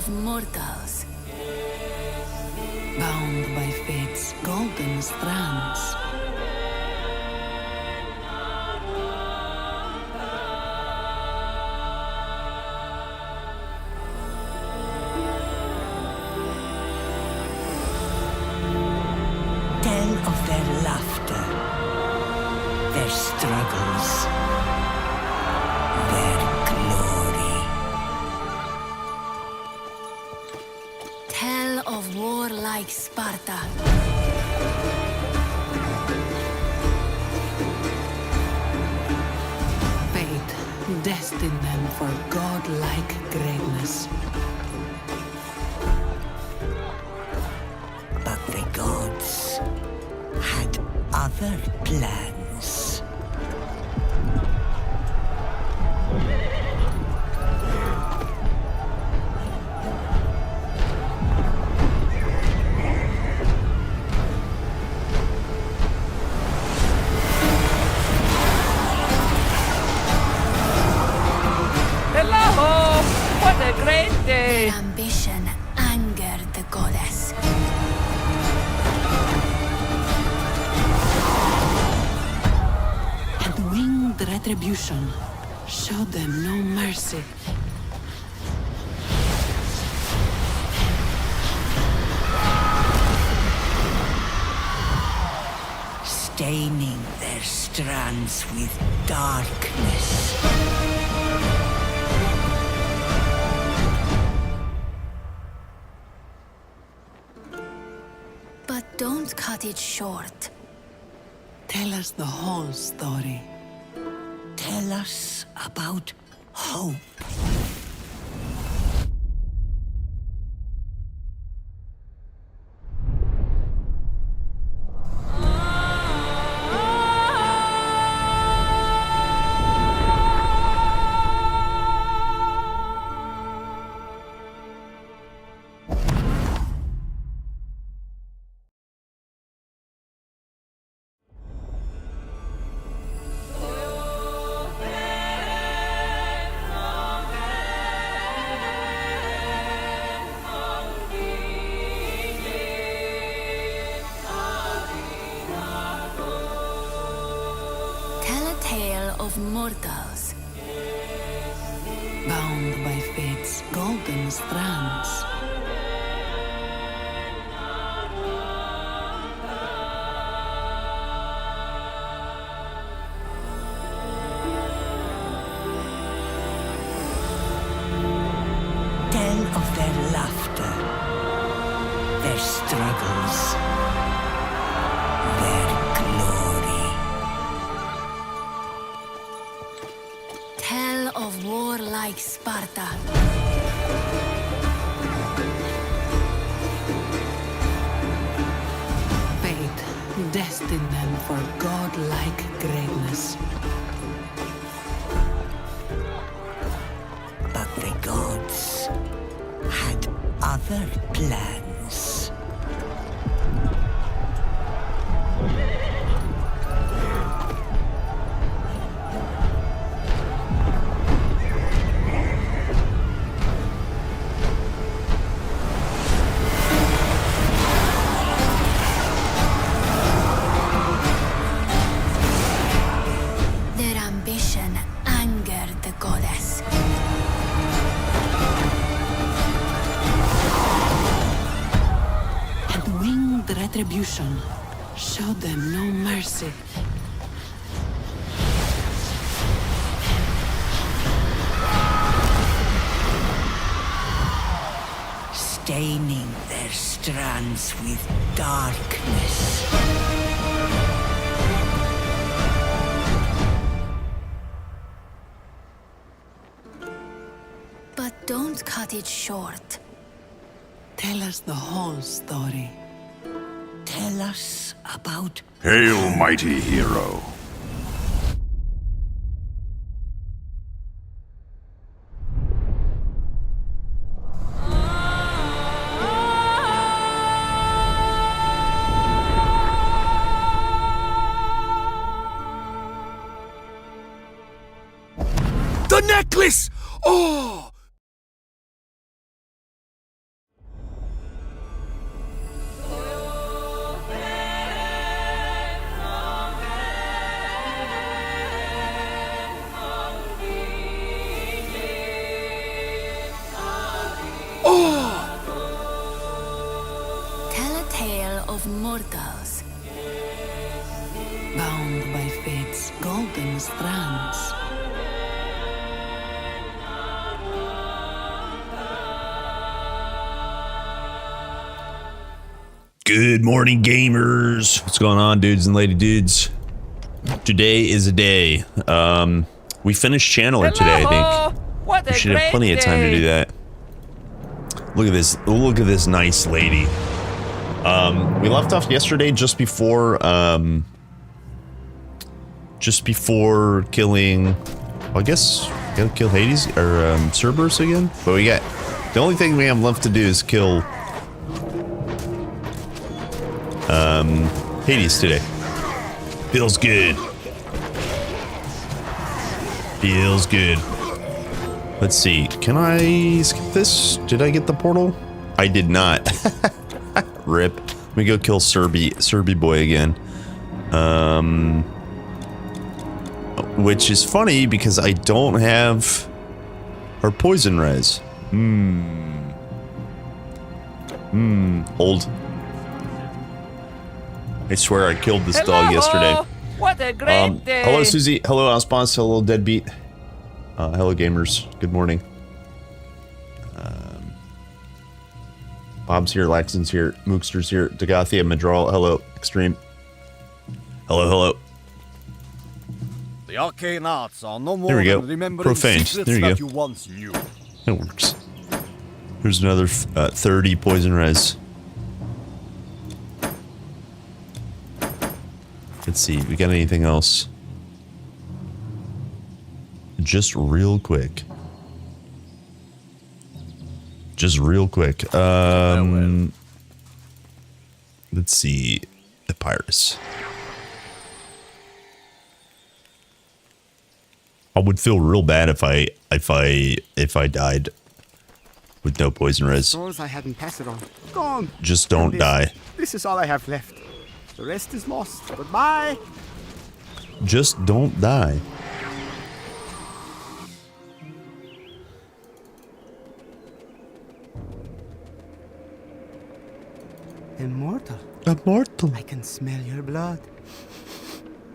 of mortals. Bound by fate's golden strands. Tell of their laughter, their struggles, their glory. Tell of warlike Sparta. Fate destined them for godlike greatness. But the gods had other plans. Hello! What a great day! Their ambition angered the goddess. And winged retribution showed them no mercy. Staining their strands with darkness. But don't cut it short. Tell us the whole story. Tell us about hope. Tell a tale of mortals. Bound by fate's golden strands. Tell of their laughter, their struggles, their glory. Tell of warlike Sparta. Fate destined them for godlike greatness. But the gods had other plans. Their ambition angered the goddess. And winged retribution showed them no mercy. Staining their strands with darkness. But don't cut it short. Tell us the whole story. Tell us about Hail, mighty hero. The necklace! Oh! tale of mortals. Bound by fate's golden strands. Good morning, gamers. What's going on, dudes and lady dudes? Today is a day. We finished Channeler today, I think. What a We should have plenty of time to do that. Look at this. Look at this nice lady. We left off yesterday just before killing. Well, I guess gotta kill Hades or Cerberus again. But we got the only thing we have left to do is kill Hades today. Feels good. Feels good. Let's see. Can I skip this? Did I get the portal? I did not. Rip. Let me go kill Serby boy again. Which is funny because I don't have our poison res. Old. I swear I killed this dog yesterday. What a great day. Hello, Susie. Hello, Osbons. Hello, Deadbeat. Hello, gamers. Good morning. Bob's here. Laxton's here. Mookster's here. Dagathia, Madral. Hello. Extreme. Hello, hello. The arcane arts are no more There we go. than remembering Profaned. secrets There you that go. you once knew. It works. There's another 30 poison res. Let's see. We got anything else? Just real quick. Let's see. The Pyrus. I would feel real bad if I died with no poison res. Souls I hadn't passed it on. Gone. Just don't die. This is all I have left. The rest is lost. Goodbye. Just don't die. Immortal. Immortal. I can smell your blood.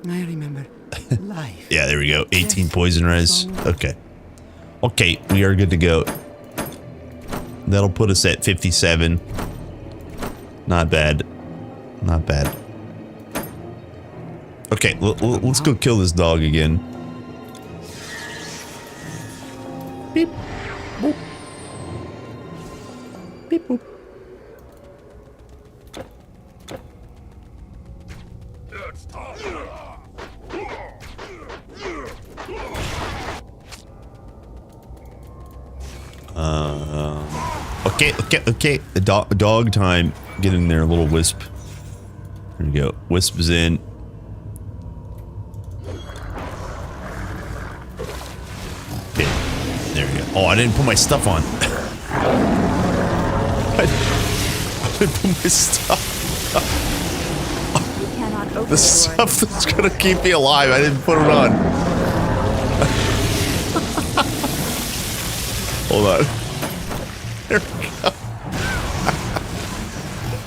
I remember life. Yeah, there we go. 18 poison res. Okay. Okay, we are good to go. That'll put us at 57. Not bad. Not bad. Okay, let's go kill this dog again. Beep. Boop. Beep boop. Okay. Dog time. Get in there, little wisp. There we go. Wisp is in. Okay. There we go. Oh, I didn't put my stuff on. I didn't put my stuff. The stuff that's gonna keep me alive. I didn't put it on. Hold on. There we go.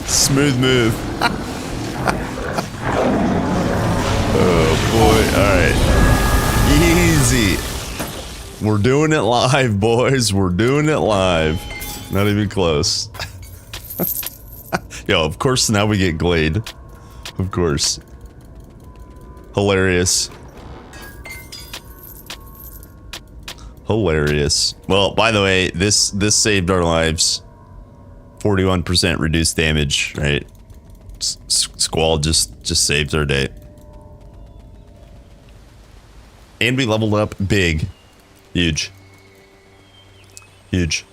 Smooth move. Oh boy. Alright. Easy. We're doing it live, boys. We're doing it live. Not even close. Yo, of course now we get Glade. Of course. Hilarious. Hilarious. Well, by the way, this saved our lives. 41% reduced damage, right? Squall just saved our day. And we leveled up big. Huge. Huge.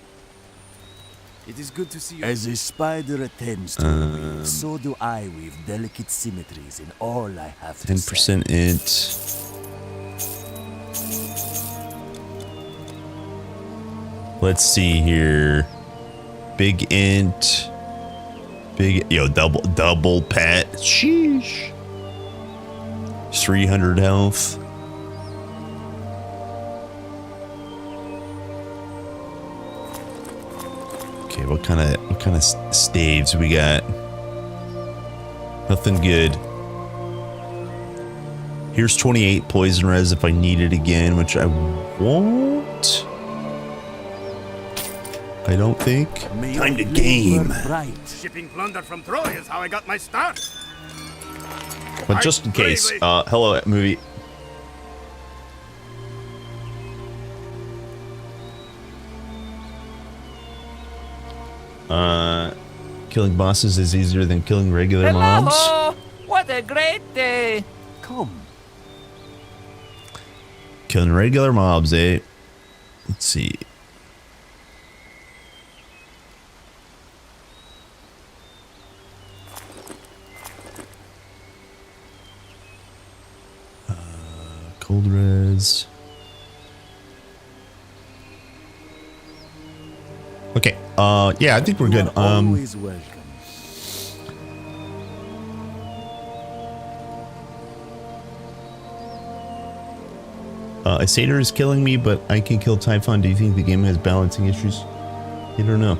It is good to see you. As a spider attends to a weave, so do I weave delicate symmetries in all I have to say. 10% int. Let's see here. Big int. Big, yo, double pet. Sheesh. 300 health. Okay, what kind of staves we got? Nothing good. Here's 28 poison res if I need it again, which I won't. I don't think. Time to game. Shipping plunder from Troy is how I got my start. But just in case, hello, movie. Killing bosses is easier than killing regular mobs. Hello! What a great day! Come. Killing regular mobs, eh? Let's see. Cold res. Okay. Yeah, I think we're good. Always welcome. A satyr is killing me, but I can kill Typhon. Do you think the game has balancing issues? I don't know.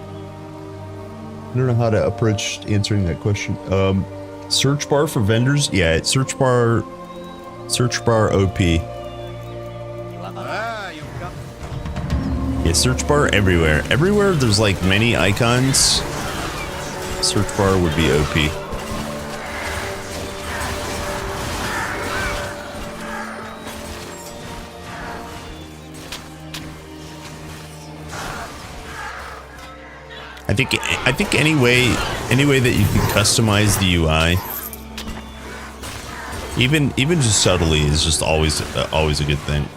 I don't know how to approach answering that question. Search bar for vendors? Yeah, search bar OP. Yeah, search bar everywhere. Everywhere there's like many icons. Search bar would be OP. I think any way that you can customize the UI, even just subtly, is just always a good thing.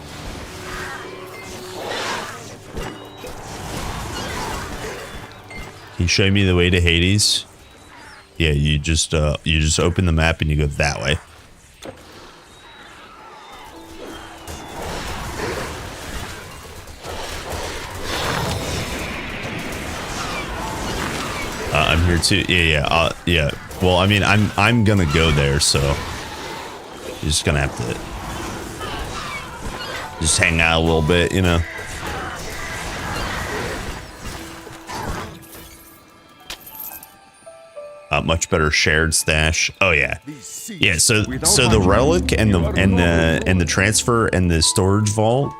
Can you show me the way to Hades? Yeah, you just open the map and you go that way. I'm here too. Yeah. Well, I mean, I'm gonna go there, so you're just gonna have to just hang out a little bit, you know. Much better shared stash. Oh yeah, yeah. So the relic and the transfer and the storage vault,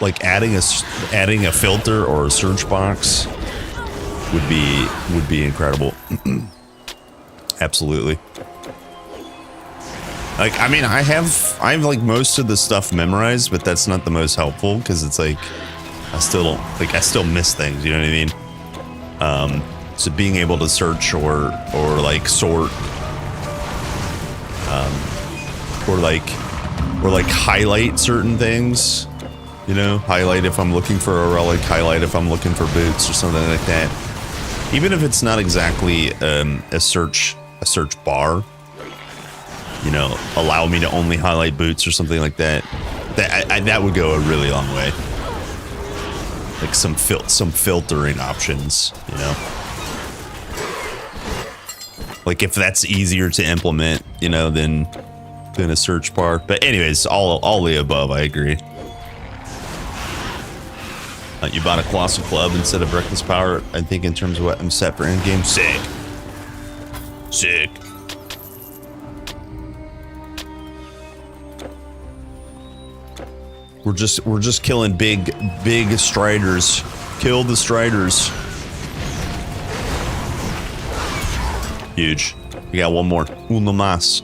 like adding a filter or a search box would be incredible. Absolutely. Like, I mean, I have like most of the stuff memorized, but that's not the most helpful because it's like I still miss things. You know what I mean? So being able to search or like sort, or like highlight certain things. You know, highlight if I'm looking for a relic, highlight if I'm looking for boots or something like that. Even if it's not exactly a search bar, you know, allow me to only highlight boots or something like that. That would go a really long way. Like some filtering options, you know. Like if that's easier to implement, you know, than a search bar. But anyways, all the above, I agree. You bought a colossal club instead of reckless power. I think in terms of what I'm set for endgame. Sick. We're just killing big striders. Kill the striders. Huge. We got one more. Uno más.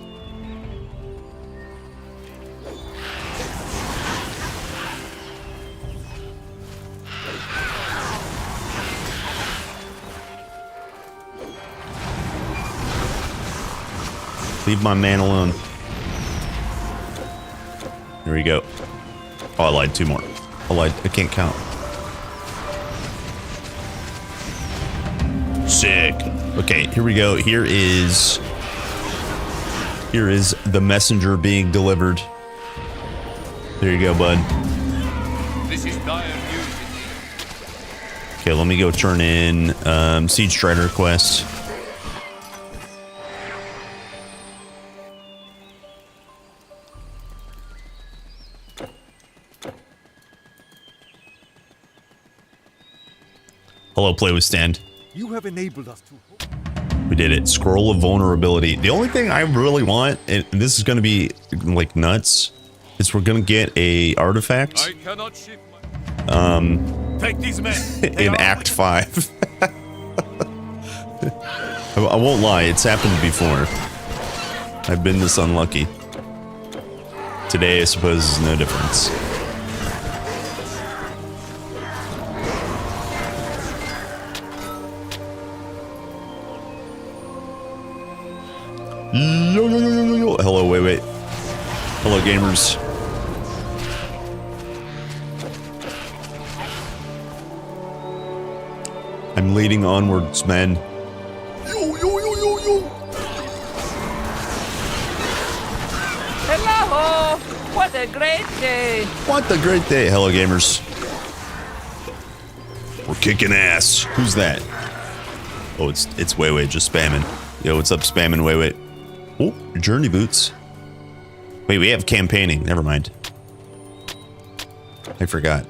Leave my man alone. Here we go. Oh, I lied. Two more. I lied. I can't count. Sick. Okay, here we go. Here is the messenger being delivered. There you go, bud. This is dire news. Okay, let me go turn in Siege Strider quest. Hello, play with stand. You have enabled us to. We did it. Scroll of vulnerability. The only thing I really want, and this is going to be like nuts, is we're going to get a artifact. I cannot shift my... Take these men. In Act 5. I won't lie, it's happened before. I've been this unlucky. Today, I suppose, is no difference. Yo, yo, yo, yo, yo. Hello, wait. Hello, gamers. I'm leading onwards, men. Yo, yo, yo, yo, yo. Hello! What a great day! What a great day. Hello, gamers. We're kicking ass. Who's that? Oh, it's Wei just spamming. Yo, what's up, spamming Wei? Oh, journey boots. Wait, we have campaigning. Never mind. I forgot.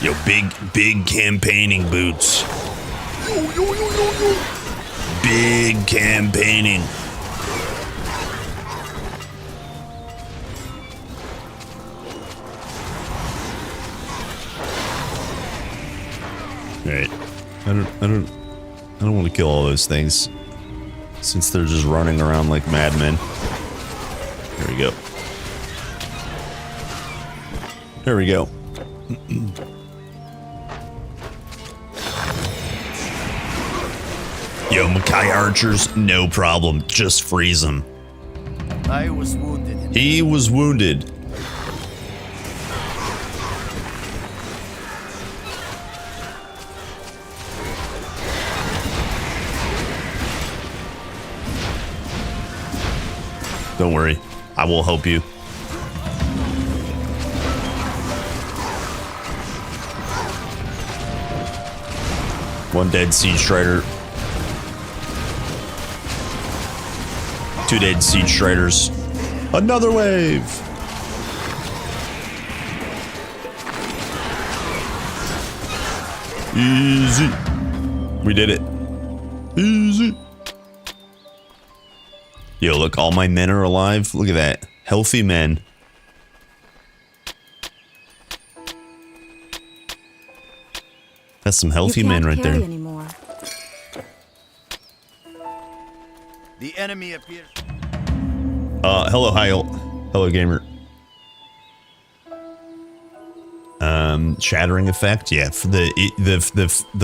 Yo, big campaigning boots. Yo. Big campaigning. Alright. I don't want to kill all those things, since they're just running around like madmen. There we go. There we go. Yo, Mackay archers, no problem. Just freeze them. I was wounded. He was wounded. Don't worry, I will help you. One dead siege strider. 2 dead siege striders. Another wave. Easy. We did it. Easy. Yo, look, all my men are alive. Look at that. Healthy men. That's some healthy men right there. Anymore. The enemy appears. Hello, Heil. Hello, gamer. Shattering effect. Yeah, for the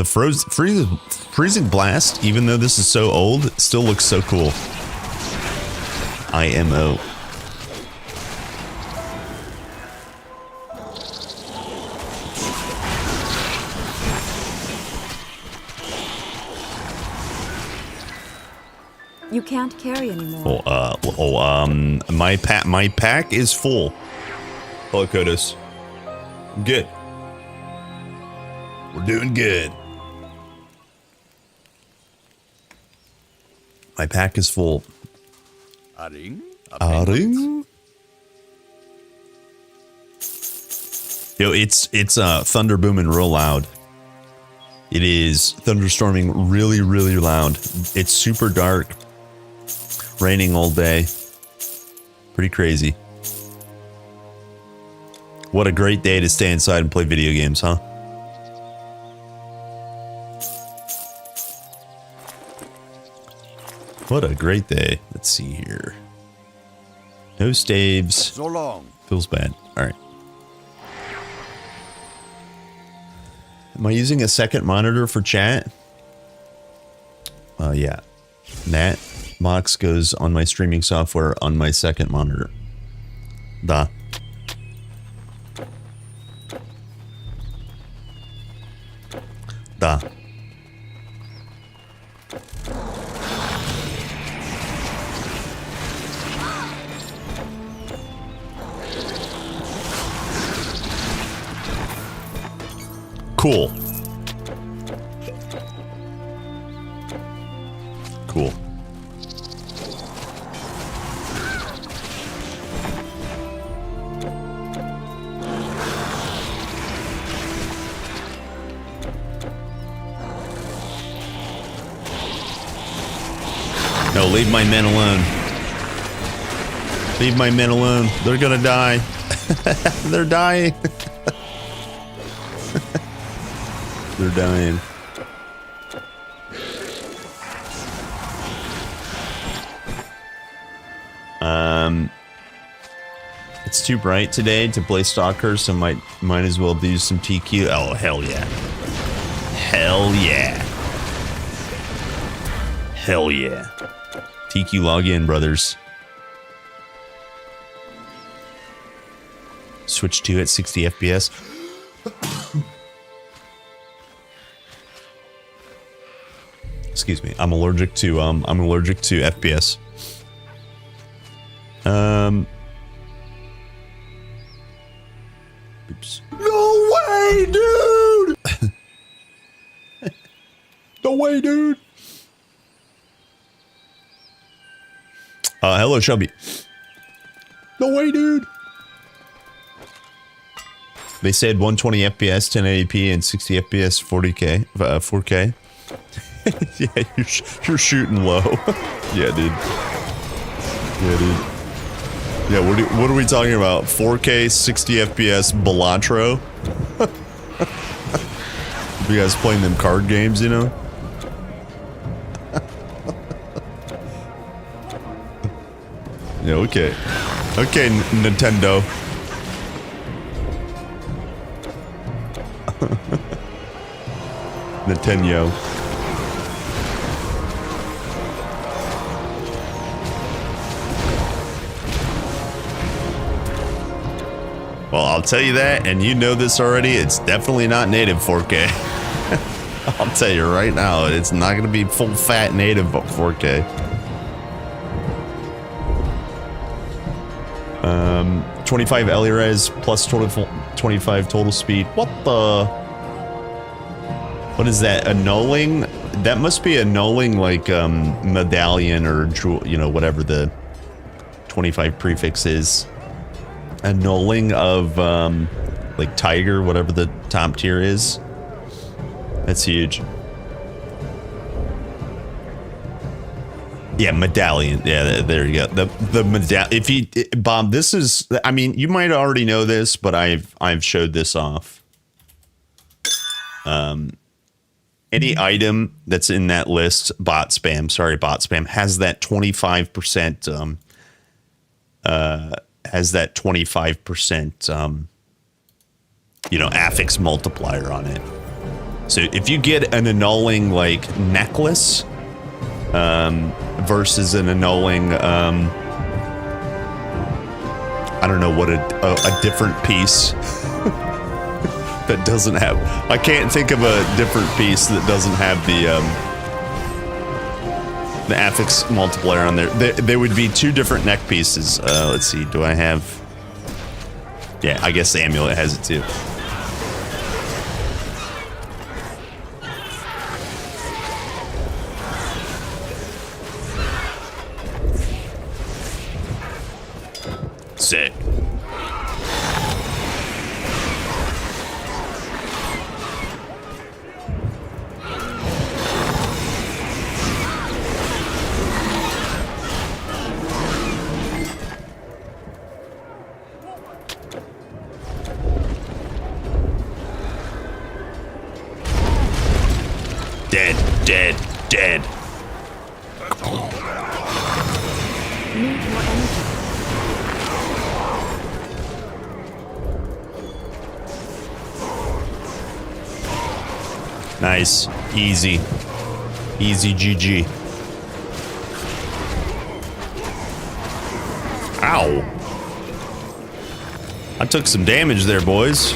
freezing blast. Even though this is so old, it still looks so cool. IMO. You can't carry anymore. My pack is full. Hello, Kodos. I'm good. We're doing good. My pack is full. Aring? Yo, it's thunder booming real loud. It is thunderstorming really, really loud. It's super dark. Raining all day. Pretty crazy. What a great day to stay inside and play video games, huh? What a great day. Let's see here. No staves. So long. Feels bad. All right. Am I using a second monitor for chat? Yeah. Nat Mox goes on my streaming software on my second monitor. Da. Da. Cool. Cool. leave my men alone. Leave my men alone. They're gonna die. They're dying. They're dying. It's too bright today to play Stalker, so might as well do some TQ. Oh, hell yeah. Hell yeah. Hell yeah. TQ login, brothers. Switch 2 at 60 FPS. Excuse me. I'm allergic to FPS. Oops. No way, dude! No way, dude! Hello, Shelby. No way, dude! They said 120 FPS, 1080p, and 60 FPS, 40k, 4K. Yeah, you're shooting low. Yeah, dude. Yeah, dude. Yeah, what are we talking about? 4K, 60 FPS, Balatro? You guys playing them card games, you know? Yeah, okay. Okay, Nintendo. Nintendo. Well, I'll tell you that, and you know this already, it's definitely not native 4K. I'll tell you right now, it's not going to be full fat native 4K. 25 LRS plus 25 total speed. What the? What is that? Annulling? That must be annulling like medallion or jewel, you know, whatever the 25 prefix is. Annulling of like Tiger, whatever the top tier is. That's huge. Yeah, medallion. Yeah, there you go. The medallion. If you, Bob, this is. I mean, you might already know this, but I've showed this off. Any item that's in that list, bot spam, has that 25%. Has that 25%. You know, affix multiplier on it. So if you get an annulling like necklace. Versus an annulling, I don't know what a different piece that doesn't have. I can't think of a different piece that doesn't have the affix multiplier on there. There would be two different neck pieces. Let's see. Do I have? Yeah, I guess the amulet has it too. Sick. Dead, dead, dead. Need more energy. Nice. Easy. Easy GG. Ow. I took some damage there, boys.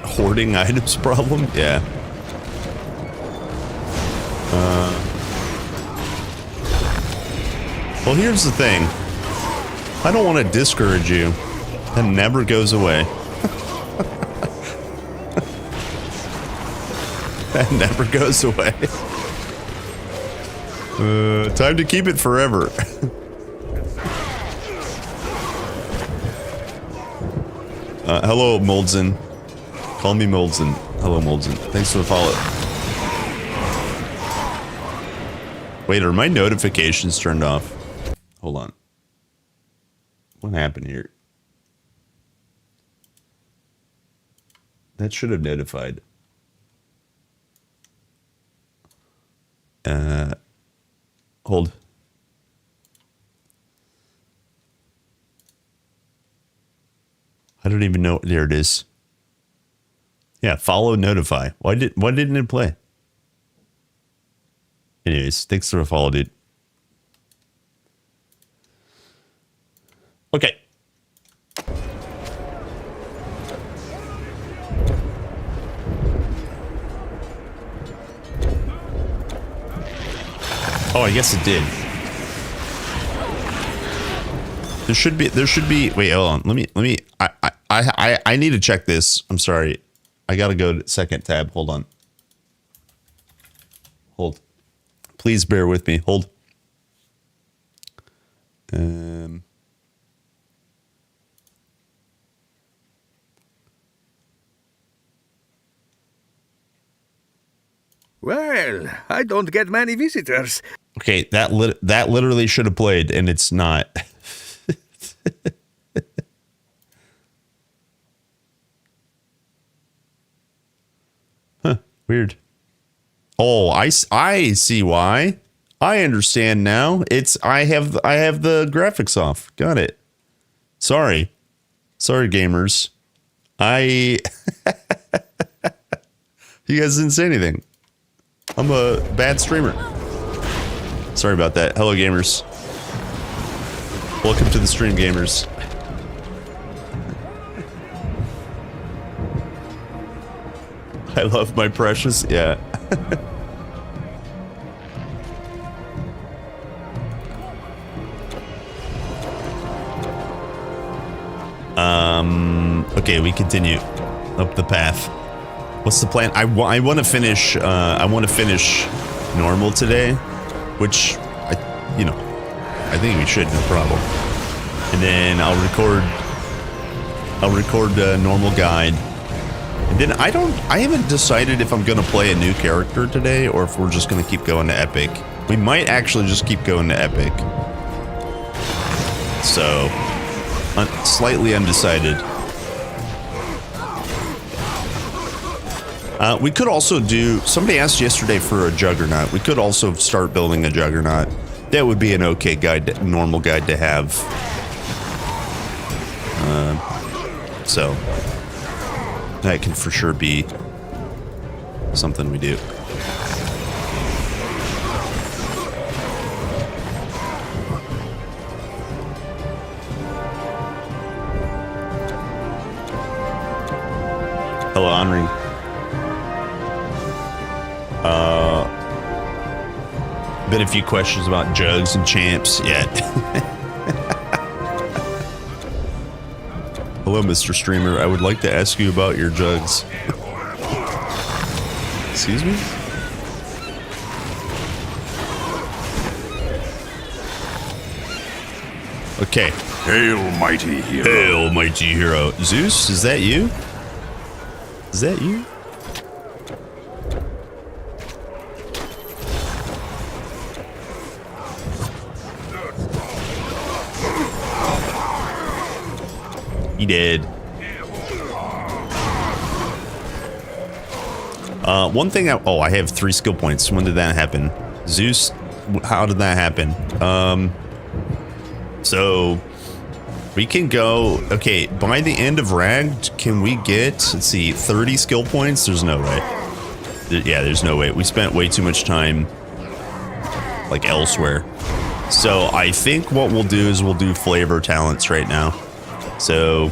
Hoarding items problem? Yeah. Well, here's the thing. I don't want to discourage you. That never goes away. That never goes away. Time to keep it forever. Hello, Moldzen. Call me Moldson. Hello, Moldson. Thanks for the follow. Wait, are my notifications turned off? Hold on. What happened here? That should have notified. Hold. I don't even know. There it is. Yeah, follow, notify. Why didn't it play? Anyways, thanks for the follow, dude. Okay. Oh, I guess it did. There should be, wait, hold on. I need to check this. I'm sorry. I gotta go to second tab. Hold on. Hold. Please bear with me. Hold. Well, I don't get many visitors. Okay, that literally should have played, and it's not. Huh, weird. Oh, I see why. I understand now. I have the graphics off. Got it. Sorry, gamers. You guys didn't say anything. I'm a bad streamer. Sorry about that. Hello, gamers. Welcome to the stream, gamers. I love my precious. Yeah. Okay, we continue up the path. What's the plan? I want to finish. I want to finish normal today, which I think we should, no problem. And then I'll record the normal guide. And then I haven't decided if I'm gonna play a new character today or if we're just gonna keep going to epic. We might actually just keep going to epic. So, slightly undecided. We could also do, somebody asked yesterday for a juggernaut. We could also start building a juggernaut. That would be an okay guide, normal guide to have. So, that can for sure be something we do. Hello, Henri. Been a few questions about jugs and champs yet. Hello, Mr. Streamer. I would like to ask you about your jugs. Excuse me? Okay. Hail, mighty hero. Hail, mighty hero. Zeus, is that you? Is that you? He did. One thing I have 3 skill points. When did that happen? Zeus, how did that happen? So we can go, okay, by the end of Rag, can we get, let's see, 30 skill points? There's no way. Yeah, there's no way. We spent way too much time like elsewhere. So I think what we'll do is we'll do flavor talents right now. So,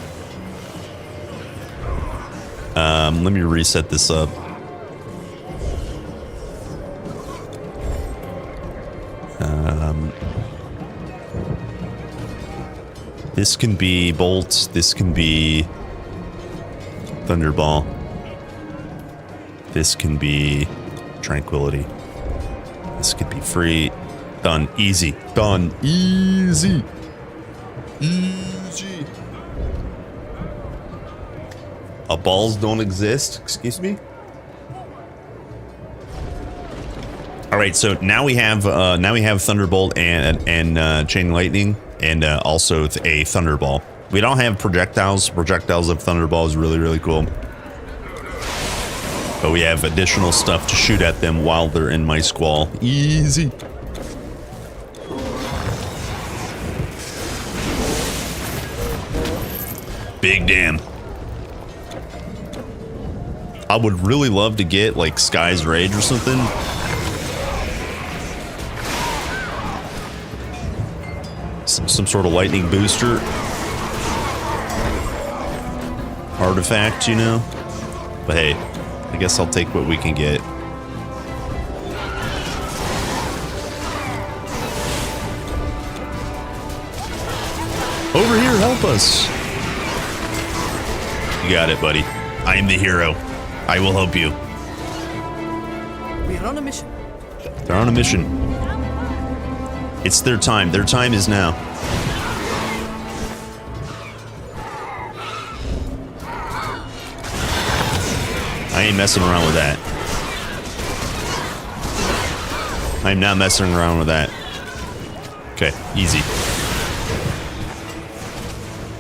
let me reset this up. This can be Bolt, this can be Thunderball. This can be Tranquility. This could be free. Done. Easy. Done. Easy. Easy. Balls don't exist. Excuse me. All right, so now we have Thunderbolt and Chain Lightning, and also a Thunderball. We don't have projectiles. Projectiles of Thunderball is really, really cool. But we have additional stuff to shoot at them while they're in my squall. Easy. Big damn. I would really love to get like Sky's Rage or something. Some sort of lightning booster artifact, you know? But hey, I guess I'll take what we can get. Over here, help us. You got it, buddy. I am the hero. I will help you. We're on a mission. They're on a mission. It's their time. Their time is now. I ain't messing around with that. I'm not messing around with that. Okay, easy.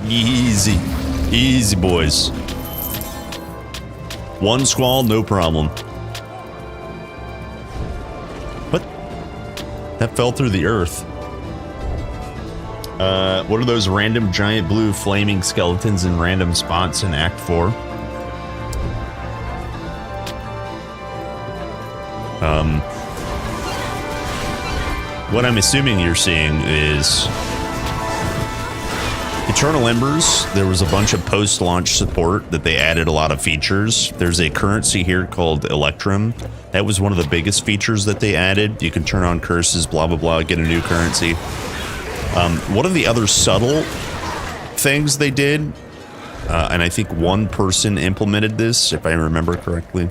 Easy. Easy, boys. One squall, no problem. What? That fell through the earth. What are those random giant blue flaming skeletons in random spots in Act 4? What I'm assuming you're seeing is Eternal Embers. There was a bunch of post-launch support that they added a lot of features. There's a currency here called Electrum. That was one of the biggest features that they added. You can turn on curses, blah, blah, blah, get a new currency. One of the other subtle things they did, and I think one person implemented this, if I remember correctly,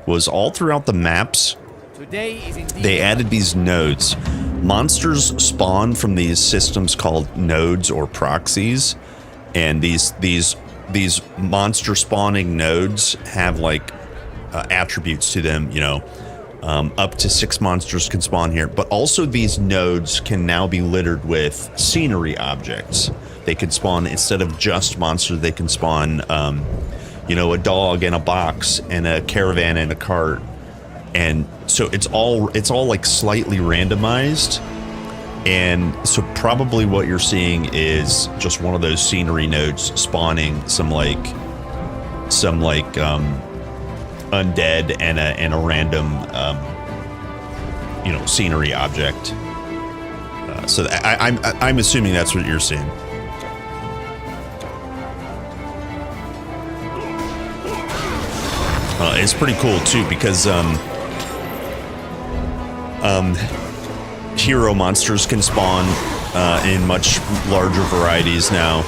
was all throughout the maps, they added these nodes. Monsters spawn from these systems called nodes or proxies, and these monster spawning nodes have like attributes to them, you know. Up to 6 monsters can spawn here, but also these nodes can now be littered with scenery objects. They can spawn, instead of just monsters, they can spawn, you know, a dog and a box and a caravan and a cart. And so it's all like slightly randomized. And so probably what you're seeing is just one of those scenery nodes spawning some like undead and a random you know, scenery object. So I'm assuming that's what you're seeing. It's pretty cool too, because hero monsters can spawn in much larger varieties now.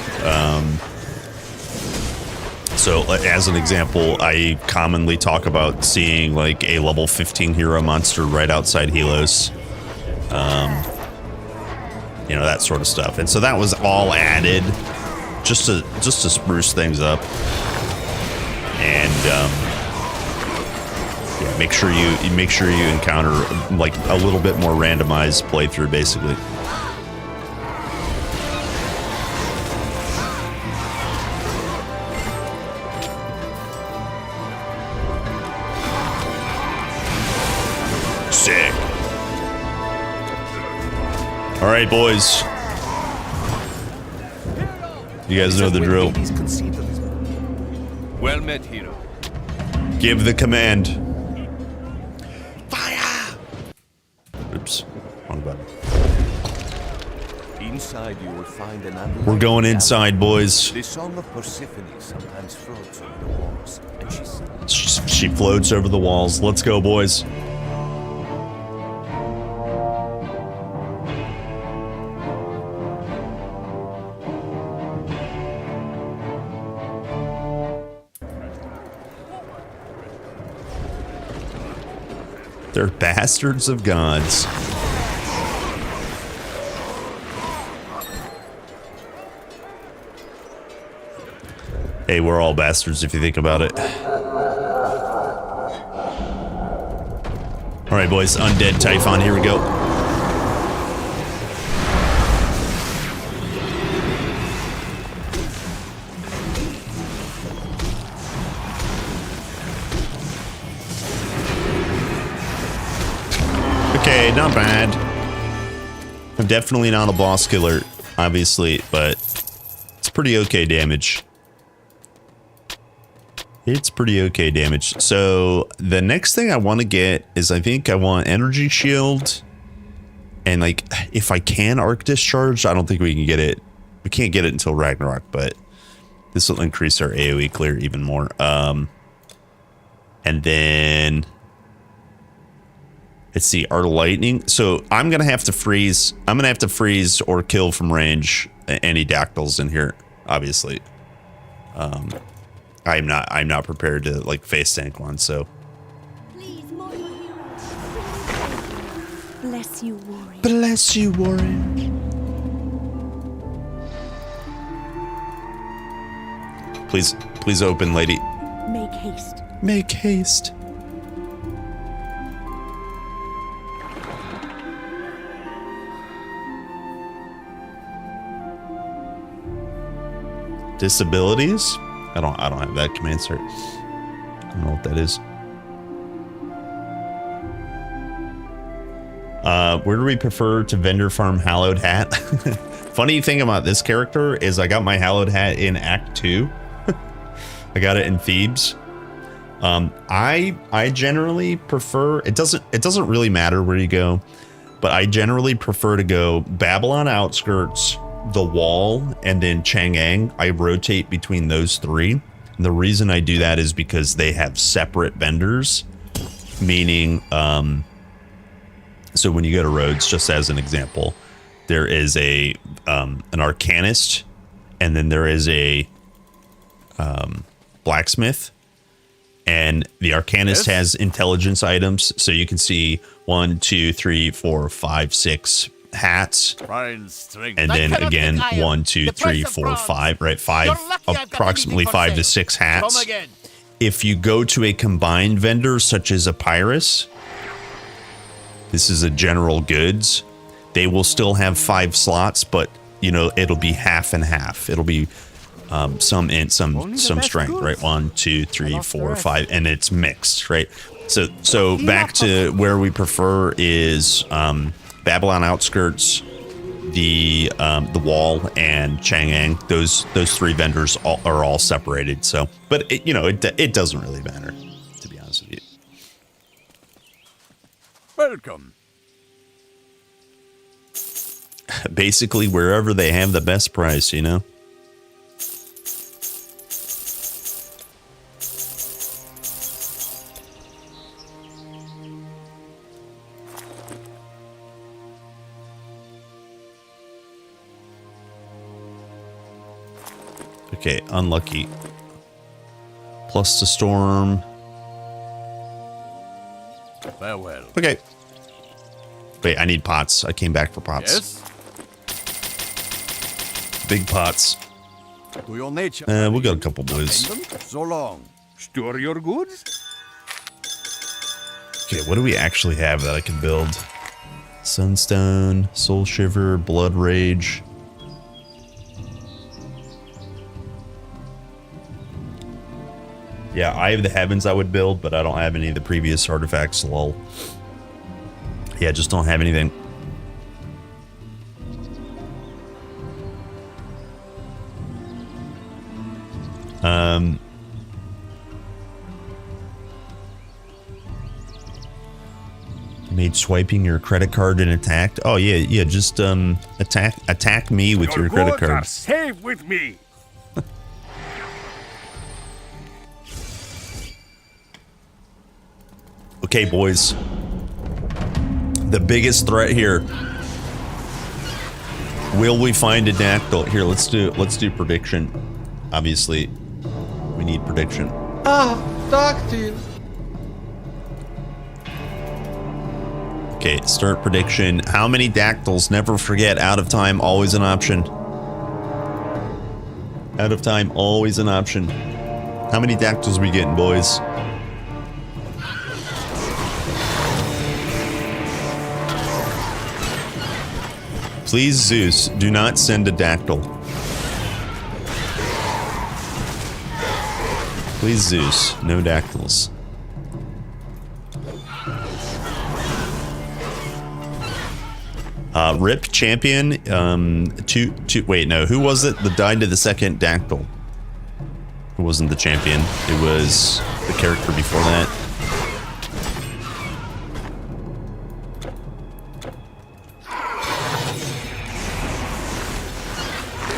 So as an example, I commonly talk about seeing like a level 15 hero monster right outside Helos. You know, that sort of stuff. And so that was all added just to spruce things up. And yeah, make sure you encounter like a little bit more randomized playthrough, basically. Sick. All right, boys. You guys know the drill. Well met, hero. Give the command. Fire! Oops. Wrong button. Inside you will find an We're going inside, boys. The song of Persephone sometimes floats over the walls, and She floats over the walls. Let's go, boys. They're bastards of gods. Hey, we're all bastards if you think about it. All right, boys. Undead Typhon. Here we go. Okay, not bad. I'm definitely not a boss killer, obviously, but it's pretty okay damage. It's pretty okay damage. So the next thing I want to get is I think I want energy shield. And like, if I can arc discharge, I don't think we can get it. We can't get it until Ragnarok, but this will increase our AoE clear even more. And then let's see, our lightning. So I'm going to have to freeze. I'm going to have to freeze or kill from range any dactyls in here, obviously. I'm not prepared to like face tank one, so. Please, more heroes. Bless you, warrior. Bless you, Warren. Please open, lady. Make haste. Make haste. Disabilities? I don't have that command cert. I don't know what that is. Where do we prefer to vendor farm Hallowed Hat? Funny thing about this character is I got my Hallowed Hat in Act 2. I got it in Thebes. I generally prefer, it doesn't really matter where you go, but I generally prefer to go Babylon Outskirts, the Wall, and then Chang'an. I rotate between those three. And the reason I do that is because they have separate vendors, meaning so when you go to Rhodes, just as an example, there is a an Arcanist, and then there is a blacksmith, and the Arcanist has intelligence items, so you can see 1, 2, 3, 4, 5, 6 hats, and then again 1, 2, 3, 4, 5, right? Approximately 5 to 6 hats. If you go to a combined vendor such as a Pyrus, this is a general goods, they will still have 5 slots, but you know, it'll be half and half. It'll be some int, some strength, right? 1, 2, 3, 4, 5, and it's mixed, right? So back to where we prefer is Babylon Outskirts, the Wall, and Chang'an. Those 3 vendors are all separated. So, but it doesn't really matter, to be honest with you. Welcome. Basically, wherever they have the best price, you know. Okay, unlucky. Plus the storm. Farewell. Okay. Wait, I need pots. I came back for pots. Yes? Big pots. To your nature. We got a couple blues. So long. Store your goods? Okay, what do we actually have that I can build? Sunstone, Soul Shiver, Blood Rage. Yeah, I have the Heavens I would build, but I don't have any of the previous artifacts, lol. Yeah, just don't have anything. Made swiping your credit card and attacked. Oh yeah, just attack me with your credit goods are card. safe with me. Okay, boys. The biggest threat here. Will we find a dactyl? Here, let's do prediction. Obviously, we need prediction. Dactyl. Okay, start prediction. How many dactyls? Never forget, out of time, always an option. Out of time, always an option. How many dactyls we getting, boys? Please, Zeus, do not send a dactyl. Please, Zeus, no dactyls. Rip champion. Wait, no. Who was it that died to the second dactyl? It wasn't the champion. It was the character before that.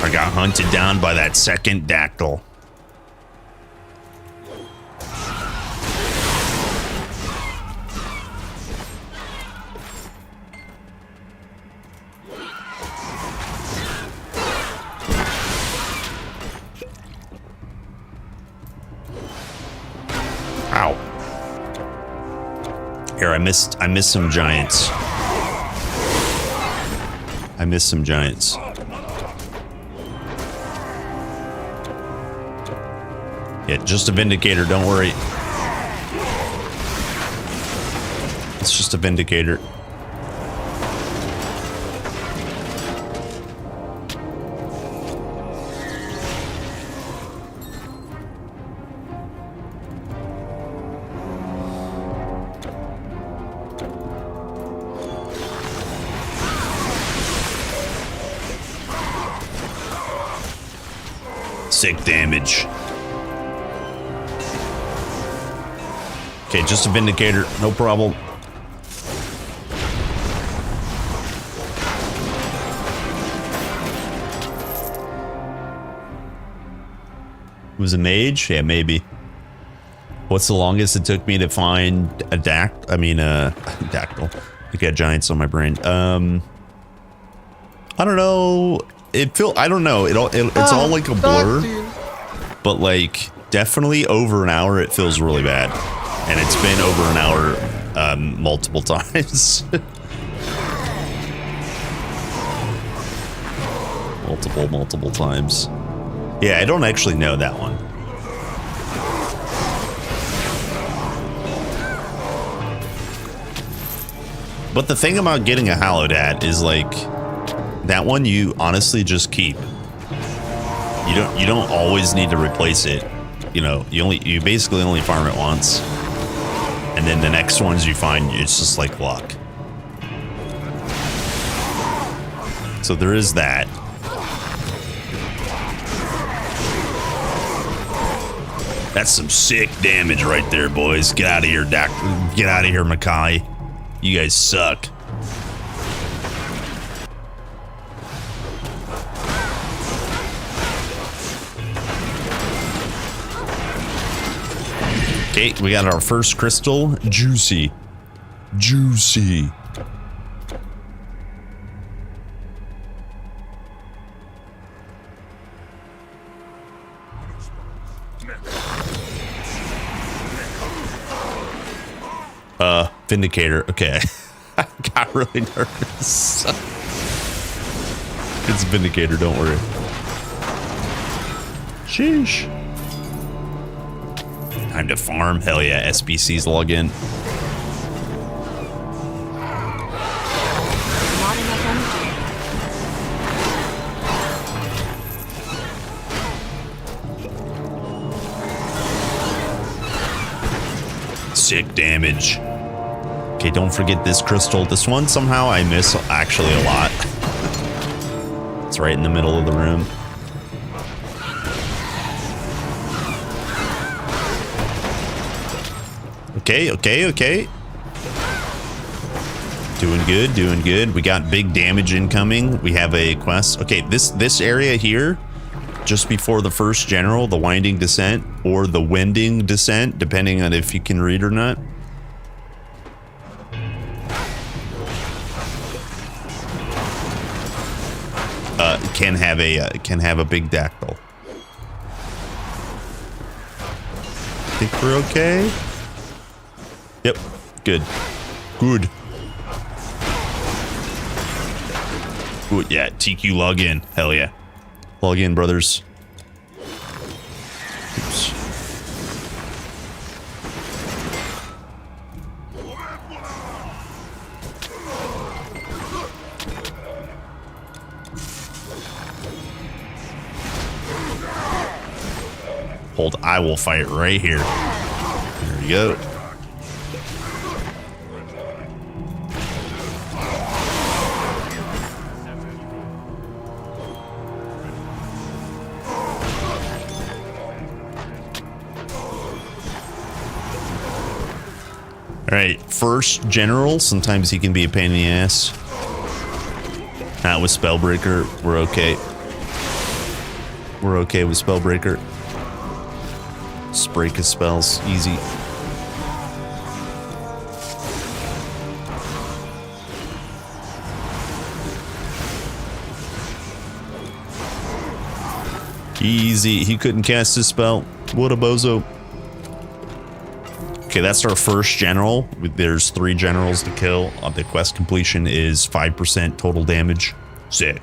I got hunted down by that second dactyl. Ow. Here, I missed some giants. I missed some giants. Yeah, just a Vindicator, don't worry. It's just a Vindicator. Sick damage. Okay, just a Vindicator, no problem. It was a mage? Yeah, maybe. What's the longest it took me to find a dactyl? I got giants on my brain. I don't know. I don't know. It's all like a blur. But like, definitely over an hour, it feels really bad. And it's been over an hour multiple times. multiple times. Yeah, I don't actually know that one. But the thing about getting a hallowed at is like, that one you honestly just keep. You don't always need to replace it. You know, you basically only farm it once. And then the next ones you find, it's just like luck. So there is that. That's some sick damage right there, boys. Get out of here, Doc. Get out of here, Makai. You guys suck. Okay, we got our first crystal. Juicy. Juicy. Vindicator. Okay. I got really nervous. It's Vindicator, don't worry. Sheesh. Time to farm. Hell yeah, SBCs log in. Not enough energy. Sick damage. Okay, don't forget this crystal. This one somehow I miss actually a lot. It's right in the middle of the room. Okay. Doing good. We got big damage incoming. We have a quest. Okay, this area here, just before the first general, the Winding Descent, or the Wending Descent, depending on if you can read or not. Can have a big dactyl. I think we're okay. Yep, good. Good. Ooh, yeah, TQ log in. Hell yeah. Log in, brothers. Hold, I will fight right here. There we go. Alright, first general. Sometimes he can be a pain in the ass. Not with Spellbreaker. We're okay. We're okay with Spellbreaker. Just break his spells. Easy. Easy. He couldn't cast his spell. What a bozo. Okay, that's our first general. There's 3 generals to kill. The quest completion is 5% total damage. Sick.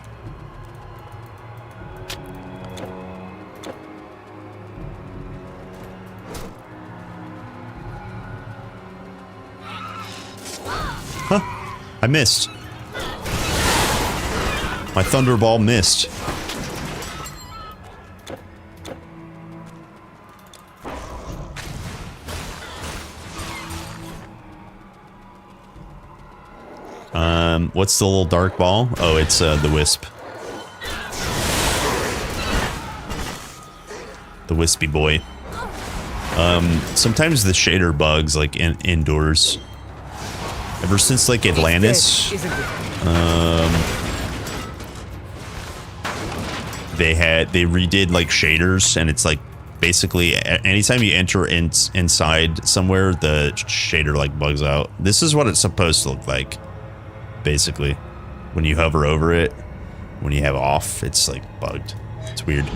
Huh. I missed. My Thunderball missed. What's the little dark ball? Oh, it's the wisp. The wispy boy. Sometimes the shader bugs like indoors. Ever since like Atlantis, they redid like shaders, and it's like basically anytime you enter inside somewhere, the shader like bugs out. This is what it's supposed to look like. Basically, when you hover over it, when you have off, it's like bugged. It's weird.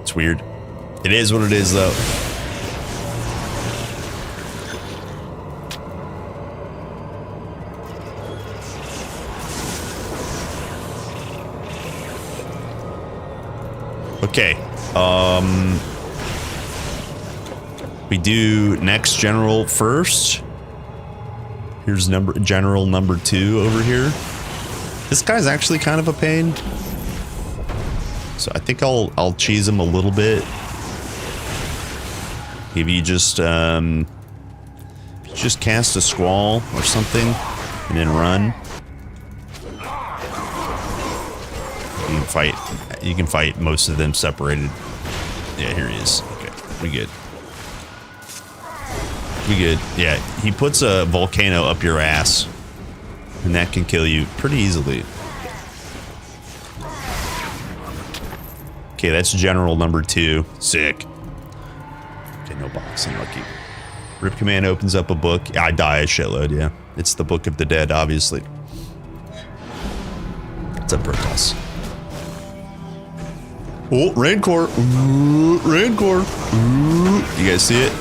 It's weird. It is what it is, though. Okay. We do next general first. Here's general number 2 over here. This guy's actually kind of a pain. So I think I'll cheese him a little bit. If you just cast a squall or something and then run. You can fight most of them separated. Yeah, here he is. Okay, we good. We good. Yeah, he puts a volcano up your ass, and that can kill you pretty easily. Okay, that's general number 2. Sick. Okay, no box. Unlucky. Rip Command opens up a book. I die a shitload, yeah. It's the Book of the Dead, obviously. It's a Protoss. Oh, Rancor. Ooh, Rancor. Ooh. You guys see it?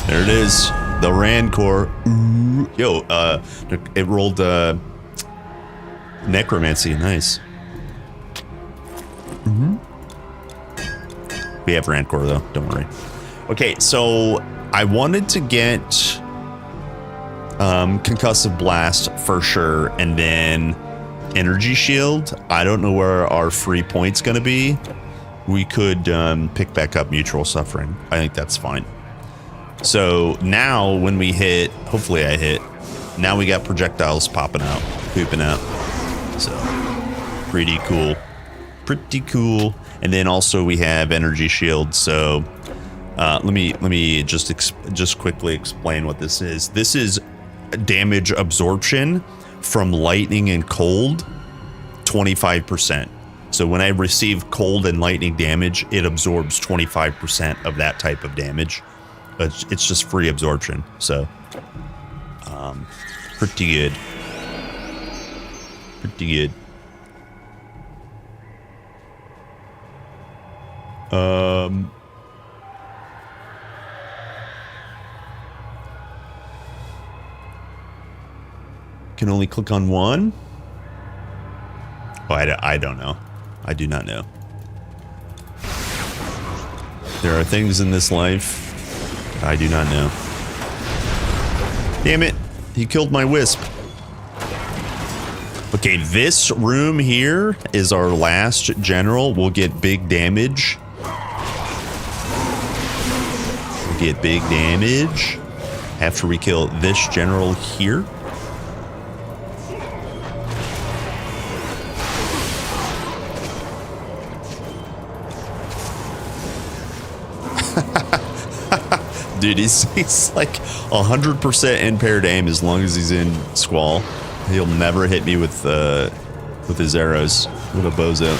There it is. The Rancor. Ooh. Yo, it rolled Necromancy. Nice. We have Rancor, though. Don't worry. Okay, so I wanted to get Concussive Blast for sure, and then Energy Shield. I don't know where our free point's going to be. We could pick back up Mutual Suffering. I think that's fine. So now when we hit, hopefully I hit, now we got projectiles popping out, pooping out. So pretty cool. Pretty cool. And then also we have Energy Shield. So let me just quickly explain what this is. This is damage absorption from lightning and cold, 25%. So when I receive cold and lightning damage, it absorbs 25% of that type of damage. It's just free absorption. So pretty good. Pretty good. Can only click on one? Oh, I don't know. I do not know. There are things in this life I do not know. Damn it. He killed my wisp. Okay, this room here is our last general. We'll get big damage. We'll get big damage after we kill this general here. Dude, he's like 100% in paired aim as long as he's in Squall. He'll never hit me with his arrows, with a bozo.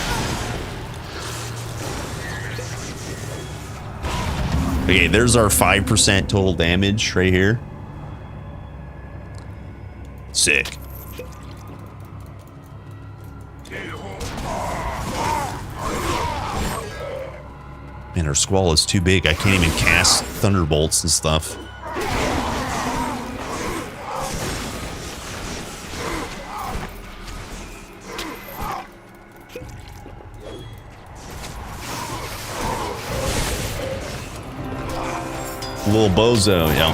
Okay, there's our 5% total damage right here. Sick. Man, our Squall is too big. I can't even cast thunderbolts and stuff. Little bozo, yeah.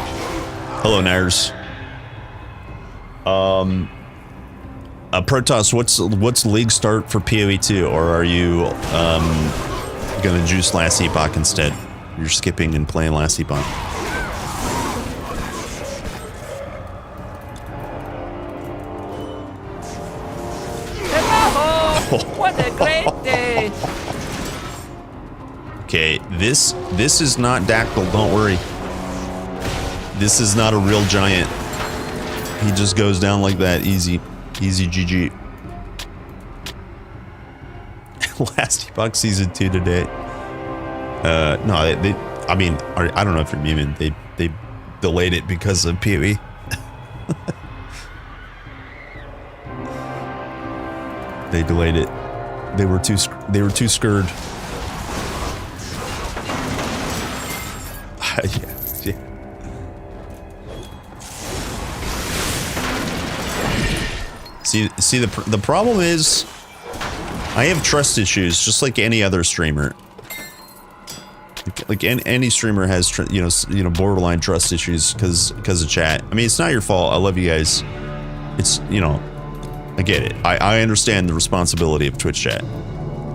Hello, Nars. Protoss, what's league start for PoE 2, or are you gonna juice Last Epoch instead? You're skipping and playing Last Epoch. Hello! What a great day! Okay, this is not Dactyl, don't worry. This is not a real giant. He just goes down like that, easy. Easy GG. Last Epoch Season 2 today. No, they I mean, I don't know if you're human. They delayed it because of PoE. They delayed it. They were too scared. Yeah. See the problem is I have trust issues just like any other streamer. Like any streamer has borderline trust issues because of chat. I mean, it's not your fault. I love you guys. It's, I get it. I understand the responsibility of Twitch chat.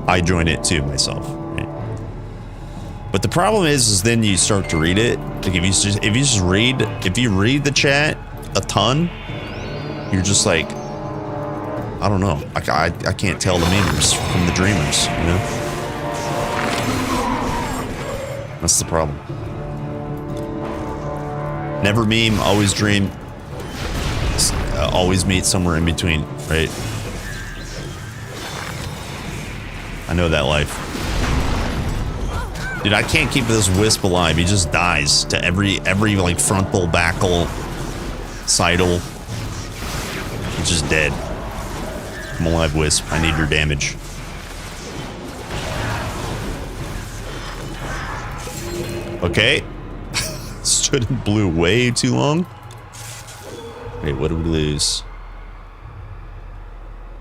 I join it too myself. Right? But the problem is then you start to read it. Like if you read the chat a ton, you're just like, I don't know. I can't tell the memers from the dreamers, you know? That's the problem. Never meme, always dream. Always meet somewhere in between, right? I know that life. Dude, I can't keep this wisp alive. He just dies to every like frontal, backle, sidle. He's just dead. I'm alive, Wisp. I need your damage. Okay. Stood in blue way too long. Wait, what did we lose?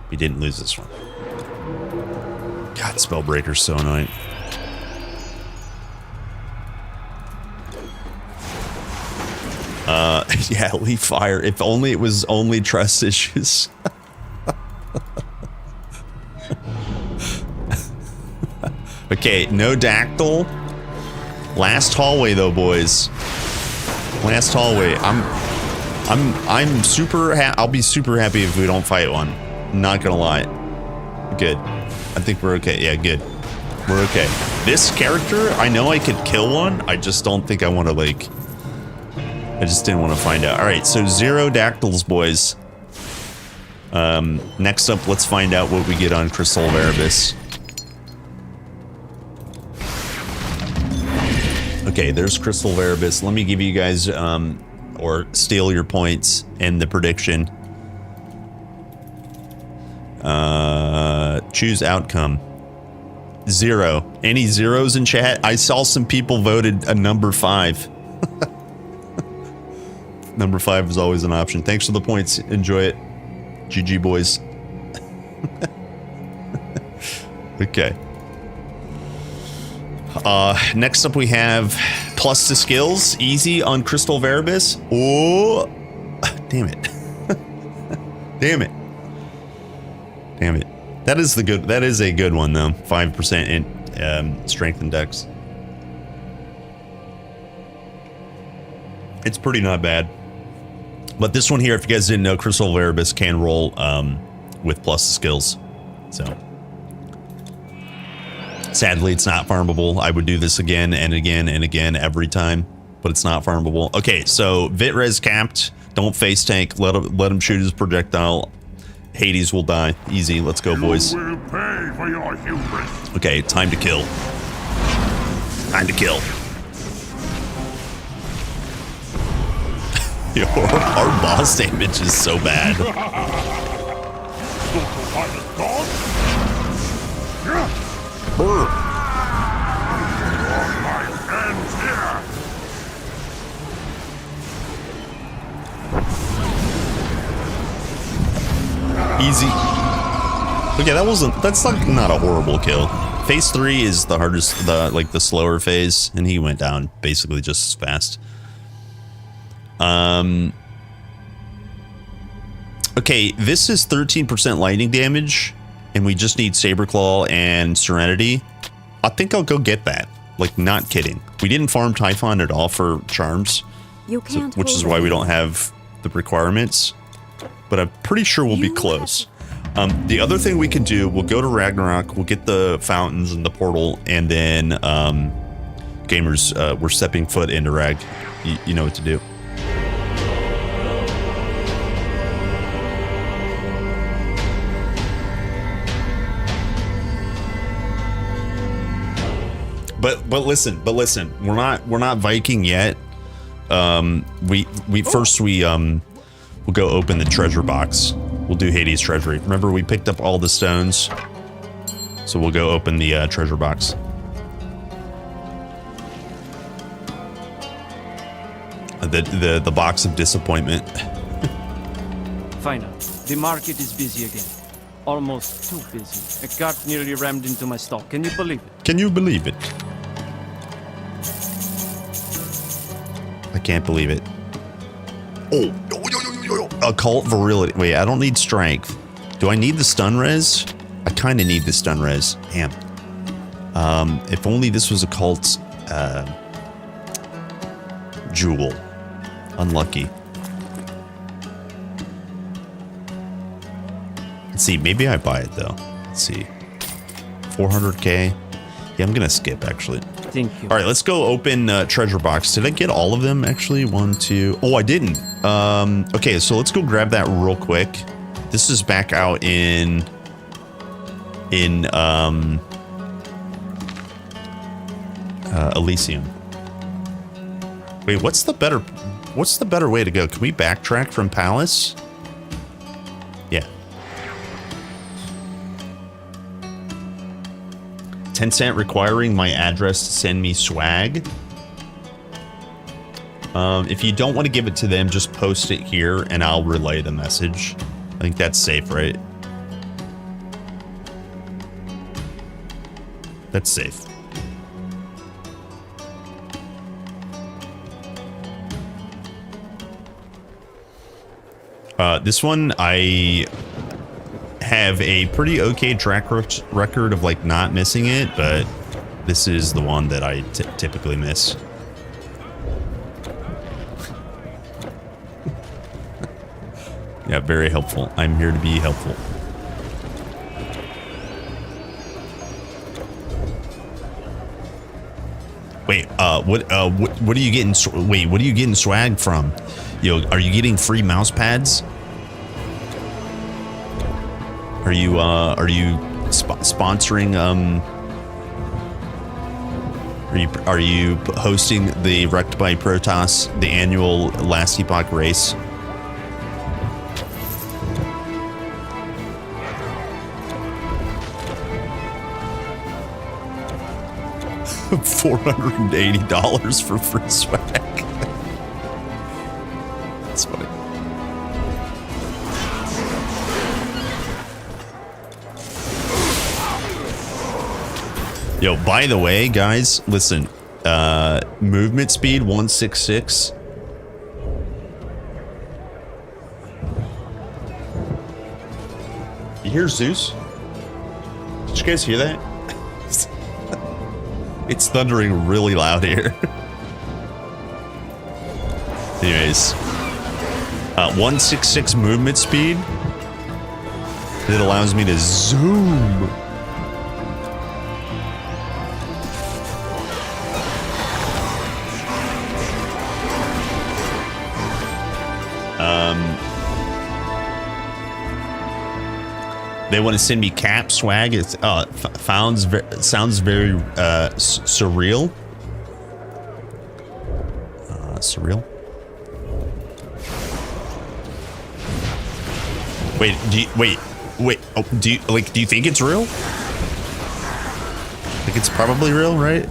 We didn't lose this one. God, Spellbreaker's so annoying. Yeah, leave fire. If only it was only trust issues. Okay, no Dactyl. Last hallway though, boys. Last hallway. I'm super I'll be super happy if we don't fight one. Not gonna lie. Good. I think we're okay. Yeah, good. We're okay. This character, I know I could kill one. I just don't think I want to like. I just didn't want to find out. All right, so 0 Dactyls, boys. Next up, let's find out what we get on Crystal Cerberus. Okay, there's Crystal Cerberus. Let me give you guys, or steal your points and the prediction. Choose outcome. 0. Any zeros in chat? I saw some people voted a number 5. Number 5 is always an option. Thanks for the points. Enjoy it. GG, boys. Okay. Next up we have plus to skills. Easy on Crystal Cerberus. Oh, damn it. Damn it. Damn it. That is the good. That is a good one though. 5% in strength and dex. It's pretty not bad. But this one here, if you guys didn't know, Crystal Cerberus can roll with plus skills. So sadly, it's not farmable. I would do this again and again and again every time, but it's not farmable. Okay, so Vitrez capped. Don't face tank. Let him shoot his projectile. Hades will die. Easy. Let's go, boys. You will pay for your hubris. Okay, time to kill. Time to kill. Yo, our boss damage is so bad. Brr. Easy. Okay, that's like not a horrible kill. Phase 3 is the hardest, the slower phase, and he went down basically just as fast. Okay, this is 13% lightning damage, and we just need Saberclaw and Serenity. I think I'll go get that. Like, not kidding. We didn't farm Typhon at all for charms, which is why we don't have the requirements. But I'm pretty sure we'll be close. The other thing we can do, we'll go to Ragnarok, we'll get the fountains and the portal, and then gamers, we're stepping foot into Rag. You know what to do. But listen, we're not Viking yet. We'll go open the treasure box. We'll do Hades treasury. Remember, we picked up all the stones, so we'll go open the treasure box. The box of disappointment. Finally, the market is busy again. Almost too busy. A cart nearly rammed into my stall. Can you believe it? Can you believe it? I can't believe it. Oh, occult virility. Wait, I don't need strength. Do I need the stun res? I kind of need the stun res. Damn. If only this was occult jewel. Unlucky. Let's see. Maybe I buy it though. Let's see. 400k. Yeah, I'm gonna skip actually. Thank you. All right, let's go open treasure box. Did I get all of them actually? 1, 2. Oh, I didn't. Okay, so let's go grab that real quick. This is back out in Elysium. Wait, what's the better way to go? Can we backtrack from Palace? Yeah. Tencent requiring my address to send me swag. If you don't want to give it to them, just post it here and I'll relay the message. I think that's safe, right? That's safe. This one, I have a pretty okay track record of like not missing it, but this is the one that I typically miss. Yeah, very helpful. I'm here to be helpful. Wait, what are you getting? Wait, what are you getting swag from? Yo, are you getting free mouse pads? Are you sponsoring? Are you hosting the Wrecked by Protoss, the annual Last Epoch race? $480 for free swag. That's funny. Yo, by the way, guys, listen. Movement speed 166. You hear Zeus? Did you guys hear that? It's thundering really loud here. Anyways, 166 movement speed. It allows me to zoom. They want to send me cap swag. It's sounds very surreal. Surreal. Wait, wait. Oh, do you think it's real? Like it's probably real, right?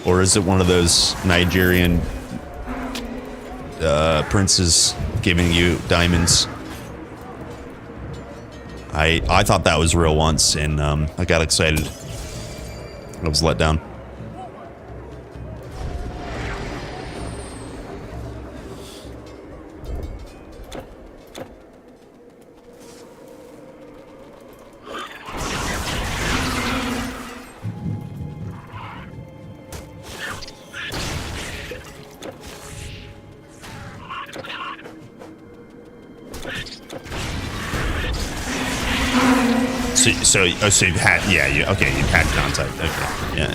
Or is it one of those Nigerian princes giving you diamonds? I thought that was real once, and I got excited. I was let down. So you've had, okay, you've had contact, okay, yeah.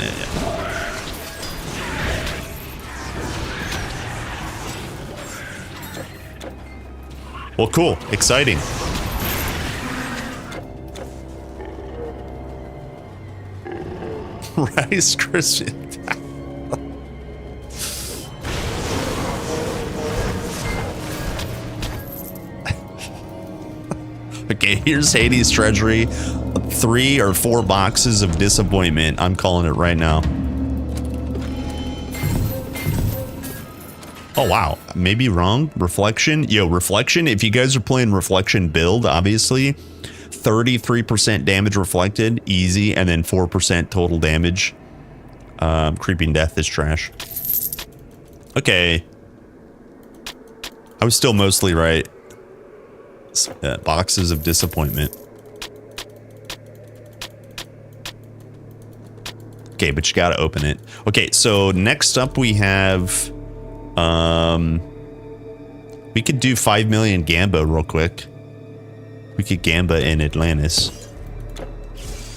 Well, cool, exciting. Rice Christian. Okay, here's Hades' treasury. 3 or 4 boxes of disappointment. I'm calling it right now. Oh, wow. Maybe wrong. Reflection. Yo, reflection. If you guys are playing reflection build, obviously, 33% damage reflected, easy, and then 4% total damage. Creeping death is trash. Okay. I was still mostly right. Boxes of disappointment. Okay, but you gotta open it. Okay, so next up we have we could do 5 million Gamba real quick. We could Gamba in Atlantis.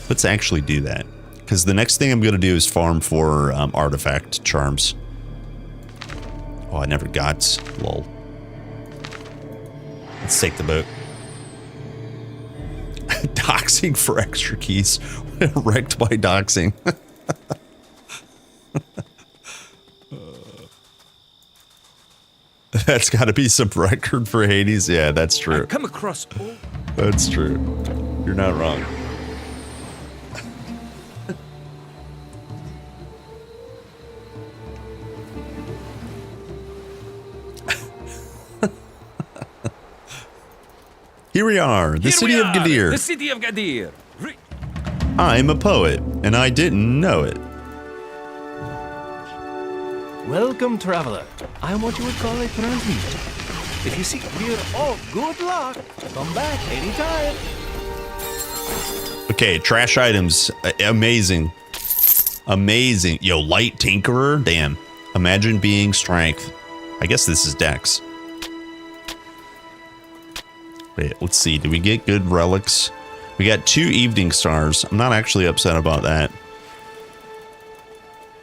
Let's actually do that, because the next thing I'm gonna do is farm for artifact charms. Oh, I never got lol. Let's take the boat. Doxing for extra keys. Wrecked by doxing. That's got to be some record for Hades. Yeah, that's true. Come across all. That's true. You're not wrong. Here we are, the city of Gadir. The city of Gadir. I'm a poet, and I didn't know it. Welcome, traveler. I am what you would call a transient. If you seek Gadir, oh, good luck. Come back anytime. Okay, trash items. Amazing. Amazing. Yo, light tinkerer? Damn. Imagine being strength. I guess this is Dex. Wait, let's see. Did we get good relics? We got 2 evening stars. I'm not actually upset about that.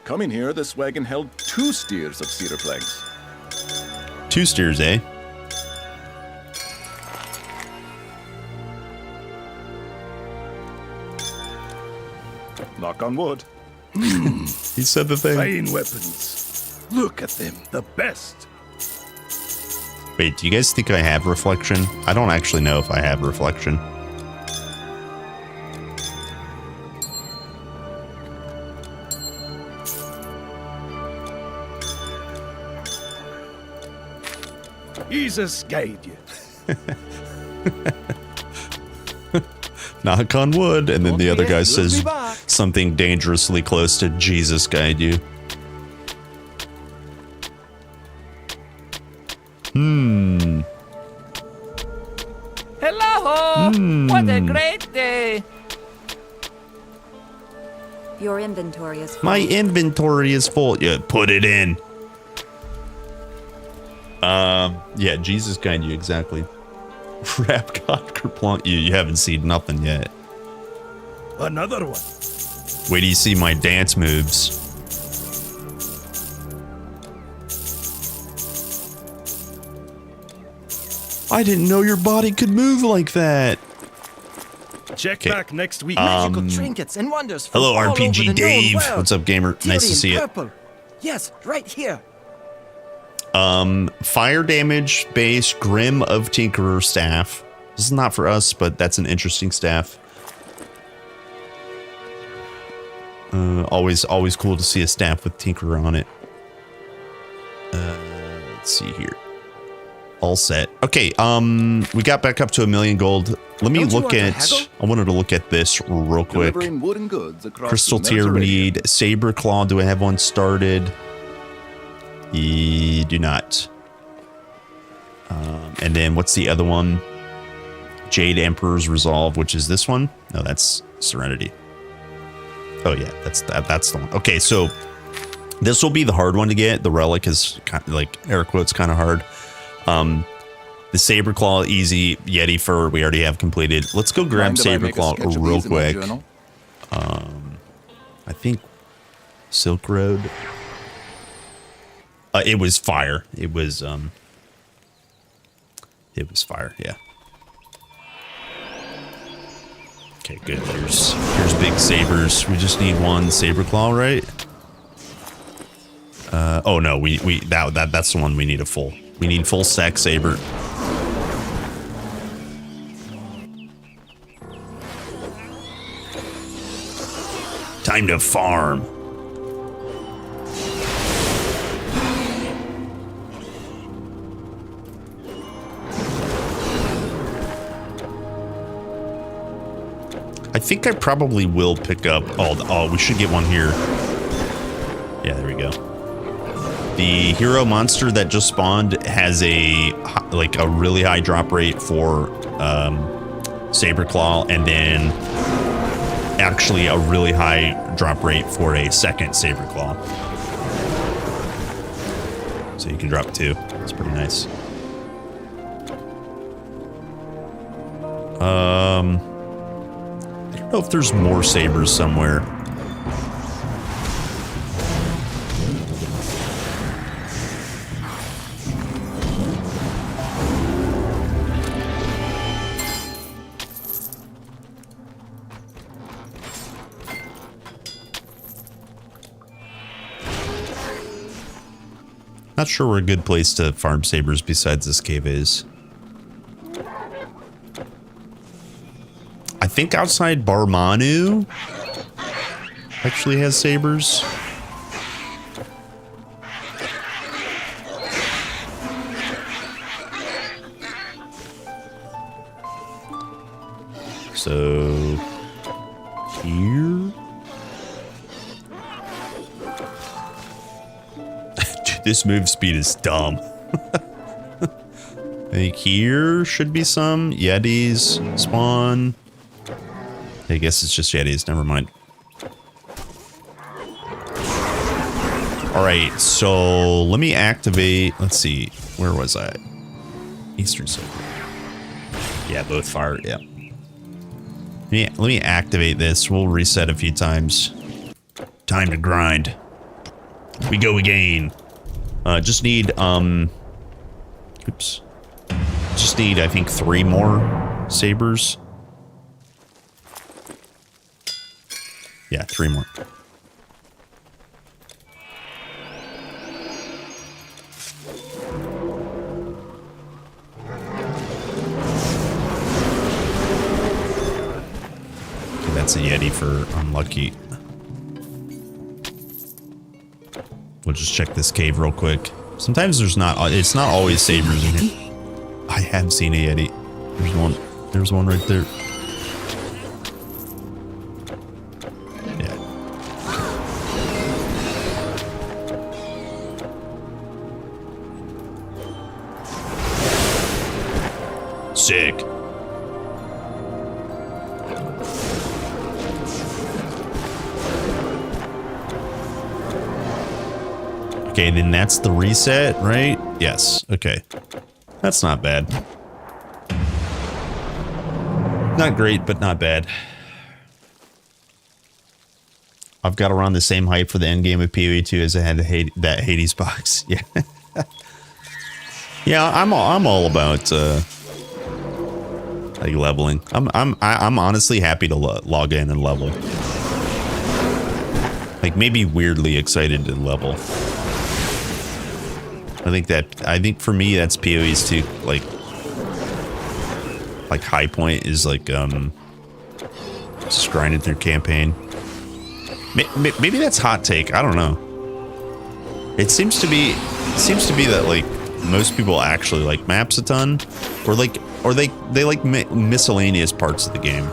Coming here, this wagon held 2 steers of cedar planks. 2 steers, eh? Knock on wood. He said the thing. Fine weapons. Look at them, the best. Wait, do you guys think I have reflection? I don't actually know if I have reflection. Jesus guide you. Knock on wood, and then the other guy says something dangerously close to Jesus guide you. Hello! What a great day! Your inventory is full. My inventory is full. Yeah, put it in. Yeah, Jesus guide you exactly. Rap God kerplunk you. You haven't seen nothing yet. Another one. Wait till you see my dance moves. I didn't know your body could move like that. Check back next week. Magical trinkets and wonders. From Hello, all over RPG the Dave. known world. What's up, gamer? Nice to see you. Purple. Yes, right here. Fire damage base Grim of Tinkerer staff. This is not for us, but that's an interesting staff. Always cool to see a staff with Tinkerer on it. Let's see here. All set. Okay, we got back up to 1 million gold. Let me look at, I wanted to look at this real quick. Delivering wooden goods across Crystal the tier we Mediterranean. need. Saber Claw, do I have one started? You do not. And then what's the other one? Jade Emperor's Resolve, which is this one? No, that's Serenity. Oh yeah, that's the one. Okay, so this will be the hard one to get. The Relic is kind of like air quotes kind of hard. The Saber Claw easy. Yeti fur we already have completed. Let's go grab Mind if I Saber make a Claw sketch of real these in my quick. journal? I think Silk Road. It was fire. It was fire. Yeah. Okay, good. Here's big sabers. We just need one Saber Claw, right? Oh no, that's the one we need a full. We need full stack saber. Time to farm. I think I probably will pick up. Oh, we should get one here. Yeah, there we go. The hero monster that just spawned has a really high drop rate for Saber Claw, and then actually a really high drop rate for a second Saber Claw. So you can drop two. It's pretty nice. I don't know if there's more sabers somewhere. Not sure where a good place to farm sabers besides this cave is. I think outside Barmanu actually has sabers. So here. Dude, this move speed is dumb. I think here should be some Yetis spawn. I guess it's just Yetis. Never mind. All right, so let me activate. Let's see. Where was I? Eastern Silver. Yeah, both fire. Yeah. Let me activate this. We'll reset a few times. Time to grind. We go again. Just need oops. Just need, I think, 3 more sabers. Yeah, 3 more. Okay, that's a Yeti for unlucky. We'll just check this cave real quick. Sometimes it's not always sabers in here. I have seen a Yeti. There's one right there. Yeah. Sick. Okay, then that's the reset, right? Yes. Okay. That's not bad. Not great, but not bad. I've got around the same height for the end game of PoE 2 as I had that Hades box. Yeah. Yeah, I'm all about like leveling. I'm honestly happy to log in and level. Like maybe weirdly excited to level. I think for me that's PoE's too like high point is like just grinding through campaign. Maybe that's hot take. I don't know. It seems to be that like most people actually like maps a ton, or they like miscellaneous parts of the game,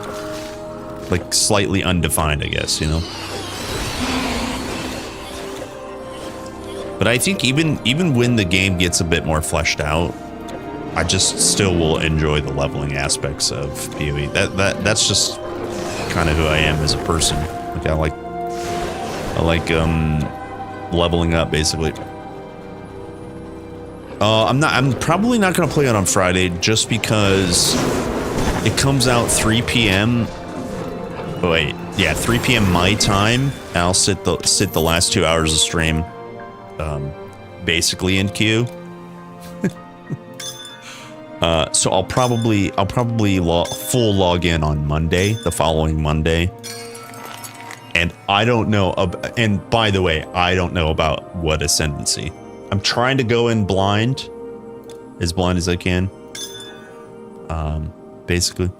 like slightly undefined, I guess, you know. But I think even when the game gets a bit more fleshed out, I just still will enjoy the leveling aspects of PoE. That's just kind of who I am as a person. Like I like leveling up basically. I'm probably not gonna play it on Friday just because it comes out 3 p.m. Oh wait, yeah, 3 p.m. my time. And I'll sit the last 2 hours of stream, basically in queue. So I'll probably full log in on Monday, the following Monday. And I don't know. And by the way, I don't know about what ascendancy. I'm trying to go in blind as I can. Basically.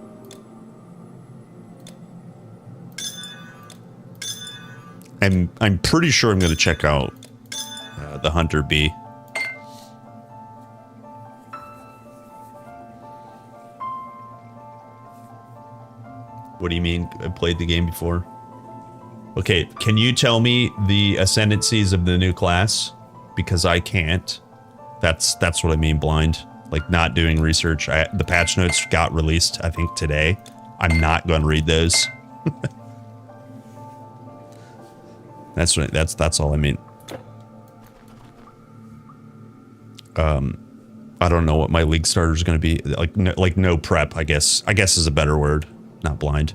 I'm pretty sure I'm going to check out the Hunter Bee. What do you mean? I played the game before. Okay, can you tell me the ascendancies of the new class? Because I can't. That's what I mean, blind. Like not doing research. The patch notes got released, I think, today. I'm not going to read those. That's all I mean. I don't know what my league starter is going to be. Like no prep, I guess. I guess is a better word. Not blind.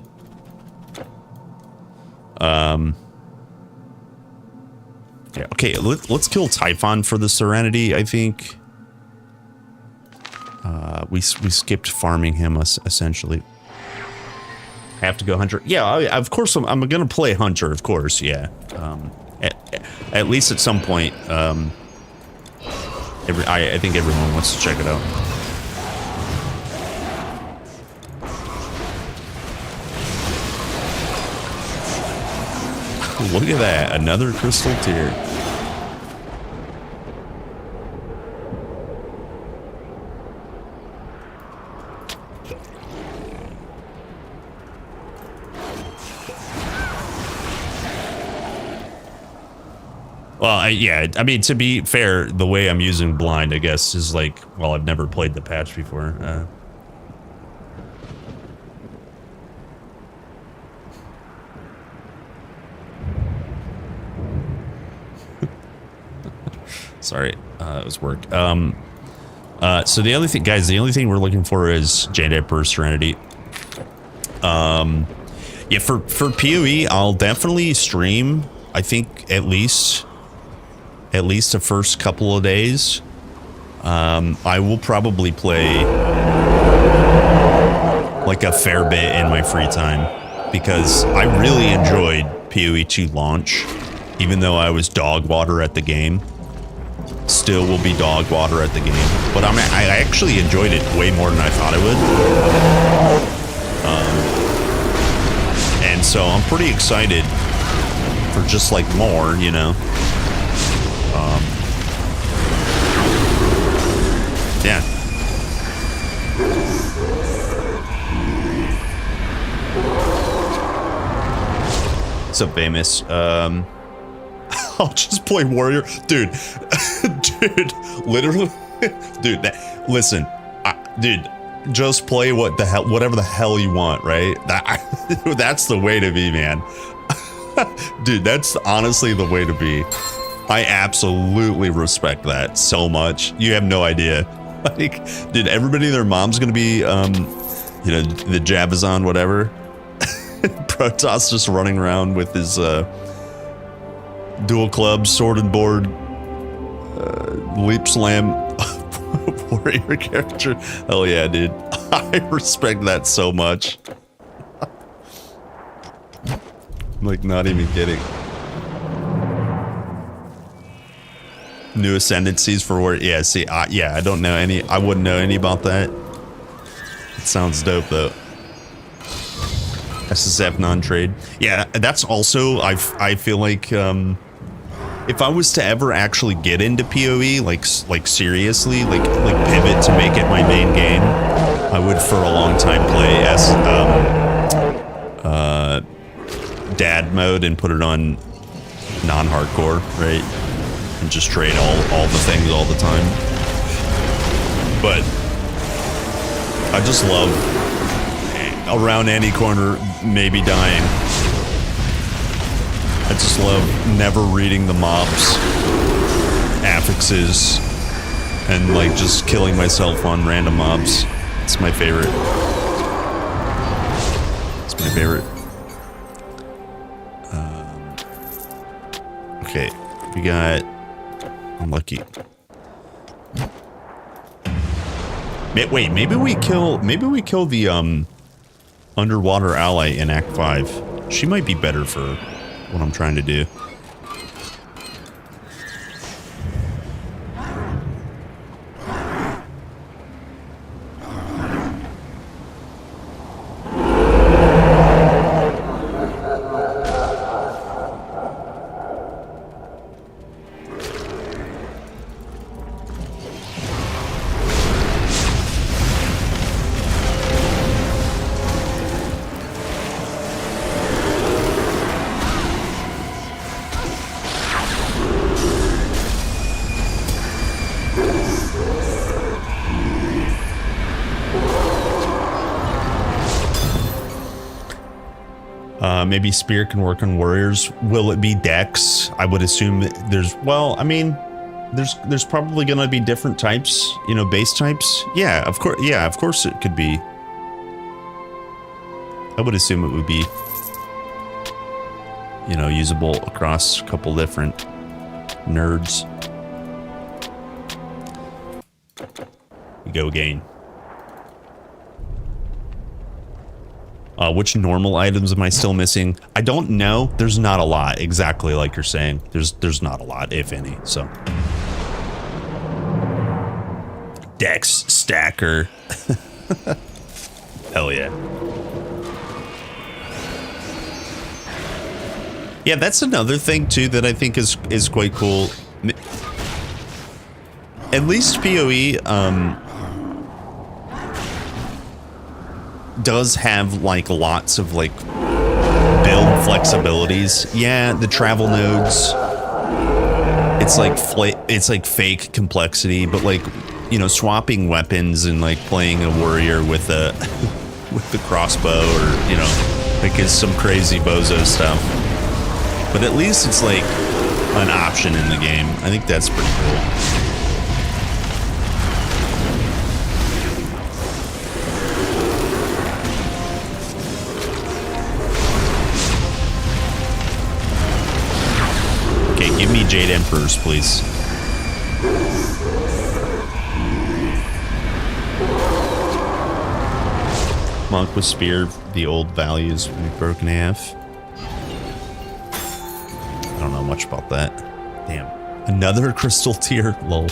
Yeah, okay, let's kill Typhon for the Serenity, I think. We skipped farming him, essentially. I have to go Hunter. Yeah, of course, I'm going to play Hunter, of course, yeah. At least at some point. I think everyone wants to check it out. Look at that, another crystal tier. Well, yeah, I mean, to be fair, the way I'm using blind, I guess, is like, well, I've never played the patch before. Sorry, it was work. So the other thing, guys, the only thing we're looking for is Jade Emperor Serenity. Yeah, for PoE, I'll definitely stream. I think at least the first couple of days. I will probably play like a fair bit in my free time because I really enjoyed PoE 2 launch, even though I was dog water at the game. Still will be dog water at the game, but I actually enjoyed it way more than I thought I would. And so I'm pretty excited for just like more, you know. Yeah. What's up, famous? I'll just play warrior, dude. Dude, literally, dude. Listen, dude. Just play whatever the hell you want, right? That's the way to be, man. Dude, that's honestly the way to be. I absolutely respect that so much. You have no idea. Like, dude, everybody and their mom's gonna be, you know, the Javazon, whatever. Protoss just running around with his dual club, sword and board, leap slam warrior character. Hell yeah, dude. I respect that so much. Like, not even kidding. New ascendancies for where? Yeah, see, yeah, I don't know any. I wouldn't know any about that. It sounds dope though. SSF non-trade. Yeah, that's also. I feel like if I was to ever actually get into PoE, like seriously, like pivot to make it my main game, I would for a long time play as dad mode and put it on non-hardcore, right? And just trade all the things all the time. But I just love around any corner maybe dying. I just love never reading the mobs affixes and like just killing myself on random mobs. It's my favorite. It's my favorite. Okay, we got unlucky. Wait, maybe we kill the underwater ally in Act 5. She might be better for what I'm trying to do. Maybe Spear can work on warriors. Will it be Dex? I would assume there's, well, I mean, there's probably gonna be different types, you know, base types. Yeah, of course it could be. I would assume it would be, you know, usable across a couple different nerds. We go again. Which normal items am I still missing? I don't know. There's not a lot, exactly like you're saying. There's not a lot, if any, so. Dex stacker. Hell yeah. Yeah, that's another thing too that I think is quite cool. At least PoE, does have like lots of like build flexibilities. Yeah, the travel nodes. It's like fake complexity, but like, you know, swapping weapons and like playing a warrior with a with the crossbow, or, you know, like is some crazy bozo stuff. But at least it's like an option in the game. I think that's pretty cool. Give me Jade Emperors, please. Monk with Spear, the old values will be broken in half. I don't know much about that. Damn. Another crystal tier? Lol.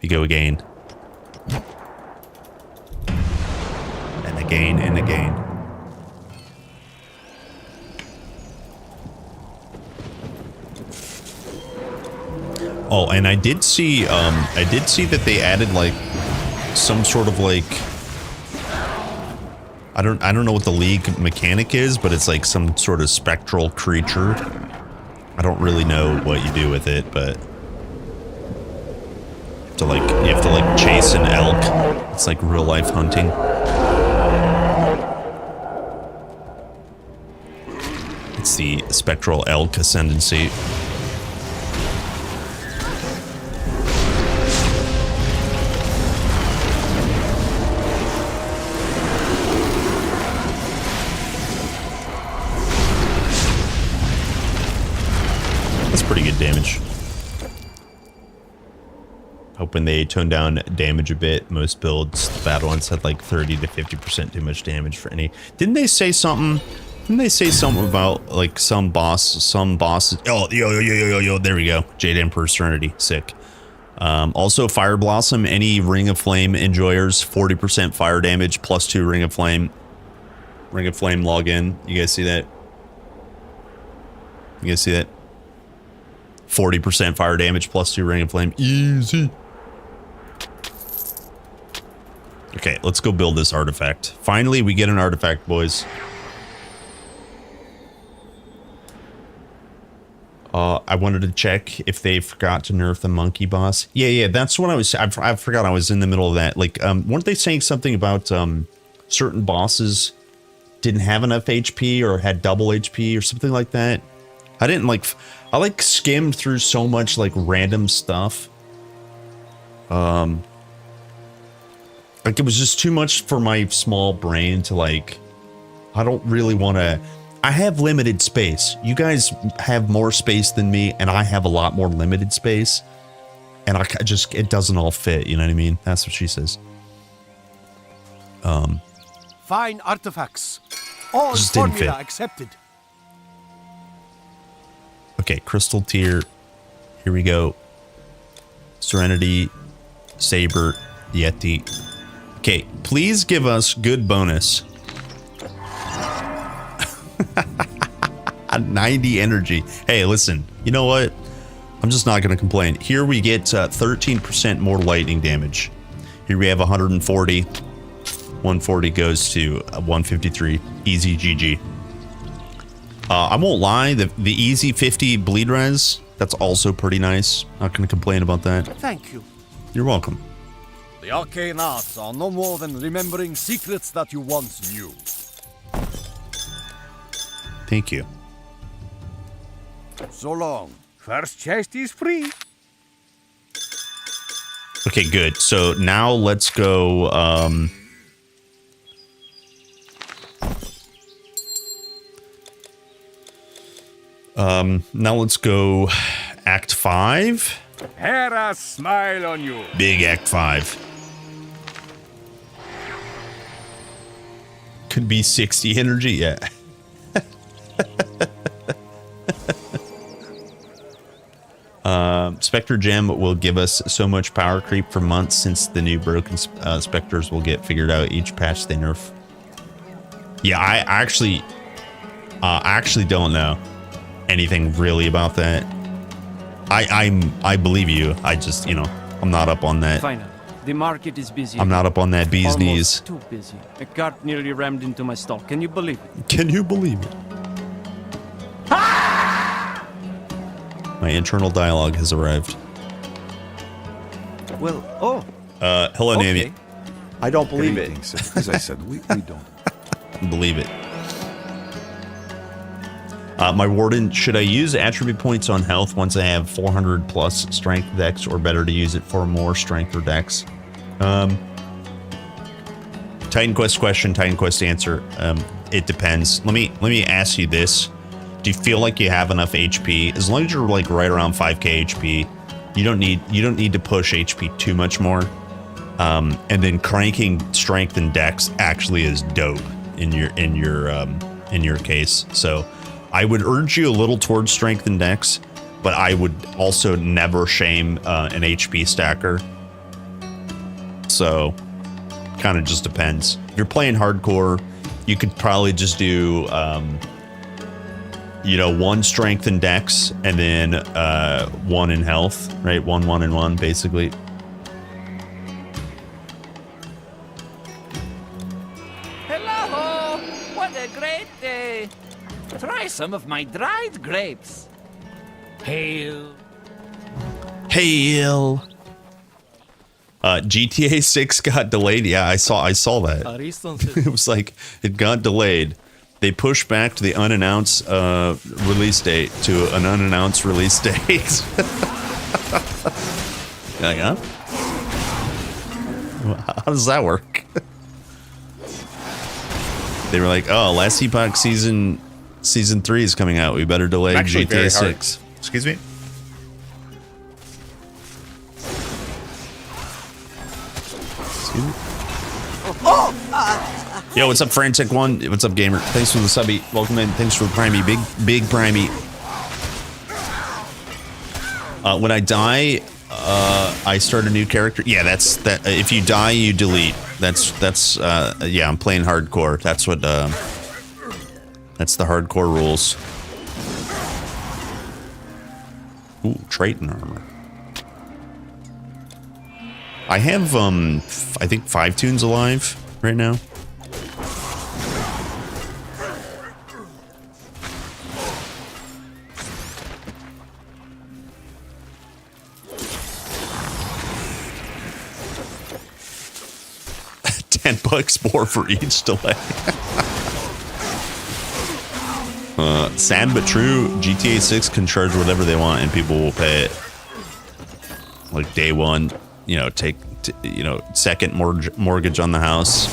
We go again. And again and again. Oh, and I did see that they added like some sort of like, I don't know what the League mechanic is, but it's like some sort of spectral creature. I don't really know what you do with it, but you have to like chase an elk. It's like real life hunting. It's the spectral elk ascendancy. That's pretty good damage. Hoping they tone down damage a bit. Most builds, the bad ones had like 30 to 50% too much damage for any. Didn't they say something? Didn't they say something about like some bosses? Oh, yo, there we go. Jade Emperor Serenity, sick. Also Fire Blossom, any Ring of Flame enjoyers, 40% fire damage, +2 Ring of Flame. Ring of Flame login. You guys see that? You guys see that? 40% fire damage, +2 Ring of Flame. Easy. Okay, let's go build this artifact. Finally, we get an artifact, boys. I wanted to check if they forgot to nerf the monkey boss. Yeah, that's what I forgot I was in the middle of that. Like, weren't they saying something about certain bosses didn't have enough HP or had double HP or something like that? I didn't like... I like skimmed through so much like random stuff. Like it was just too much for my small brain to like, I don't really want to, I have limited space. You guys have more space than me and I have a lot more limited space. And I just, it doesn't all fit. You know what I mean? That's what she says. Fine artifacts. All just didn't formula fit. Accepted. Okay, crystal tier. Here we go. Serenity, Saber, Yeti. Okay, please give us good bonus. 90 energy. Hey, listen, you know what? I'm just not going to complain. Here we get 13% more lightning damage. Here we have 140. 140 goes to 153. Easy GG. I won't lie, the easy 50 bleed res, that's also pretty nice. Not going to complain about that. Thank you. You're welcome. The arcane arts are no more than remembering secrets that you once knew. Thank you. So long. First chest is free. Okay, good. So now let's go, now let's go Act 5. Hera smile on you. Big Act 5. Could be 60 energy, yeah. Spectre Gem will give us so much power creep for months since the new broken Spectres will get figured out each patch they nerf. Yeah, I actually don't know anything really about that. I believe you. I just, you know, I'm not up on that. Finally, the market is busy. I'm not up on that bee's knees. Too busy. A cart nearly rammed into my stock. Can you believe it? Can you believe it? My internal dialogue has arrived. Well, oh. Hello, okay. Nami. I don't believe it. As I said, we don't. Believe it. My Warden, should I use attribute points on health once I have 400 plus strength dex, or better to use it for more strength or dex? Titan Quest question, Titan Quest answer. It depends. Let me ask you this. Do you feel like you have enough HP? As long as you're like right around 5k HP, you don't need to push HP too much more. And then cranking strength and dex actually is dope in your case. So I would urge you a little towards strength and dex, but I would also never shame an HP stacker. So kind of just depends. If you're playing hardcore, you could probably just do you know, 1 strength and dex and then 1 in health, right? 1, 1, and 1 basically. Hello! What a great day! Try some of my dried grapes. Hail. Hail. GTA 6 got delayed. Yeah, I saw that. It was like, it got delayed. They pushed back to the unannounced release date to an unannounced release date. How does that work? They were like, "Oh, Last Epoch season 3 is coming out. We better delay GTA 6." Excuse me. Yo, what's up, Frantic One? What's up, gamer? Thanks for the subby. Welcome in. Thanks for the primey. Big primey. When I die, I start a new character. Yeah, that's that. If you die, you delete. That's yeah. I'm playing hardcore. That's what. That's the hardcore rules. Ooh, Triton armor. I have I think 5 tunes alive right now. $10 more for each delay. Sad but true. GTA 6 can charge whatever they want, and people will pay it. Like day one, you know, second mortgage on the house.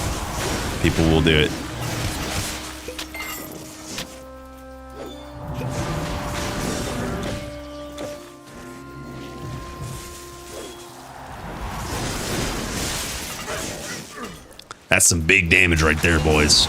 People will do it. That's some big damage right there, boys.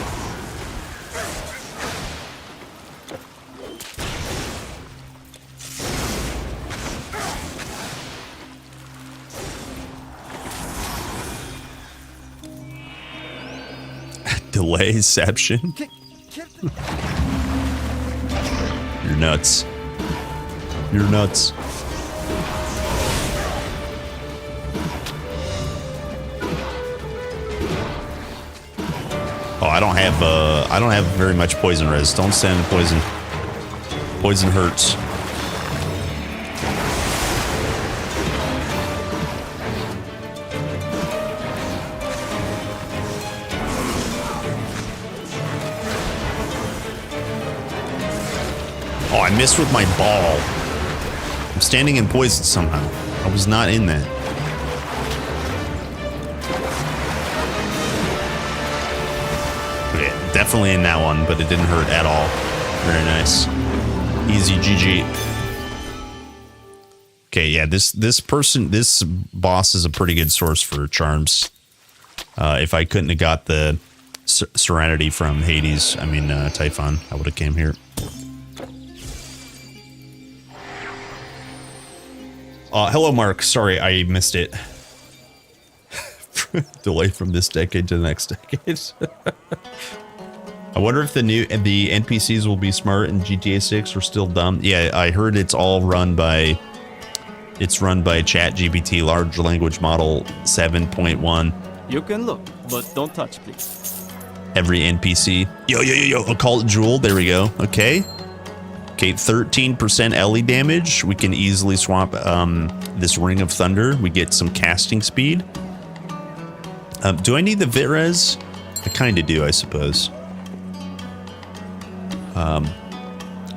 Delayception? You're nuts. You're nuts. Oh, I don't have very much poison res. Don't stand in poison. Poison hurts. Oh, I missed with my ball. I'm standing in poison somehow. I was not in that. Definitely in that one, but it didn't hurt at all. Very nice. Easy GG. Okay, yeah, this boss is a pretty good source for charms. If I couldn't have got the Serenity from Hades, I mean Typhon, I would have came here. Hello, Mark. Sorry, I missed it. Delay from this decade to the next decade. I wonder if the NPCs will be smart in GTA 6 or still dumb. Yeah, I heard it's run by ChatGPT, large language model 7.1. You can look, but don't touch, please. Every NPC. Yo, Occult Jewel. There we go. Okay, 13% LE damage. We can easily swap this Ring of Thunder. We get some casting speed. Do I need the Vitres? I kind of do, I suppose.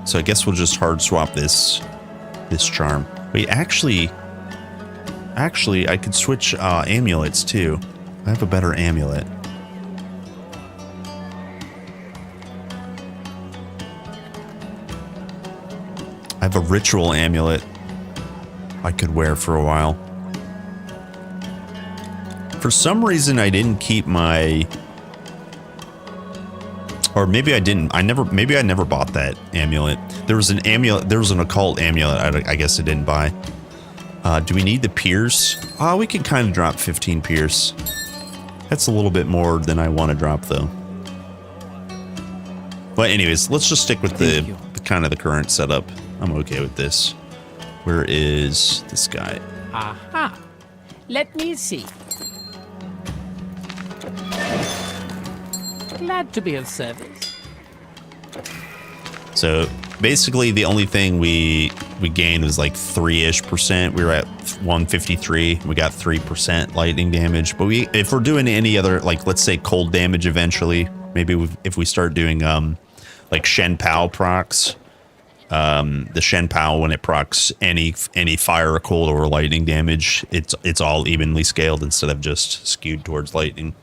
So I guess we'll just hard swap this charm. Wait, actually, I could switch amulets too. I have a better amulet. I have a ritual amulet I could wear for a while. For some reason, I didn't keep my... Or maybe I didn't. Maybe I never bought that amulet. There was an amulet. There was an occult amulet. I guess I didn't buy. Do we need the pierce? We can kind of drop 15 pierce. That's a little bit more than I want to drop, though. But anyways, let's just stick with the kind of the current setup. I'm okay with this. Where is this guy? Aha. Let me see. Glad to be of service. So basically the only thing we gained was like 3-ish%. We were at 153. We got 3% lightning damage. But if we're doing any other, like let's say cold damage eventually, maybe if we start doing like Shen Pao procs. The Shen Pao, when it procs any fire, cold, or lightning damage, it's all evenly scaled instead of just skewed towards lightning.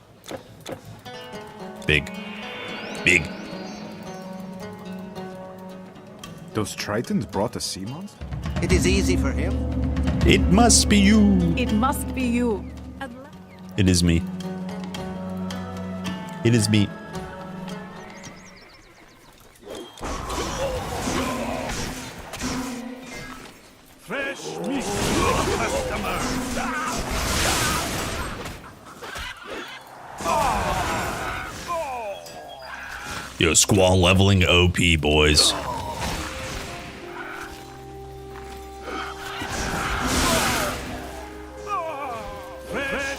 Big. Those Tritons brought a sea monster? It is easy for him. It must be you. It must be you. It is me. It is me. Fresh meat, customer. Yo, squall leveling OP, boys.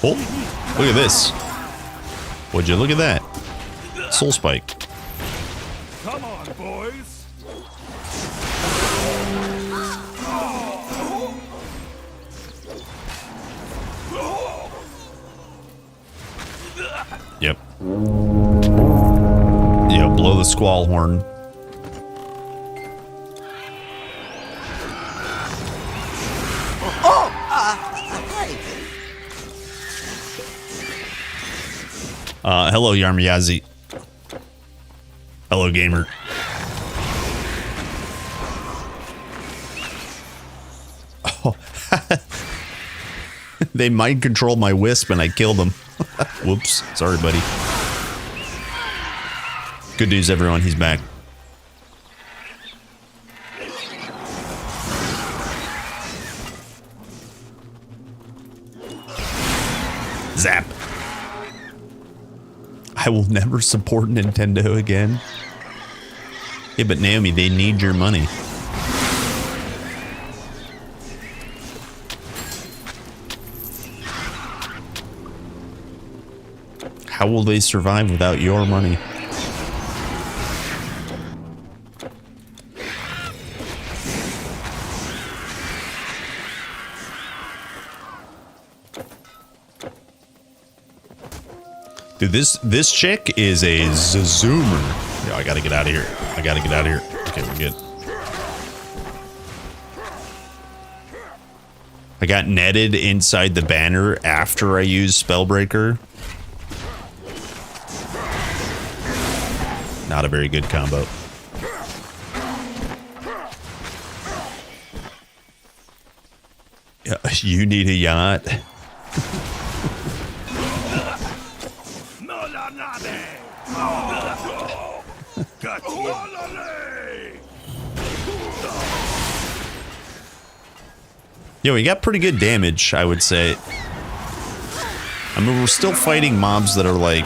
Oh, look at this. Would you look at that? Soul Spike. Come on, boys. Yep. Yeah, blow the squall horn. Hello, Yarmiyazi. Hello, gamer. Oh. They mind controlled my wisp and I killed them. Whoops. Sorry, buddy. Good news, everyone. He's back. Zap. I will never support Nintendo again. Yeah, but Naomi, they need your money. How will they survive without your money? Dude, this chick is a zoomer. Yo, I gotta get out of here. Okay, we're good. I got netted inside the banner after I used Spellbreaker. Not a very good combo. Yeah, you need a yacht. Yo, we got pretty good damage, I would say. I mean, we're still fighting mobs that are, like,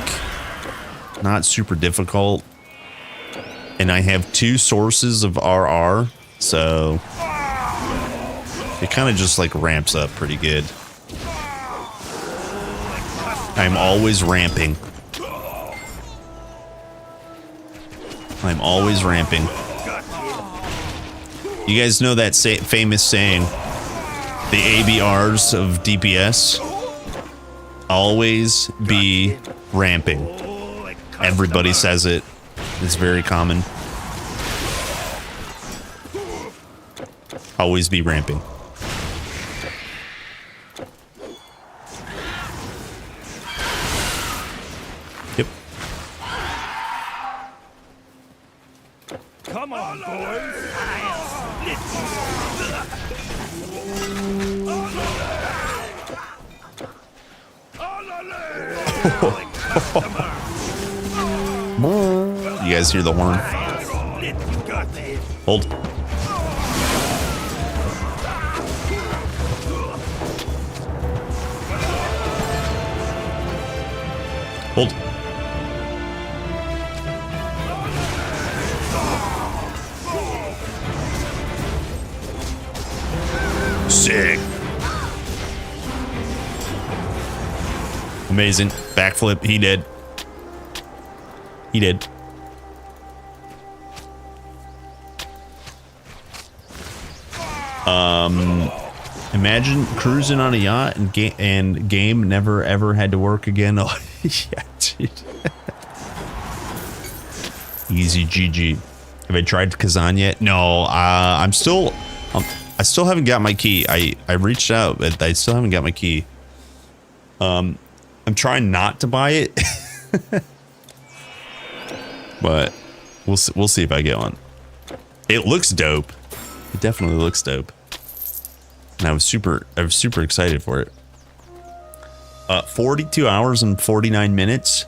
not super difficult. And I have 2 sources of RR, so it kind of just, like, ramps up pretty good. I'm always ramping. I'm always ramping. You guys know that famous saying, the ABRs of DPS? Always be ramping. Everybody says it. It's very common. Always be ramping. Yep. Come on, boys. You guys hear the horn? Hold. Hold. Sick. Amazing. Backflip. He did. He did. Imagine cruising on a yacht and game never ever had to work again. Oh, yeah, dude. Easy GG. Have I tried Kazan yet? No, I still haven't got my key. I reached out, but I still haven't got my key. I'm trying not to buy it, but we'll see if I get one. It looks dope. It definitely looks dope, and I was super excited for it. 42 hours and 49 minutes.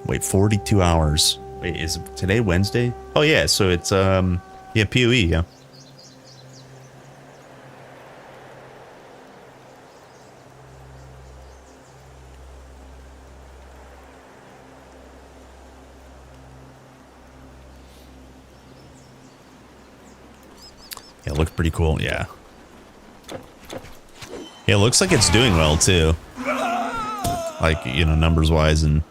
Wait, 42 hours. Wait, is today Wednesday? Oh yeah, so it's yeah, PoE, yeah. Yeah, it looks pretty cool, yeah. Yeah, it looks like it's doing well too. Like, you know, numbers wise, and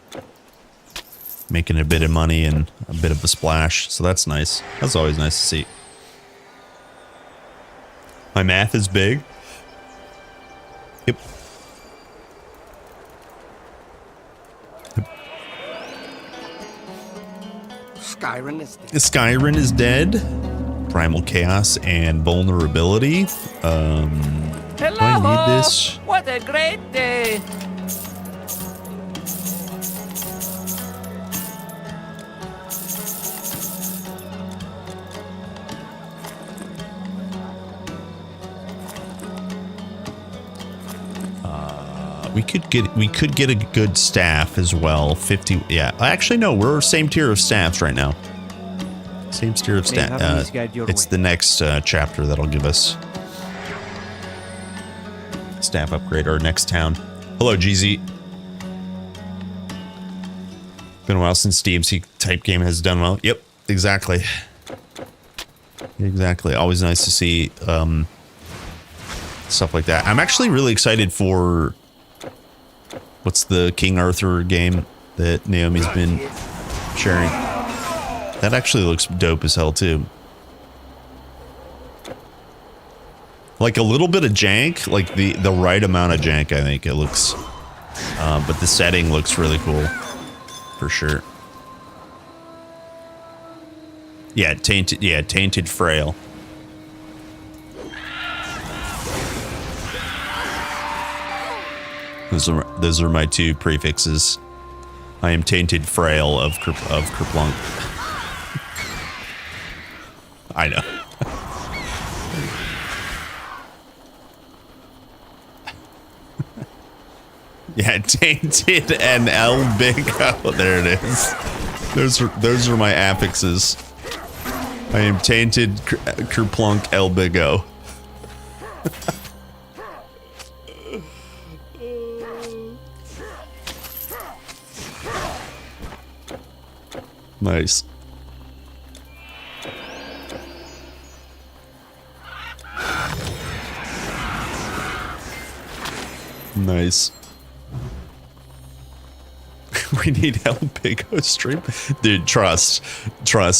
making a bit of money and a bit of a splash. So that's nice. That's always nice to see. My math is big. Yep. Skyrim is dead. Skyrim is dead. Primal Chaos and Vulnerability. Hello. Do I need this? What a great day. We could get a good staff as well. 50. Yeah. Actually, no. We're same tier of staffs right now. Same tier of staff. It's the next chapter that'll give us staff upgrade, or next town. Hello, GZ. Been a while since DMC type game has done well. Yep. Exactly. Exactly. Always nice to see stuff like that. I'm actually really excited for what's the King Arthur game that Naomi's been sharing. That actually looks dope as hell too. Like a little bit of jank, like the right amount of jank, I think it looks. But the setting looks really cool, for sure. Yeah, tainted frail. Those are my two prefixes. I am tainted frail of Kerplunk. I know. Yeah, tainted and El Big O. There it is. Those are my affixes. I am tainted Kerplunk El Big O. Nice. Nice. We need help, Big O stream. Dude, trust.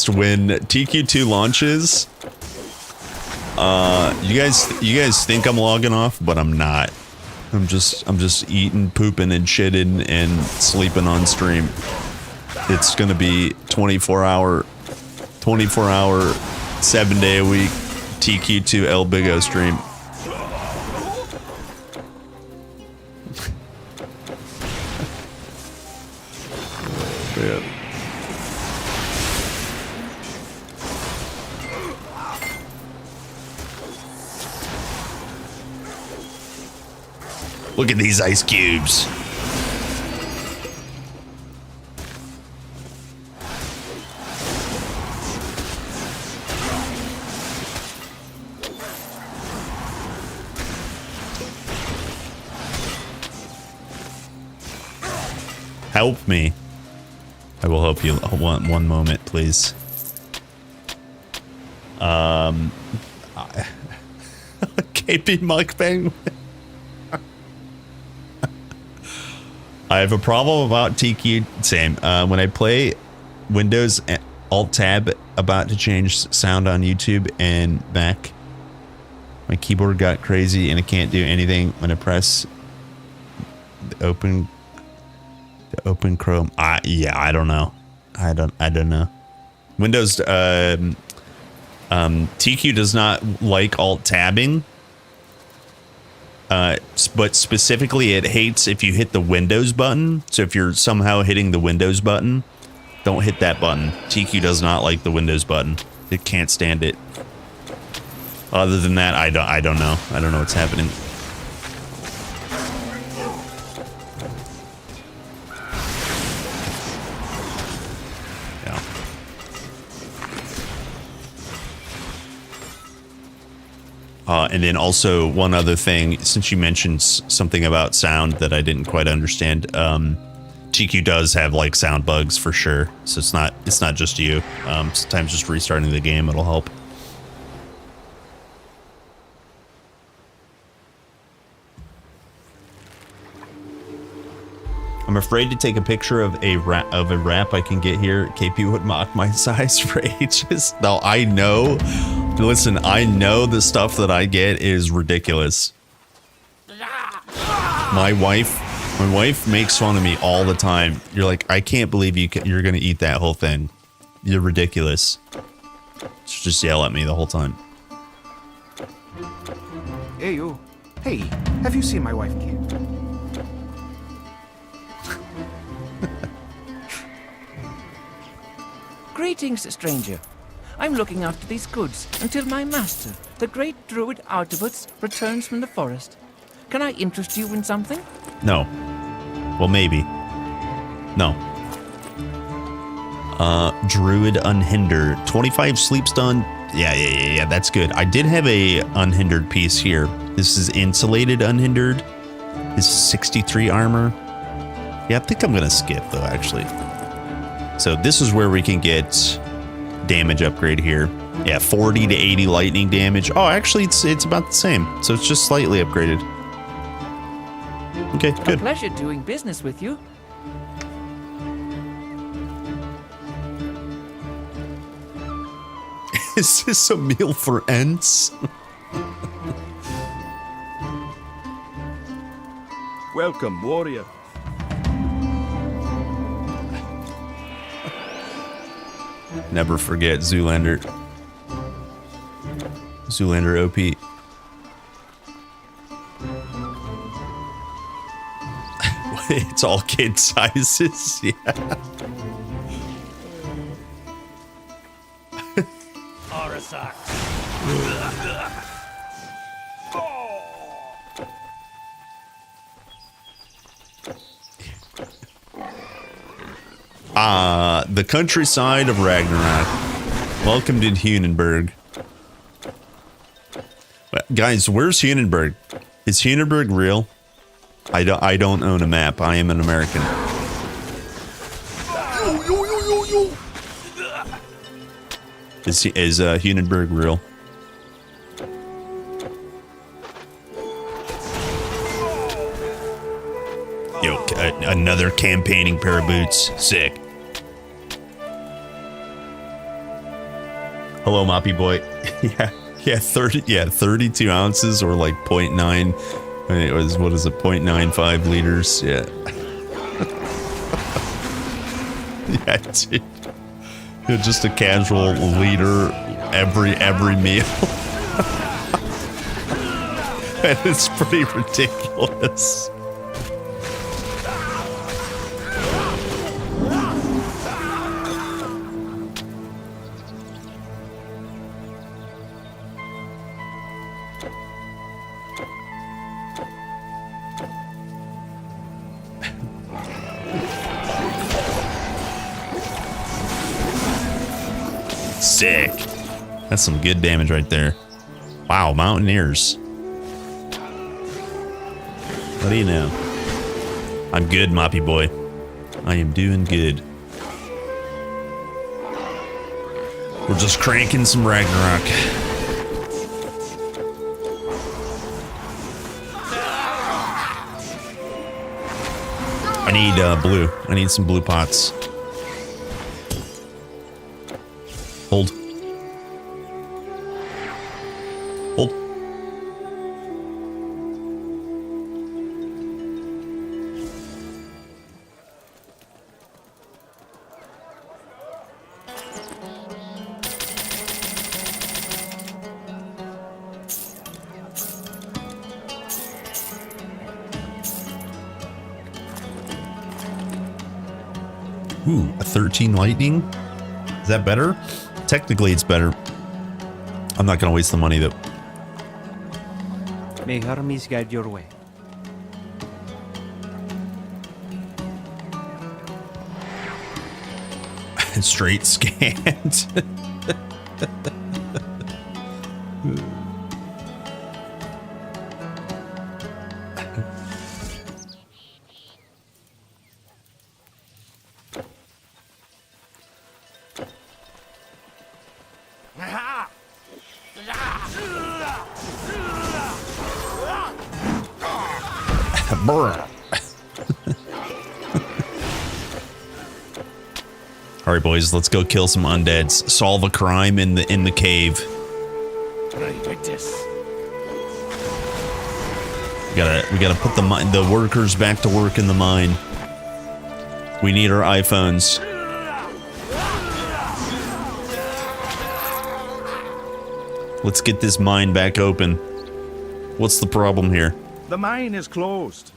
When TQ2 launches, you guys think I'm logging off, but I'm not. I'm just eating, pooping, and shitting and sleeping on stream. It's gonna be 24-hour, 7-day a week TQ2 El Big O stream. Man. Look at these ice cubes. Help me. I will help you. One moment, please. KP mukbang. I have a problem about TQ. Same. When I play Windows Alt Tab, about to change sound on YouTube and Mac, my keyboard got crazy and I can't do anything when I press the open Chrome. Yeah, I don't know. I don't know. Windows TQ does not like alt tabbing. But specifically it hates if you hit the Windows button. So if you're somehow hitting the Windows button, don't hit that button. TQ does not like the Windows button. It can't stand it. Other than that, I don't know. I don't know what's happening. And then also one other thing, since you mentioned something about sound that I didn't quite understand, TQ does have like sound bugs for sure. So it's not just you. Sometimes just restarting the game, it'll help. I'm afraid to take a picture of a rap I can get here. KP would mock my size for ages. No, I know. Listen, I know the stuff that I get is ridiculous. My wife makes fun of me all the time. You're like, I can't believe you're gonna eat that whole thing. You're ridiculous. She just yell at me the whole time. Hey, you. Hey, have you seen my wife, kid? Greetings, stranger. I'm looking after these goods until my master, the great druid Artabuts, returns from the forest. Can I interest you in something? No. Well, maybe. No. Druid Unhindered. 25 sleep stun. Yeah, that's good. I did have a unhindered piece here. This is insulated unhindered. This is 63 armor. Yeah, I think I'm gonna skip though, actually. So this is where we can get damage upgrade here. Yeah, 40 to 80 lightning damage. Oh, actually, it's about the same. So it's just slightly upgraded. Okay, good. A pleasure doing business with you. Is this a meal for Ents? Welcome, warrior. Never forget Zoolander. Zoolander OP. It's all kid sizes, yeah. The countryside of Ragnarok. Welcome to Hunenberg. Guys, where's Hunenberg? Is Hunenberg real? I don't own a map. I am an American. Is Hunenberg real? Yo, another campaigning pair of boots. Sick. Hello, Moppy Boy. yeah, 32 ounces or like 0.9. It was, what is it, 0.95 liters? Yeah. Yeah, dude. Yeah, just a casual liter every meal. And it's pretty ridiculous. Sick. That's some good damage right there. Wow, Mountaineers. What do you know? I'm good, Moppy Boy. I am doing good. We're just cranking some Ragnarok. I need blue. I need some blue pots. Hold. Hold. Ooh, a 13 lightning? Is that better? Technically, it's better. I'm not going to waste the money, though. May Hermes guide your way. Straight scanned. All right, boys, let's go kill some undeads. Solve a crime in the cave. We gotta put the workers back to work in the mine. We need our iPhones. Let's get this mine back open. What's the problem here? The mine is closed.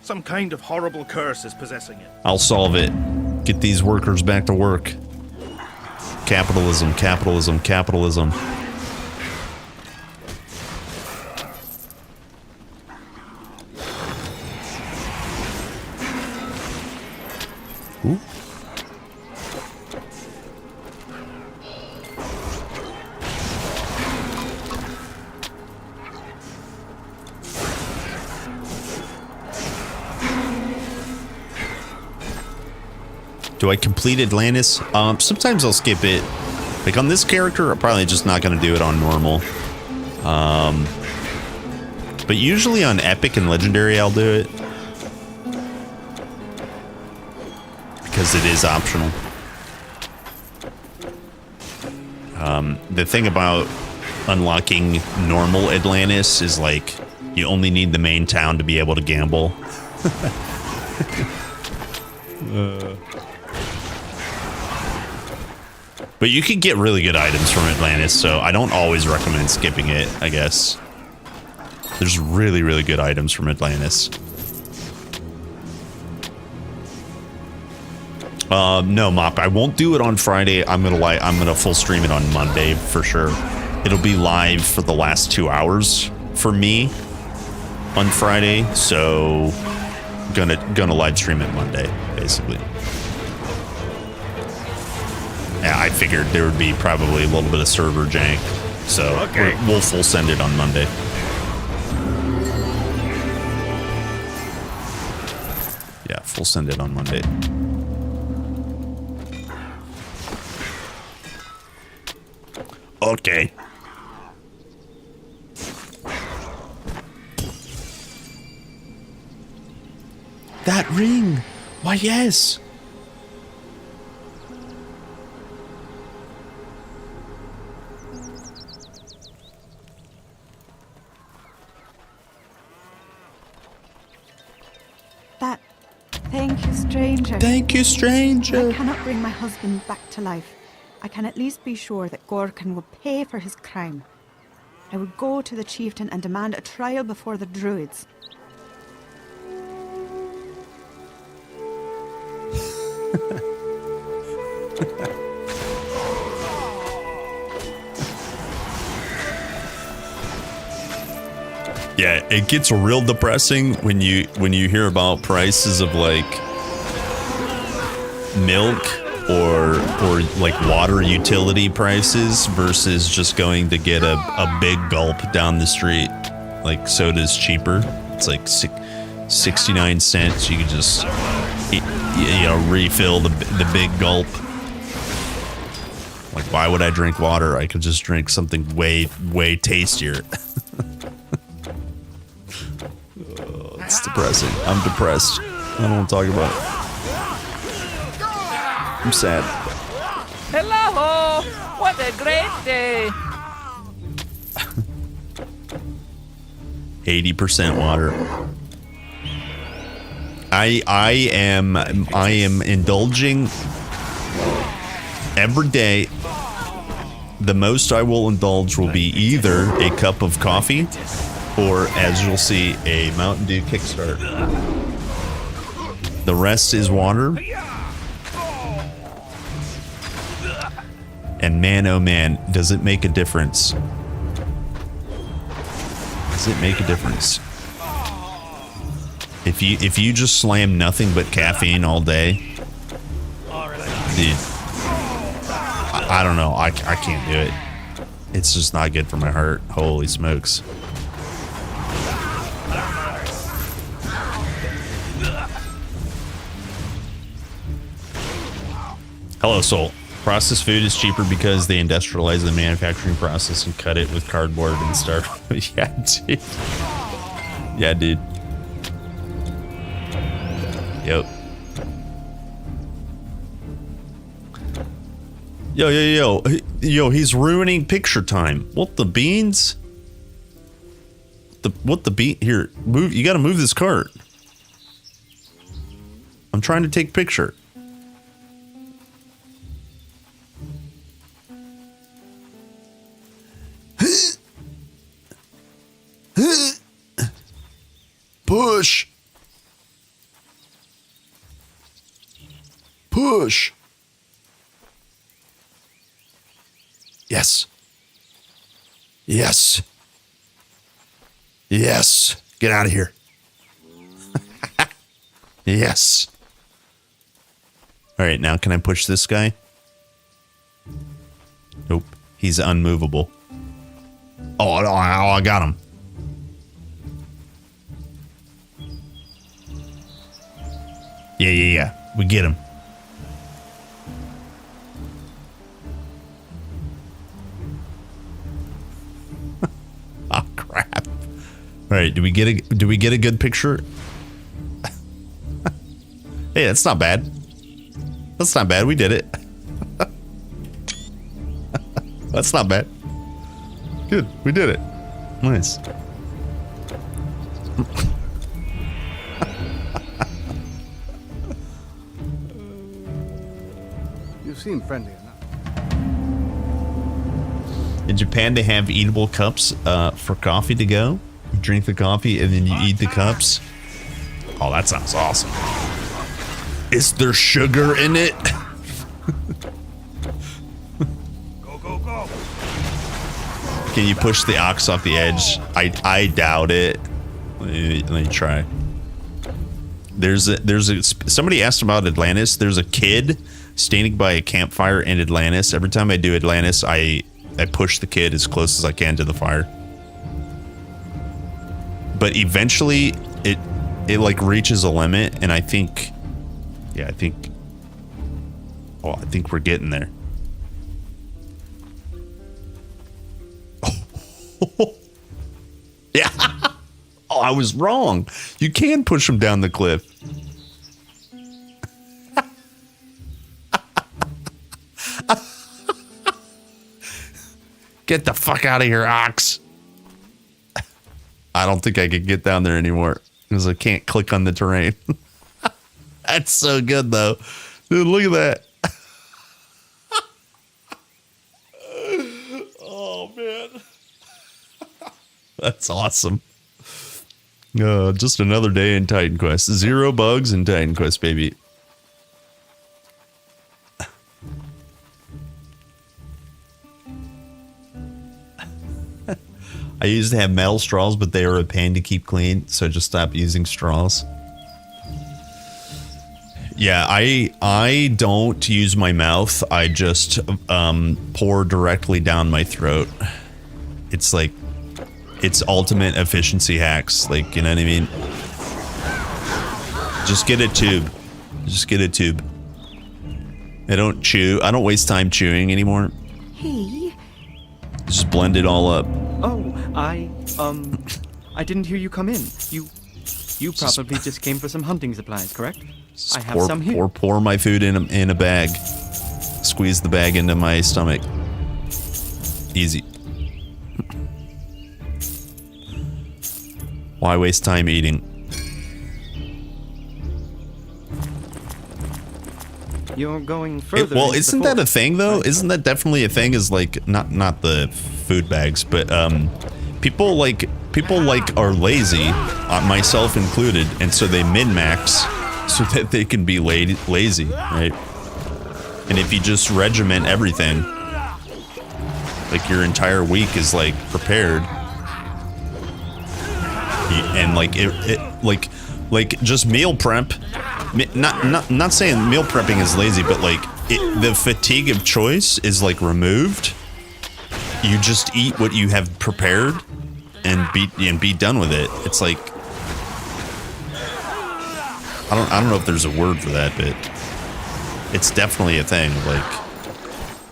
Some kind of horrible curse is possessing it. I'll solve it. Get these workers back to work. Capitalism, capitalism, capitalism. Ooh. Do I complete Atlantis? Sometimes I'll skip it. Like on this character, I'm probably just not going to do it on normal. But usually on epic and legendary, I'll do it. Because it is optional. The thing about unlocking normal Atlantis is like, you only need the main town to be able to gamble. But you can get really good items from Atlantis, so I don't always recommend skipping it, I guess. There's really, really good items from Atlantis. No, Mop, I won't do it on Friday. I'm gonna full stream it on Monday for sure. It'll be live for the last 2 hours for me on Friday, so gonna live stream it Monday, basically. Yeah, I figured there would be probably a little bit of server jank, so okay. We'll full send it on Monday. Yeah, full send it on Monday. Okay. That ring! Why, yes! Thank you, stranger. Thank you, stranger. I cannot bring my husband back to life. I can at least be sure that Gorkan will pay for his crime. I would go to the chieftain and demand a trial before the druids. Yeah, it gets real depressing when you hear about prices of like milk or like water utility prices versus just going to get a big gulp down the street. Like soda's cheaper. It's like 69 cents. You can just refill the big gulp. Like, why would I drink water? I could just drink something way tastier. It's depressing. I'm depressed. I don't want to talk about it. I'm sad. Hello! What a great day! 80% water. I am indulging every day. The most I will indulge will be either a cup of coffee or, as you'll see, a Mountain Dew Kickstart. The rest is water. And man, oh man, does it make a difference. Does it make a difference? If you just slam nothing but caffeine all day, dude, I don't know. I can't do it. It's just not good for my heart. Holy smokes. Hello, Soul. Processed food is cheaper because they industrialize the manufacturing process and cut it with cardboard and stuff. Yeah, dude. Yeah, dude. Yep. Yo, he's ruining picture time. What the beans? What the bean? Here, move. You gotta move this cart. I'm trying to take a picture. Push. Push. Yes. Yes. Yes. Get out of here. Yes. All right, now can I push this guy? Nope. He's unmovable. Oh, I got him. Yeah. We get him. Oh crap. All right, do we get a good picture? Hey, that's not bad. That's not bad. We did it. That's not bad. Good. We did it. Nice. You seem friendly enough. In Japan, they have eatable cups for coffee to go. You drink the coffee and then you eat the cups. Oh, that sounds awesome. Is there sugar in it? Go. Can you push the ox off the edge? I doubt it. Let me try. Somebody asked about Atlantis. There's a kid standing by a campfire in Atlantis. Every time I do Atlantis, I push the kid as close as I can to the fire. But eventually it like reaches a limit, and I think I think we're getting there. Yeah. Oh, I was wrong. You can push him down the cliff. Get the fuck out of here, ox. I don't think I could get down there anymore because I can't click on the terrain. That's so good, though. Dude, look at that. Oh, man. That's awesome. Just another day in Titan Quest. 0 bugs in Titan Quest, baby. I used to have metal straws, but they were a pain to keep clean, so I just stopped using straws. Yeah, I don't use my mouth. I just pour directly down my throat. It's like, it's ultimate efficiency hacks. Like, you know what I mean? Just get a tube. Just get a tube. I don't chew. I don't waste time chewing anymore. Hey. Just blend it all up. Oh, I didn't hear you come in. You probably just came for some hunting supplies, correct? I have some here. Pour my food in a bag. Squeeze the bag into my stomach. Easy. Why waste time eating? You're going further. Well, isn't that a thing though? Right? Isn't that definitely a thing? Is like not the food bags, but people are lazy, myself included, and so they min-max so that they can be lazy, right? And if you just regiment everything, Like your entire week is like prepared. And like like just meal prep. Not saying meal prepping is lazy, but like the fatigue of choice is like removed. You just eat what you have prepared and be done with it. It's like I don't know if there's a word for that, but it's definitely a thing. Like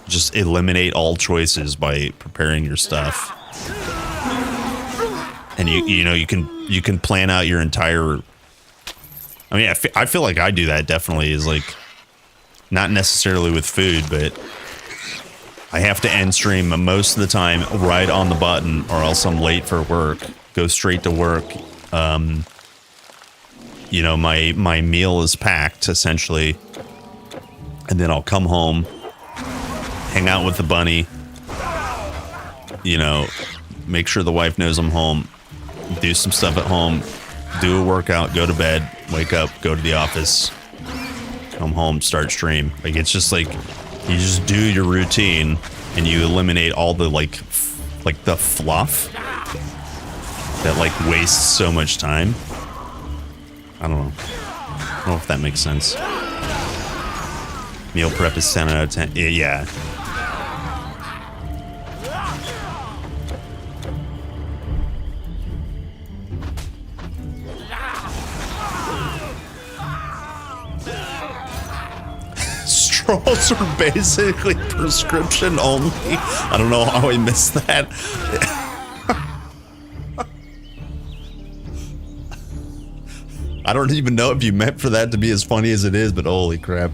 just eliminate all choices by preparing your stuff. And you can plan out your entire. I mean, I feel like I do that definitely, is like not necessarily with food, but I have to end stream most of the time right on the button, or else I'm late for work. Go straight to work. You know, my meal is packed essentially, and then I'll come home, hang out with the bunny. You know, make sure the wife knows I'm home. Do some stuff at home, do a workout, go to bed, wake up, go to the office, come home, start stream. Like, it's just like, you just do your routine and you eliminate all the like the fluff that like wastes so much time. I don't know. I don't know if that makes sense. Meal prep is 10 out of 10. Yeah. Straws are basically prescription only. I don't know how I missed that. I don't even know if you meant for that to be as funny as it is, but holy crap.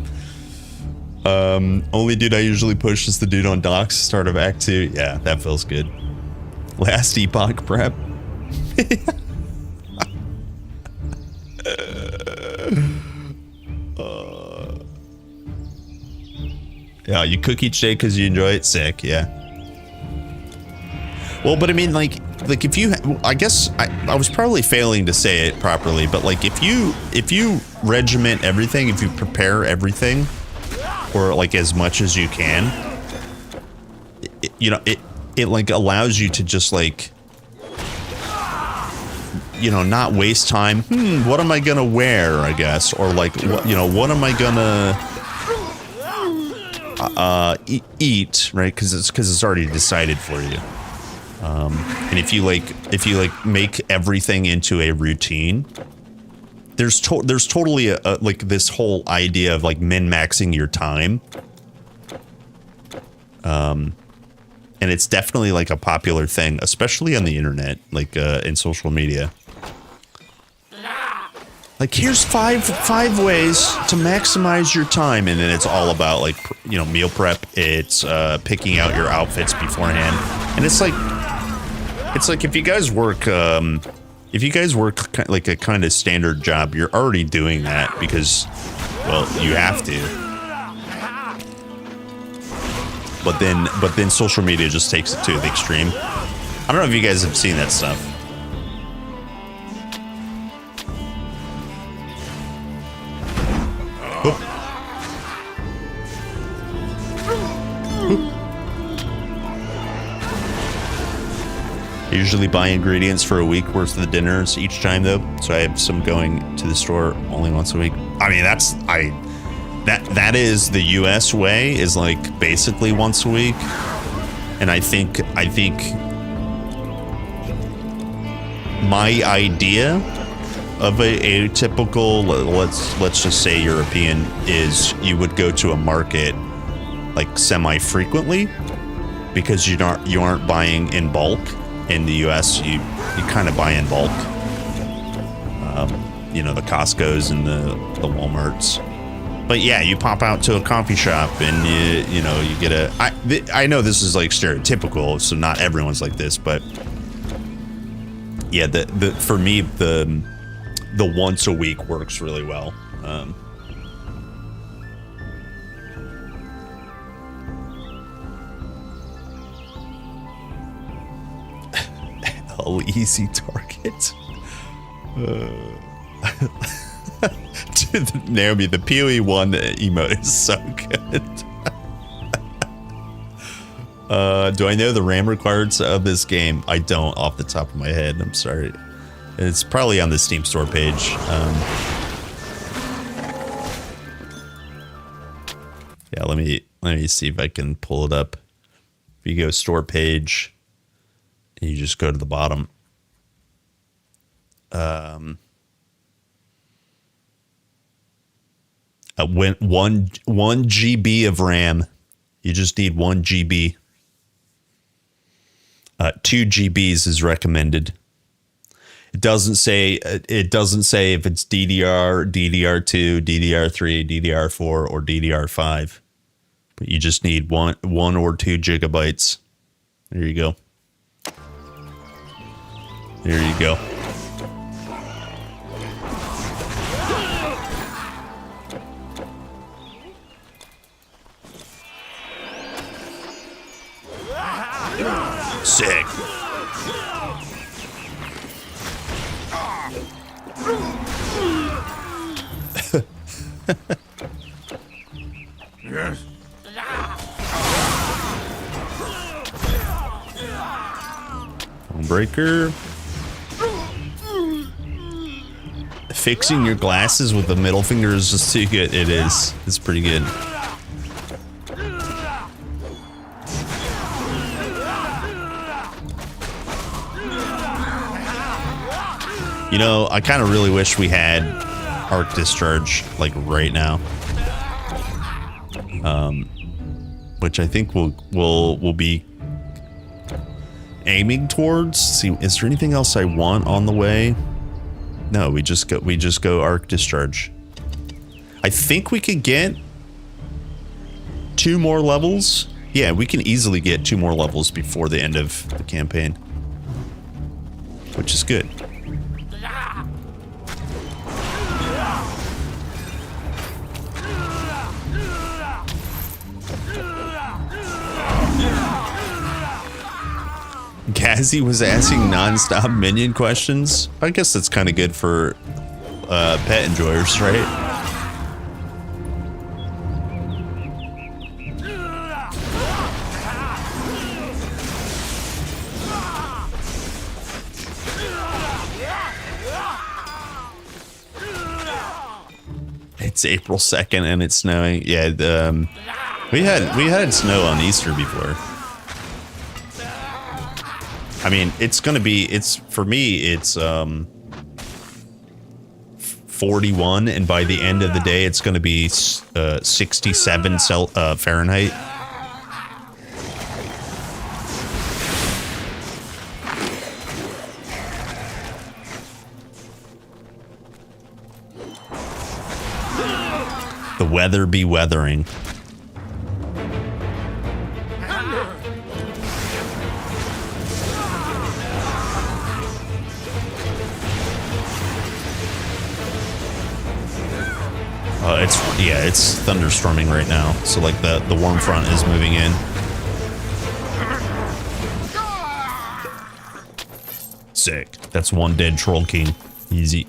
Only dude I usually push is the dude on docks, start of Act 2. Yeah, that feels good. Last epoch prep. Yeah, you cook each day because you enjoy it. Sick, yeah. Well, but I mean, like if you, I guess I was probably failing to say it properly, but like if you regiment everything, if you prepare everything, or like as much as you can, it like allows you to just like, you know, not waste time. What am I gonna wear? I guess, or like, what am I gonna eat, right? Because it's already decided for you. And if you make everything into a routine, there's totally a like this whole idea of like min-maxing your time. And it's definitely like a popular thing, especially on the internet, like in social media. Like, here's five ways to maximize your time, and then it's all about like, you know, meal prep. It's picking out your outfits beforehand, and it's like if you guys work like a kind of standard job, you're already doing that because, well, you have to. But then social media just takes it to the extreme. I don't know if you guys have seen that stuff. I usually buy ingredients for a week worth of the dinners each time though, so I have some going to the store only once a week. I mean, that is the US way, is like basically once a week. And I think my idea of a typical, let's just say European, is you would go to a market like semi-frequently because you aren't buying in bulk. In the US, you kind of buy in bulk. You know, the Costco's and the Walmarts. But yeah, you pop out to a coffee shop and you get a. I know this is like stereotypical, so not everyone's like this, but yeah, for me the once a week works really well. Easy target. Dude, Naomi, the PoE1 emote is so good. Do I know the RAM requirements of this game? I don't off the top of my head. I'm sorry. It's probably on the Steam store page. Yeah, let me see if I can pull it up. If you go store page, and you just go to the bottom. 1 GB of RAM. You just need 1 GB. 2 GBs is recommended. It doesn't say if it's DDR, DDR2, DDR3, DDR4, or DDR5. But you just need 1 or 2 gigabytes. There you go. There you go. Sick. Yes. Breaker. Fixing your glasses with the middle finger is just too good. It is. It's pretty good. You know, I kind of really wish we had arc discharge like right now, which I think we'll be aiming towards. See, is there anything else I want on the way? No, we just go arc discharge. I think we could get 2 more levels. Yeah, we can easily get 2 more levels before the end of the campaign, which is good. Gazzy was asking non-stop minion questions. I guess that's kind of good for pet enjoyers, right? It's April 2nd and it's snowing. Yeah, we had snow on Easter before. I mean, it's gonna be, for me, it's 41, and by the end of the day, it's gonna be 67 Fahrenheit. The weather be weathering. It's thunderstorming right now. So like the warm front is moving in. Sick. That's 1 dead Troll King. Easy.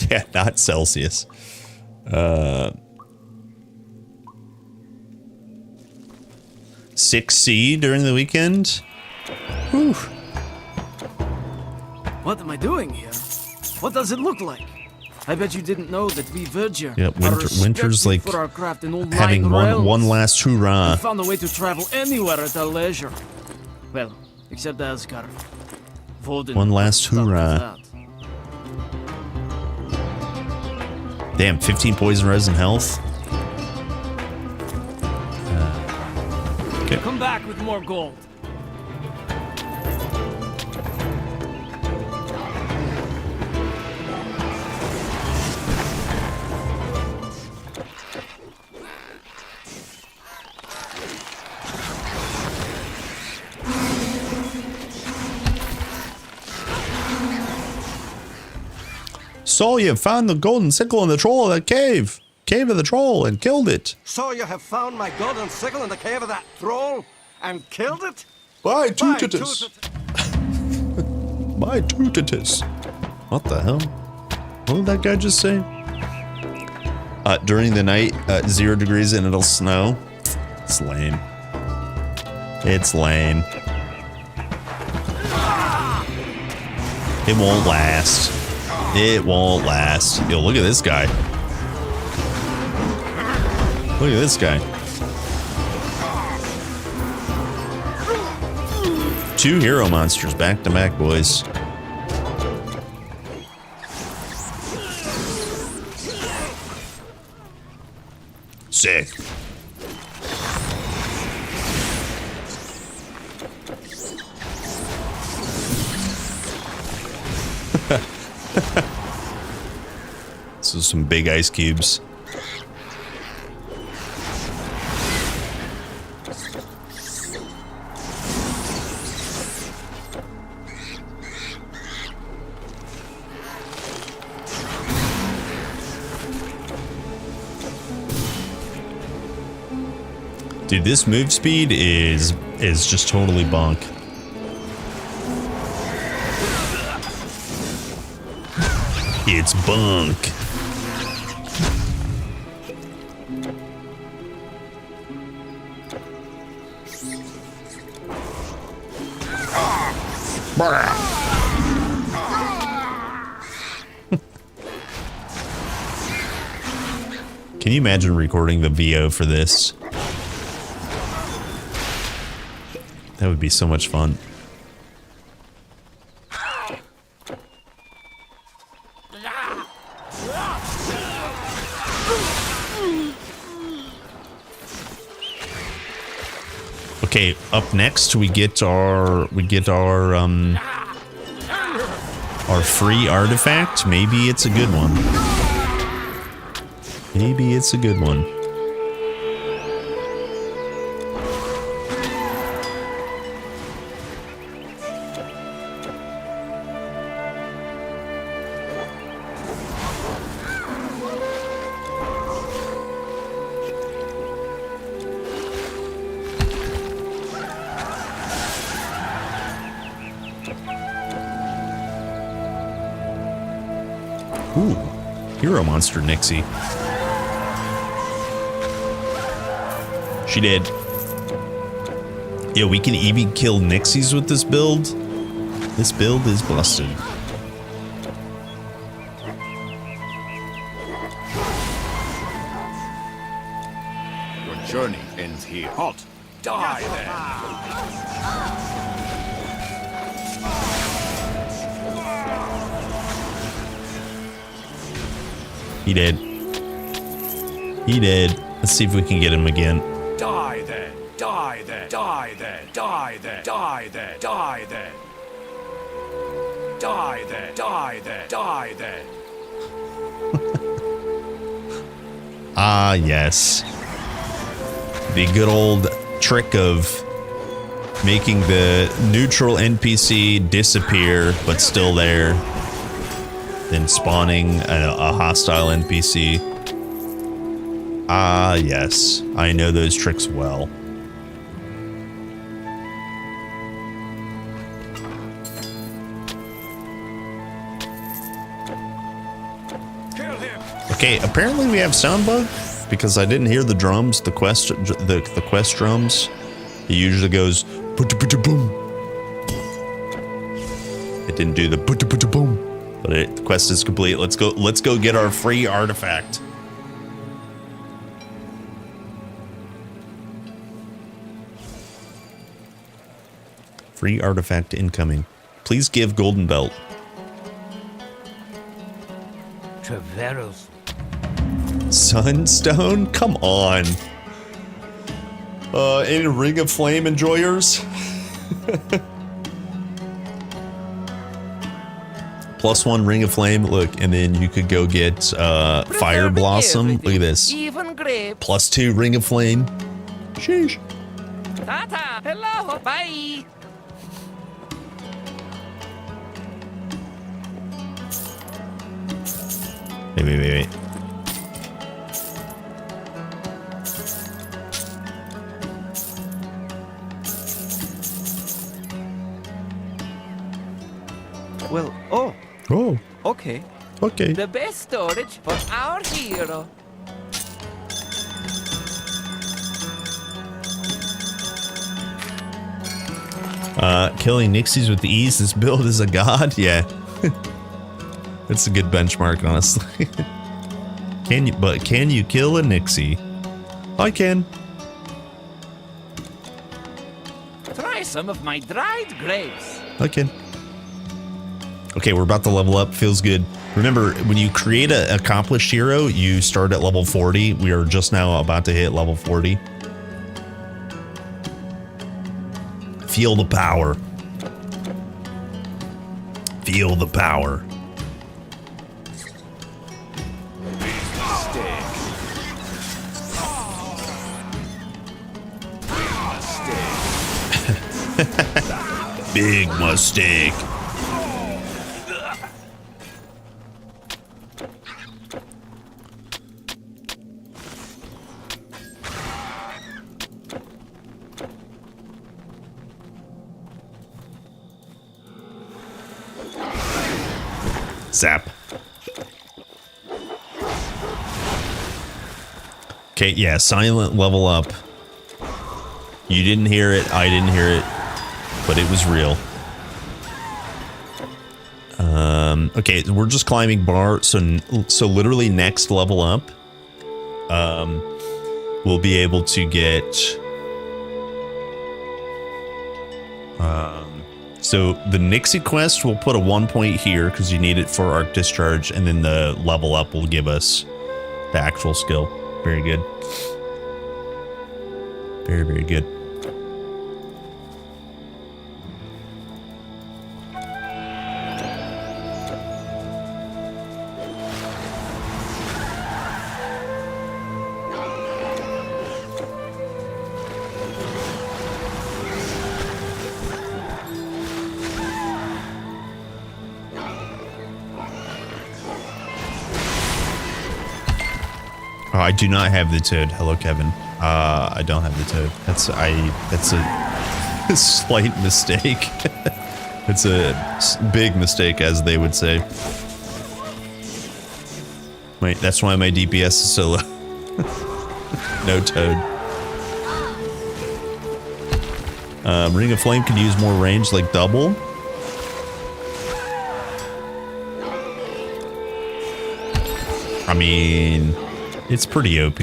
Yeah, not Celsius. 6C during the weekend. Whew. What am I doing here? What does it look like? I bet you didn't know that we Verger Yep, winter's like for our craft in all having 9 one last hurrah. We found a way to travel anywhere at our leisure. Well, except Asgard. Voden One last hurrah. Damn, 15 poison res and health. Okay. Come back with more gold. So you found the golden sickle in the troll of that cave. Cave of the troll and killed it. So you have found my golden sickle in the cave of that troll and killed it? By Tutitus. By Tutitus. What the hell? What did that guy just say? During the night, 0 degrees and it'll snow. It's lame. It's lame. It won't last. It won't last. Yo, look at this guy. Look at this guy. 2 hero monsters back to back, boys. Sick. So some big ice cubes. Dude, this move speed is just totally bonk. It's bunk. Can you imagine recording the VO for this? That would be so much fun. Okay, up next we get our free artifact. Maybe it's a good one. Maybe it's a good one. Ooh, hero monster Nixie. She did. Yeah, we can even kill Nixies with this build. This build is busted. Your journey ends here. Halt! Die then! He did. He did. Let's see if we can get him again. Die then! Die then! Die then! Die then! Die then! Die then! Die then! Die then! Die then! Ah, yes. The good old trick of making the neutral NPC disappear, but still there. Then spawning a hostile NPC. Ah, yes. I know those tricks well. Okay, apparently we have sound bug because I didn't hear the drums, the quest drums. It usually goes boom. It didn't do the boom. But the quest is complete. Let's go get our free artifact. Free artifact incoming. Please give golden belt. Cerberus. Sunstone? Come on. Any Ring of Flame enjoyers? +1 Ring of Flame. Look, and then you could go get Fire Blossom. Look at this. Even grapes. +2 Ring of Flame. Sheesh. Tata. Hello. Bye. Wait. Well, oh. Oh. Okay. Okay. The best storage for our hero. Killing Nixies with ease. This build is a god. Yeah. That's a good benchmark, honestly. Can you kill a Nixie? I can. Try some of my dried grapes. I can. Okay, we're about to level up. Feels good. Remember, when you create an accomplished hero, you start at level 40. We are just now about to hit level 40. Feel the power. Feel the power. Big mistake. Zap. Okay, yeah, silent level up. You didn't hear it, I didn't hear it, but it was real. Okay, we're just climbing bar, so literally next level up, we'll be able to get, so the Nixie quest will put a 1 point here because you need it for Arc Discharge, and then the level up will give us the actual skill. Very good. Very, very good. Oh, I do not have the toad. Hello, Kevin. I don't have the toad. That's a slight mistake. It's a big mistake, as they would say. Wait, that's why my DPS is so low. No toad. Ring of Flame can use more range, like double. I mean, it's pretty OP.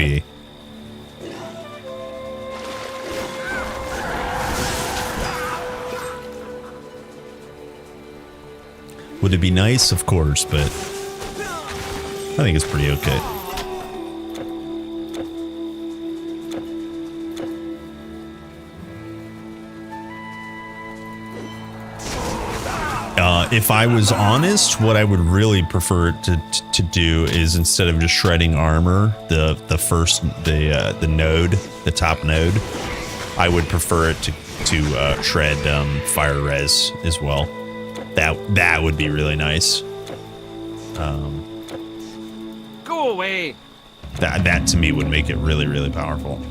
Would it be nice? Of course, but I think it's pretty okay. If I was honest, what I would really prefer to do is, instead of just shredding armor, the node, the top node, I would prefer it to shred fire res as well. That would be really nice. Go away. That to me would make it really, really powerful.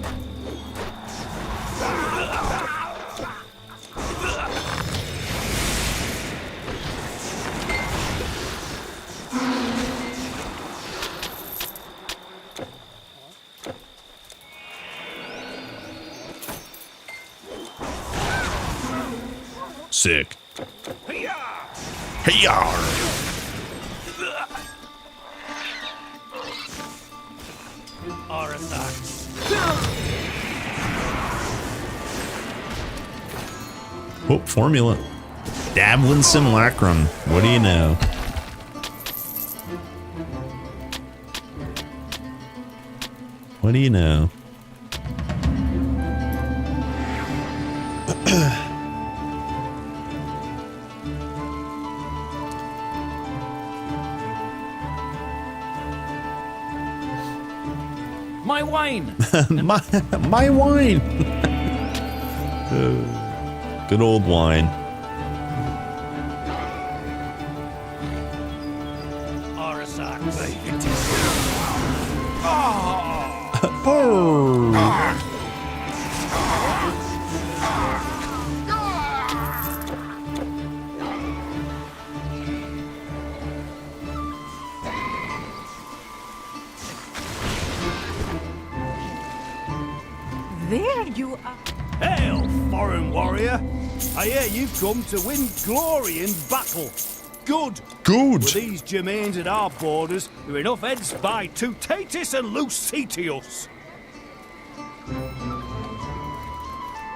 Sick. Hey-yar! Oh, formula. Dabbling Simulacrum. What do you know? What do you know? My wine. my wine. Good old wine. You are... Hail, foreign warrior! I hear you've come to win glory in battle. Good. Good. With these Germains at our borders, there are enough heads by Tutatis and Lucetius.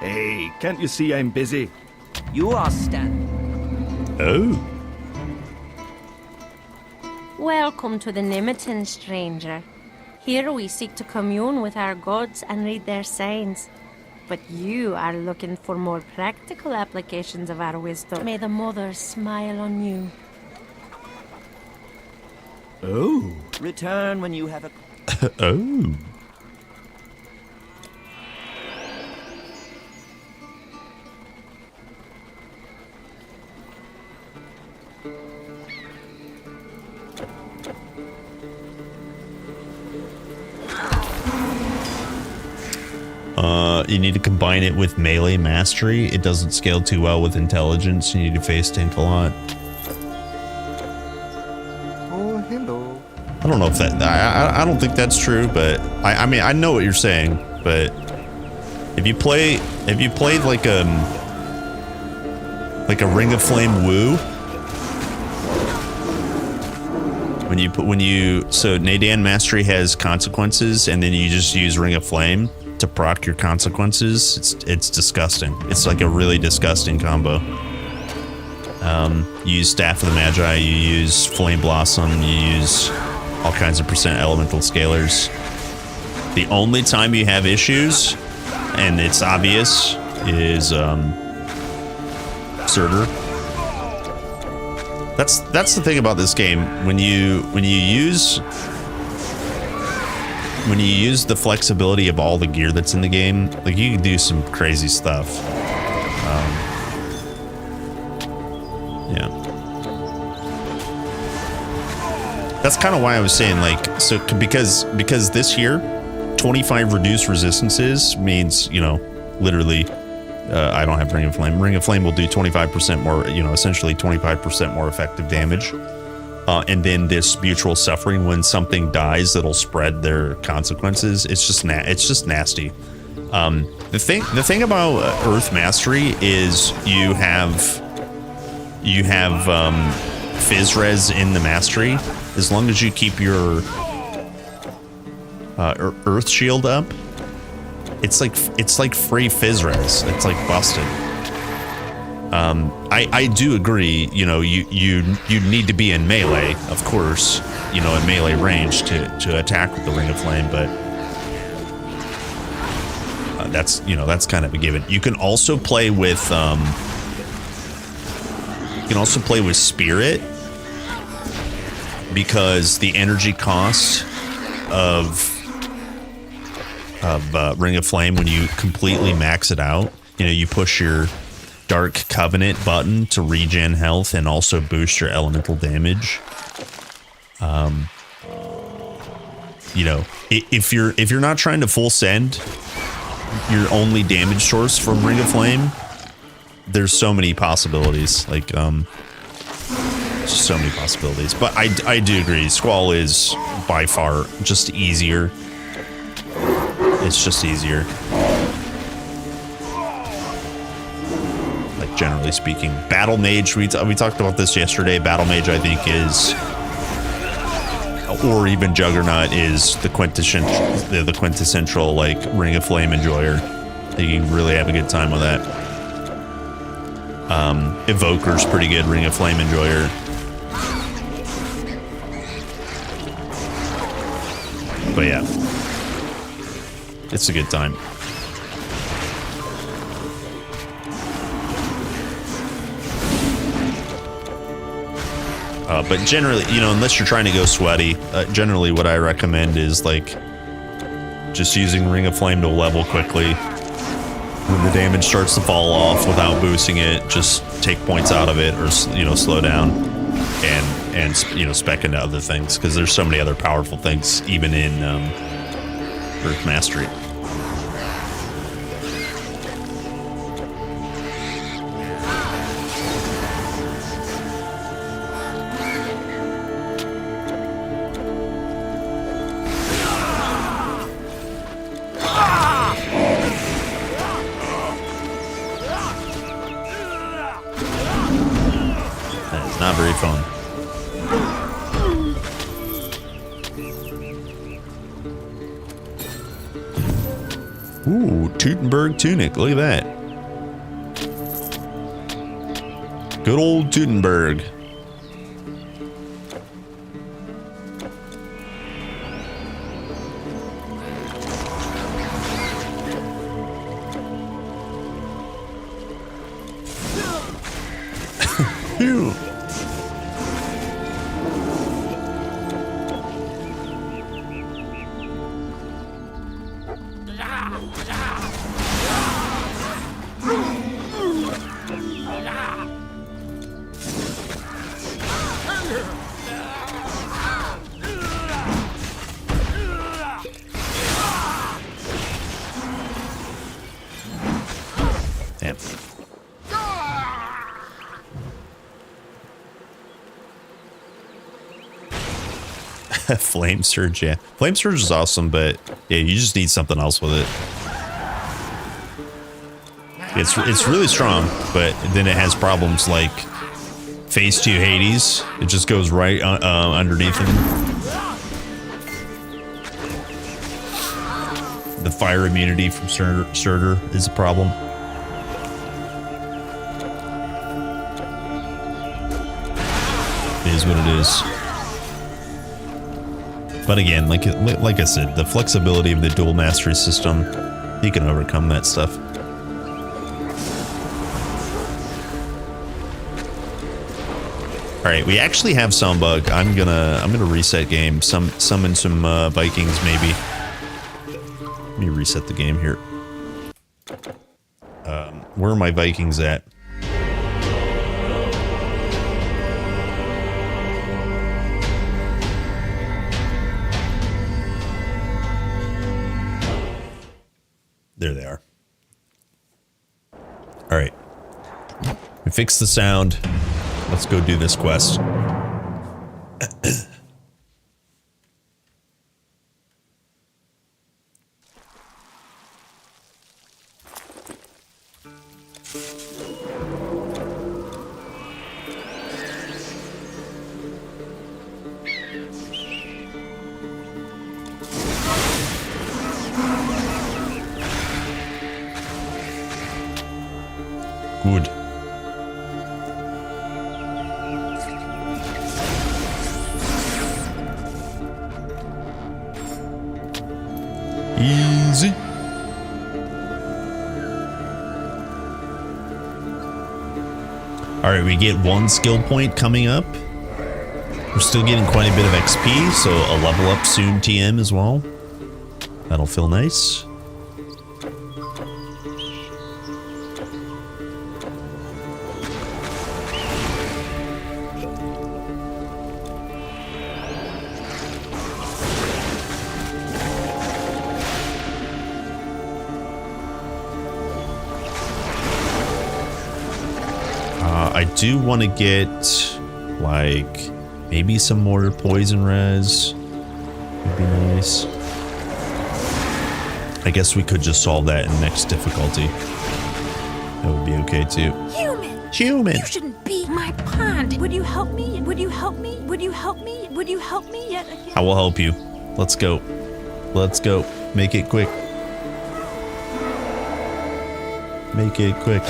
Hey, can't you see I'm busy? You are standing. Oh. Welcome to the Nimitan, stranger. Here we seek to commune with our gods and read their signs. But you are looking for more practical applications of our wisdom. May the mothers smile on you. Oh. Return when you have a... Oh. You need to combine it with melee mastery. It doesn't scale too well with intelligence. You need to face tank a lot. Oh, hello. I don't know if that... I don't think that's true, but... I mean, I know what you're saying, but... If you played like a Ring of Flame Woo... When you... So, Nadan Mastery has consequences, and then you just use Ring of Flame to proc your consequences. It's disgusting. It's like a really disgusting combo. You use Staff of the Magi, you use Flame Blossom, you use all kinds of percent elemental scalars. The only time you have issues, and it's obvious, is Cerberus. That's the thing about this game. When you use the flexibility of all the gear that's in the game, like, you can do some crazy stuff. Yeah. That's kind of why I was saying, like, so because this year, 25 reduced resistances means, you know, literally, I don't have Ring of Flame. Ring of Flame will do 25% more, you know, essentially 25% more effective damage. And then this mutual suffering, when something dies, that'll spread their consequences. It's just nasty. The thing about Earth Mastery is you have Phys Res in the mastery. As long as you keep your Earth Shield up, it's like free Phys Res. It's like busted. I do agree, you know, you need to be in melee, of course, you know, in melee range to attack with the Ring of Flame, but that's kind of a given. You can also play with Spirit, because the energy cost of Ring of Flame, when you completely max it out, you know, you push your Dark Covenant button to regen health and also boost your elemental damage. You know, if you're not trying to full send your only damage source from Ring of Flame, there's so many possibilities. Like, just so many possibilities. But I do agree, Squall is by far just easier. It's just easier. Generally speaking, Battle Mage, we talked about this yesterday. Battle Mage, I think, is, or even Juggernaut, is the quintessential like Ring of Flame enjoyer. You can really have a good time with that. Evoker's pretty good Ring of Flame enjoyer. But yeah, it's a good time. But generally, you know, unless you're trying to go sweaty, generally what I recommend is, like, just using Ring of Flame to level quickly. When the damage starts to fall off without boosting it, just take points out of it, or, you know, slow down and you know, spec into other things, because there's so many other powerful things even in Earth Mastery. That is not very fun. Ooh, Teutenberg tunic. Look at that. Good old Teutenberg. Phew. Damn. Flame Surge, yeah. Flame Surge is awesome, but yeah, you just need something else with it. It's really strong, but then it has problems like Phase 2 Hades. It just goes right underneath him. The fire immunity from Surtur is a problem. It is what it is. But again, like I said, the flexibility of the dual mastery system, you can overcome that stuff. All right, we actually have Soundbug. I'm gonna reset game. Summon some Vikings maybe. Let me reset the game here. Where are my Vikings at? There they are. All right. We fixed the sound. Let's go do this quest. Good. Easy. All right, we get 1 skill point coming up. We're still getting quite a bit of XP, so a level up soon TM as well. That'll feel nice. I do want to get, like, maybe some more poison res. Would be nice. I guess we could just solve that in next difficulty. That would be okay too. Human! You shouldn't be my pond. Would you help me? Would you help me? Would you help me? Would you help me yet again? I will help you. Let's go. Let's go. Make it quick. Make it quick.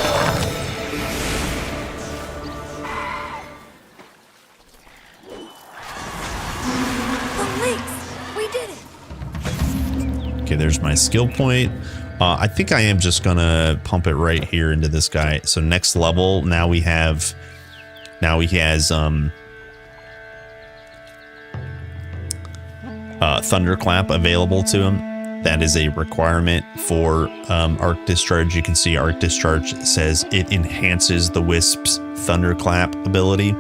Okay, there's my skill point. I think I am just gonna pump it right here into this guy. So next level, now he has Thunderclap available to him. That is a requirement for Arc Discharge. You can see Arc Discharge says it enhances the Wisp's Thunderclap ability.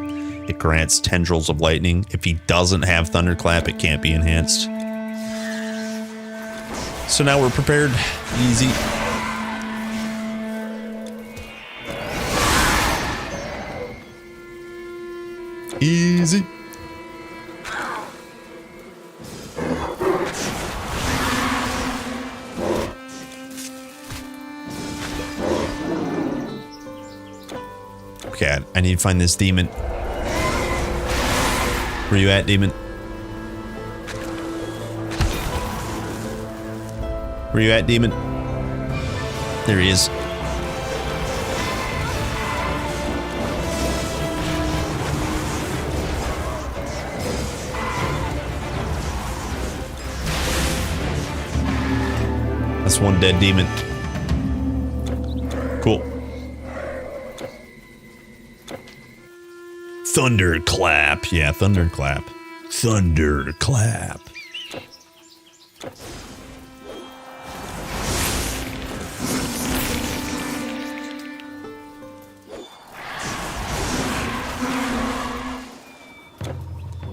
It grants tendrils of lightning. If he doesn't have Thunderclap, it can't be enhanced. So now we're prepared. Easy. Easy. Okay, I need to find this demon. Where you at, demon? Where you at, demon? There he is. That's one dead demon. Cool. Thunderclap. Yeah, thunderclap. Thunderclap.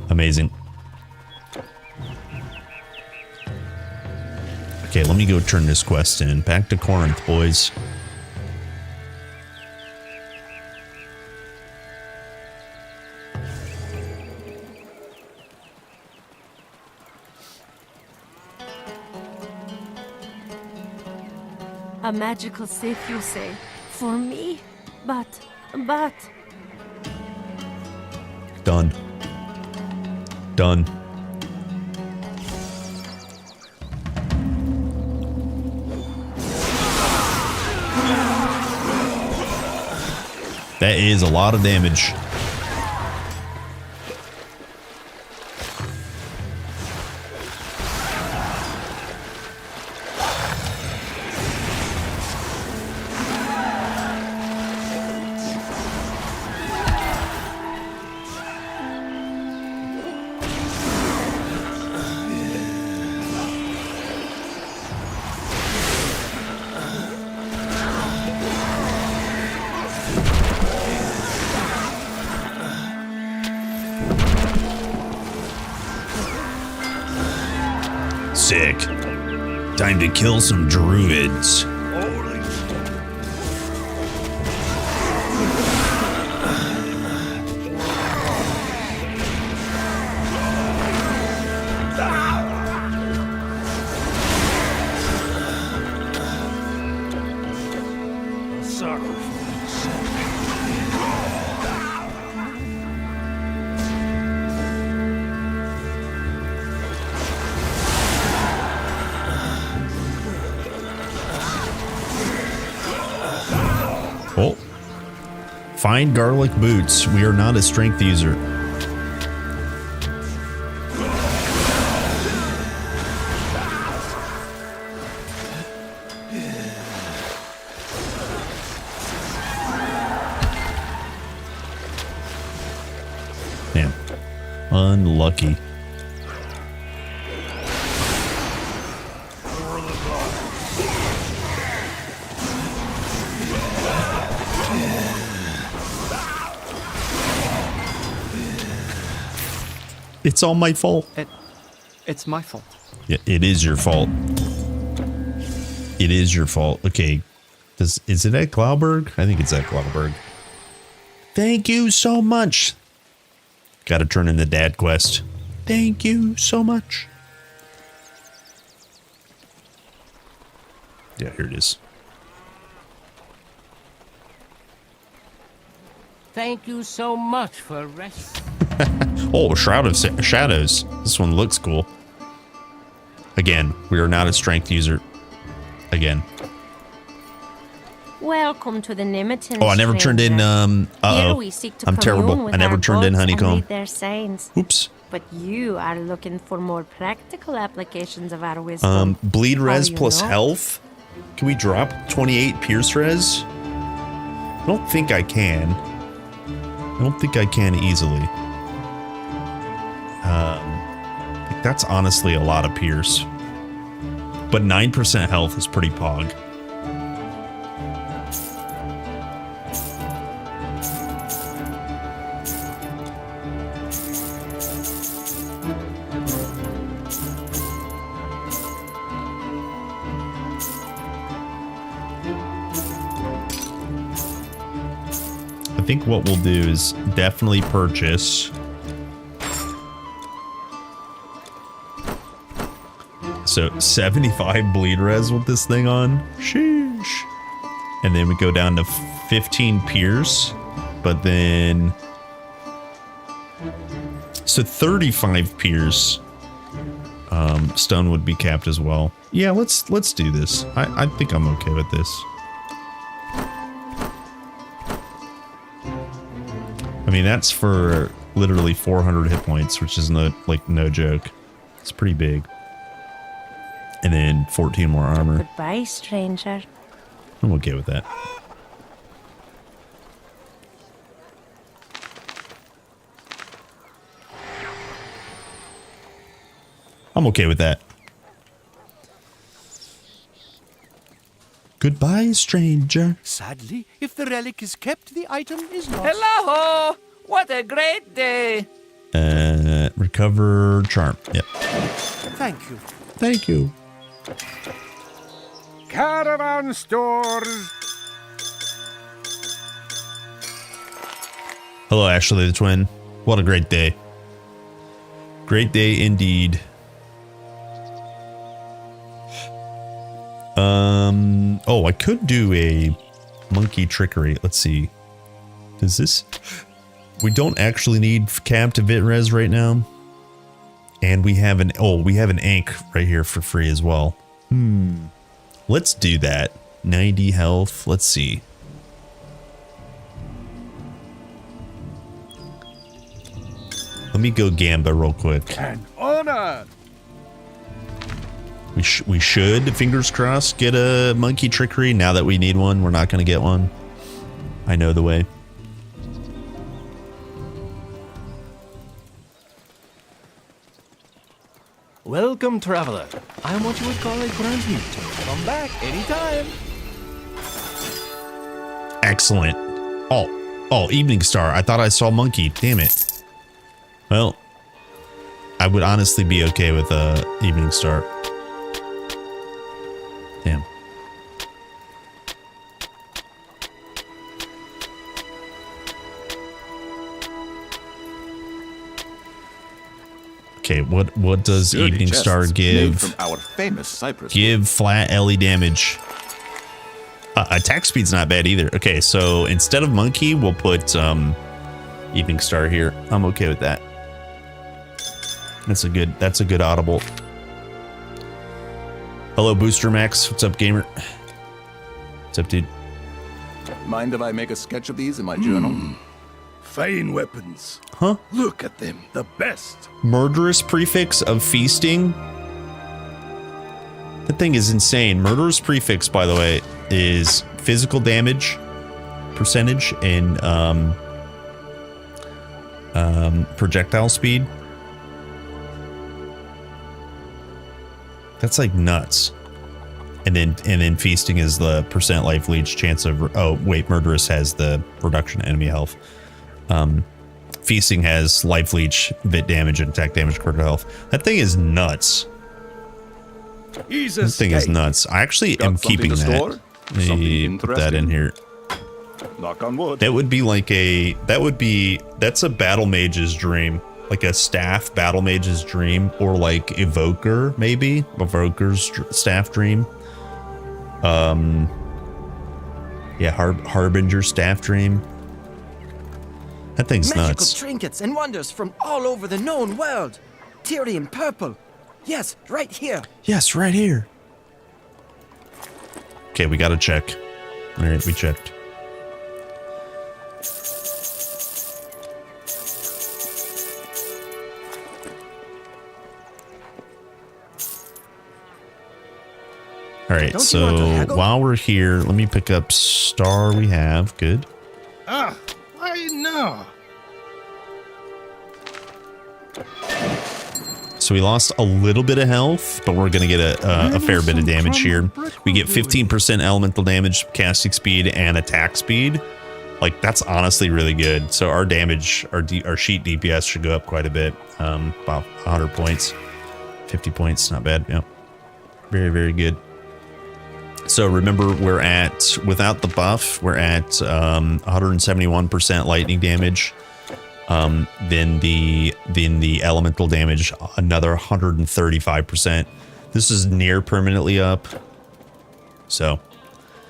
Amazing. Okay, let me go turn this quest in. Back to Corinth, boys. A magical safe, you say? For me? But... Done. Done. That is a lot of damage. Sick. Time to kill some druids. Oh. Find garlic boots. We are not a strength user. Damn. Unlucky. It's all my fault. It's my fault. Yeah, it is your fault. It is your fault. Okay. Is it at Glauberg? I think it's at Glauberg. Thank you so much. Gotta turn in the dad quest. Thank you so much. Yeah, here it is. Thank you so much for rescuing. Oh, Shroud of Shadows. This one looks cool. Again, we are not a strength user. Again. Welcome to the Nemeton. Oh, I never turned in, Here we seek to I'm terrible. commune with I never our turned in gods and honeycomb. read their signs. Oops. But you are looking for more practical applications of our wisdom. Bleed res How do you plus know? health. Can we drop 28 pierce res? I don't think I can. I don't think I can easily. That's honestly a lot of pierce. But 9% health is pretty pog. I think what we'll do is definitely purchase. So 75 bleed res with this thing on. Sheesh. And then we go down to 15 pierce. But then So 35 Pierce. Stun would be capped as well. Yeah, let's do this. I think I'm okay with this. I mean, that's for literally 400 hit points, which is no joke. It's pretty big. And then 14 more armor. Goodbye, stranger. I'm okay with that. I'm okay with that. Goodbye, stranger. Sadly, if the relic is kept, the item is lost. Hello! What a great day! Recover charm. Yep. Thank you. Thank you. Caravan stores. Hello, Ashley the Twin. What a great day. Great day indeed. Oh, I could do a monkey trickery. Let's see. Does this... We don't actually need cap to vit res right now. And we have an... Oh, we have an ink right here for free as well. Let's do that. 90 health. Let's see. Let me go Gamba real quick. An honor. We should, fingers crossed, get a monkey trickery. Now that we need one, we're not going to get one. I know the way. Welcome, traveler. I am what you would call a transmute. Come back anytime. Excellent. Oh, Evening Star. I thought I saw monkey. Damn it. Well, I would honestly be okay with Evening Star. Damn. Okay, what does Sturdy Evening chests Star made give? from our famous Cypress Give flat LE damage. Attack speed's not bad either. Okay, so instead of monkey, we'll put Evening Star here. I'm okay with that. That's a good audible. Hello, Booster Max. What's up, gamer? What's up, dude? Mind if I make a sketch of these in my journal? Fine weapons. Huh? Look at them. The best. Murderous prefix of feasting. That thing is insane. Murderous prefix, by the way, is physical damage percentage and projectile speed. That's like nuts. And then feasting is the percent life leech chance of... Oh, wait, murderous has the reduction in enemy health. Feasting has life leech, bit damage, and attack damage, critical health. That thing is nuts. That thing is nuts. I actually am keeping that. Let me put that in here. Knock on wood. That would be like that's a battle mage's dream. Like a staff battle mage's dream, or like evoker, maybe evoker's staff dream. Yeah, harbinger staff dream. That thing's Magical nuts. trinkets and wonders from all over the known world. Tyrian purple. Yes, right here. Yes, right here. Okay, we gotta check. All right, we checked. All right, so while we're here, let me pick up star we have. Good. Ah, I know. So we lost a little bit of health, but we're going to get a fair bit of damage here. We get 15% elemental damage, casting speed, and attack speed. Like, that's honestly really good. So our damage, our sheet DPS should go up quite a bit. About 100 points. 50 points, not bad. Yep. Very, very good. So remember, we're at, without the buff, we're at 171% lightning damage. Then the elemental damage, another 135%. This is near permanently up. So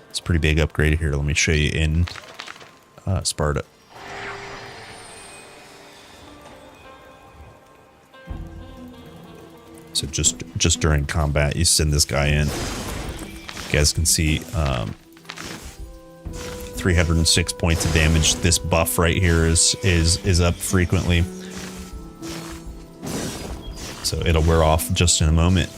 it's a pretty big upgrade here. Let me show you in So just during combat, you send this guy in. You guys can see 306 points of damage. This buff right here is up frequently. So it'll wear off just in a moment.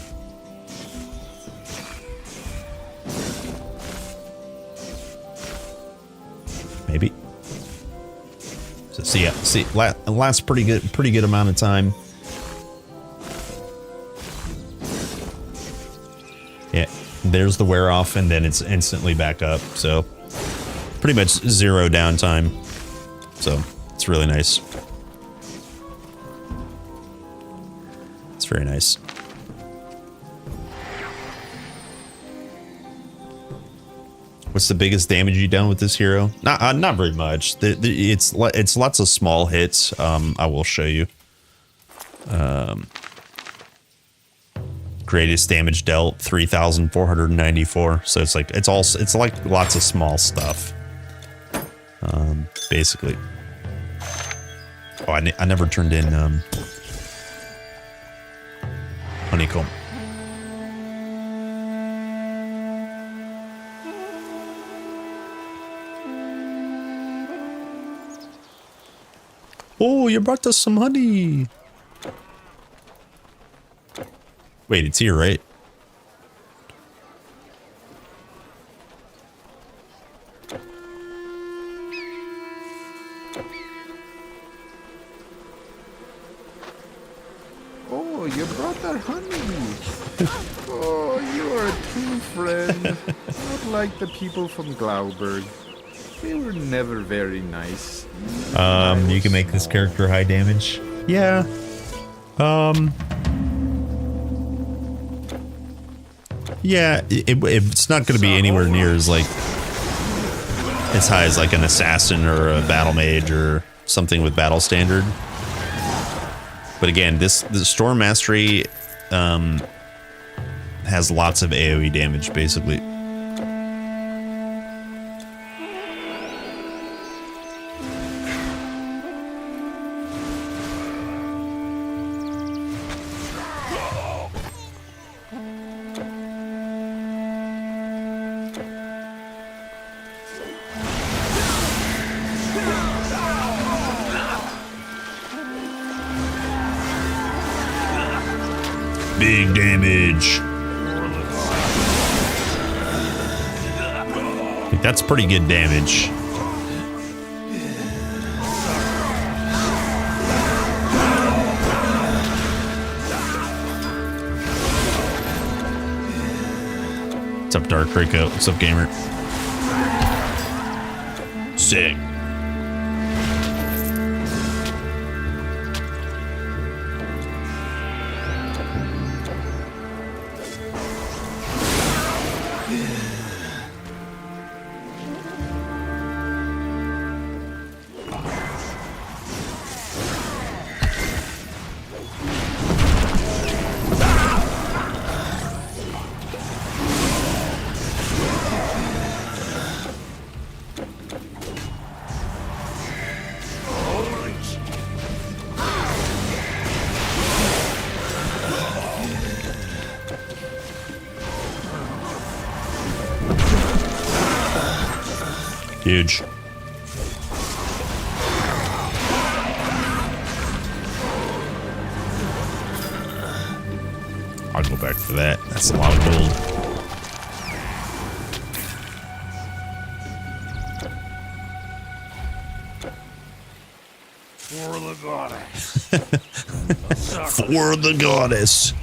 Maybe. So yeah, see, it lasts pretty good amount of time. Yeah, there's the wear off, and then it's instantly back up. So pretty much zero downtime. So it's really nice. It's very nice. What's the biggest damage you done with this hero? Not very much. It's lots of small hits. I will show you. Greatest damage dealt 3,494. So it's like lots of small stuff. Basically. Oh, I never turned in honeycomb. Oh, you brought us some honey. Wait, it's here, right? Oh, you brought our honey. Oh, you are a true friend. Not like the people from Glauberg. They were never very nice. You can make this character high damage. Yeah. Yeah, it's not going to be anywhere near as high as like an assassin or a battle mage or something with battle standard. But again, the Storm Mastery has lots of AoE damage, basically. Big damage. I think that's pretty good damage. What's up, Dark Rico? What's up, gamer? Sick. Huge. I'll go back for that. That's a lot of gold. For the goddess. For the goddess.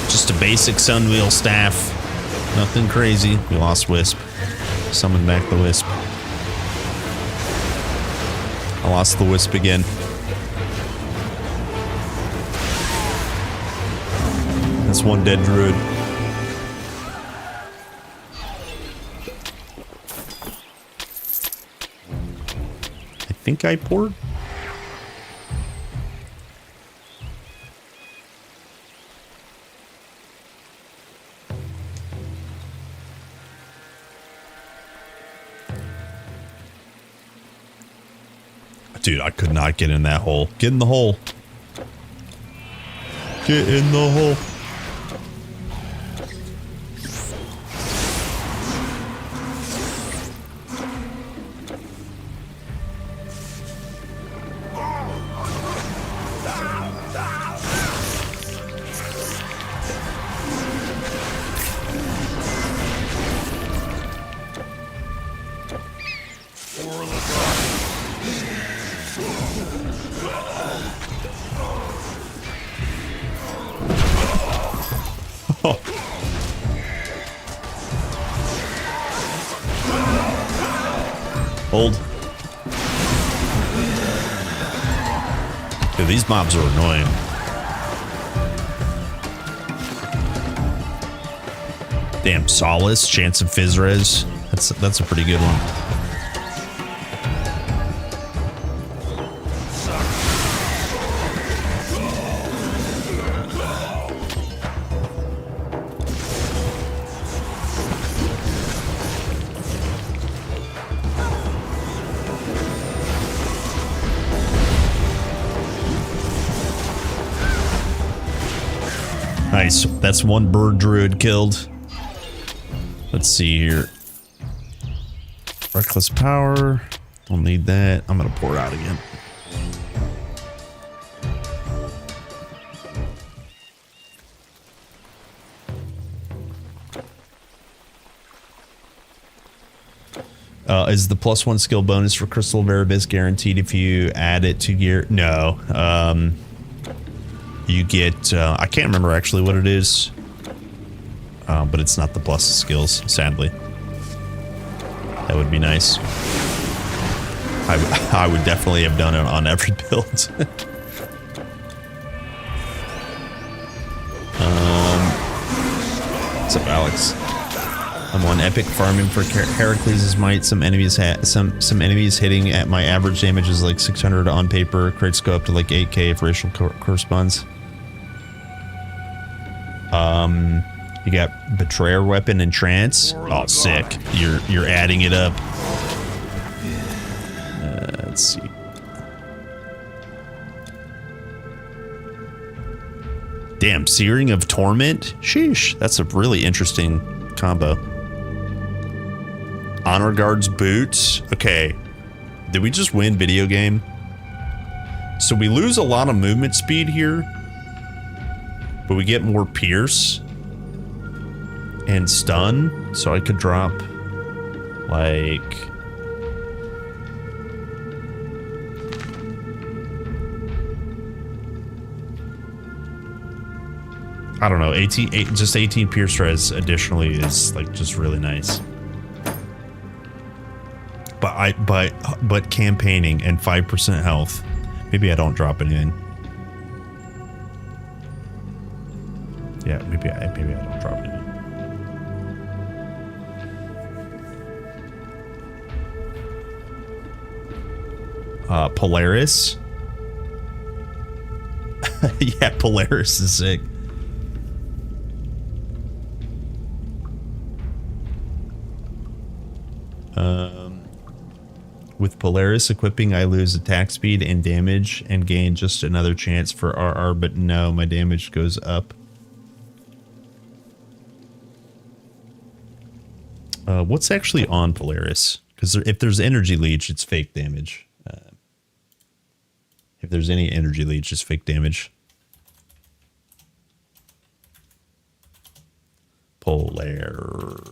Just a basic Sunwheel staff. Nothing crazy. We lost Wisp. Summon back the Wisp. I lost the Wisp again. That's one dead druid. think I poured. Dude, I could not get in that hole. Get in the hole. Get in the hole. Hold. Dude, these mobs are annoying. Damn, Solace, Chance of Fizz-Res. That's a pretty good one. Nice. That's one bird druid killed. Let's see here. Reckless power. Don't need that. I'm gonna pour it out again. Is the +1 skill bonus for Crystal of Erebus guaranteed if you add it to gear? No. You get, I can't remember actually what it is, but it's not the plus skills, sadly. That would be nice. I would definitely have done it on every build. What's up, Alex? I'm on epic farming for Heracles' might. Some enemies hitting at my average damage is like 600 on paper. Crits go up to like 8k if racial corresponds. You got Betrayer Weapon and Trance. Oh, sick. You're adding it up. Let's see. Damn, Searing of Torment? Sheesh. That's a really interesting combo. Honor Guard's Boots. Okay. Did we just win video game? So we lose a lot of movement speed here, but we get more Pierce and Stun. So I could drop like... I don't know, 18 Pierce Res additionally is like just really nice. But campaigning and 5% health. Maybe I don't drop anything. Yeah, maybe I don't drop anything. Polaris. Yeah, Polaris is sick. With Polaris equipping, I lose attack speed and damage and gain just another chance for RR, but no, my damage goes up. What's actually on Polaris? Because if there's energy leech, it's fake damage. If there's any energy leech, it's fake damage. Polaris.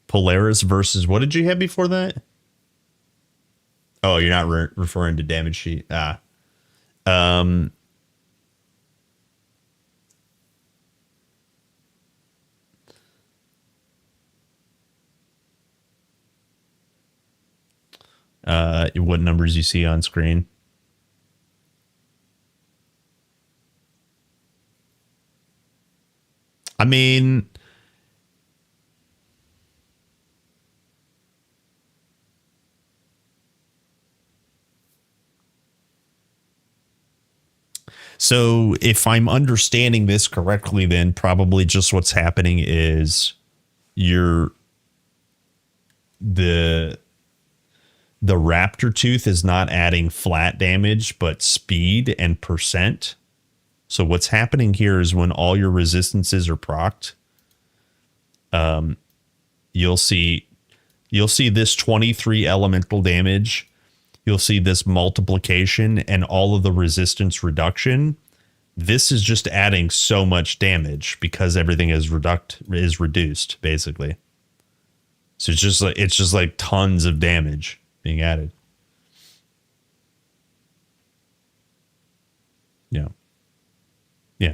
Polaris versus, what did you have before that? Oh, you're not referring to damage sheet. What numbers you see on screen? I mean, So if I'm understanding this correctly, then probably just what's happening is the raptor tooth is not adding flat damage, but speed and percent. So what's happening here is when all your resistances are procced, you'll see this 23 elemental damage. You'll see this multiplication and all of the resistance reduction. This is just adding so much damage because everything is reduced, basically. So it's just like tons of damage being added. Yeah. Yeah.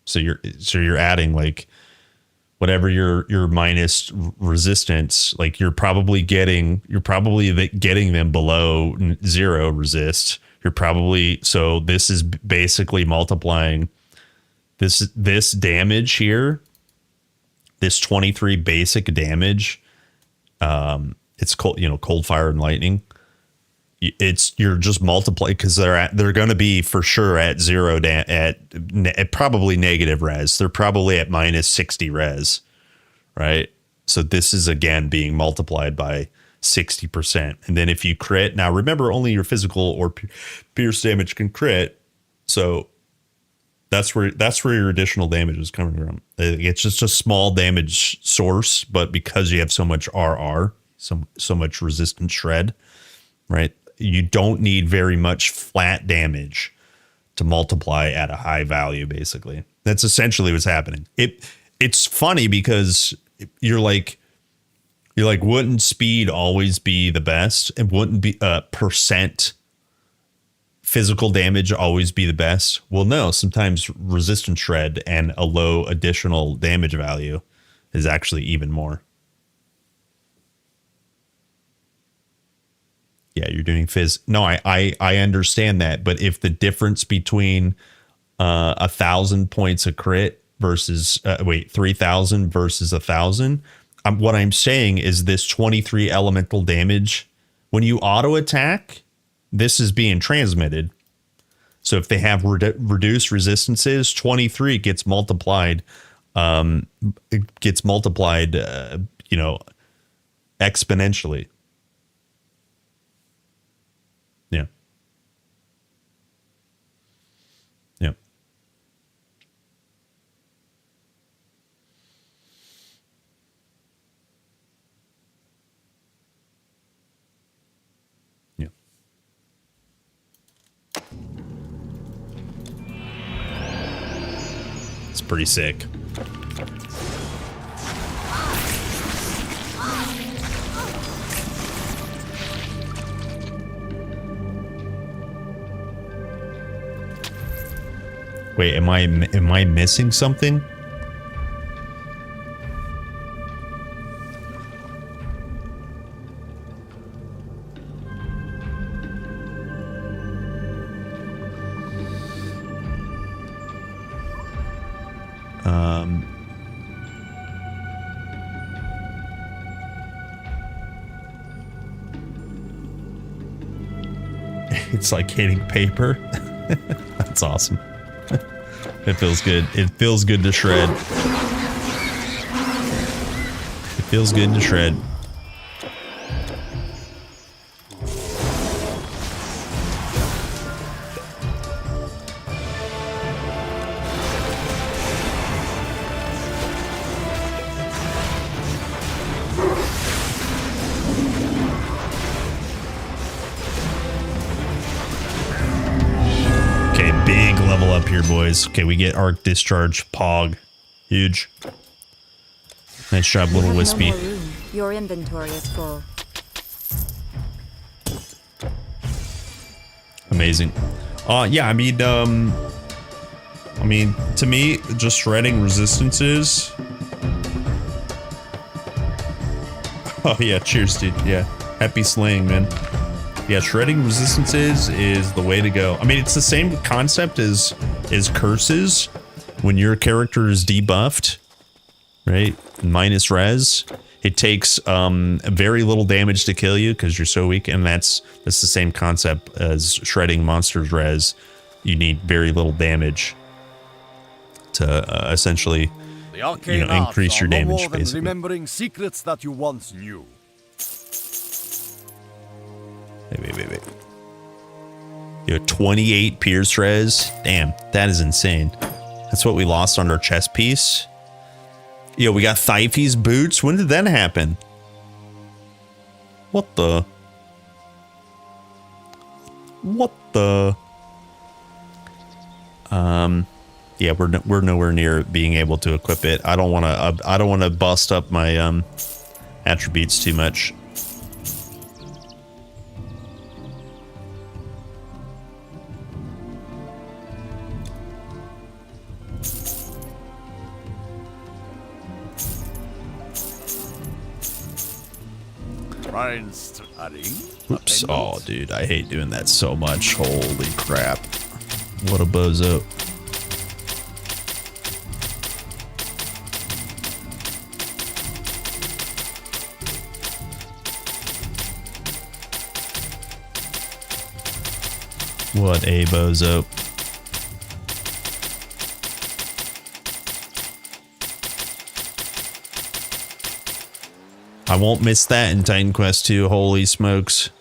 So you're adding like whatever your minus resistance, like you're probably getting them below 0 resist. So this is basically multiplying this damage here, this 23 basic damage. It's cold fire and lightning. You're just multiplying because they're going to be for sure at 0 at probably negative res. They're probably at minus 60 res, right? So this is again being multiplied by 60%. And then if you crit, now remember only your physical or pierce damage can crit. So that's where your additional damage is coming from. It's just a small damage source, but because you have so much RR, so much resistant shred, right? You don't need very much flat damage to multiply at a high value, basically. That's essentially what's happening. It's funny because you're like, wouldn't speed always be the best? And wouldn't be percent physical damage always be the best? Well, no, sometimes resistance shred and a low additional damage value is actually even more. Yeah, you're doing phys. No, I understand that. But if the difference between 1,000 points of crit versus 3,000 versus 1,000, what I'm saying is this 23 elemental damage, when you auto attack, this is being transmitted. So if they have reduced resistances, 23 gets multiplied. Exponentially. Yeah. Yeah. Yeah. It's pretty sick. Wait, am I missing something? It's like hitting paper. That's awesome. It feels good. It feels good to shred. It feels good to shred. Boys. Okay, we get arc discharge pog. Huge. Nice job, little wispy. No more room. Your inventory is full. Amazing. Yeah, I mean to me, just shredding resistances. Oh yeah, cheers, dude. Yeah. Happy slaying, man. Yeah, shredding resistances is the way to go. I mean, it's the same concept as curses. When your character is debuffed, right? Minus res, it takes very little damage to kill you because you're so weak, and that's the same concept as shredding monsters res. you need very little damage to essentially, The arcane increase your arts are no damage, more than basically. remembering secrets that you once knew. Wait. You have 28 pierce res. Damn, that is insane. That's what we lost on our chest piece. Yo, we got Thyphes boots. When did that happen? What the? Yeah, we're nowhere near being able to equip it. I don't want to bust up my attributes too much. Oops. Oh, dude, I hate doing that so much. Holy crap. What a bozo. What a bozo. I won't miss that in Titan Quest 2. Holy smokes.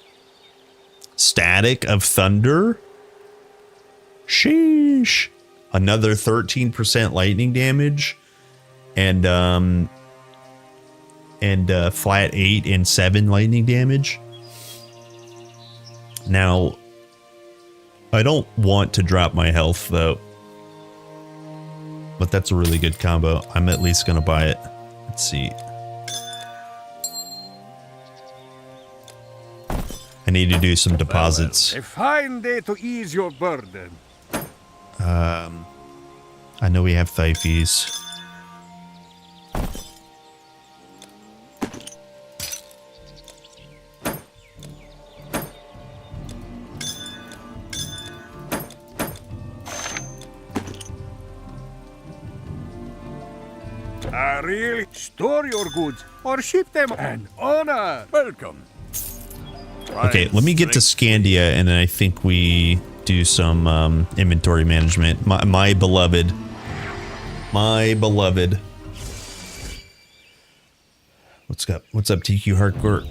Static of Thunder? Sheesh. Another 13% lightning damage. And flat 8 and 7 lightning damage. Now, I don't want to drop my health though. But that's a really good combo. I'm at least going to buy it. Let's see. I need to do some deposits. A fine day to ease your burden. I know we have Thyphes. Really store your goods or ship them. An honor. Welcome. Okay, let me get to Scandia, and then I think we do some inventory management. My beloved. My beloved. What's up, TQ Hardcore?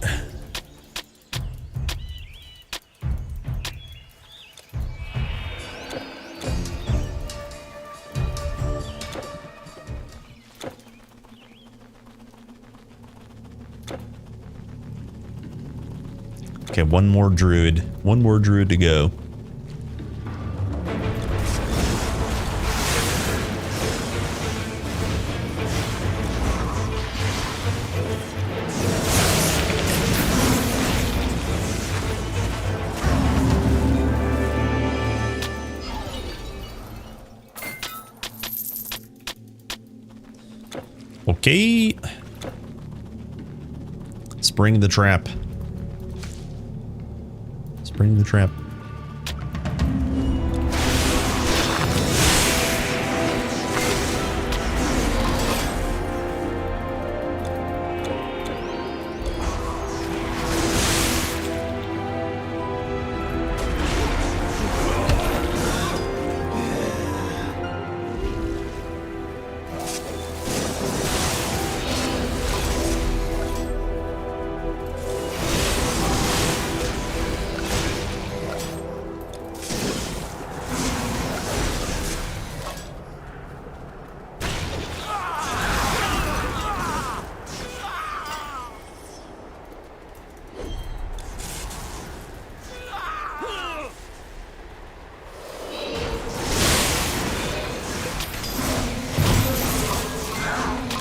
Okay, one more druid. One more druid to go. Okay. Spring the trap. Spring the trap.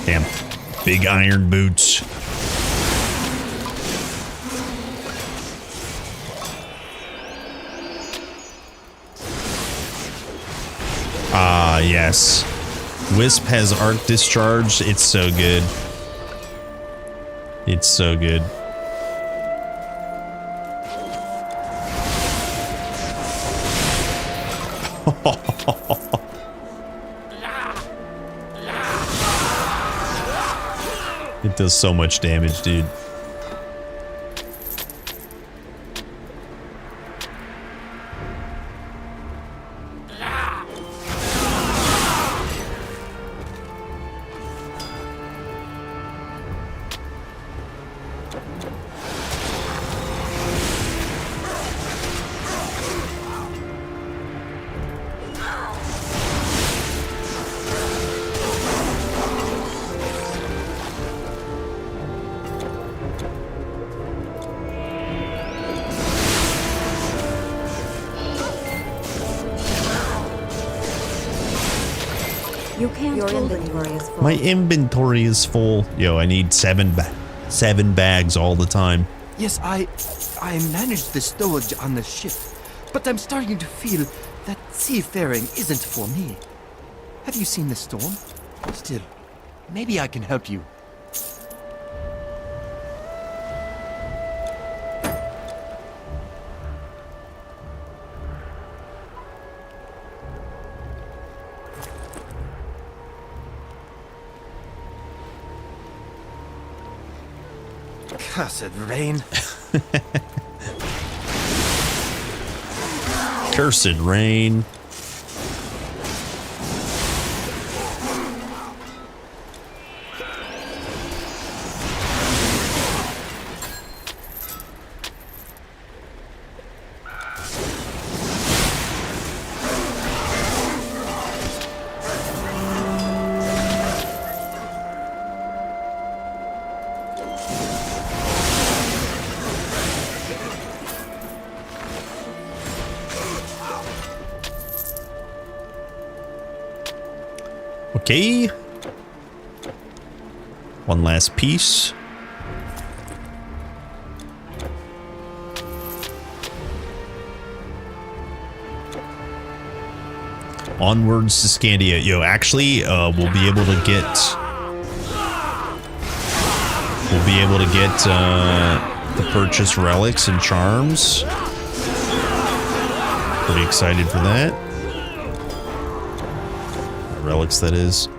Damn. Big iron boots. Ah, yes. Wisp has arc discharge. It's so good. It's so good. It does so much damage, dude. You can't. Your inventory is full. My inventory is full. Yo, I need seven bags all the time. Yes, I managed the stowage on the ship, but I'm starting to feel that seafaring isn't for me. Have you seen the storm? Still, maybe I can help you. Cursed rain. Cursed rain. Okay. One last piece. Onwards to Scandia. Yo, actually, we'll be able to get the purchase relics and charms. Pretty excited for that. Relics, that is.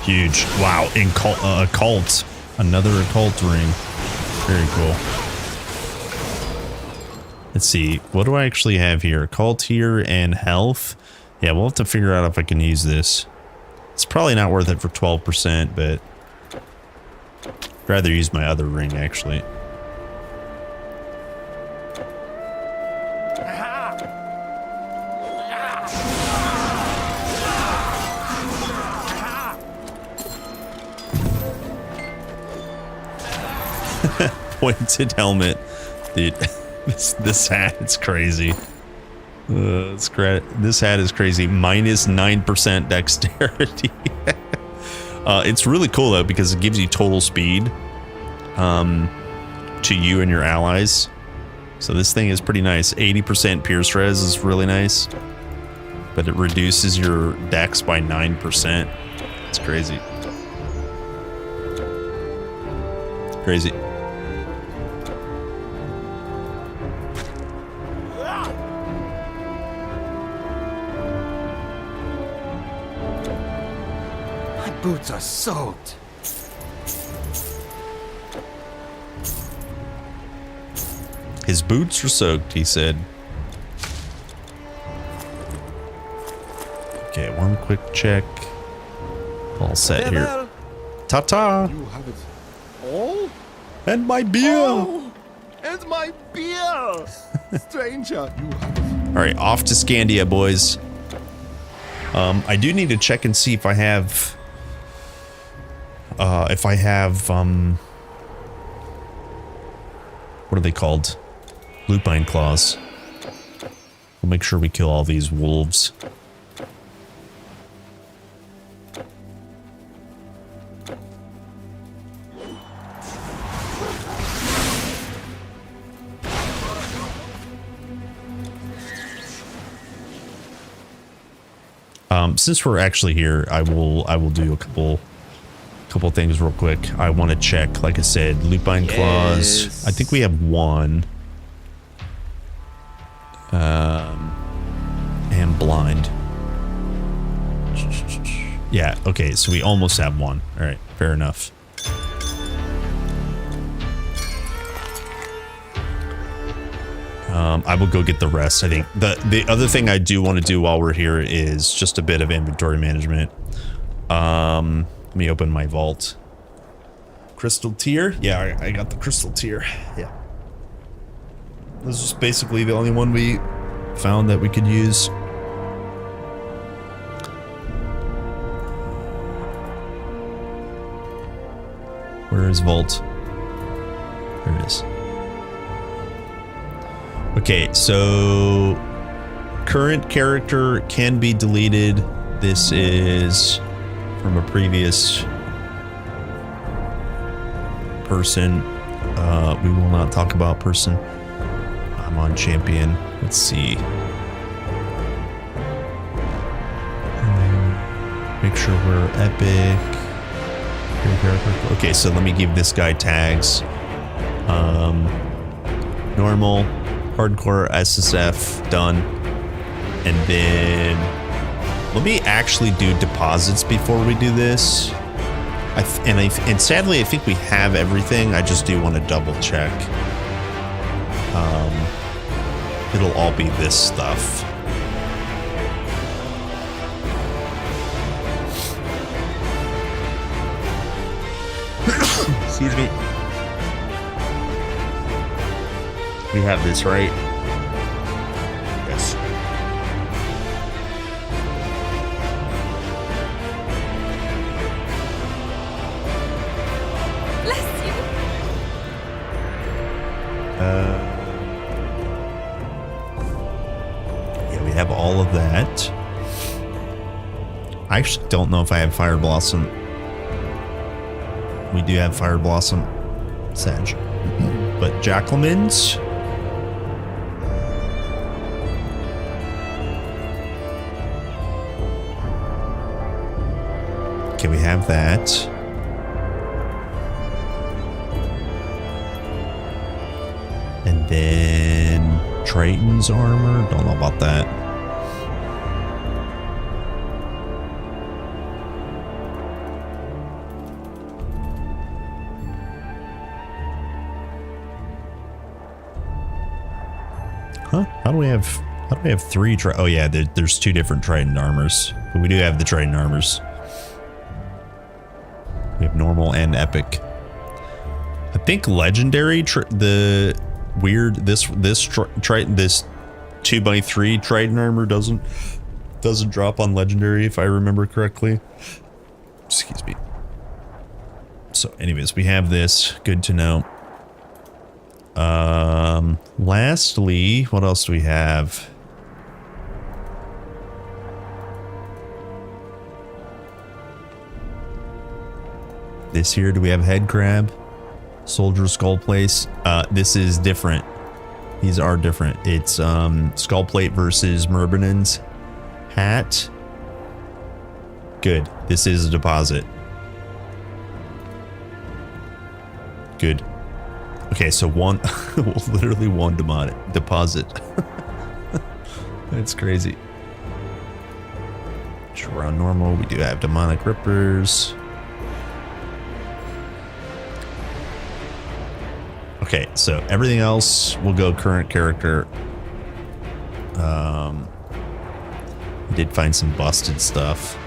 Huge. Wow. Occult. Another occult ring. Very cool. Let's see. What do I actually have here? Occult here and health. Yeah, we'll have to figure out if I can use this. It's probably not worth it for 12%, but I'd rather use my other ring, actually. Pointed helmet, dude. This hat is crazy. This hat is crazy. Minus 9% dexterity. It's really cool though because it gives you total speed to you and your allies. So this thing is pretty nice. 80% pierce res is really nice, but it reduces your dex by 9%. It's crazy. Crazy. Boots are soaked. His boots are soaked, he said. Okay, one quick check. All set here. Ta-ta! You have it all? And my beer! Oh, and my beer! Stranger, you have it. Alright, off to Scandia, boys. I do need to check and see if I have... what are they called? Lupine claws. We'll make sure we kill all these wolves. Since we're actually here, I will do a couple things real quick. I want to check, like I said, lupine claws. I think we have one. And blind. Yeah, okay, so we almost have one. All right, fair enough. I will go get the rest. I think the other thing I do want to do while we're here is just a bit of inventory management. Let me open my vault. Crystal tier? Yeah, I got the crystal tier. Yeah. This is basically the only one we found that we could use. Where is vault? There it is. Okay, so current character can be deleted. This is from a previous person. We will not talk about person. I'm on champion. Let's see. Make sure we're epic. Okay, so let me give this guy tags. Normal, hardcore, SSF, done. And then let me actually do deposits before we do this. And sadly, I think we have everything. I just do want to double check. It'll all be this stuff. Excuse me. We have this, right? Yes. Bless you. Yeah, we have all of that. I actually don't know if I have Fire Blossom. We do have Fire Blossom, Sag. But Jacqueline's. Okay, we have that. And then Triton's armor. Don't know about that. Huh? How do we have three oh yeah, there's two different Triton armors. But we do have the Triton armors. We have normal and epic. I think legendary this Triton, this 2x3 Triton armor doesn't drop on legendary if I remember correctly. Excuse me. So anyways, we have this. Good to know. Lastly, what else do we have? This here, do we have head crab? Soldier skull place. This is different. These are different. It's skull plate versus Merbenen's hat. Good. This is a deposit. Good. Okay, so literally one deposit. That's crazy. Just around normal, we do have demonic rippers. Okay, so everything else will go current character. I did find some busted stuff.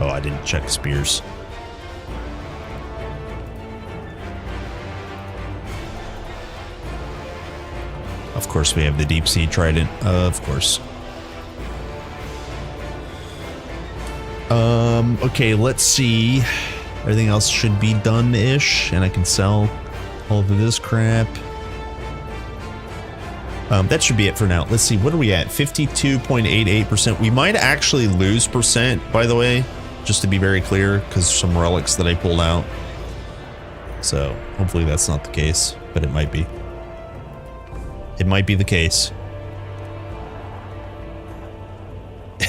Oh, I didn't check spears. Of course, we have the deep sea trident. Of course. Okay, let's see. Everything else should be done-ish, and I can sell all of this crap. That should be it for now. Let's see, what are we at? 52.88%. We might actually lose percent, by the way, just to be very clear, because some relics that I pulled out. So, hopefully that's not the case, but it might be. It might be the case.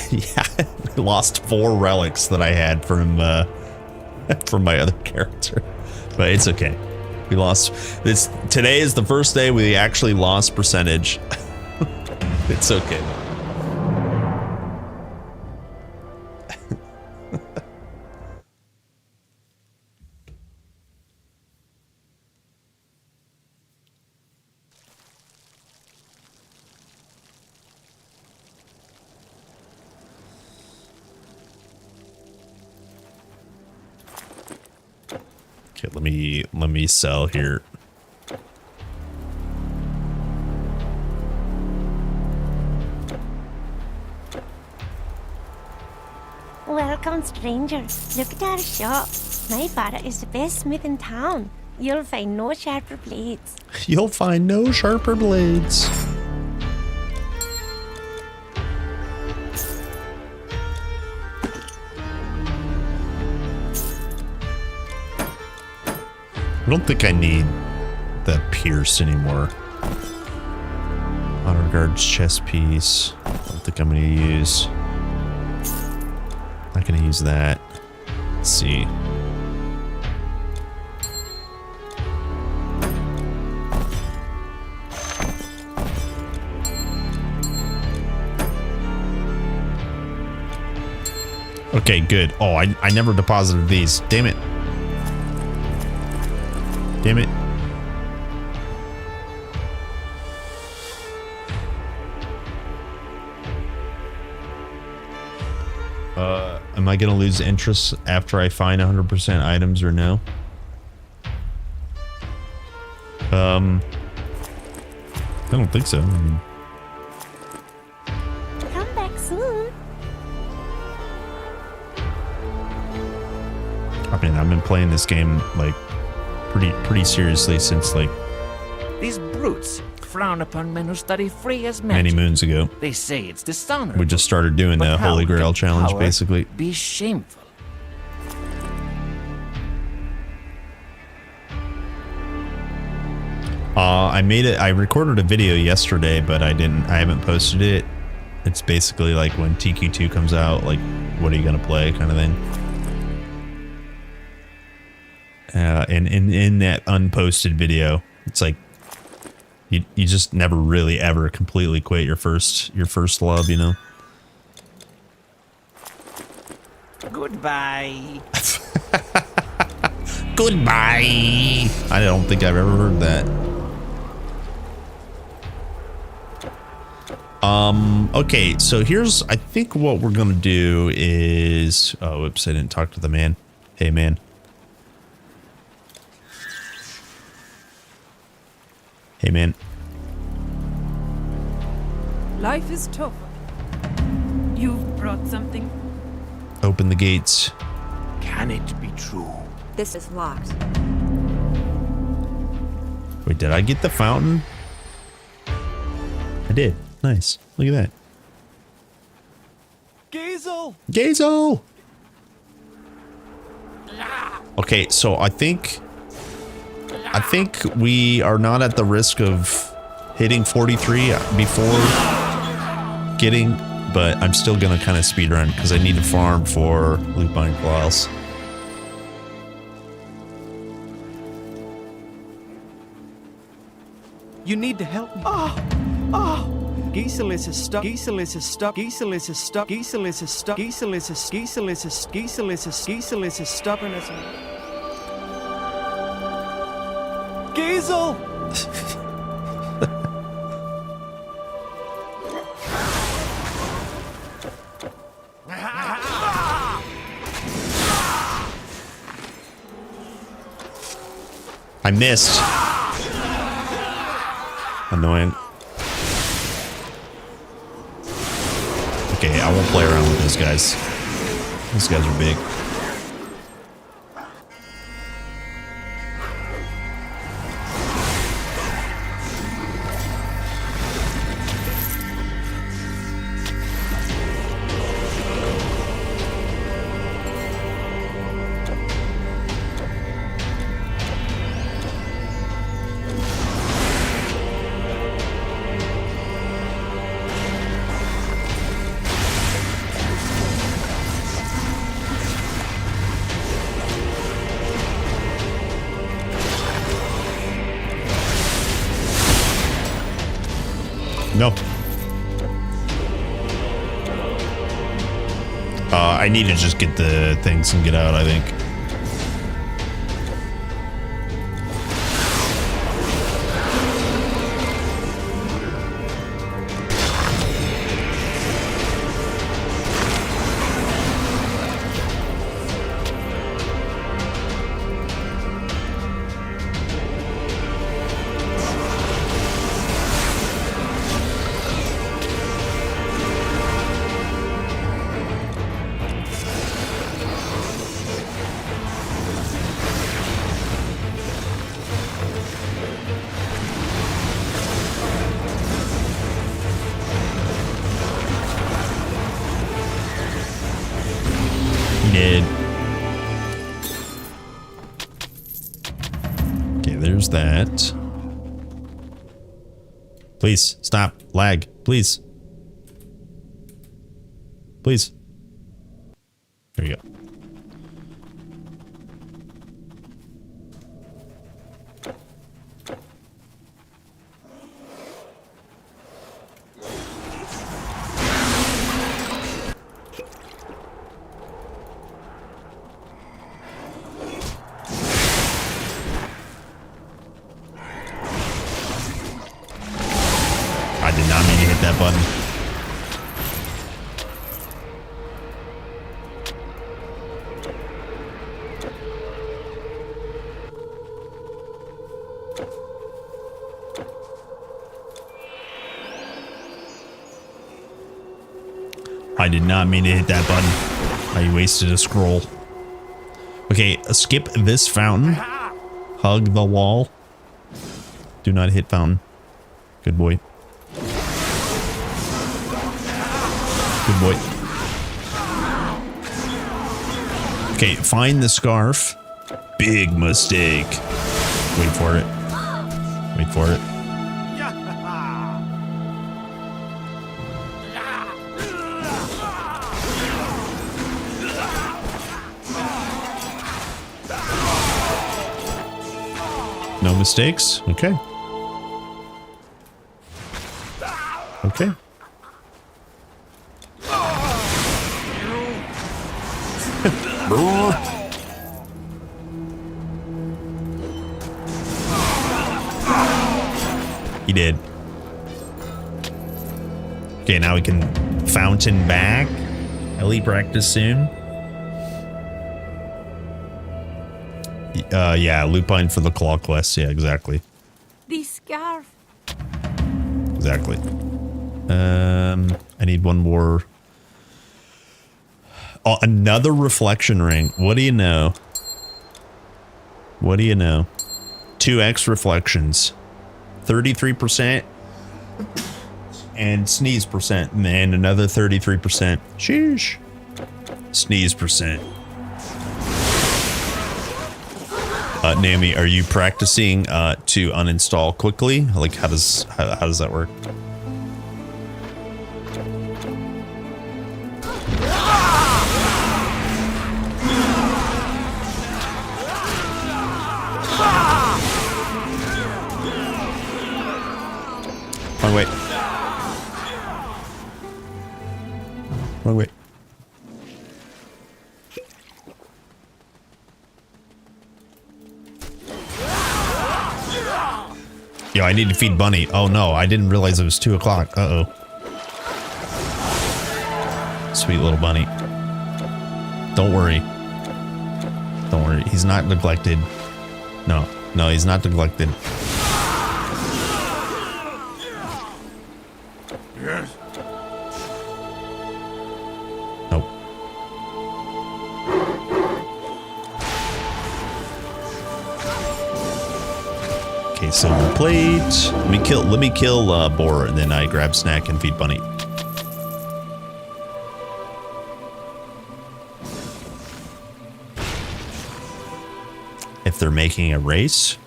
Yeah, I lost 4 relics that I had from my other character, but it's okay. We lost. Today is the first day we actually lost percentage. It's okay. Okay, let me sell here. Welcome, stranger. Look at our shop. My father is the best smith in town. You'll find no sharper blades. You'll find no sharper blades. I don't think I need the pierce anymore. Honor guard's chest piece. I don't think I'm gonna use. Not gonna use that. Let's see. Okay, good. Oh, I never deposited these. Damn it. Damn it. Am I going to lose interest after I find 100% items or no? I don't think so. Come back soon. I mean, I've been playing this game like pretty seriously since like These brutes frown upon men who study free as magic. many moons ago. They say it's dishonorable. We just started doing the Holy Grail challenge, basically. Be shameful. I recorded a video yesterday, but I haven't posted it. It's basically like when TQ2 comes out, like, what are you gonna play kind of thing. And in that unposted video, it's like you just never really ever completely quit your first love, you know? Goodbye. Goodbye. I don't think I've ever heard that. Okay, so I think what we're gonna do is, oh, whoops, I didn't talk to the man. Hey, man. Hey, man. Life is tough. You've brought something. Open the gates. Can it be true? This is locked. Wait, did I get the fountain? I did. Nice. Look at that. Gazel! Gazel! Okay, so I think we are not at the risk of hitting 43 before getting, but I'm still gonna kind of speedrun because I need to farm for Lupine Claws. You need to help me. Oh! Geesalis is stuck. Geesalis is stuck. Geesalis is stuck. Geesalis is stuck. Geesalis is stubborn as Gazel! I missed. Annoying. Okay, I won't play around with those guys. These guys are big. No. I need to just get the things and get out, I think. Okay, there's that. Please, stop. Lag. Please. Please. There you go. I did not mean to hit that button. I did not mean to hit that button. I wasted a scroll. Okay, skip this fountain. Hug the wall. Do not hit fountain. Good boy. Good boy. Okay, find the scarf. Big mistake. Wait for it. Wait for it. No mistakes? Okay. Okay. He did. Okay, now we can fountain back. Ellie practice soon. Yeah, lupine for the claw quest. Yeah, exactly. The scarf. Exactly. I need one more. Oh, another reflection ring. What do you know? What do you know? 2x reflections. 33% and sneeze percent, and another 33%. Sheesh. Sneeze percent. Nami, are you practicing to uninstall quickly? Like, how does that work? Wrong way. Wrong way. Yo, I need to feed Bunny. Oh no, I didn't realize it was 2 o'clock. Uh-oh. Sweet little Bunny. Don't worry. Don't worry. He's not neglected. No. No, he's not neglected. Yes. Nope. Okay, silver plate. Let me kill Boar, and then I grab snack and feed Bunny. If they're making a race.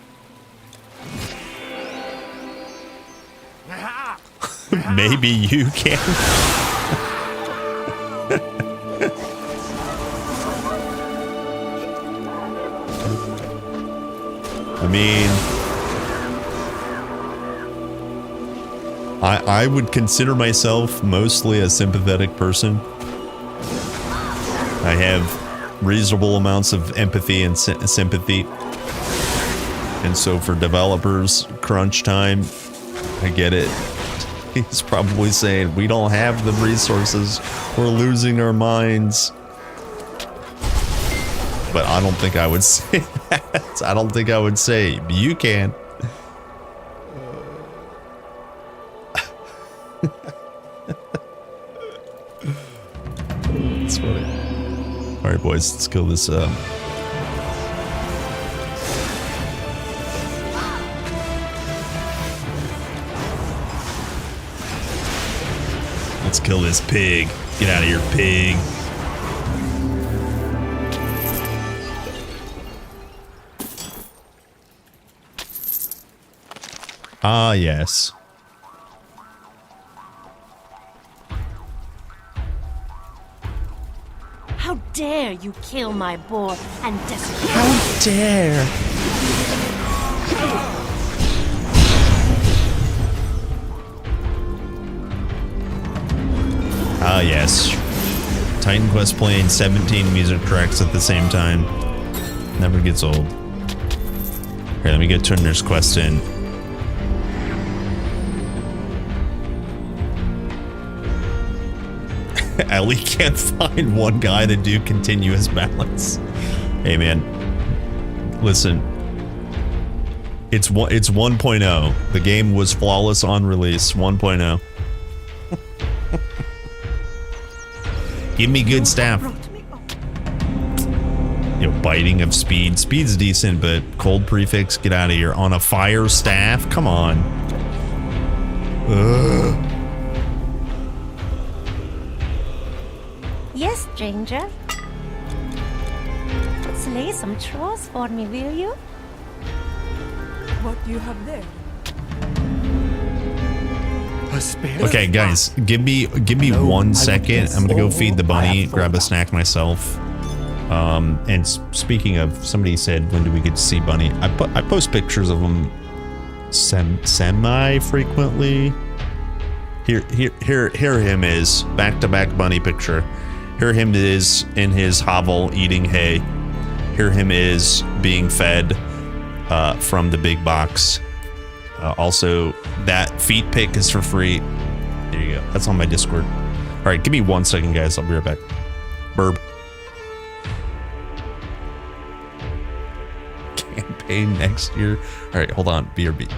Maybe you can. I mean, I would consider myself mostly a sympathetic person. I have reasonable amounts of empathy and sympathy. And so for developers, crunch time, I get it. He's probably saying, we don't have the resources. We're losing our minds. But I don't think I would say that. I don't think I would say, you can. That's funny. Alright, boys, let's kill this. Let's kill this pig. Get out of here, pig. Ah, yes. How dare you kill my boar and desecrate? How dare! Ah, yes. Titan Quest playing 17 music tracks at the same time. Never gets old. Here, let me get Turner's quest in. Ellie can't find one guy to do continuous balance. Hey, man. Listen. It's 1.0. The game was flawless on release. 1.0. Give me good staff. Yo, biting of speed. Speed's decent, but cold prefix, get out of here. On a fire staff? Come on. Ugh. Yes, stranger. Slay some trolls for me, will you? What do you have there? Okay, guys, give me 1 second. I'm gonna go feed the bunny, grab a snack myself. And speaking of, somebody said, when do we get to see Bunny? I post pictures of him semi-frequently. Here him is back-to-back Bunny picture. Here him is in his hovel eating hay. Here him is being fed from the big box. Also, that feet pic is for free. There you go. That's on my Discord. All right, give me 1 second, guys. I'll be right back. Burb. Campaign next year. All right, hold on. BRB.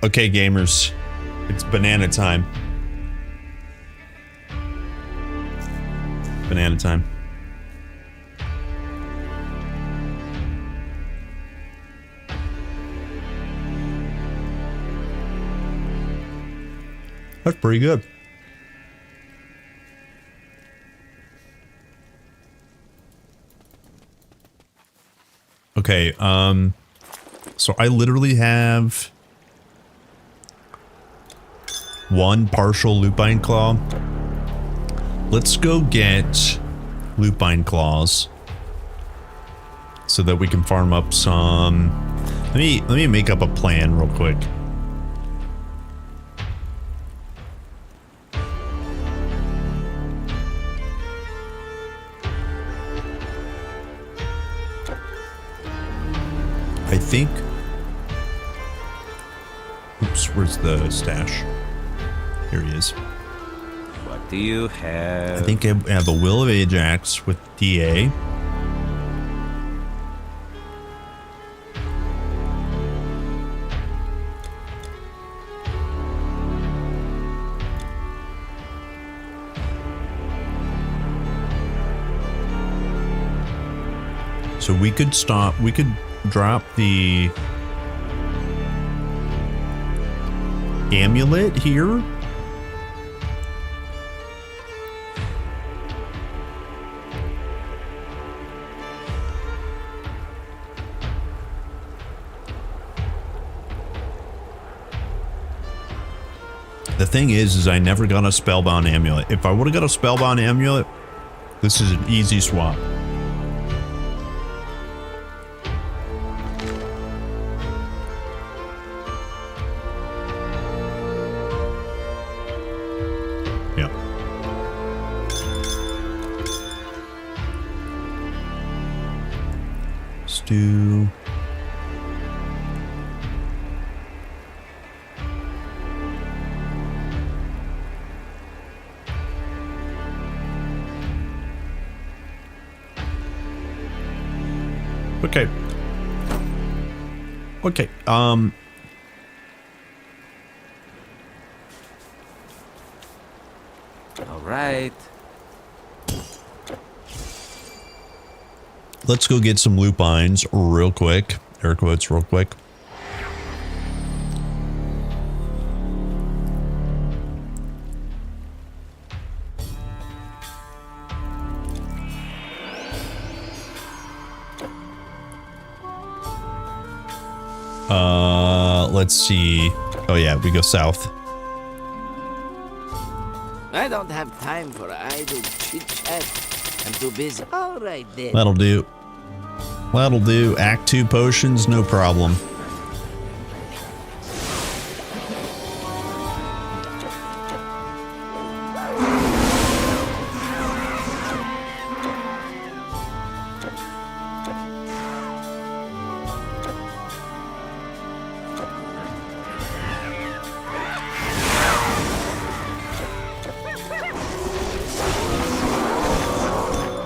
Okay, gamers. It's banana time. Banana time. That's pretty good. Okay, so I literally have one partial lupine claw. Let's go get lupine claws so that we can farm up some. Let me make up a plan real quick. I think. Oops, where's the stash? Here he is. What do you have? I think I have a Will of Ajax with DA. So we could drop the amulet here. The thing is I never got a spellbound amulet. If I would have got a spellbound amulet, this is an easy swap. Do okay. Okay. All right. Let's go get some lupines real quick. Air quotes real quick. Let's see. Oh yeah, we go south. I don't have time for idle chit-chat. I'm too busy. All right then. That'll do. That'll do. Act 2 potions, no problem.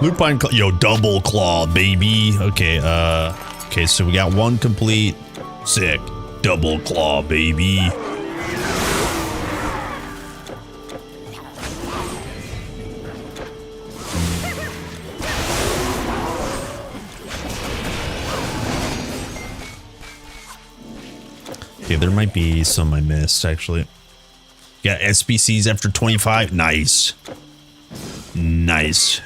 Lupine claw, yo, double claw, baby. Okay, okay, so we got one complete. Sick. Double claw, baby. Okay, there might be some I missed, actually. Yeah, SBCs after 25. Nice. Nice.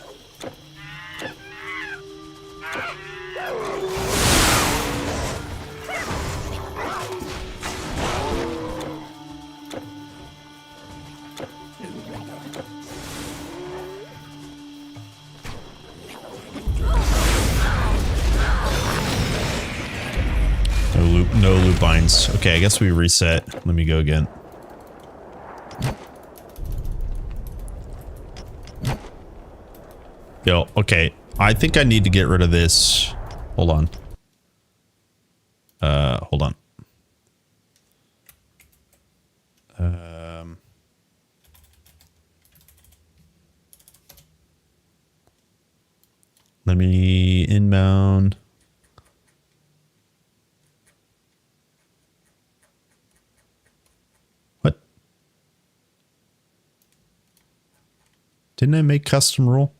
No lupines. Okay, I guess we reset. Let me go again. Yo, okay. I think I need to get rid of this. Hold on. Hold on. Let me inbound. Didn't I make custom rule?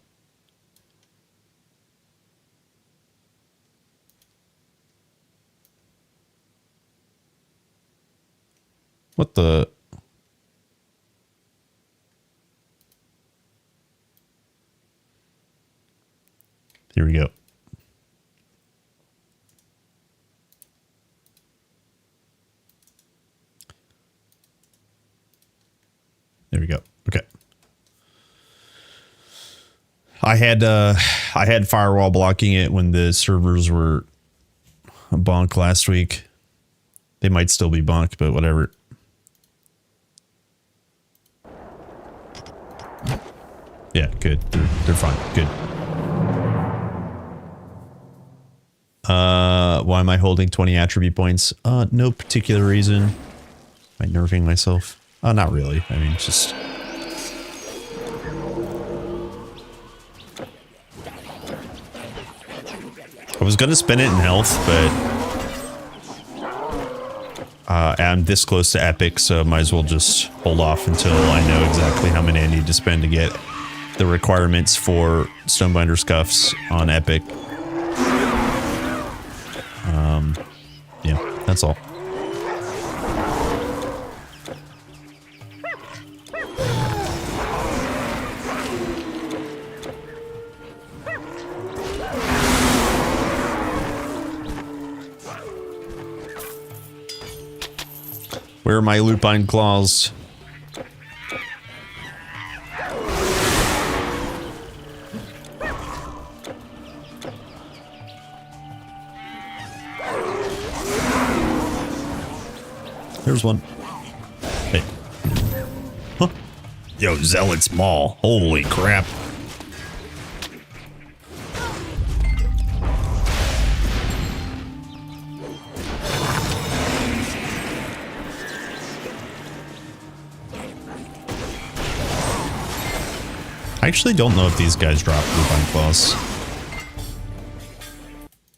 What the? Here we go. There we go. Okay. I had firewall blocking it when the servers were bonk last week. They might still be bonked, but whatever. Yeah, good. They're fine. Good. Why am I holding 20 attribute points? No particular reason. Am I nerfing myself? Not really. I mean, just... I was gonna spend it in health, but... I'm this close to epic, so might as well just hold off until I know exactly how many I need to spend to get the requirements for Stonebinder Scuffs on epic. Yeah, that's all. Where are my lupine claws? There's one. Hey. Huh. Yo, Zealot's Maul. Holy crap. I actually don't know if these guys drop lupine claws.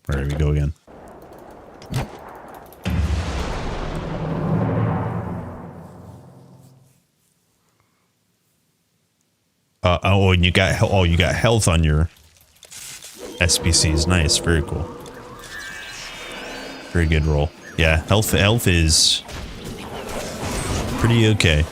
There we go again. Oh, and you got health on your SBCs. Nice, very cool. Very good roll. Yeah, health is pretty okay.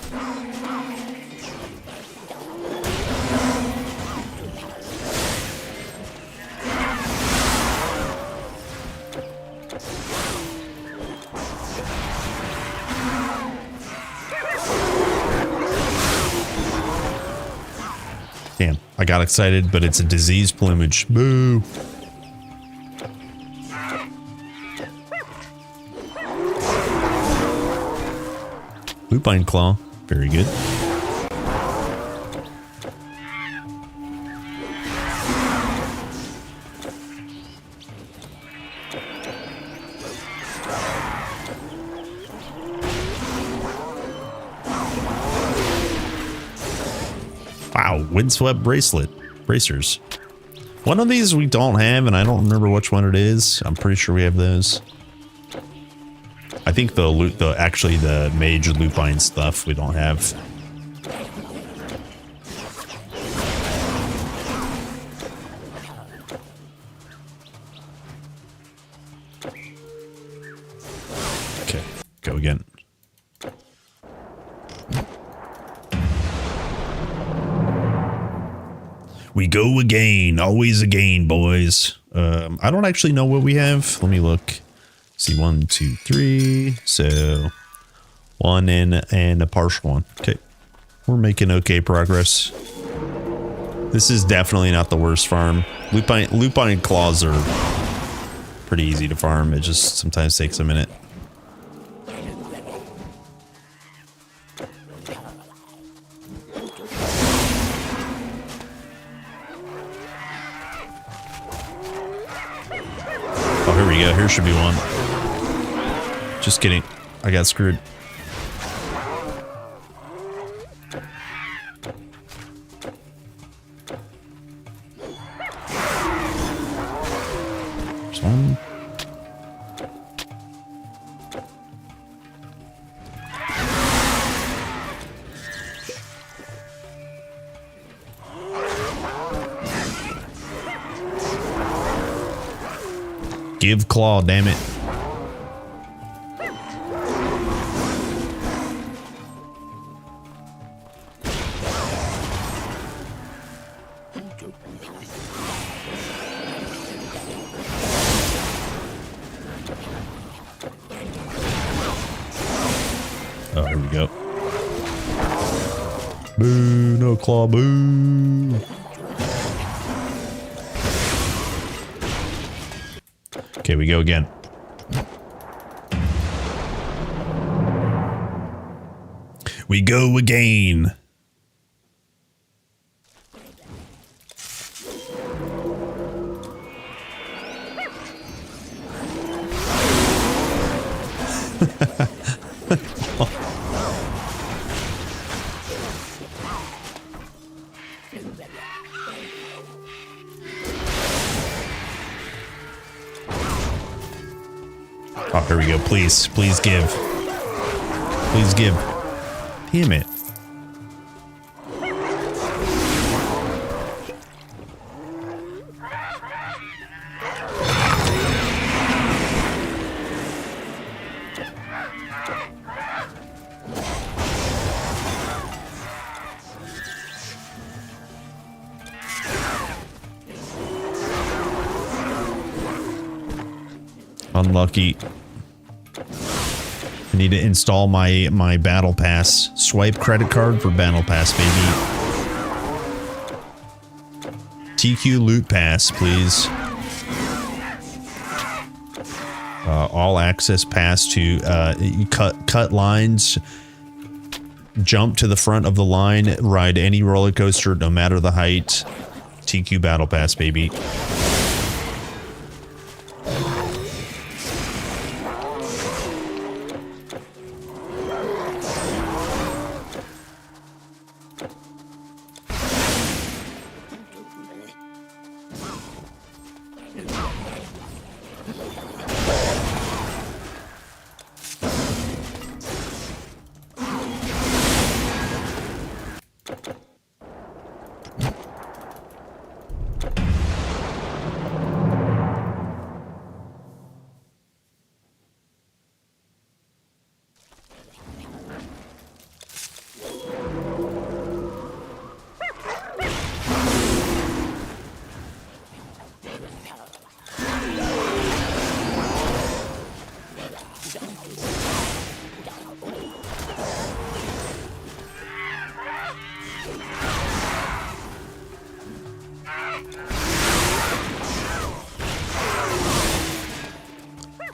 Damn, I got excited, but it's a diseased plumage. Boo! Lupine Claw, very good. Wow, windswept bracers. One of these we don't have, and I don't remember which one it is. I'm pretty sure we have those. I think the mage lupine stuff we don't have. Okay, go again. We go again, always again, boys. I don't actually know what we have. Let me look. See, 1, 2, 3. So 1 and a partial one. Okay, we're making okay progress. This is definitely not the worst farm. Lupine claws are pretty easy to farm. It just sometimes takes a minute. Here we go. Here should be one. Just kidding. I got screwed. There's one. Give claw, damn it. Oh, here we go. Boo, no claw, boo. Okay, we go again. We go again. Oh, here we go. Please, please give. Please give. Damn it. Unlucky. I need to install my battle pass. Swipe credit card for battle pass, baby. TQ loot pass, please. All access pass to you cut lines. Jump to the front of the line. Ride any roller coaster, no matter the height. TQ battle pass, baby.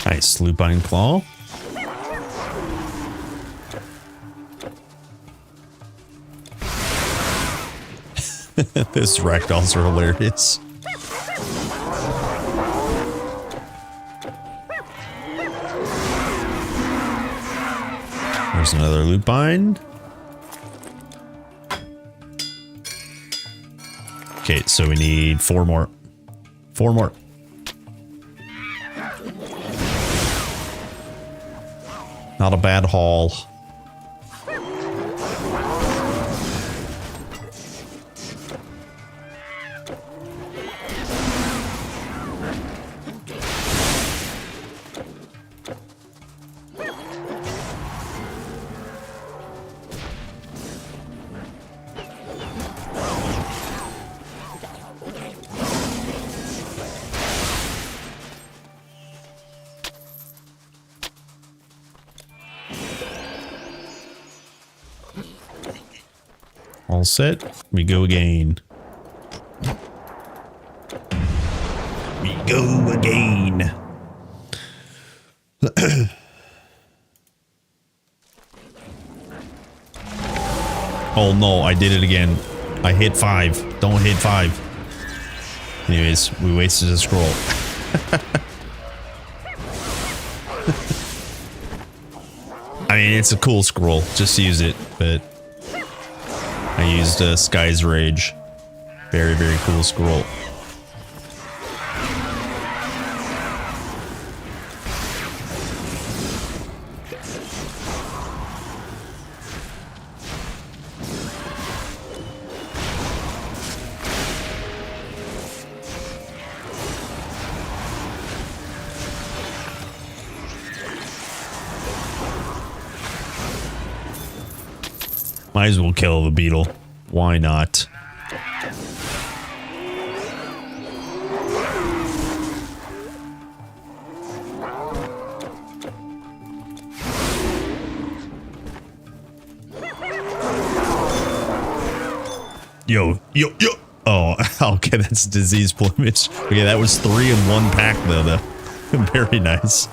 Nice, Lupine Claw. Those ragdolls are hilarious. There's another Lupine. Okay, so we need 4 more. 4 more. Not a bad haul. All set. We go again. We go again. Oh no, I did it again. I hit 5. Don't hit 5. Anyways, we wasted a scroll. I mean, it's a cool scroll. Just use it, but I used Sky's Rage. Very, very cool scroll. Might as well kill the beetle. Why not? Yo. Oh, okay, that's disease plumage. Okay, that was 3 in 1 pack, though. Very nice.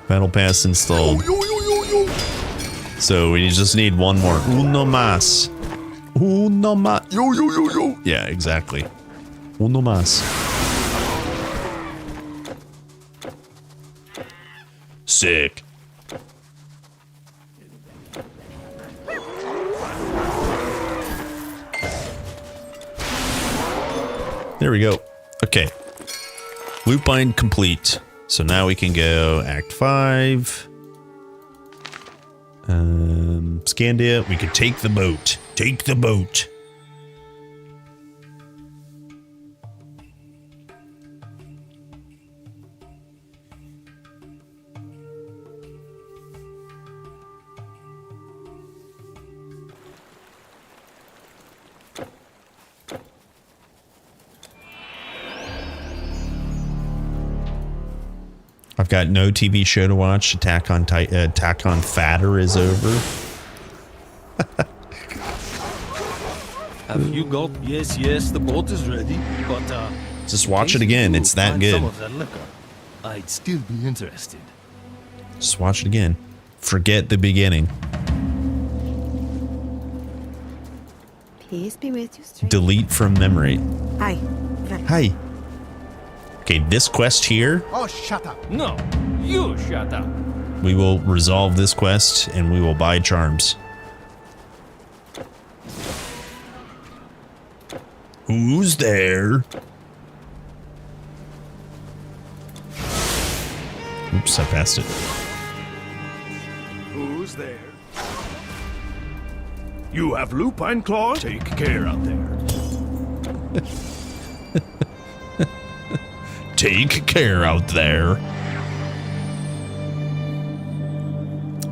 Battle pass installed. So we just need one more. Uno más. Uno más. Yo. Yeah, exactly. Uno más. Sick. There we go. Okay. Lupine complete. So now we can go Act 5. Scandia, we could take the boat. Take the boat. I've got no TV show to watch. Attack on Fatter is over. Have you got? Yes, the boat is ready. But just watch it again. It's that good. Some of that liquor. I'd still be interested. Just watch it again. Forget the beginning. Peace be with you, stranger. Delete from memory. Hi. Hi. Okay, this quest here. Oh, shut up. No, you shut up. We will resolve this quest and we will buy charms. Who's there? Oops, I passed it. Who's there? You have lupine claws? Take care out there. Take care out there.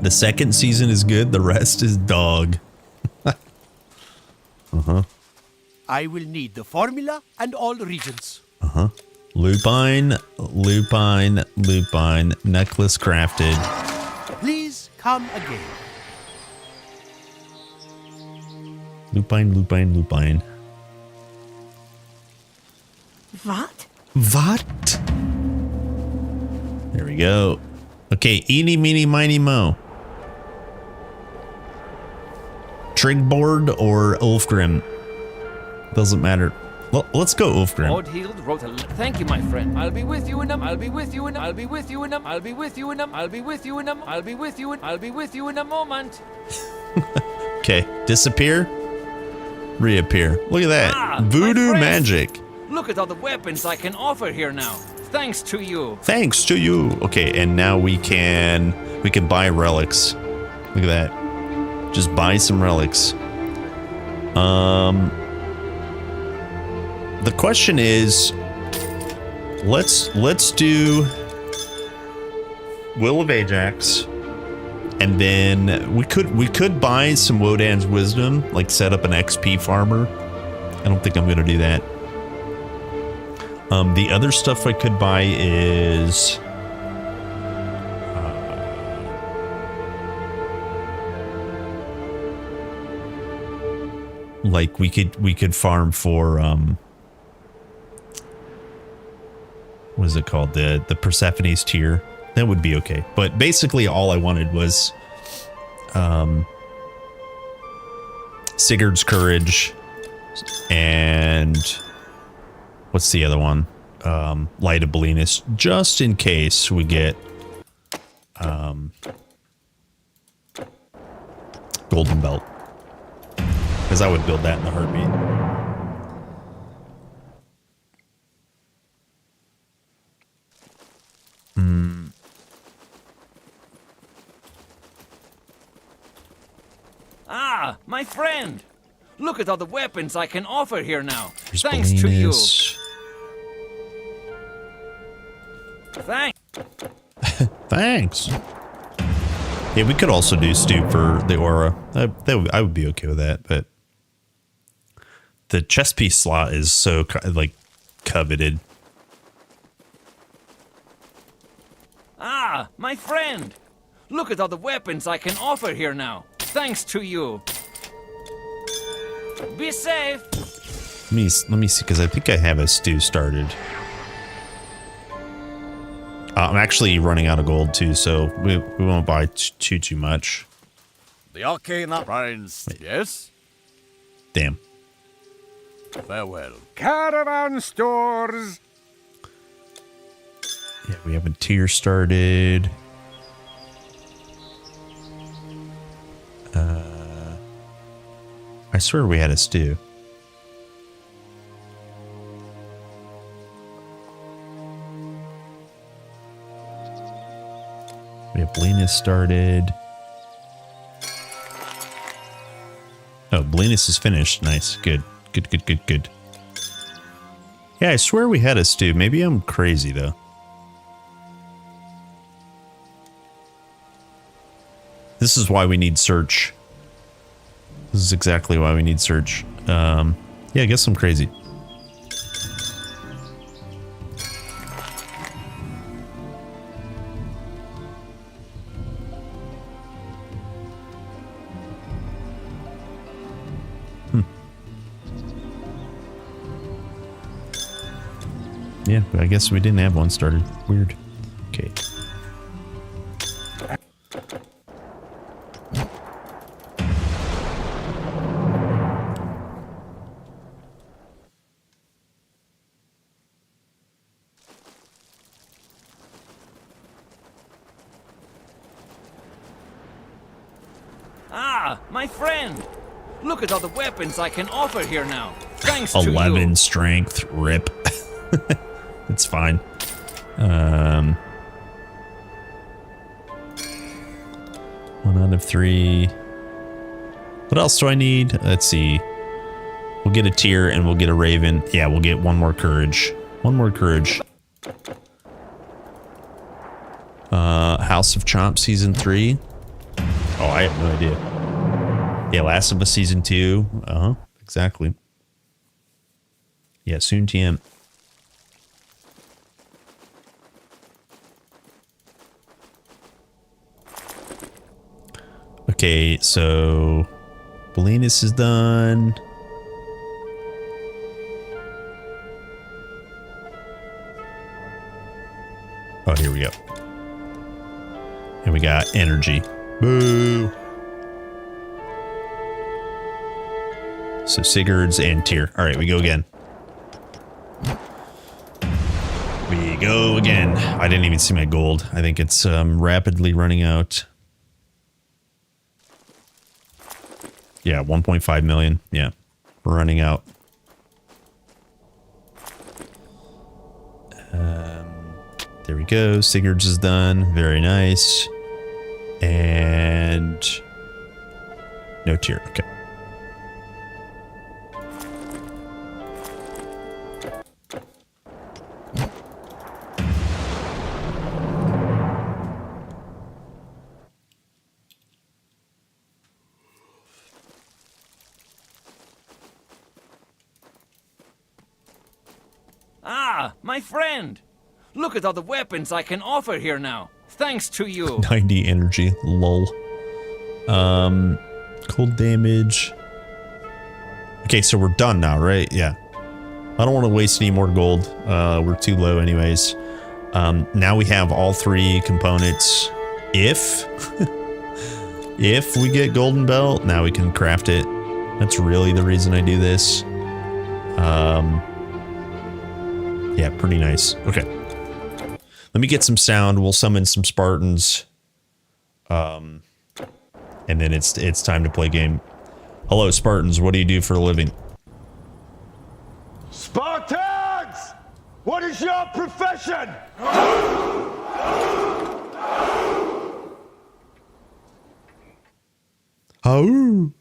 The second season is good, the rest is dog. Uh-huh. I will need the formula and all regions. Uh-huh. Lupine, necklace crafted. Please come again. Lupine. What? What? There we go. Okay, eeny, meeny, miny, mo. Trigboard or Ulfgrim? Doesn't matter. Well, let's go Ulfgrim. Oddhild wrote a thank you, my friend. I'll be with you in I'll be with you in I'll be with you in I'll be with you in I'll be with you in I'll be with you in I'll be with you in a moment. Okay, disappear, reappear. Look at that. Voodoo magic. Look at all the weapons I can offer here now. Thanks to you. Thanks to you. Okay, and now we can buy relics. Look at that. Just buy some relics. The question is, let's do Will of Ajax, and then we could buy some Wodan's Wisdom, like set up an XP farmer. I don't think I'm gonna do that. The other stuff I could buy is like we could farm for what is it called, the Persephone's Tear. That would be okay. But basically all I wanted was Sigurd's Courage and what's the other one? Light of Belinus, just in case we get Golden Belt. Because I would build that in a heartbeat. Ah, my friend. Look at all the weapons I can offer here now. There's Thanks to you. Belinus. Thanks. Thanks. Yeah, we could also do stew for the aura. I would be okay with that, but the chest piece slot is so like coveted. Ah, my friend! Look at all the weapons I can offer here now, thanks to you. Be safe. Let me see, because I think I have a stew started. I'm actually running out of gold too, so we won't buy too much. The arcane upgrades, yes? Damn. Farewell. Caravan stores. Yeah, we have a tier started. I swear we had a stew. We have Blenus started. Oh, Blenus is finished. Nice. Good. Good. Yeah, I swear we had a stew. Maybe I'm crazy, though. This is why we need search. This is exactly why we need search. Yeah, I guess I'm crazy. Yeah, but I guess we didn't have one started. Weird. Okay. Ah, my friend! Look at all the weapons I can offer here now, thanks to 11 you. strength. Rip. It's fine. 1 out of 3. What else do I need? Let's see. We'll get a tier and we'll get a raven. Yeah, we'll get 1 more courage. 1 more courage. House of Chomp season 3. Oh, I have no idea. Yeah, Last of Us season 2. Exactly. Yeah, soon TM. Okay, so Blenus is done. Oh, here we go. And we got energy. Boo. So Sigurd's and tier. All right, we go again. We go again. I didn't even see my gold. I think it's rapidly running out. Yeah, 1.5 million. Yeah, we're running out. There we go. Sigurd's is done. Very nice. And no tier. Okay. Ah, my friend! Look at all the weapons I can offer here now, thanks to you. 90 energy. Lol. Cold damage. Okay, so we're done now, right? Yeah. I don't want to waste any more gold. We're too low anyways. Now we have all 3 components. If we get golden belt, now we can craft it. That's really the reason I do this. Yeah, pretty nice. Okay. Let me get some sound. We'll summon some Spartans. And then it's time to play game. Hello, Spartans. What do you do for a living? Spartans! What is your profession? Oh.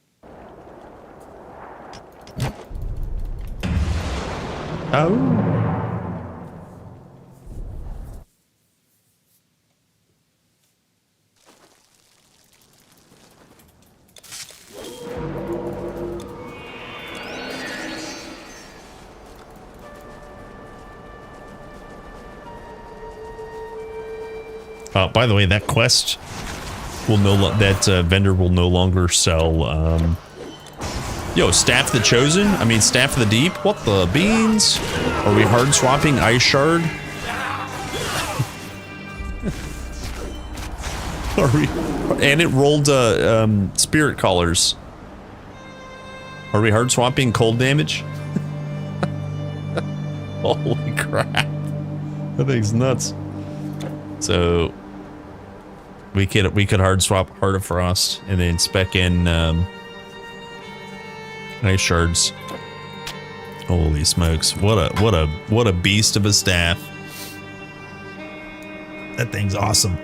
Oh. By the way, that quest will vendor will no longer sell. Yo, Staff the Chosen? I mean, Staff of the Deep? What the beans? Are we hard swapping Ice Shard? Are we? And it rolled Spirit Collars. Are we hard swapping cold damage? Holy crap. That thing's nuts. So we could hard swap Heart of Frost and then spec in Ice Shards. Holy smokes. What a beast of a staff. That thing's awesome.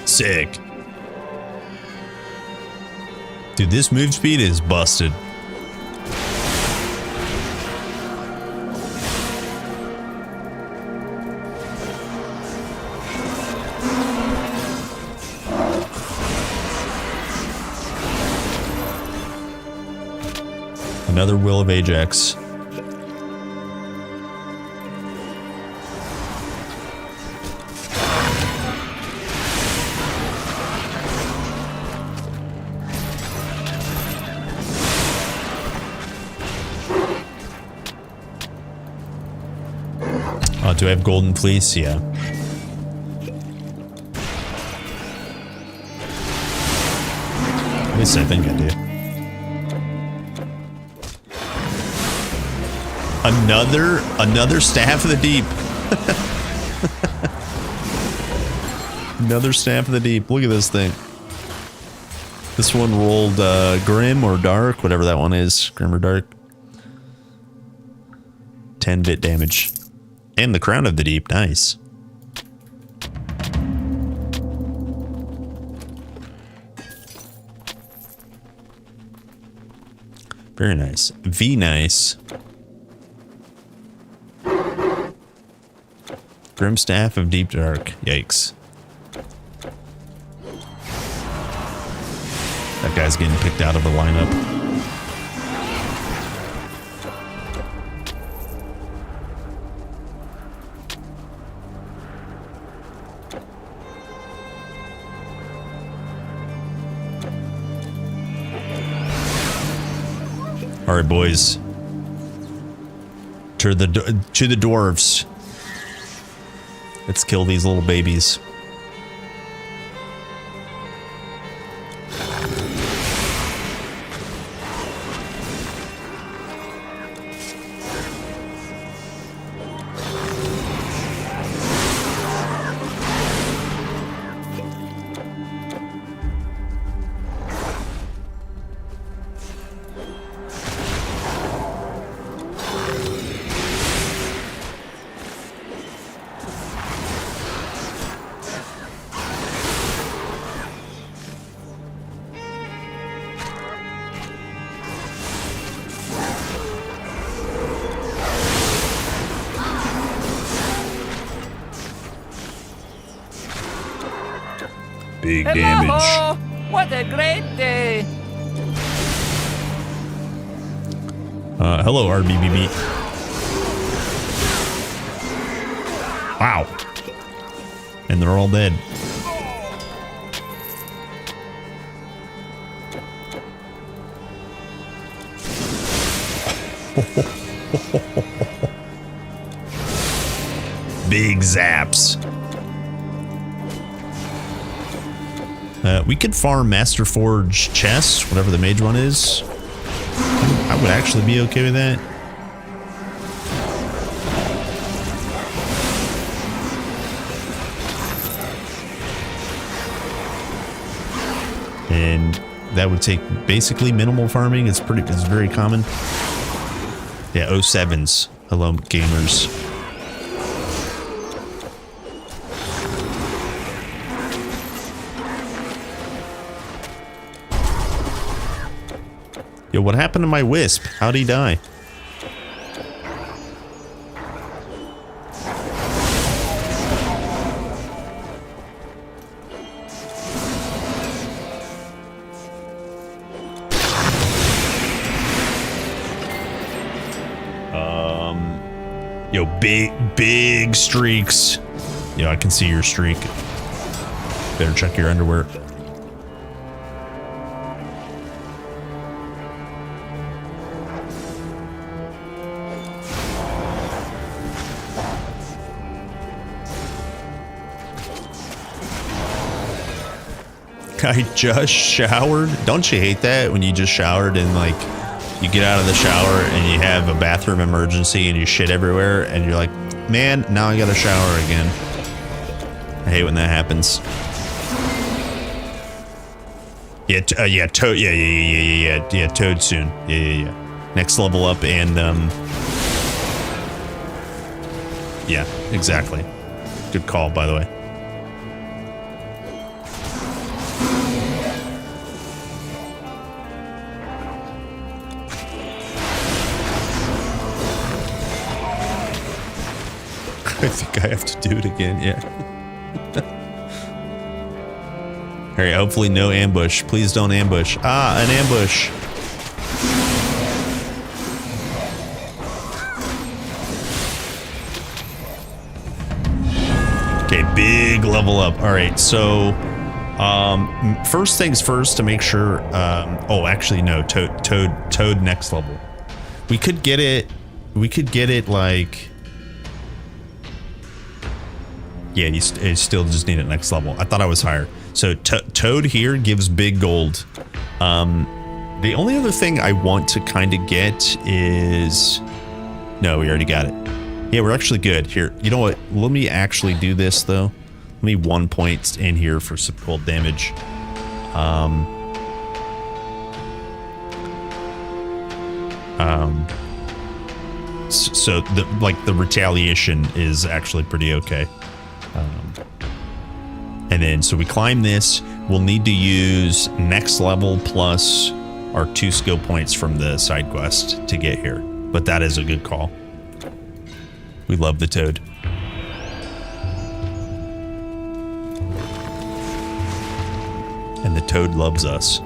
Sick. Dude, this move speed is busted. Another Will of Ajax. Do I have Golden Fleece? Yeah. At least I think I do. Another Staff of the Deep. Another Staff of the Deep. Look at this thing. This one rolled Grim or Dark, whatever that one is. Grim or Dark. 10-bit damage. And the Crown of the Deep, nice. Very nice. V-nice. Grim Staff of Deep Dark. Yikes. That guy's getting picked out of the lineup. All right, boys. To the dwarves. Let's kill these little babies. Big damage. Hello! What a great day! Hello, RBBB. Wow. And they're all dead. Big zaps. We could farm Master Forge chests, whatever the mage one is. I would actually be okay with that. And that would take basically minimal farming. It's very common. Yeah, 07s. Hello, gamers. Yo, what happened to my Wisp? How'd he die? Yo, big streaks. Yo, I can see your streak. Better check your underwear. I just showered. Don't you hate that when you just showered and like you get out of the shower and you have a bathroom emergency and you shit everywhere and you're like, man, now I gotta shower again. I hate when that happens. Yeah, Toad. Yeah, Toad soon. Yeah. Next level up and yeah, exactly. Good call, by the way. I think I have to do it again, yeah. Alright, hopefully no ambush. Please don't ambush. Ah, an ambush. Okay, big level up. Alright, so first things first to make sure oh actually no, Toad next level. We could get it like yeah, you still just need it next level. I thought I was higher. So Toad here gives big gold. The only other thing I want to kind of get is... No, we already got it. Yeah, we're actually good. Here, you know what? Let me actually do this, though. Let me 1 point in here for some gold damage. So, the retaliation is actually pretty okay. And then, so we climb this, we'll need to use next level plus our 2 skill points from the side quest to get here. But that is a good call. We love the Toad. And the Toad loves us.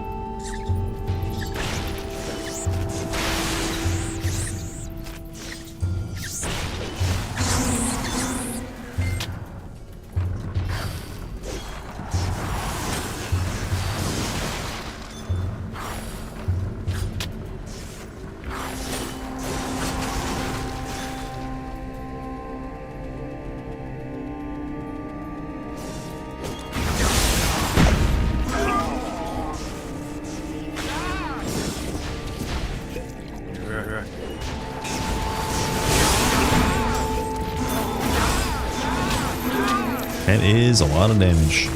That is a lot of damage.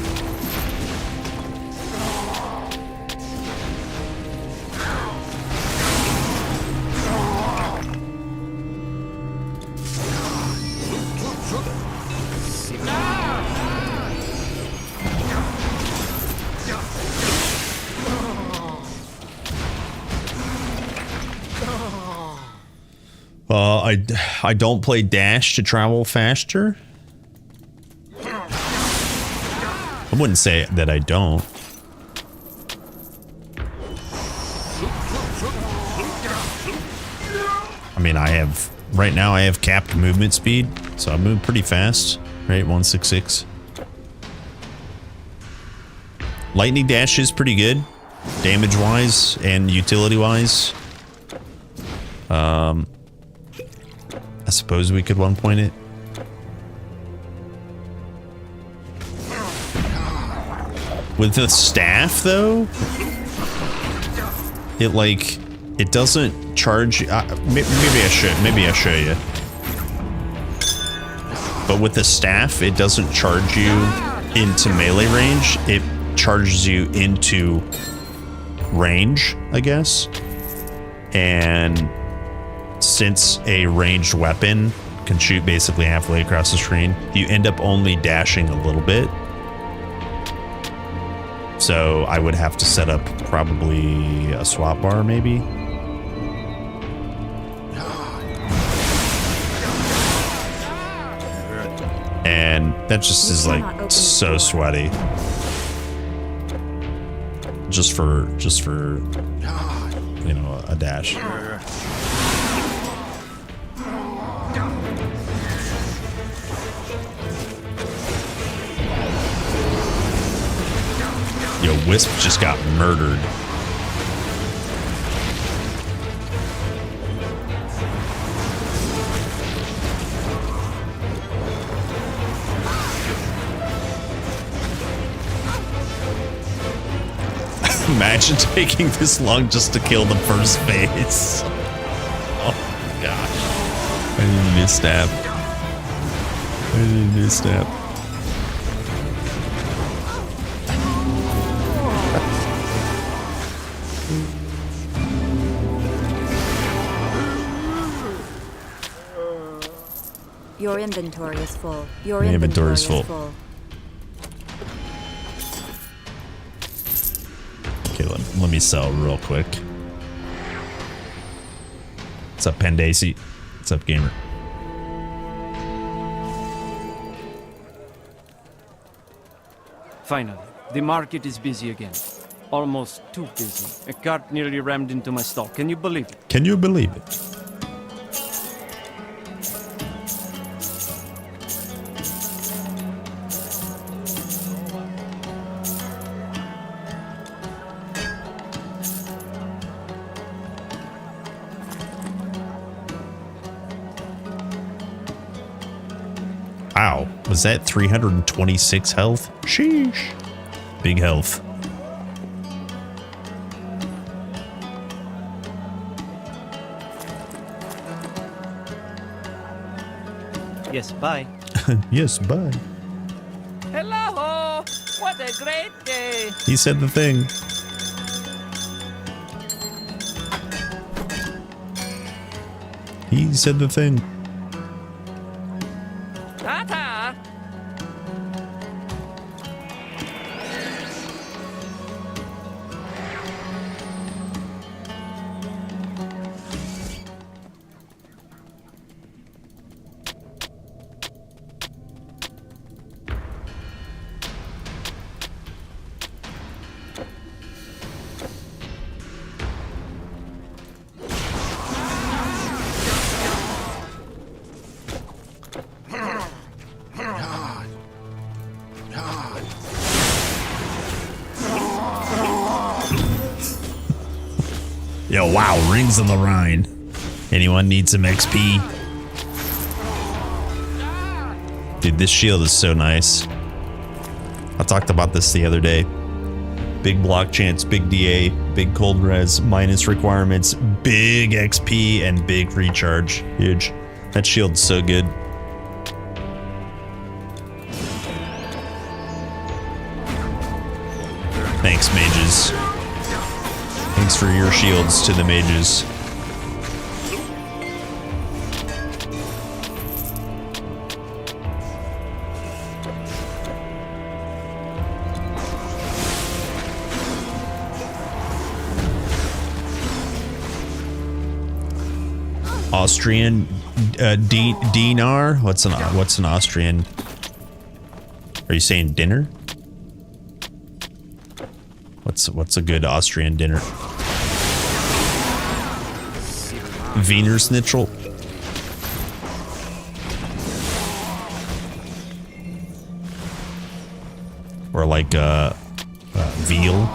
I don't play dash to travel faster. I wouldn't say that I don't. I mean, right now I have capped movement speed, so I move pretty fast, right? 166. Lightning dash is pretty good, damage-wise and utility-wise. I suppose we could 1 point it. With the staff, though, it doesn't charge. Maybe I show you. But with the staff, it doesn't charge you into melee range. It charges you into range, I guess. And since a ranged weapon can shoot basically halfway across the screen, you end up only dashing a little bit. So I would have to set up probably a swap bar, maybe. And that just is like so sweaty. Just for you know, a dash. Wisp just got murdered. Imagine taking this long just to kill the first phase. Oh my gosh. I didn't misstep. Your inventory is full. Your inventory is full. Okay, let me sell real quick. What's up, Pendacy? What's up, gamer? Finally, the market is busy again. Almost too busy. A cart nearly rammed into my stall. Can you believe it? Can you believe it? Wow, was that 326 health? Sheesh. Big health. Yes, bye. Yes, bye. Hello! What a great day! He said the thing. He said the thing. Ta-ta! Yo, wow, rings in the Rhine. Anyone need some XP? Dude, this shield is so nice. I talked about this the other day. Big block chance, big DA, big cold res, minus requirements, big XP, and big recharge. Huge. That shield's so good. Thanks, mages. Thanks for your shields to the mages. Austrian dinar? What's an Austrian? Are you saying dinner? What's a good Austrian dinner? Wiener Schnitzel. Or like veal.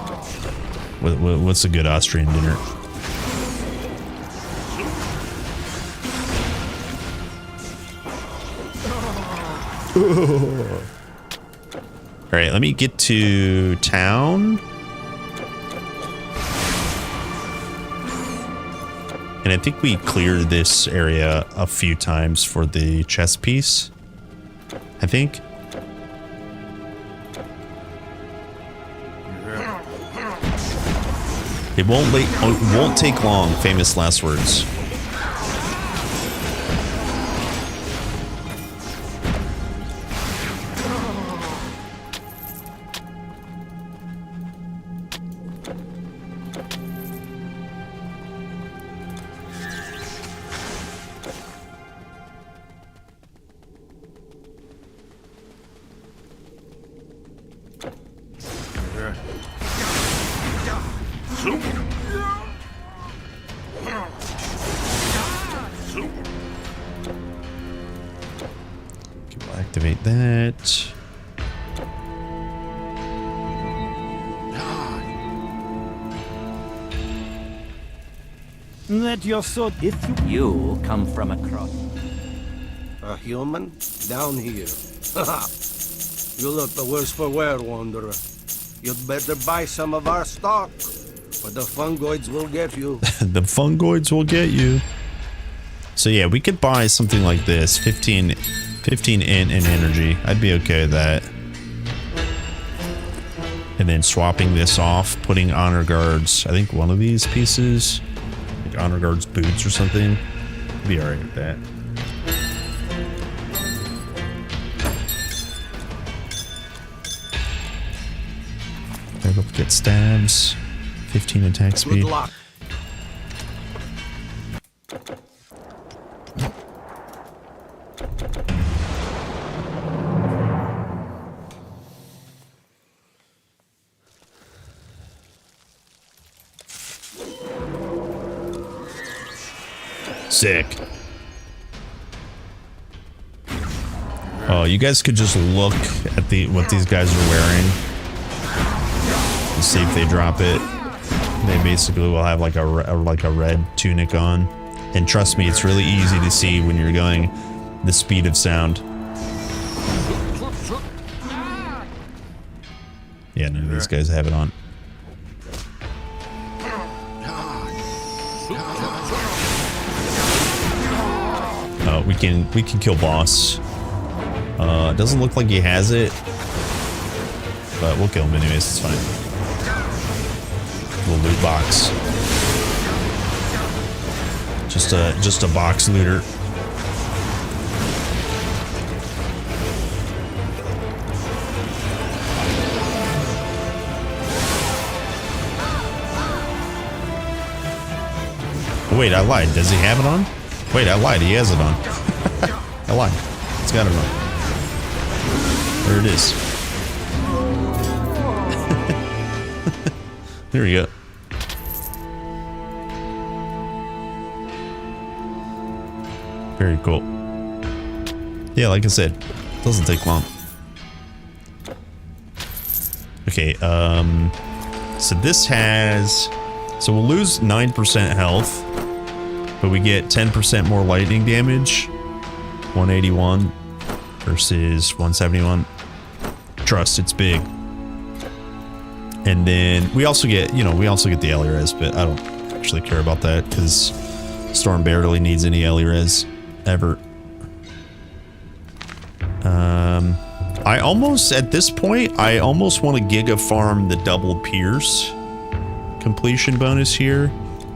What's a good Austrian dinner? All right, let me get to town. And I think we cleared this area a few times for the chess piece. I think. It won't take long. Famous last words. Activate that. That you're so... If you come from across... A human? Down here. You look the worse for wear, Wanderer. You'd better buy some of our stock, or the fungoids will get you. The fungoids will get you. So yeah, we could buy something like this, 15 int and energy. I'd be okay with that. And then swapping this off, putting honor guards. I think one of these pieces, like honor guards boots or something. I'd be alright with that. Able to get stabs, 15 attack speed. Good luck. Sick. Oh, you guys could just look at what these guys are wearing and see if they drop it. They basically will have like a red tunic on, and trust me, it's really easy to see when you're going the speed of sound. Yeah, none of these guys have it on. We can kill boss. It doesn't look like he has it, but we'll kill him anyways. It's fine. Little loot box. Just a box looter. Wait, I lied. Does he have it on? Wait, I lied. He has it on. I lied. It's got it on. There it is. There we go. Very cool. Yeah, like I said, it doesn't take long. Okay, so this has... So we'll lose 9% health, but we get 10% more lightning damage. 181 versus 171. Trust, it's big. And then we also get, we also get the Ellie res, but I don't actually care about that because Storm barely needs any Ellie res ever. I almost, at this point, I almost want to giga farm the double pierce completion bonus here,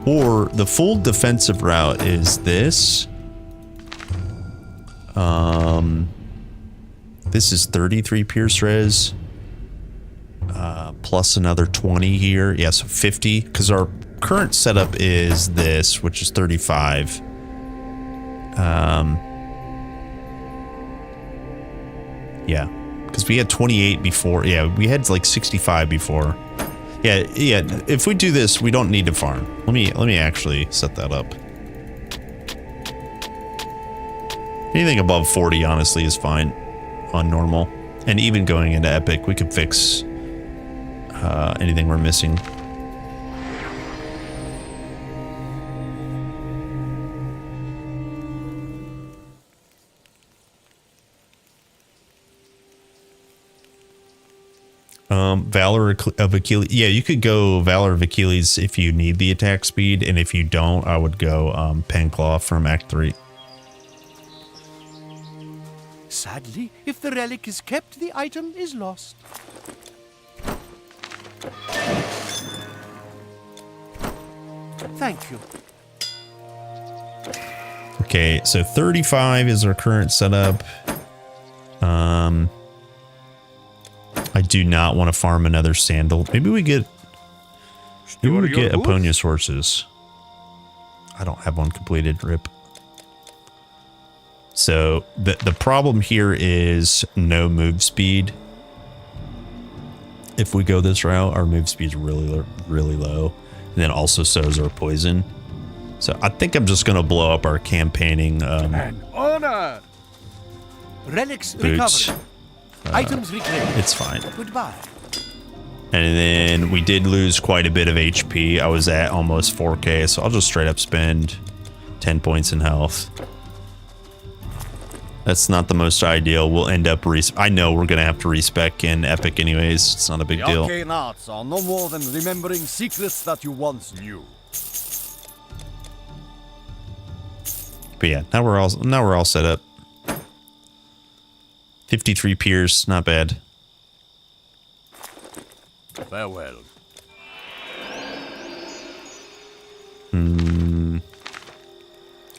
or the full defensive route is this. This is 33 pierce res, plus another 20 here. Yeah, so 50, because our current setup is this, which is 35. Yeah, because we had 28 before. Yeah, we had like 65 before. Yeah, if we do this, we don't need to farm. Let me actually set that up. Anything above 40, honestly, is fine on normal. And even going into epic, we could fix anything we're missing. Valor of Achilles. Yeah, you could go Valor of Achilles if you need the attack speed, and if you don't, I would go Penclaw from Act 3. Sadly, if the relic is kept, the item is lost. Thank you. Okay, so 35 is our current setup. I do not want to farm another sandal. Maybe we get Eponia's horses. I don't have one completed. Rip. So the problem here is no move speed. If we go this route, our move speed is really low, and then also so is our poison. So I think I'm just gonna blow up our campaigning. An honor. Relics boots. recovered. Items reclaimed. It's fine. Goodbye. And then we did lose quite a bit of HP. I was at almost 4k, so I'll just straight up spend 10 points in health. That's not the most ideal. We'll end up I know we're gonna have to respec in Epic anyways. It's not a big deal. The arcane arts are no more than remembering secrets that you once knew. But yeah, now we're all set up. 53 peers, not bad. Farewell.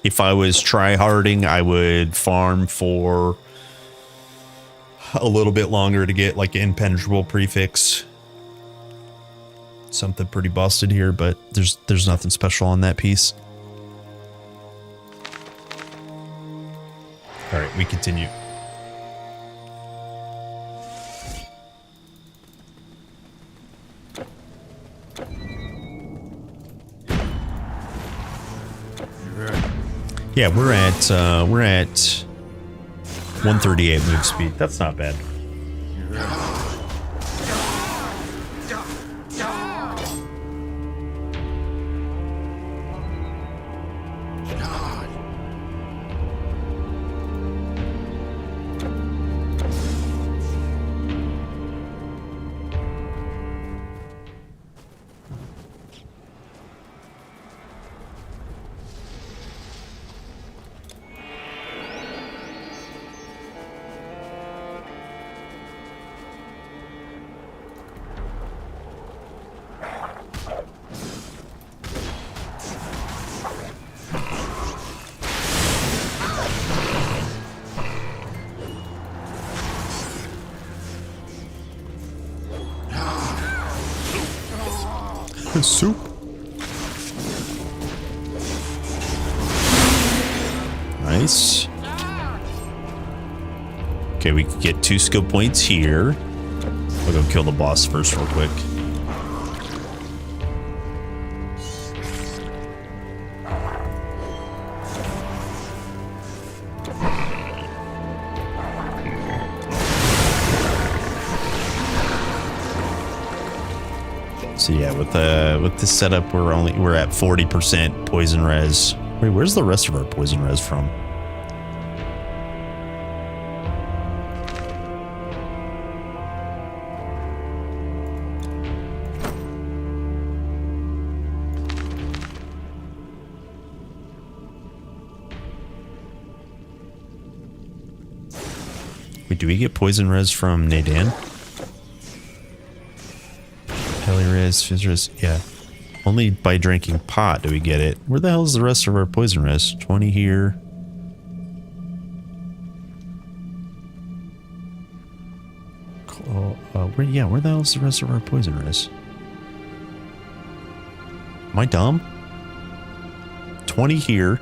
If I was tryharding, I would farm for a little bit longer to get like an impenetrable prefix. Something pretty busted here, but there's nothing special on that piece. All right, we continue. Yeah, we're at 138 move speed. That's not bad. Soup. Nice. Okay, we can get 2 skill points here. I'll go kill the boss first real quick. So yeah, with this setup, we're at 40% poison res. Wait, where's the rest of our poison res from? Wait, do we get poison res from Nadan? Res, fizz res, yeah. Only by drinking pot do we get it. Where the hell is the rest of our poison res? 20 here. Where the hell is the rest of our poison res? Am I dumb? 20 here.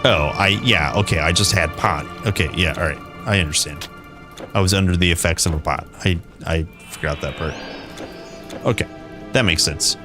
Oh, yeah, okay, I just had pot. Okay, yeah, all right, I understand. I was under the effects of a pot. I forgot that part. Okay, that makes sense.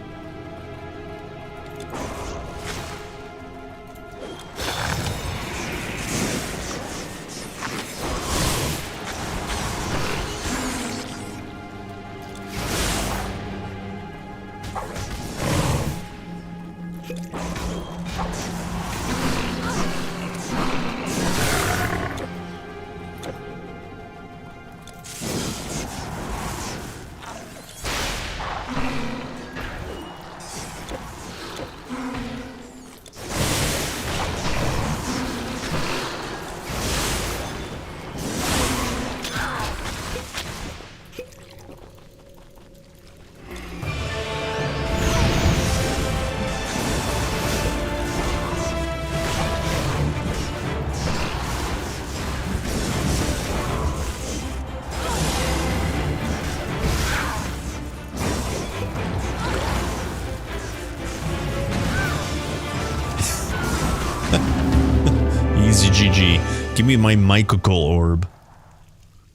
Easy GG. Give me my mythical orb.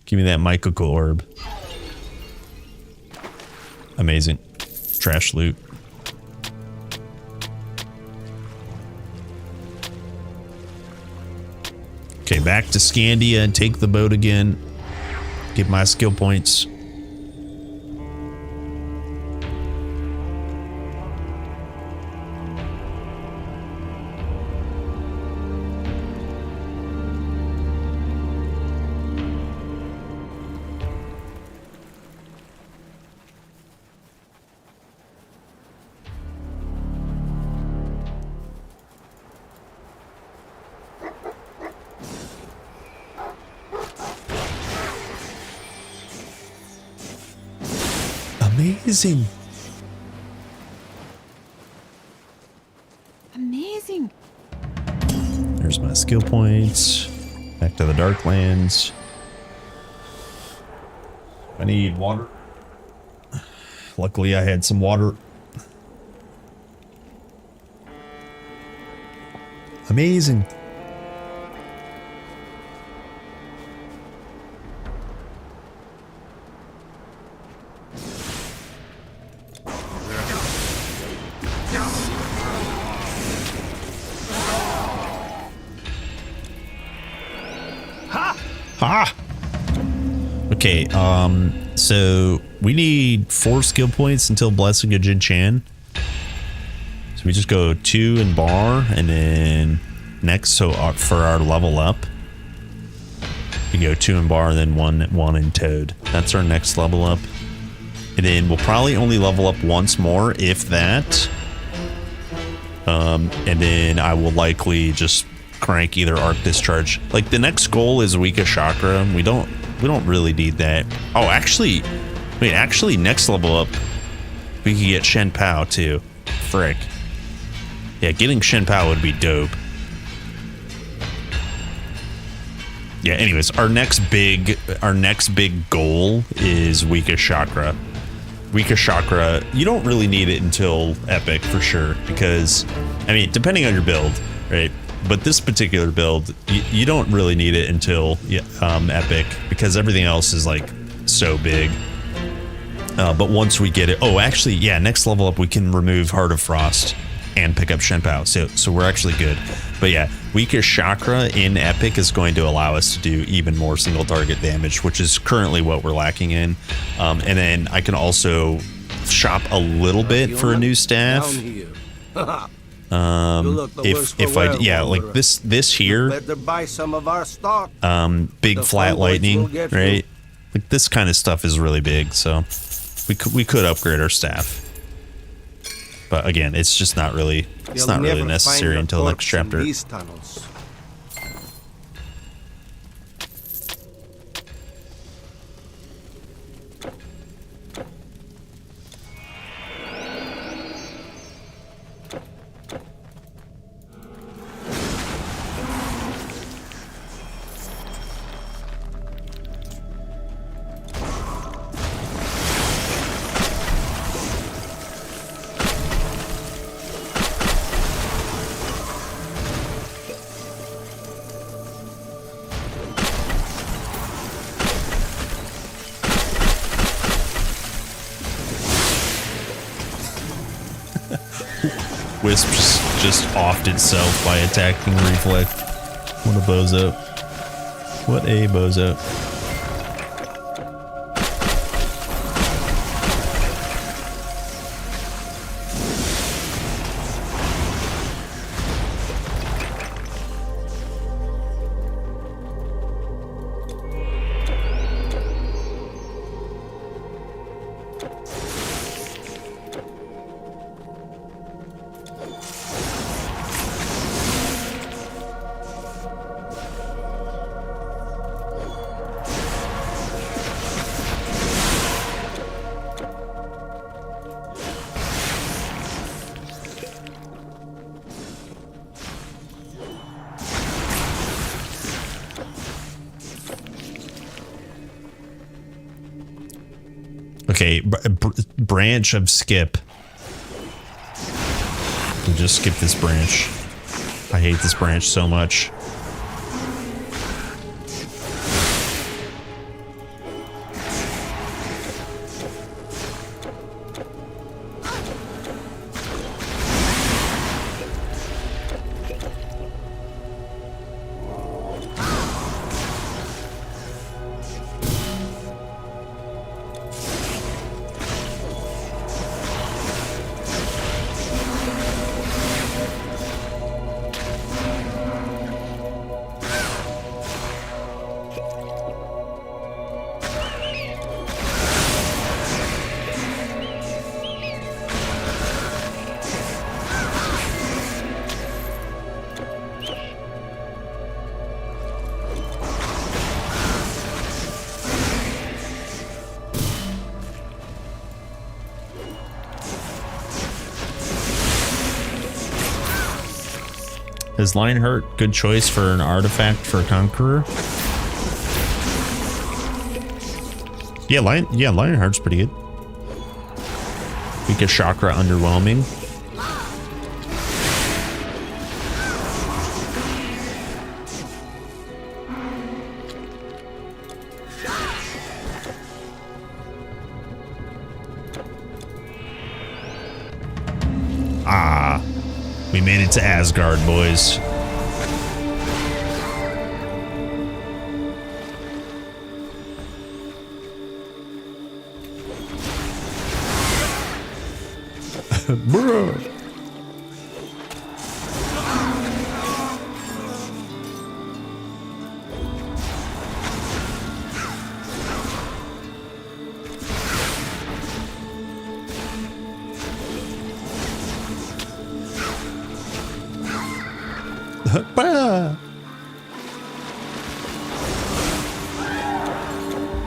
Give me that mythical orb. Amazing. Trash loot. Okay, back to Scandia and take the boat again. Get my skill points. Amazing. Amazing. There's my skill points. Back to the Darklands. I need water. Luckily, I had some water. Amazing. Ha! Okay, so we need 4 skill points until blessing of Jin Chan. So we just go 2 in bar, and then next, so for our level up, we go 2 in bar, and then 1 in toad. That's our next level up. And then we'll probably only level up once more, if that. And then I will likely just crank either arc discharge. Like the next goal is Weakest Chakra. We don't really need that. Oh, actually, wait, next level up, we could get Shen Pao too. Frick. Yeah, getting Shen Pao would be dope. Yeah, anyways, our next big goal is Weakest Chakra. Weakest Chakra, you don't really need it until Epic for sure, because, I mean, depending on your build, right? But this particular build, you don't really need it until Epic, because everything else is like so big. But once we get it, oh, actually, yeah, next level up, we can remove Heart of Frost and pick up Shen Pao. So we're actually good. But yeah, Weakest Chakra in Epic is going to allow us to do even more single target damage, which is currently what we're lacking in. And then I can also shop a little bit for a new staff. If I, yeah, like this here, better buy some of our stock. Big flat lightning, right? Like this kind of stuff is really big, so we could upgrade our staff. But again, it's just not really, it's not really necessary until next chapter. These tunnels. Wisp just offed itself by attacking Reflect. What a bozo. What a bozo. Okay, branch of skip. We'll just skip this branch. I hate this branch so much. Is Lionheart good choice for an artifact for Conqueror? Yeah, Lionheart's pretty good. Weakest chakra underwhelming. Ah, we made it to Asgard, boys. Bruh.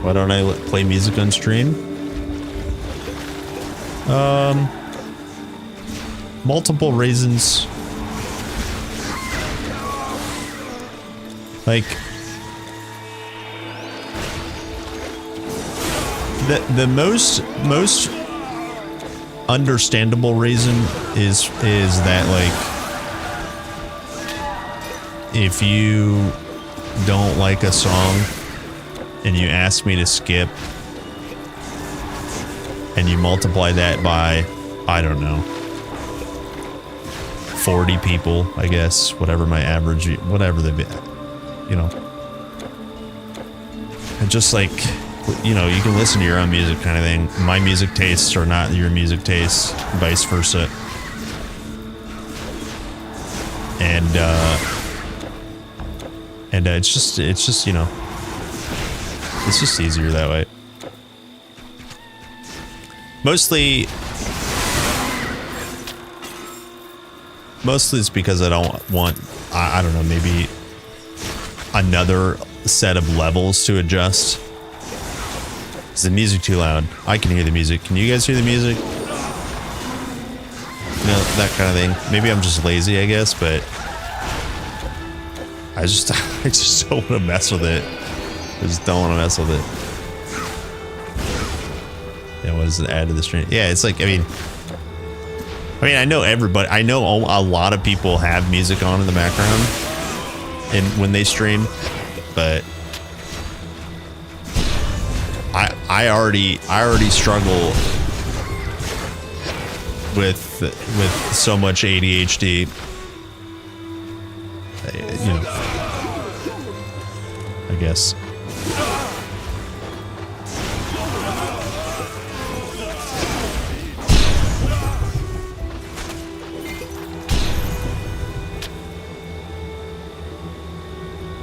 Why don't I play music on stream? Multiple reasons. Like the most understandable reason is that, like, if you don't like a song and you ask me to skip and you multiply that by, I don't know, 40 people, I guess, whatever my average, whatever they be, you know, and just like, you know, you can listen to your own music kind of thing. My music tastes are not your music tastes, vice versa. And it's just, you know, it's just easier that way. Mostly it's because I don't want, I don't know, maybe another set of levels to adjust. Is the music too loud? I can hear the music. Can you guys hear the music? You know, that kind of thing. Maybe I'm just lazy, I guess, but I just don't want to mess with it. I just don't want to mess with it. Yeah, what does it add to the stream? Yeah, it's like, I mean, I know everybody, I know a lot of people have music on in the background and when they stream, but I already struggle with so much ADHD. You know, I guess.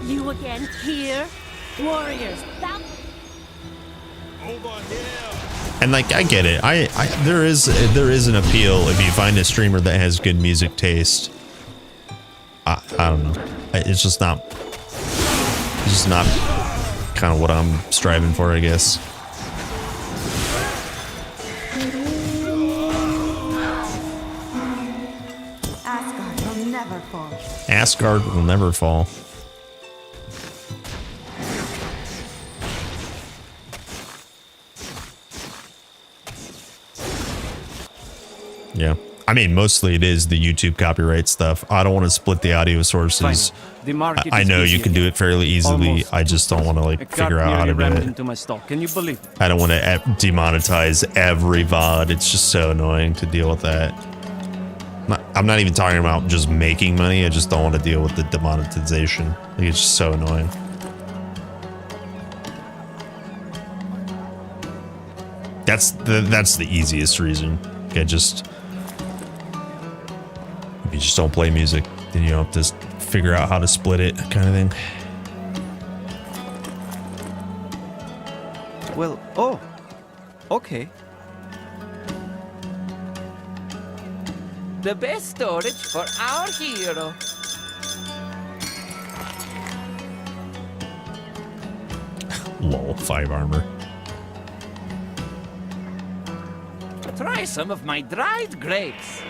You again here? Warriors, stop! And like, I get it. There is an appeal if you find a streamer that has good music taste. I don't know. It's just not kind of what I'm striving for, I guess. Asgard will never fall. Asgard will never fall. Yeah. I mean, mostly it is the YouTube copyright stuff. I don't want to split the audio sources. I know you can do it fairly easily. Almost. I just don't want to, like, figure out how to do it. Into my stock. Can you believe it? I don't want to demonetize every VOD. It's just so annoying to deal with that. I'm not even talking about just making money. I just don't want to deal with the demonetization. Like, it's just so annoying. That's the easiest reason. Okay, if you just don't play music, then you don't have to figure out how to split it, kind of thing. Well, oh, okay. The best storage for our hero. Lol, 5 armor. Try some of my dried grapes.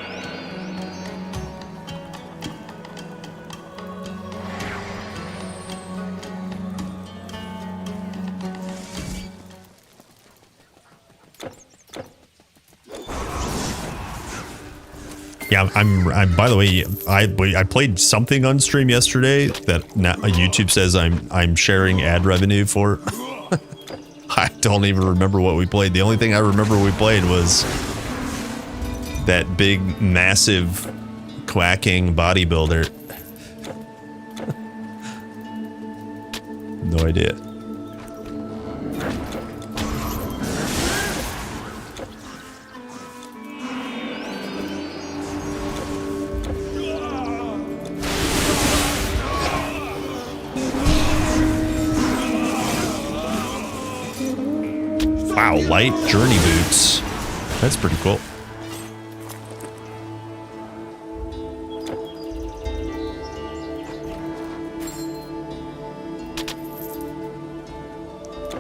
Yeah, I'm by the way, I played something on stream yesterday that now YouTube says I'm sharing ad revenue for. I don't even remember what we played. The only thing I remember we played was that big, massive, quacking bodybuilder. No idea. Wow, light journey boots. That's pretty cool.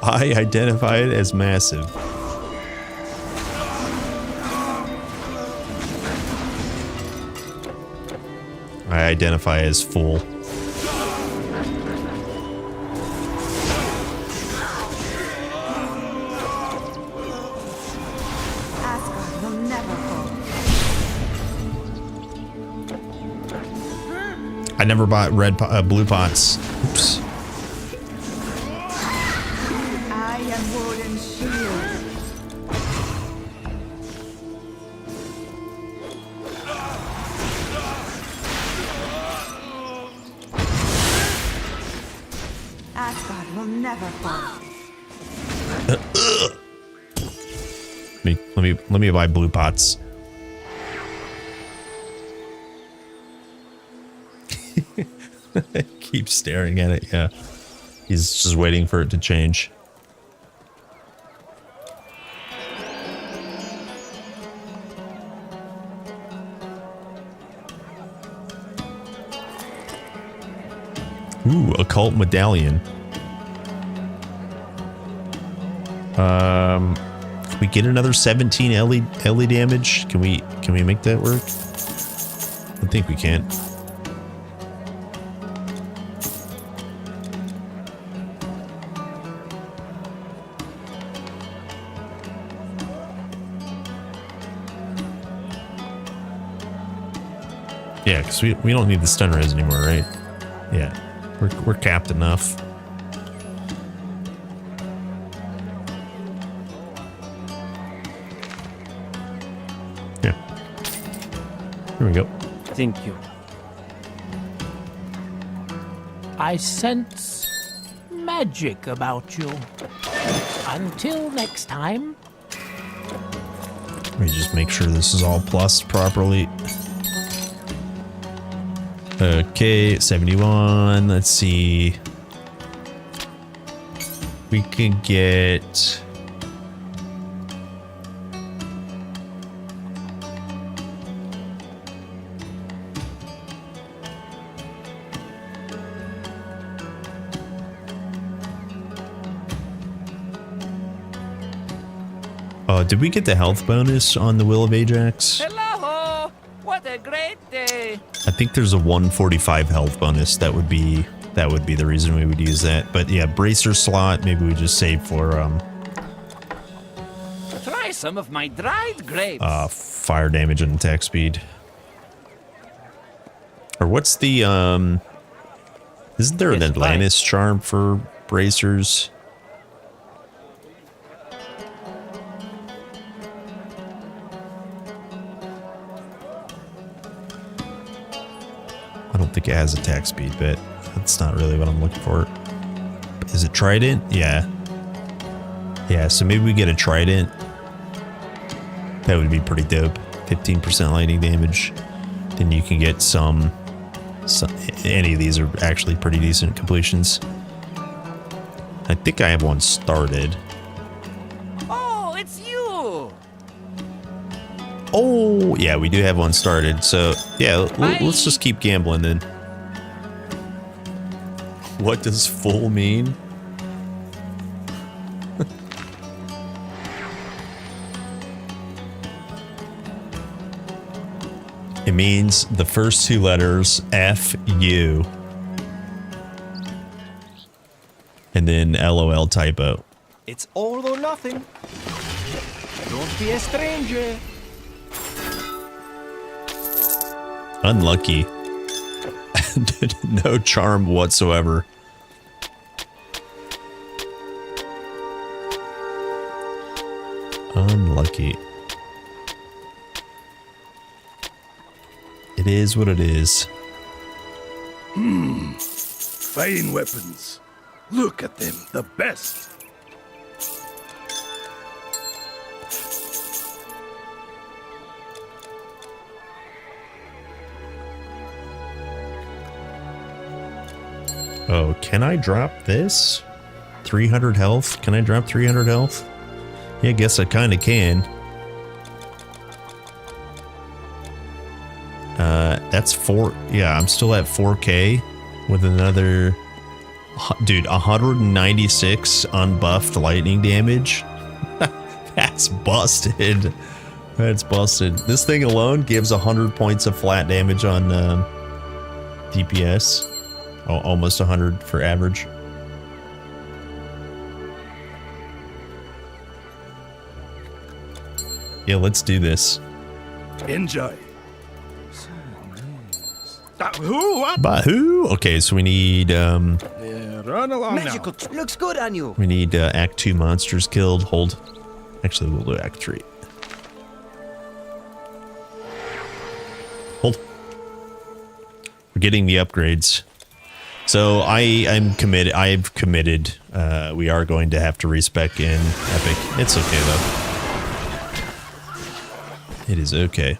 I identify it as massive. I identify as full. Asgard will never fall. I never bought blue pots. Oops. I am Woden's shield. Asgard will never fall. Let me buy blue pots. Keep staring at it. Yeah, he's just waiting for it to change. Ooh, occult medallion. Can we get another 17 LE damage? Can we make that work? I think we can. Yeah, because we don't need the stun res anymore, right? Yeah, we're capped enough. Yeah. Here we go. Thank you. I sense magic about you. Until next time. Let me just make sure this is all plussed properly. Okay, 71. Let's see. We can get... did we get the health bonus on the Will of Ajax? Hello! What a great day! I think there's a 145 health bonus. That would be the reason we would use that. But yeah, bracer slot. Maybe we just save for Try some of my dried grapes. fire damage and attack speed. Or what's the isn't there an Atlantis charm for bracers? I don't think it has attack speed, but that's not really what I'm looking for. Is it trident? Yeah. Yeah, so maybe we get a trident. That would be pretty dope. 15% lightning damage. Then you can get some any of these are actually pretty decent completions. I think I have one started. Oh, it's you! Oh, yeah, we do have one started. So, yeah, let's just keep gambling then. What does full mean? It means the first two letters, F-U. And then LOL typo. It's all or nothing. Don't be a stranger. Unlucky. No charm whatsoever. Unlucky. It is what it is. Fine weapons. Look at them, the best. Oh, can I drop this? 300 health? Can I drop 300 health? Yeah, I guess I kind of can. That's 4. Yeah, I'm still at 4K with another. Dude, 196 unbuffed lightning damage. That's busted. That's busted. This thing alone gives 100 points of flat damage on DPS. Oh, almost 100 for average. Yeah, let's do this. Enjoy. Who? What? Bahoo? Okay, so we need Yeah, run along Magical looks good on you. we need Act 2 monsters killed. Hold. Actually, we'll do Act 3. Hold. We're getting the upgrades. So I'm committed. I've committed. We are going to have to respec in Epic. It's okay though. It is okay.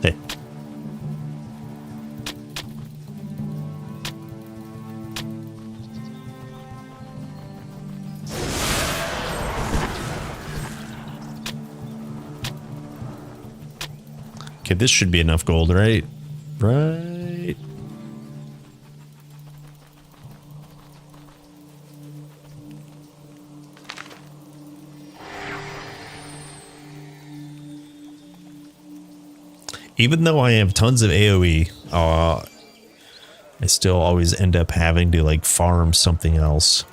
Hey. Okay, this should be enough gold, right? Right. Even though I have tons of AoE, I still always end up having to like farm something else.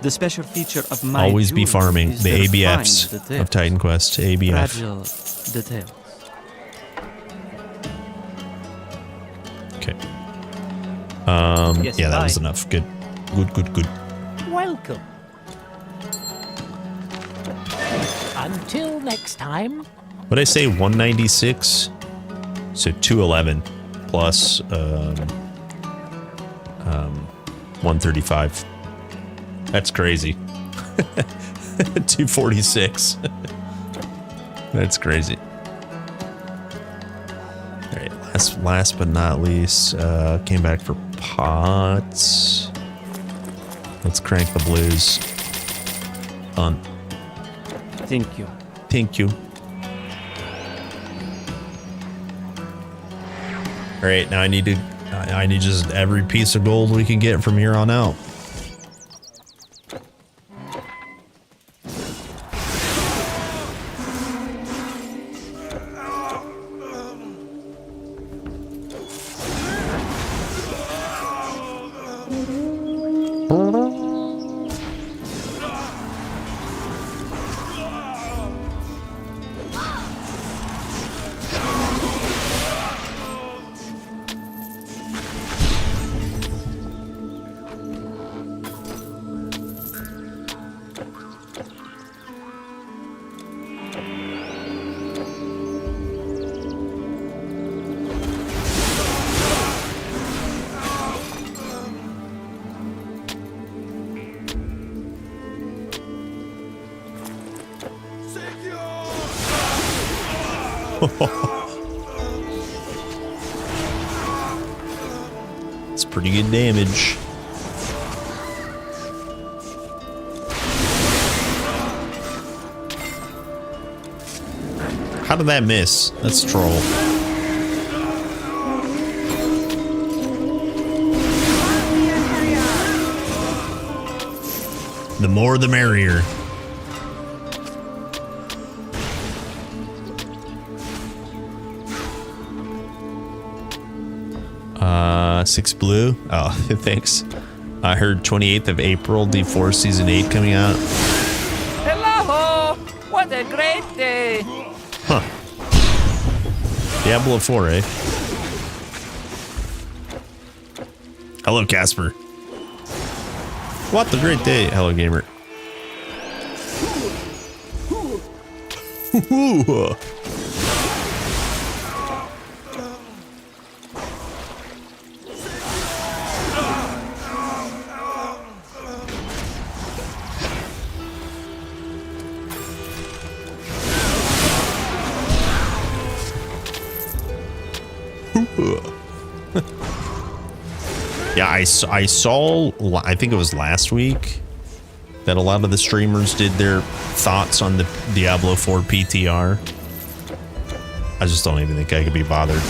The special feature of my Always be jewels farming is the their ABFs fine of details. Titan Quest. ABF. Fragile details. Okay. Yes, yeah, that bye. was enough. Good. Good, good, good. Welcome. Until next time. What'd I say? 196? So 211 plus 135. That's crazy. 246. That's crazy. All right, last but not least, came back for pots. Let's crank the blues. On. Thank you. Thank you. All right, now I need just every piece of gold we can get from here on out. It's pretty good damage. How did that miss? That's troll. The more the merrier. Six blue. Oh, thanks. I heard 28th of April, D4 Season 8 coming out. Hello! What a great day! Huh. Diablo 4, eh? Hello, Casper. What a great day. Hello, gamer. Yeah, I saw, I think it was last week, that a lot of the streamers did their thoughts on the Diablo 4 PTR. I just don't even think I could be bothered.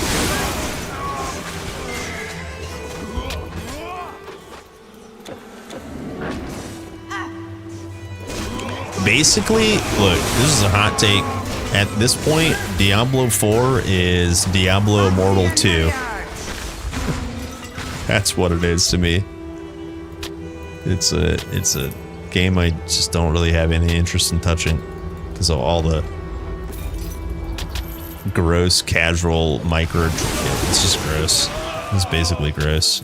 Basically, look, this is a hot take. At this point, Diablo 4 is Diablo Immortal 2. That's what it is to me. It's a game I just don't really have any interest in touching because of all the gross casual micro. It's just gross. It's basically gross.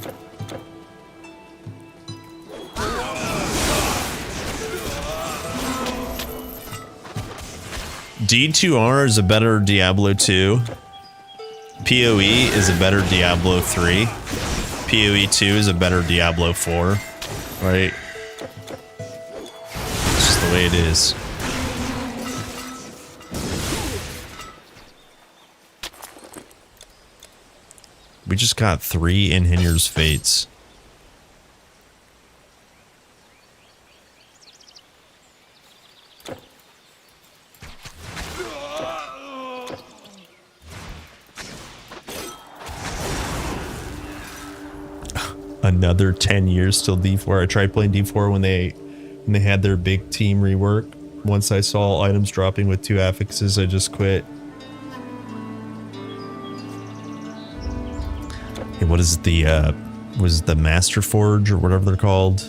D2R is a better Diablo 2. PoE is a better Diablo 3. PoE 2 is a better Diablo 4. Right? It's just the way it is. We just got 3 Inhinier's Fates. Another 10 years till D4. I tried playing D4 when they had their big team rework. Once I saw items dropping with 2 affixes, I just quit. Hey, what is the was it the Master Forge or whatever they're called?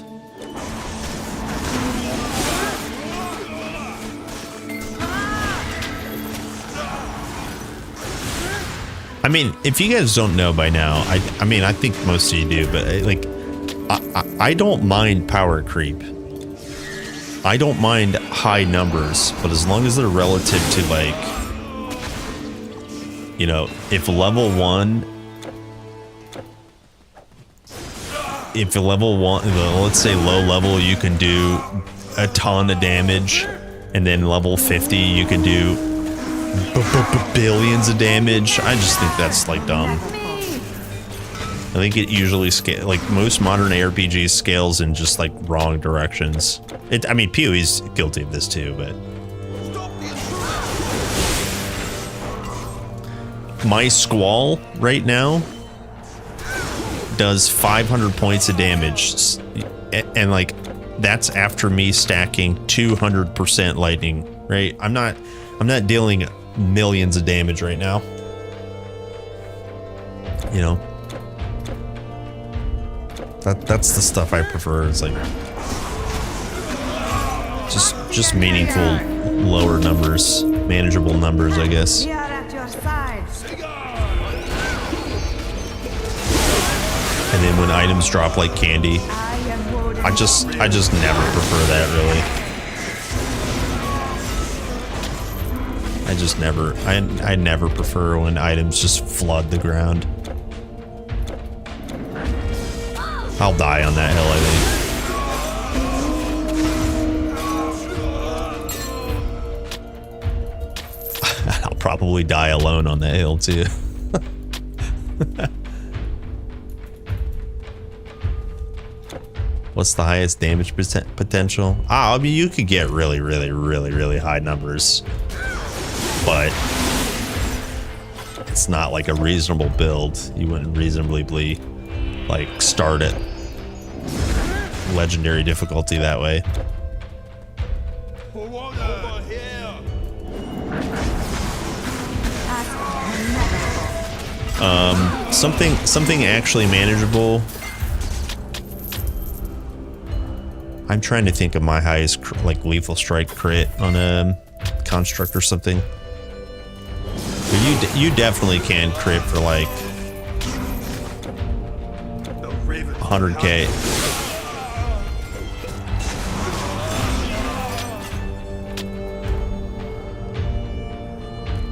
I mean, if you guys don't know by now, I mean, I think most of you do, but like, I don't mind power creep. I don't mind high numbers, but as long as they're relative to, like, you know, if level 1, let's say low level, you can do a ton of damage, and then level 50, you can do billions of damage. I just think that's like dumb. I think it usually like most modern ARPGs scales in just like wrong directions. I mean, PoE's guilty of this too, but my Squall right now does 500 points of damage, and like that's after me stacking 200% lightning. Right? I'm not dealing millions of damage right now. You know, that's the stuff I prefer. It's like just meaningful lower numbers, manageable numbers, I guess. And then when items drop like candy, I just never prefer that, really. I never prefer when items just flood the ground. I'll die on that hill, I think. I'll probably die alone on that hill, too. What's the highest damage potential? I mean, you could get really, really, really, really high numbers, but it's not like a reasonable build. You wouldn't reasonably like start at legendary difficulty that way. Something actually manageable. I'm trying to think of my highest like lethal strike crit on a construct or something. But you definitely can crit for like 100k.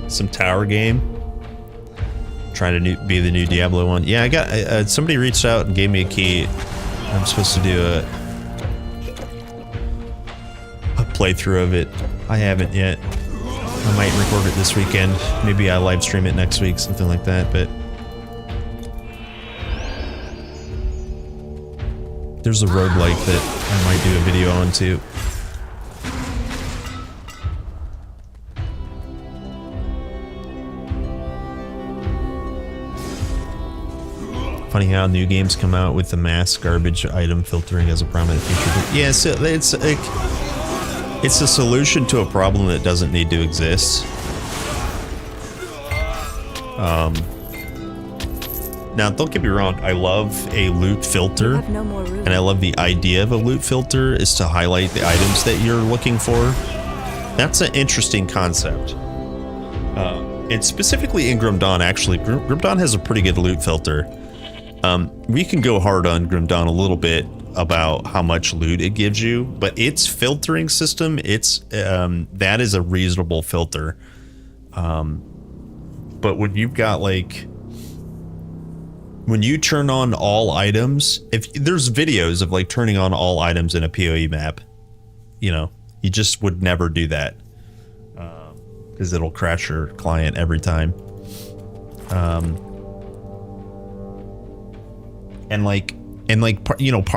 Some tower game. Trying to be the new Diablo one. Yeah, I got somebody reached out and gave me a key. I'm supposed to do a playthrough of it. I haven't yet. I might record it this weekend. Maybe I live stream it next week, something like that, but there's a roguelike that I might do a video on too. Funny how new games come out with the mass garbage item filtering as a prominent feature. Yeah, so it's a solution to a problem that doesn't need to exist. Now, don't get me wrong, I love a loot filter, and I love the idea of a loot filter is to highlight the items that you're looking for. That's an interesting concept. And specifically in Grim Dawn, actually, Grim Dawn has a pretty good loot filter. We can go hard on Grim Dawn a little bit about how much loot it gives you, but its filtering system, that is a reasonable filter. But when you've got like, when you turn on all items, if there's videos of like turning on all items in a PoE map, you know, you just would never do that because it'll crash your client every time.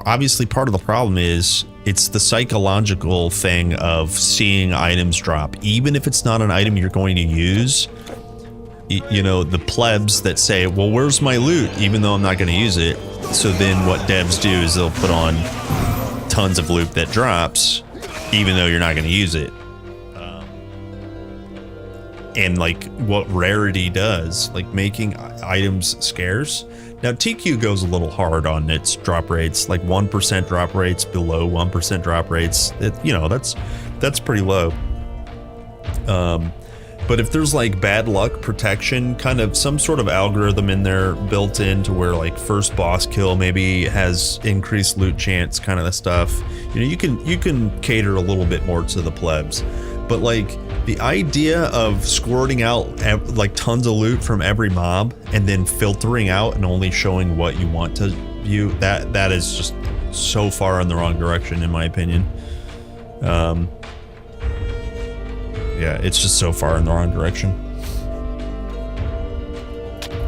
Obviously part of the problem is it's the psychological thing of seeing items drop. Even if it's not an item you're going to use, you know, the plebs that say, well, where's my loot? Even though I'm not going to use it. So then what devs do is they'll put on tons of loot that drops, even though you're not going to use it. And like what rarity does, like making items scarce. Now TQ goes a little hard on its drop rates, like 1% drop rates, below 1% drop rates. You know, that's pretty low. But if there's like bad luck protection, kind of some sort of algorithm in there built in to where like first boss kill maybe has increased loot chance, kind of stuff. You know, you can cater a little bit more to the plebs. But like the idea of squirting out like tons of loot from every mob and then filtering out and only showing what you want to view, that is just so far in the wrong direction, in my opinion. Yeah, it's just so far in the wrong direction.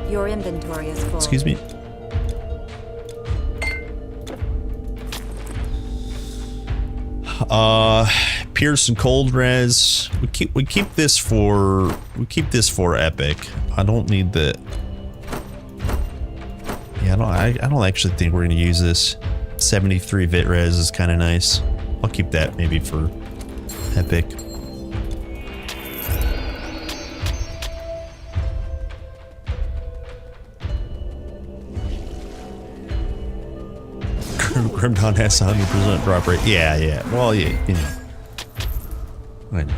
Your inventory is full. Excuse me. Pierce and cold res. We keep this for epic. I don't need the. Yeah, I don't actually think we're gonna use this. 73 vit res is kind of nice. I'll keep that maybe for epic. Grim Dawn has 100% drop rate. Yeah. Well, yeah, you know. I know.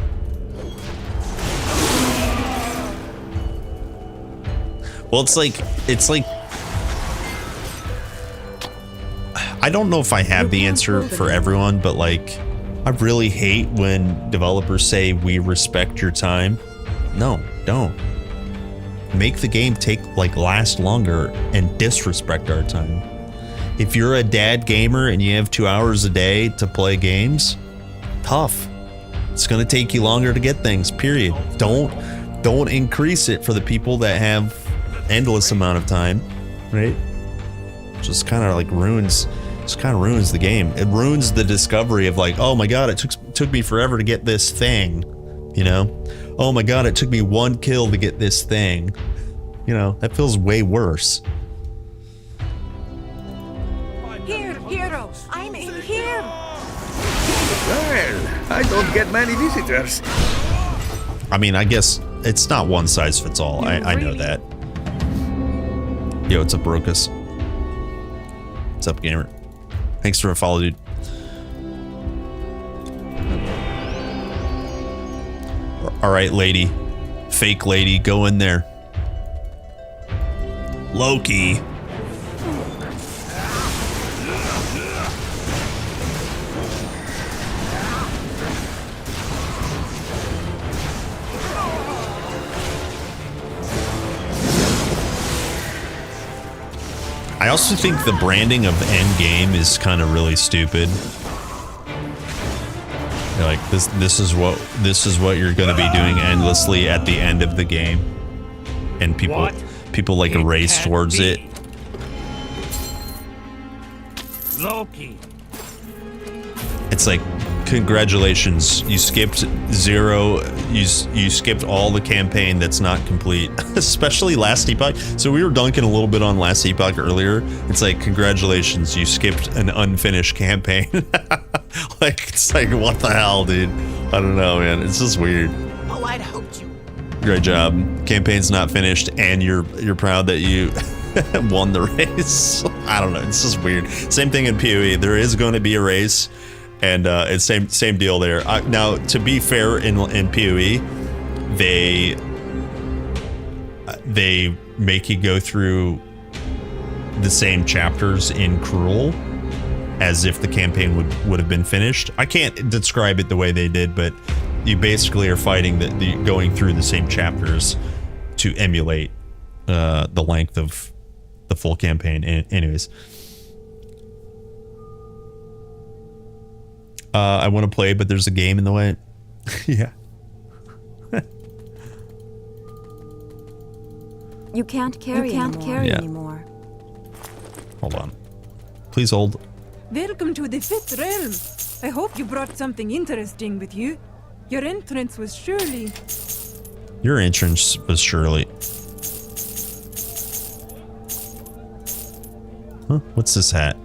Well, it's like I don't know if I have the answer for everyone, but like I really hate when developers say we respect your time. No, don't. Make the game last longer and disrespect our time. If you're a dad gamer and you have 2 hours a day to play games, tough. It's gonna take you longer to get things, period. Don't increase it for the people that have endless amount of time, right? Just kind of like ruins the game. It ruins the discovery of like, oh my god, it took me forever to get this thing, you know? Oh my god, it took me 1 kill to get this thing. You know, that feels way worse. Hero, I'm in here. Well, I don't get many visitors. I mean, I guess it's not one size fits all. I know that. Yo, what's up, Brokus? What's up, gamer? Thanks for a follow, dude. All right, lady. Fake lady, go in there. Loki. I also think the branding of Endgame is kind of really stupid. Like this is what you're going to be doing endlessly at the end of the game, and people like race towards it. Loki. It's like, congratulations, you skipped 0. You skipped all the campaign that's not complete, especially Last Epoch. So we were dunking a little bit on Last Epoch earlier. It's like, congratulations, you skipped an unfinished campaign. Like, it's like, what the hell, dude? I don't know, man. It's just weird. Oh, I'd hoped you. Great job. Campaign's not finished, and you're proud that you won the race. I don't know. It's just weird. Same thing in PoE. There is going to be a race. And it's same deal there. Now, to be fair, in PoE, they make you go through the same chapters in Cruel as if the campaign would have been finished. I can't describe it the way they did, but you basically are fighting going through the same chapters to emulate the length of the full campaign. Anyways. I want to play, but there's a game in the way. Yeah. You can't carry anymore. Hold on. Please hold. Welcome to the Fifth Realm. I hope you brought something interesting with you. Your entrance was surely... Your entrance was surely... Huh? What's this hat?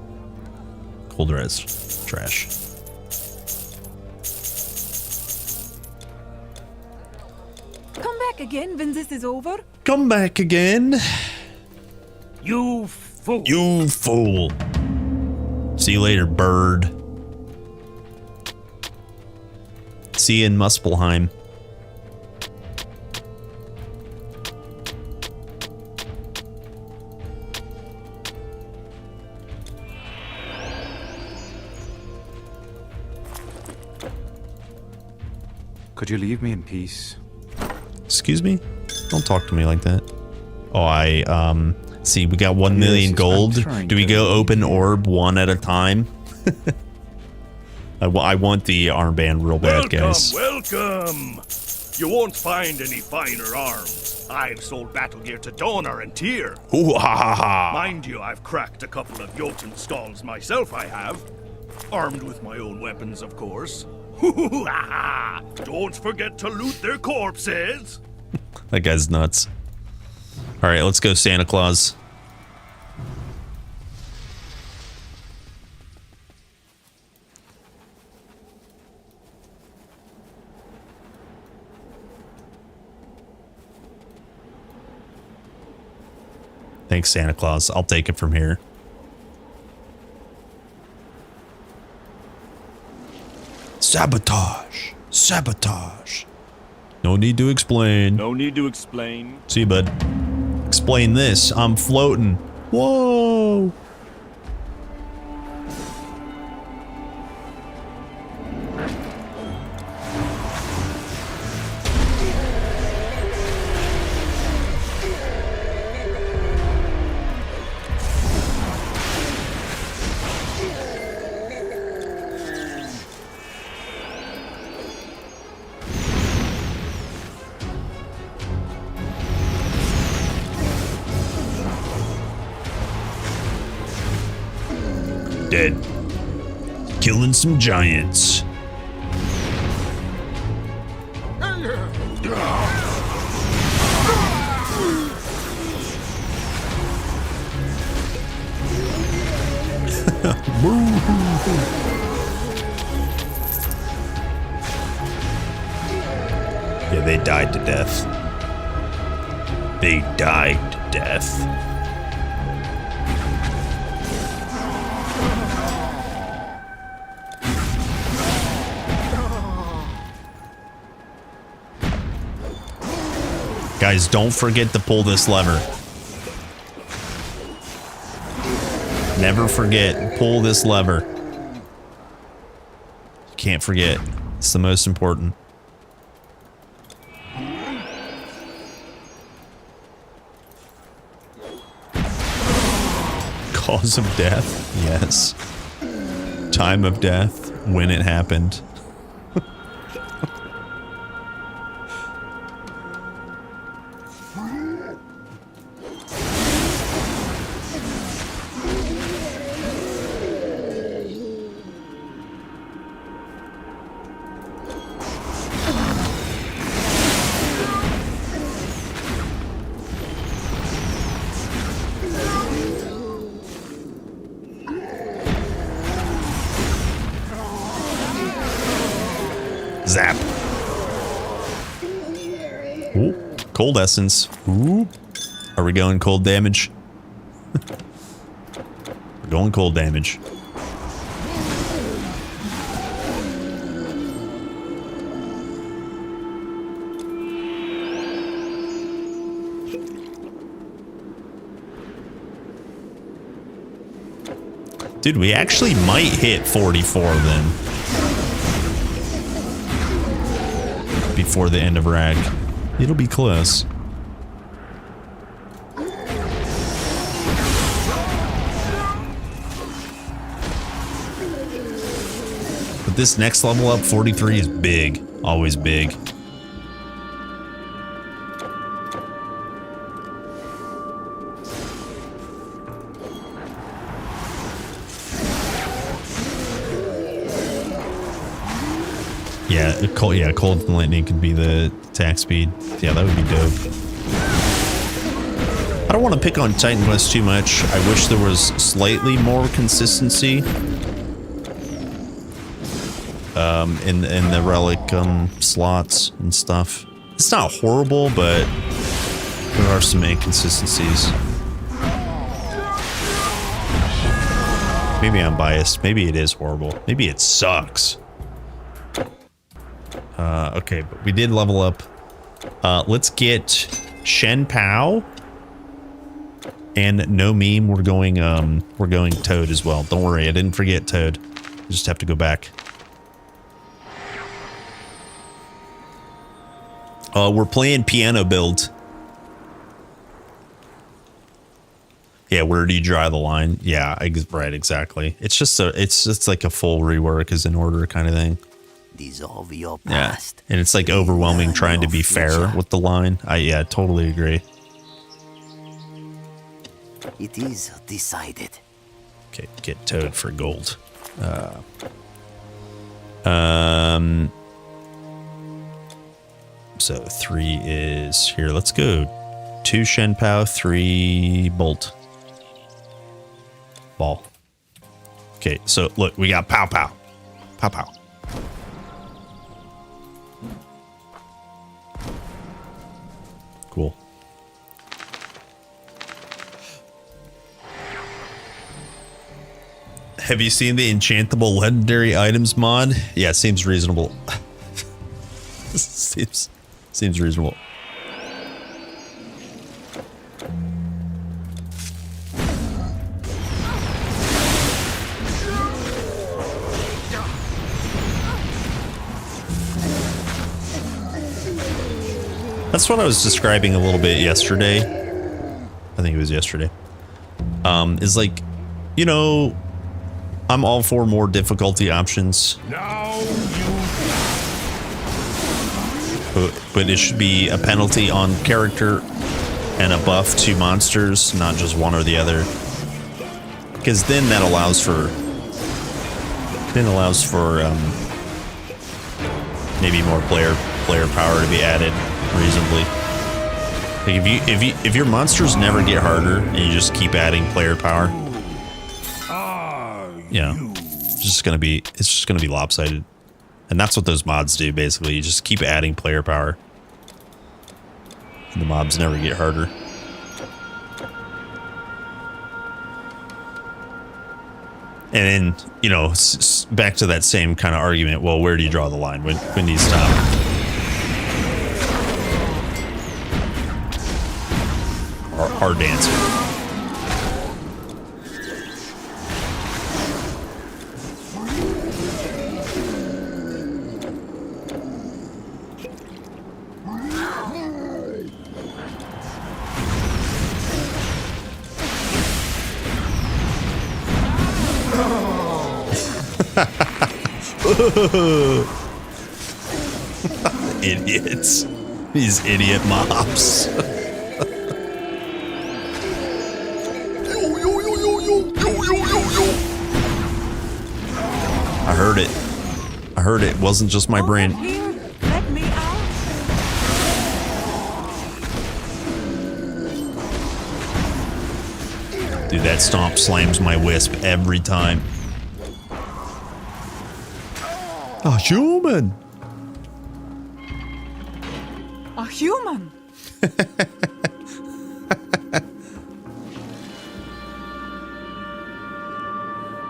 Cold res. Trash. Come back again when this is over. Come back again. You fool. You fool. See you later, bird. See you in Muspelheim. Could you leave me in peace? Excuse me? Don't talk to me like that. Oh, see, we got 1 million gold. Do we go open orb one at a time? I want the armband real bad, guys. Welcome! You won't find any finer arms. I've sold battle gear to Donor and Tyr. Ooh, ha ha ha. Mind you, I've cracked a couple of Jotun skulls myself, I have. Armed with my own weapons, of course. Don't forget to loot their corpses. That guy's nuts. All right, let's go, Santa Claus. Thanks, Santa Claus. I'll take it from here. Sabotage. Sabotage. No need to explain. No need to explain. See you, bud. Explain this. I'm floating. Whoa. Dead. Killing some giants. Yeah, they died to death. They died to death. Guys, don't forget to pull this lever. Never forget, pull this lever. Can't forget. It's the most important. Cause of death? Yes. Time of death? When it happened. Zap. Ooh, cold essence. Ooh. Are we going cold damage? We're going cold damage. Dude, we actually might hit 44 then. Before the end of Rag. It'll be close. But this next level up, 43, is big. Always big. Yeah, cold and lightning could be the attack speed. Yeah, that would be dope. I don't want to pick on Titan Quest too much. I wish there was slightly more consistency in the Relic slots and stuff. It's not horrible, but there are some inconsistencies. Maybe I'm biased. Maybe it is horrible. Maybe it sucks. Okay, but we did level up. Let's get Shen Pao and No Meme. We're going Toad as well. Don't worry, I didn't forget Toad. I just have to go back. We're playing piano build. Yeah, where do you draw the line? Yeah, right, exactly. It's just like a full rework is in order kind of thing. Dissolve your past. Yeah, and it's like overwhelming trying to be fair with the line. I totally agree. It is decided. Okay, get Toad for gold. So 3 is here. Let's go 2 Shen Pao, 3 Bolt. Ball. Okay, so look, we got Pow Pow. Pow Pow. Cool. Have you seen the enchantable legendary items mod? Yeah, it seems reasonable. seems reasonable. That's what I was describing a little bit yesterday. I think it was yesterday. Is like, you know, I'm all for more difficulty options. But it should be a penalty on character and a buff to monsters, not just one or the other. Because then that allows for maybe more player power to be added reasonably. Like if your monsters never get harder and you just keep adding player power, it's just gonna be lopsided. And that's what those mods do basically. You just keep adding player power. And the mobs never get harder. And then, you know, back to that same kind of argument. Well, where do you draw the line? When do you stop? hard to answer. Idiots. These idiot mobs. I heard it. I heard it. It wasn't just my brain. Let me out. Dude, that stomp slams my wisp every time. A human. A human.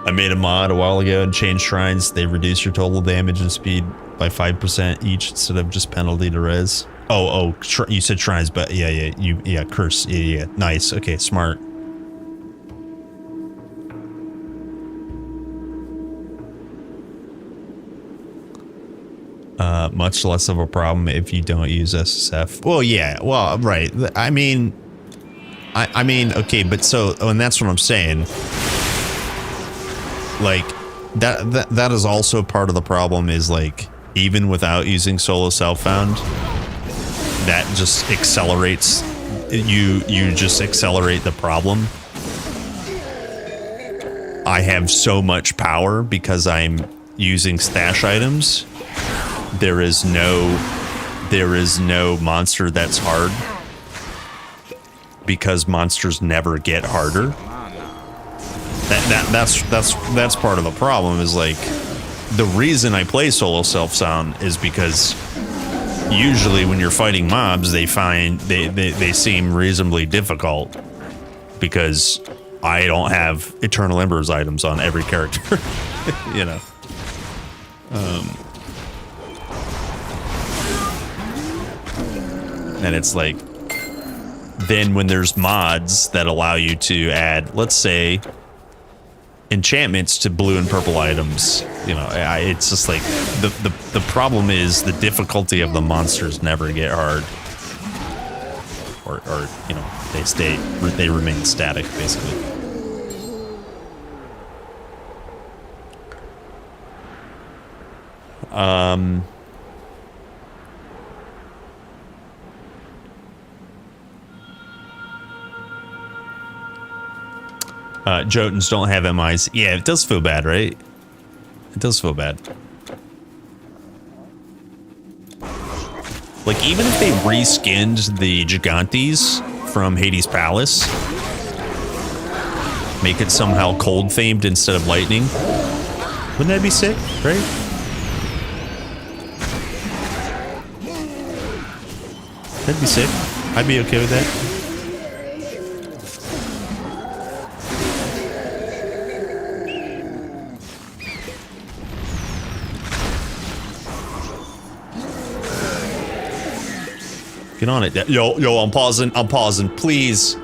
I made a mod a while ago and changed shrines. They reduce your total damage and speed by 5% each instead of just penalty to res. Oh, you said shrines, but yeah, curse. Yeah, nice. Okay, smart. Much less of a problem if you don't use SSF. Well, yeah, well, right. I mean, okay, but so, and that's what I'm saying. Like, that is also part of the problem is, like, even without using solo self-found, that just accelerates, you just accelerate the problem. I have so much power because I'm using stash items. There is no monster that's hard because monsters never get harder. That's part of the problem is like the reason I play solo self-sound is because usually when you're fighting mobs they seem reasonably difficult because I don't have Eternal Embers items on every character. You know. And it's like, then when there's mods that allow you to add, let's say, enchantments to blue and purple items, you know, it's just like, the problem is the difficulty of the monsters never get hard. Or you know, they remain static, basically. Jotuns don't have MIs. Yeah, it does feel bad, right? It does feel bad. Like, even if they reskinned the Gigantes from Hades Palace, make it somehow cold themed instead of lightning, wouldn't that be sick, right? That'd be sick. I'd be okay with that. Get on it. Yo, I'm pausing. Please.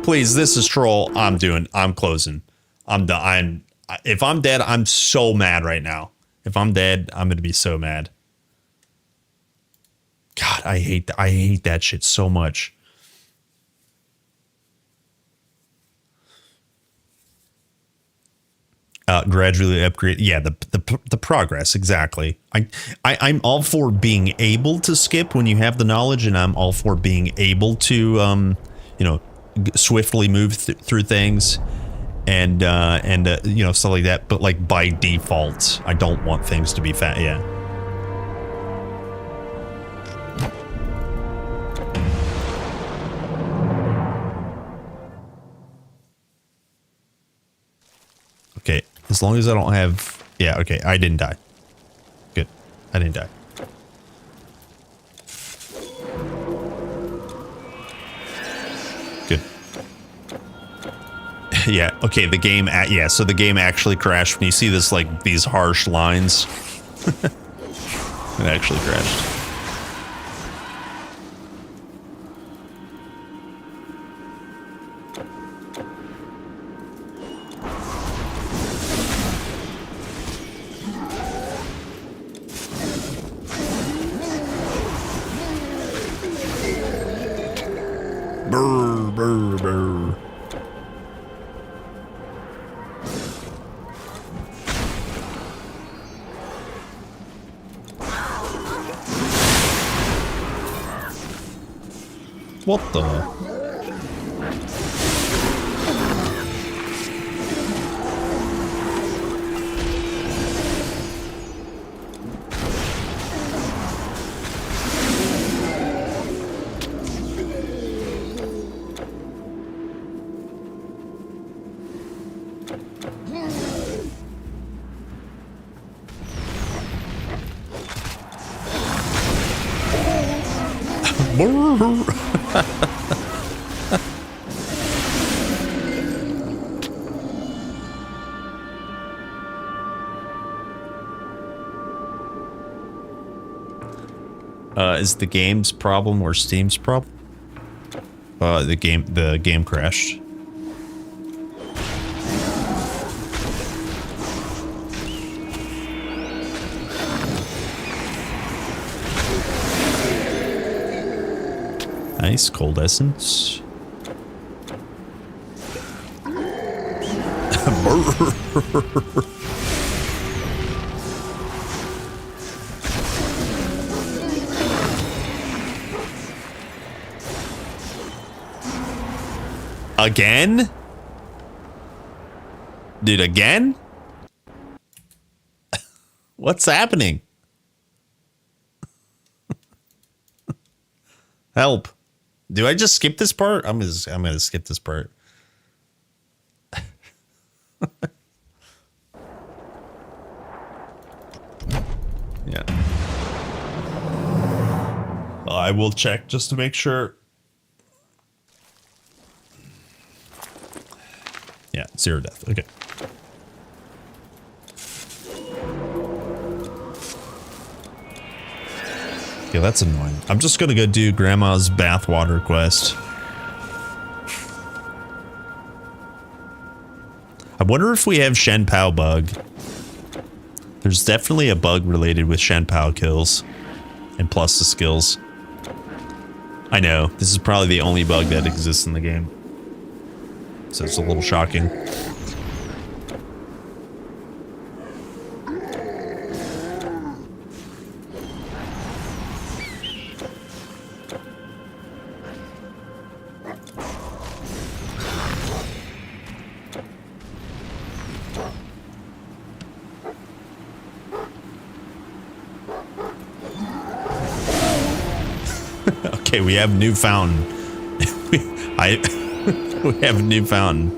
This is troll. I'm closing. I'm done. If I'm dead, I'm so mad right now. If I'm dead, I'm going to be so mad. God, I hate that shit so much. Gradually upgrade. Yeah, the progress, exactly. I'm all for being able to skip when you have the knowledge, and I'm all for being able to you know, swiftly move through things and you know, stuff like that. But like by default, I don't want things to be fat. Yeah. Okay, as long as I don't have... Yeah, okay, I didn't die. Good. I didn't die. Good. Yeah, okay, the game... yeah, so the game actually crashed. When you see this, like, these harsh lines... it actually crashed. What the? Is the game's problem or Steam's problem? The game crashed. Nice cold essence. Again? Dude, again? What's happening? Help. Do I just skip this part? I'm gonna skip this part. Yeah. Well, I will check just to make sure. Yeah, 0 death. Okay. Yeah, that's annoying. I'm just gonna go do Grandma's bathwater quest. I wonder if we have Shen Pao bug. There's definitely a bug related with Shen Pao kills. And plus the skills. I know, this is probably the only bug that exists in the game. So it's a little shocking. Okay, we have new fountain. we have a new fountain.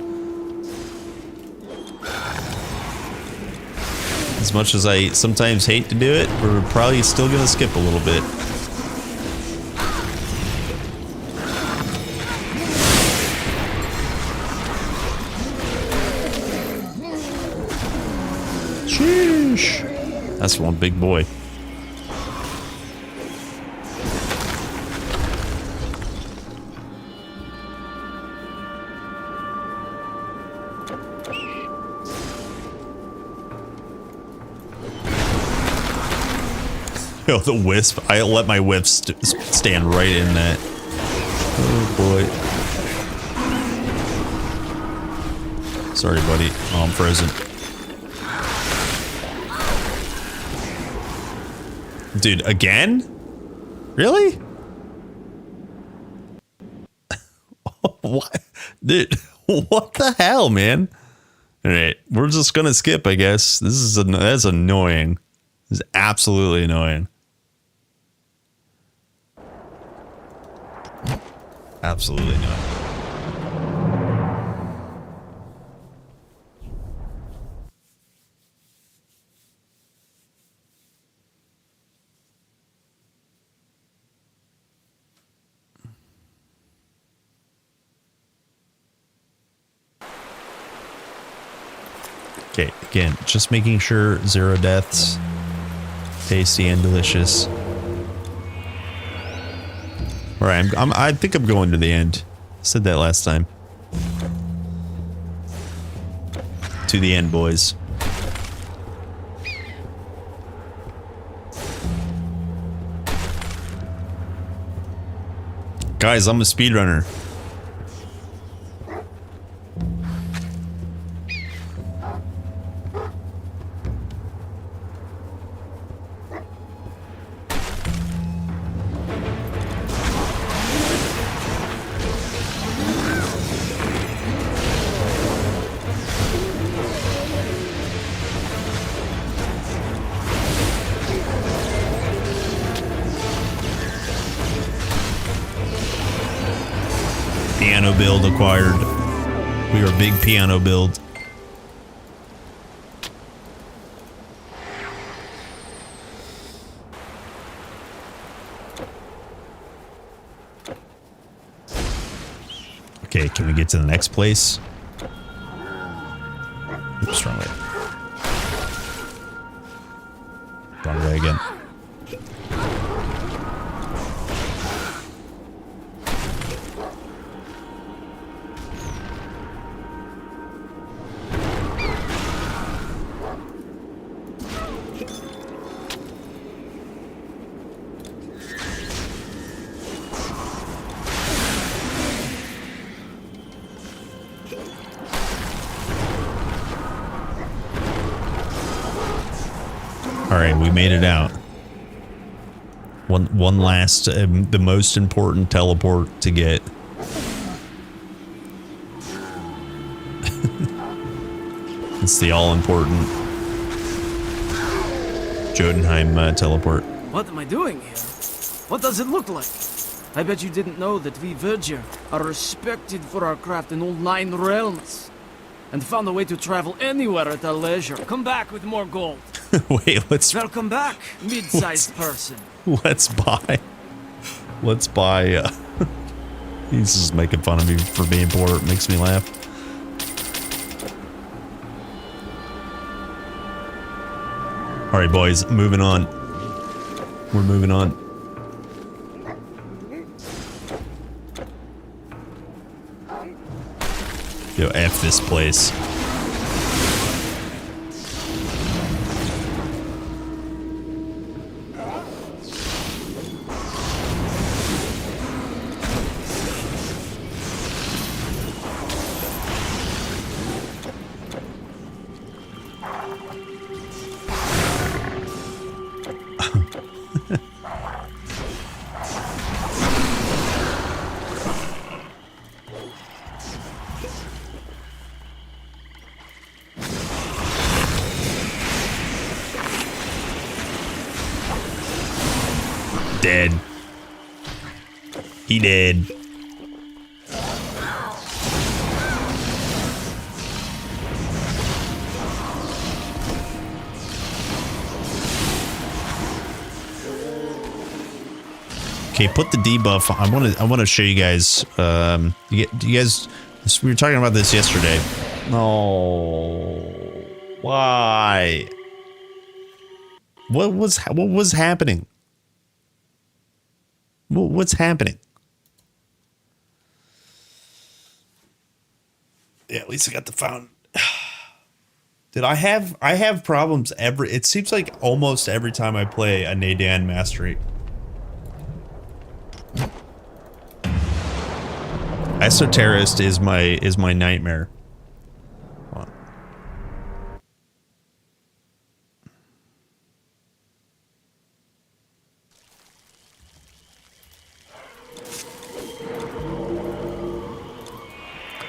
As much as I sometimes hate to do it, we're probably still gonna skip a little bit. Sheesh. That's one big boy. Yo, the wisp. I let my wisp stand right in that. Oh boy. Sorry, buddy. Oh, I'm frozen. Dude, again? Really? What? Dude, what the hell, man? Alright, we're just gonna skip, I guess. That's annoying. This is absolutely annoying. Absolutely not. Okay, again, just making sure 0 deaths. Tasty and delicious. Alright, I think I'm going to the end. Said that last time. To the end, boys. Guys, I'm a speedrunner. piano build acquired. We are a big piano build. Okay, can we get to the next place? Oops, wrong way. Wrong way again. Alright, we made it out. One last, the most important teleport to get. It's the all-important Jotunheim teleport. What am I doing here? What does it look like? I bet you didn't know that we Verger are respected for our craft in all 9 realms. And found a way to travel anywhere at our leisure. Come back with more gold. Wait, Welcome back, mid-sized person. Let's buy. He's just making fun of me for being poor. It makes me laugh. All right, boys, moving on. We're moving on. Yo, F this place. Dead. He dead. Okay, put the debuff. I want to show you guys. You guys, we were talking about this yesterday. No, why? What was happening? What's happening? Yeah, at least I got the fountain. Did I have problems it seems like almost every time I play a Nadan Mastery. Esoterist is my nightmare. Hold on.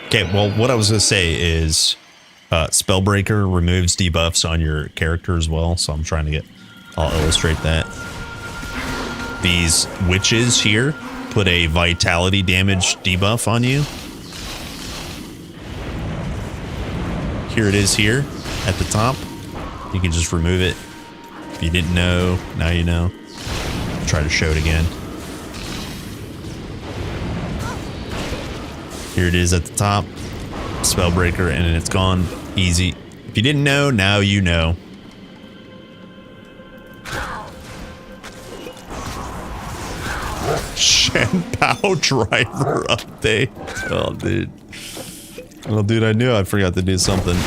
Okay, well, what I was going to say is Spellbreaker removes debuffs on your character as well, so I'm trying to I'll illustrate that. These witches here put a vitality damage debuff on you. Here it is here at the top. You can just remove it. If you didn't know, now you know. I'll try to show it again. Here it is at the top. Spellbreaker, and it's gone. Easy. If you didn't know, now you know. Shenpao driver update. Oh, dude. Well, dude, I knew I forgot to do something.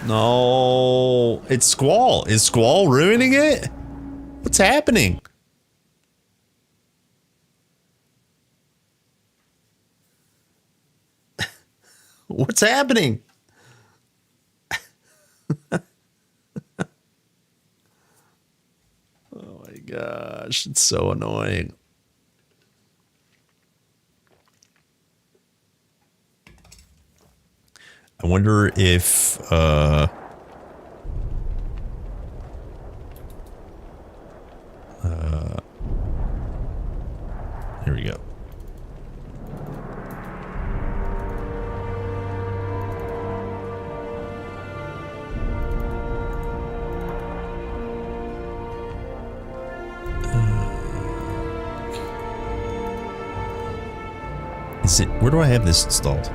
No, it's Squall. Is Squall ruining it? What's happening? What's happening? gosh, it's so annoying. I wonder if here we go. Is it, where do I have this installed?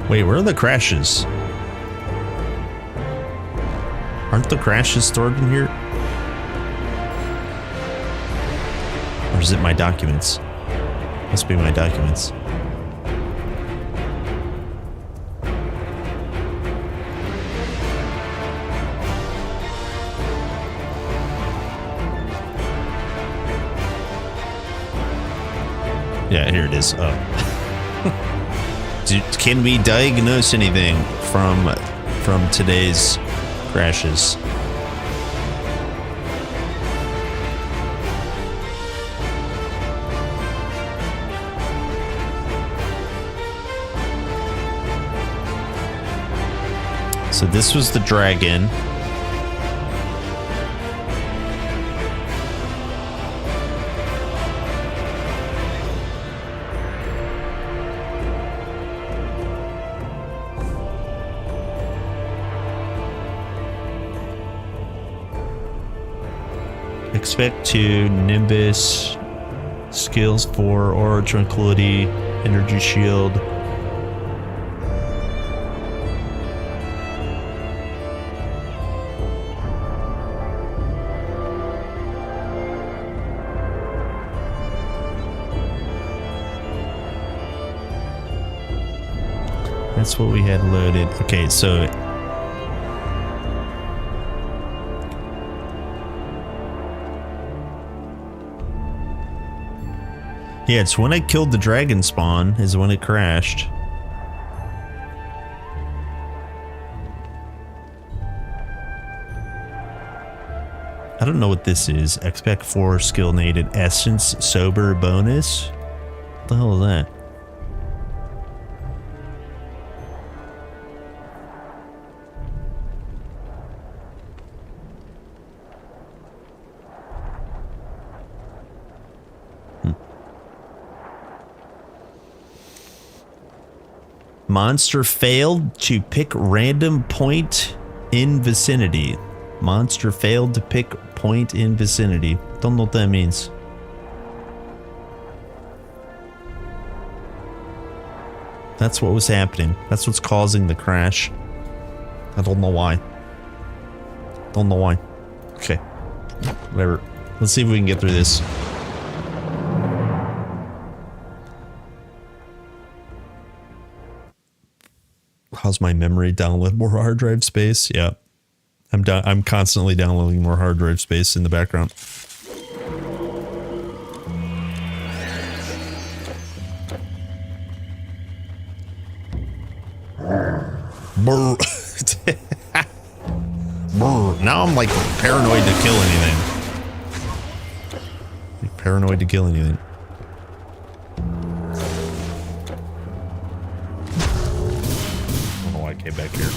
Wait, where are the crashes? Aren't the crashes stored in here? Or is it my documents? Must be my documents. Yeah, here it is. Oh. Can we diagnose anything from today's crashes? So this was the dragon. Expect to Nimbus, skills for Aura Tranquility, Energy Shield. That's what we had loaded. Okay, so yeah, it's when I killed the dragon spawn is when it crashed. I don't know what this is. Expect 4 skill needed. Essence sober bonus? What the hell is that? Monster failed to pick random point in vicinity. Monster failed to pick point in vicinity. Don't know what that means. That's what was happening. That's what's causing the crash. I don't know why. Don't know why. Okay. Whatever. Let's see if we can get through this. How's my memory? Download more hard drive space? Yeah. I'm constantly downloading more hard drive space in the background. Brr. Brr. Now I'm like paranoid to kill anything. Paranoid to kill anything. Came back here.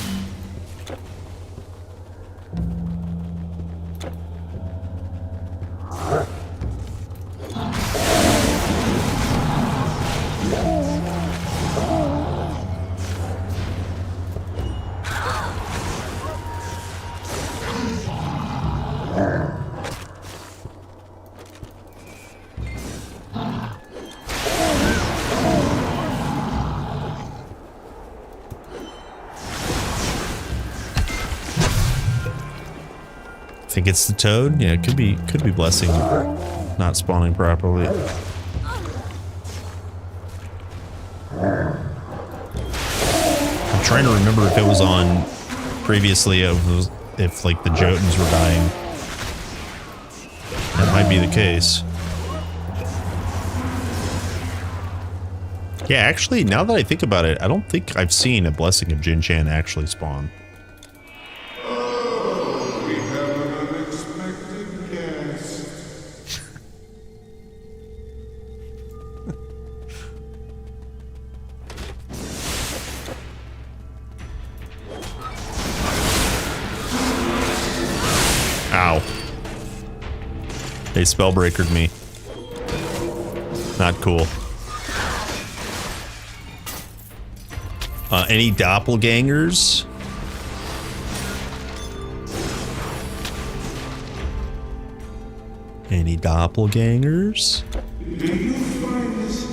Think it's the toad? Yeah, it could be blessing not spawning properly. I'm trying to remember if it was on previously if like the Jotuns were dying. That might be the case. Yeah, actually, now that I think about it, I don't think I've seen a Blessing of Jin Chan actually spawn. Oh, we have an unexpected guest. Ow. They spellbreakered me. Not cool. Any doppelgangers? Any doppelgangers? Do you find this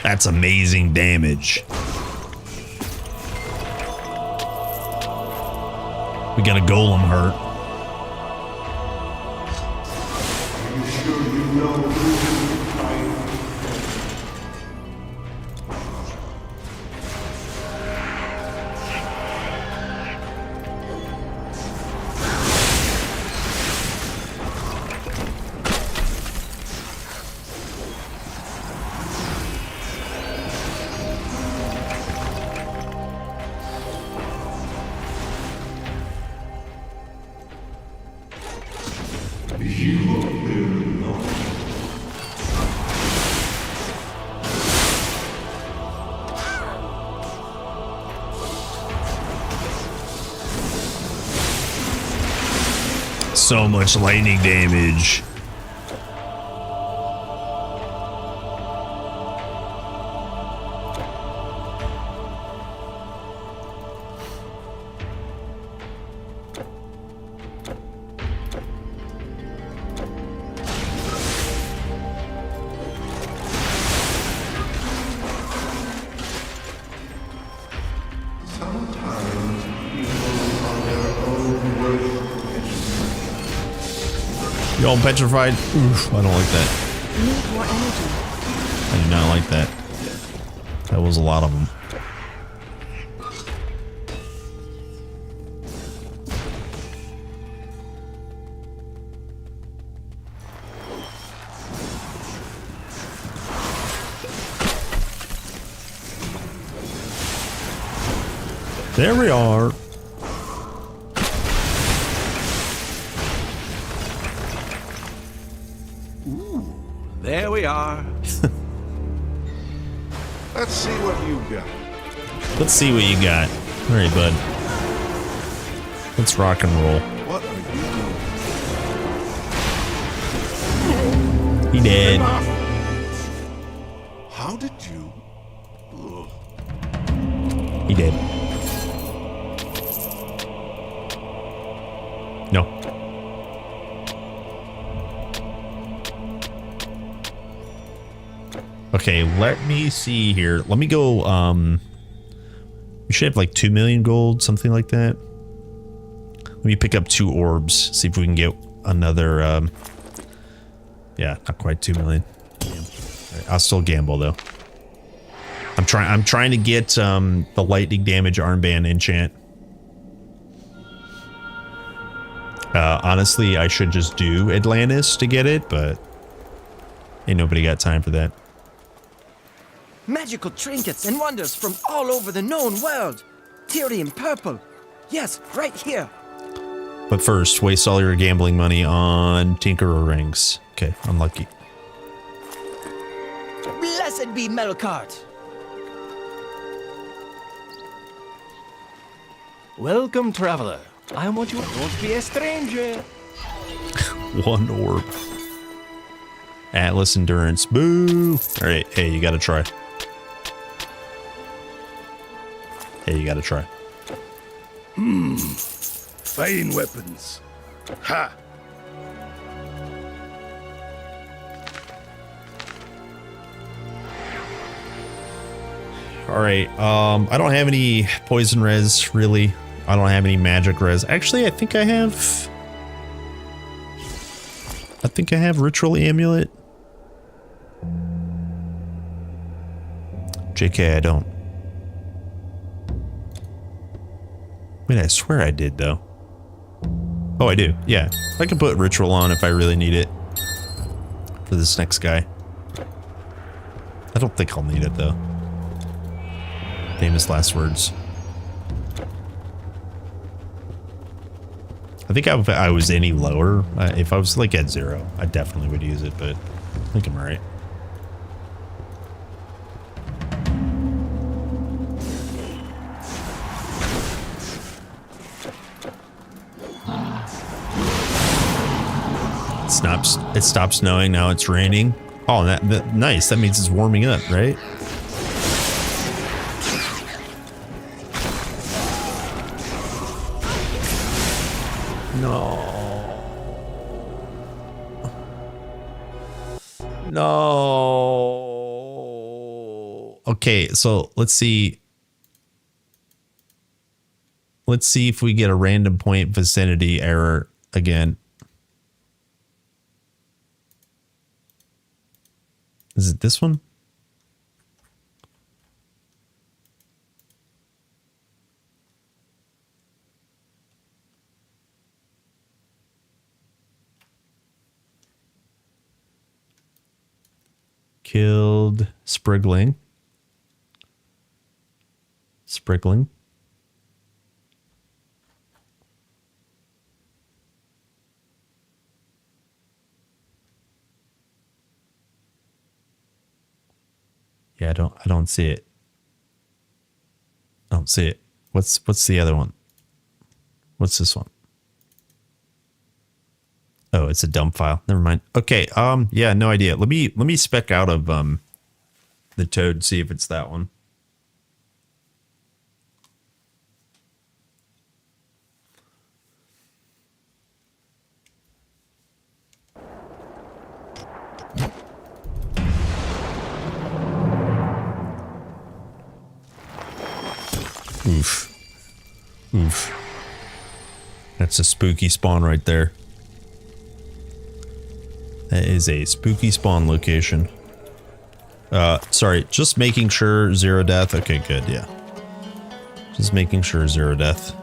That's amazing damage. We got a golem hurt. Are you sure you know who to fight? So much lightning damage. Sometimes people are their own worst. You all petrified? Oof, I don't like that. Need more energy. I do not like that. That was a lot of them. There we are. There we are. Let's see what you got. Let's see what you got. All right, bud. Let's rock and roll. What are you doing? He did. How did you? He did. No. Okay, let me see here. Let me go, we should have like 2 million gold, something like that. Let me pick up 2 orbs, see if we can get another, yeah, not quite 2 million. Right, I'll still gamble though. I'm trying to get, the lightning damage armband enchant. Honestly, I should just do Atlantis to get it, but ain't nobody got time for that. Magical trinkets and wonders from all over the known world. Tyrian purple. Yes, right here. But first, waste all your gambling money on Tinkerer rings. Okay, unlucky. Blessed be Melkart. Welcome, traveler. I am what you don't be a stranger. 1 orb. Atlas endurance. Boo! Alright, hey, you gotta try. Hey, you gotta try. Fine weapons. Ha! Alright, I don't have any poison res, really. I don't have any magic res. Actually, I think I have ritual amulet. JK, I don't. Wait, I swear I did, though. Oh, I do. Yeah. I can put ritual on if I really need it. For this next guy. I don't think I'll need it, though. Famous last words. I think if I was any lower, if I was like at 0, I definitely would use it, but I think I'm right. It stops snowing, now it's raining. Oh, that nice. That means it's warming up, right? No. No. Okay, so let's see. Let's see if we get a random point vicinity error again. Is it this one? Killed Sprigling. Sprigling. Yeah, I don't see it. I don't see it. What's the other one? What's this one? Oh, it's a dump file. Never mind. Okay, yeah, no idea. Let me spec out of the toad, see if it's that one. Oof. Oof. That's a spooky spawn right there. That is a spooky spawn location. Sorry, just making sure 0 death. Okay, good, yeah. Just making sure 0 death.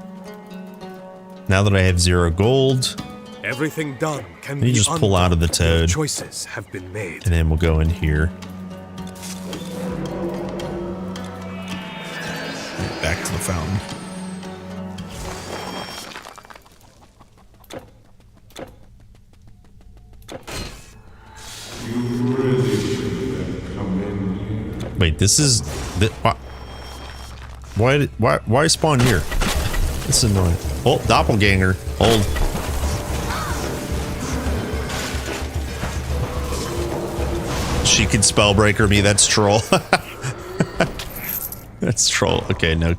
Now that I have 0 gold, everything done can you just pull out of the toad. Choices have been made. And then we'll go in here. Back to the fountain. Wait, this is the why spawn here? This is annoying. Oh, doppelganger. Hold. She could spellbreaker me. That's troll. That's troll. Okay, no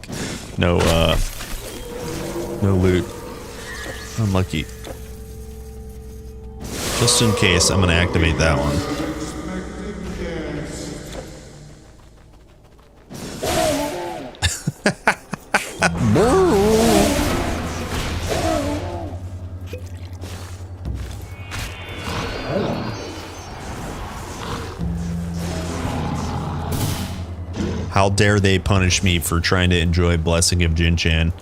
loot. Unlucky. Just in case, I'm gonna activate that one. How dare they punish me for trying to enjoy Blessing of Jin-Chan.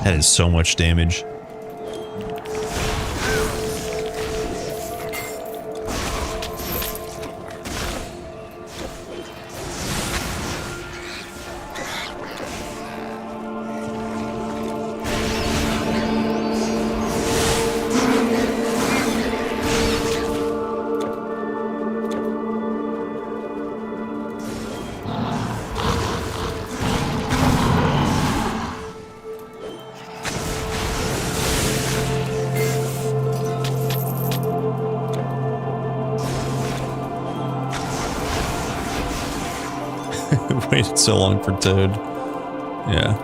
That is so much damage. Waited so long for Toad. Yeah.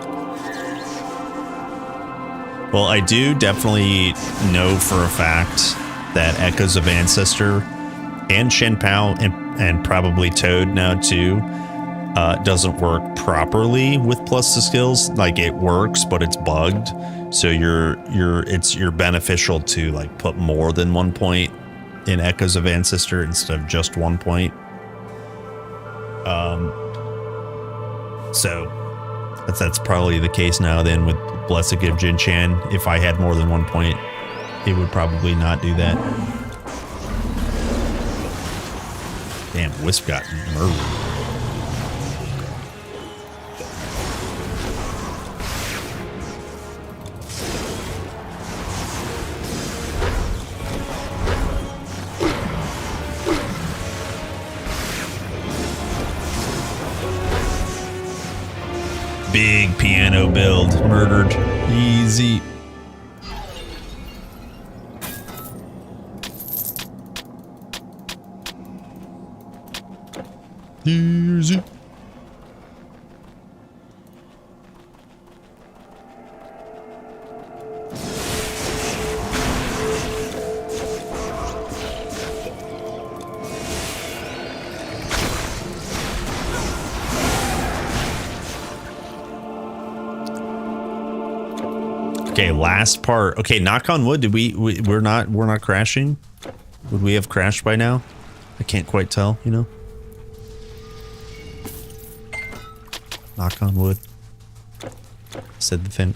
Well, I do definitely know for a fact that Echoes of Ancestor and Shen Pao and probably Toad now too doesn't work properly with plus to skills. Like it works, but it's bugged. So you're beneficial to like put more than 1 point in Echoes of Ancestor instead of just 1 point. So that's probably the case now then with Blessed Gift Jin Chan. If I had more than 1 point, it would probably not do that. Damn, Wisp got murdered. Big piano build, murdered, easy. Easy. Okay, last part. Okay, knock on wood. Did we're not crashing? Would we have crashed by now? I can't quite tell, you know. Knock on wood. Said the thing.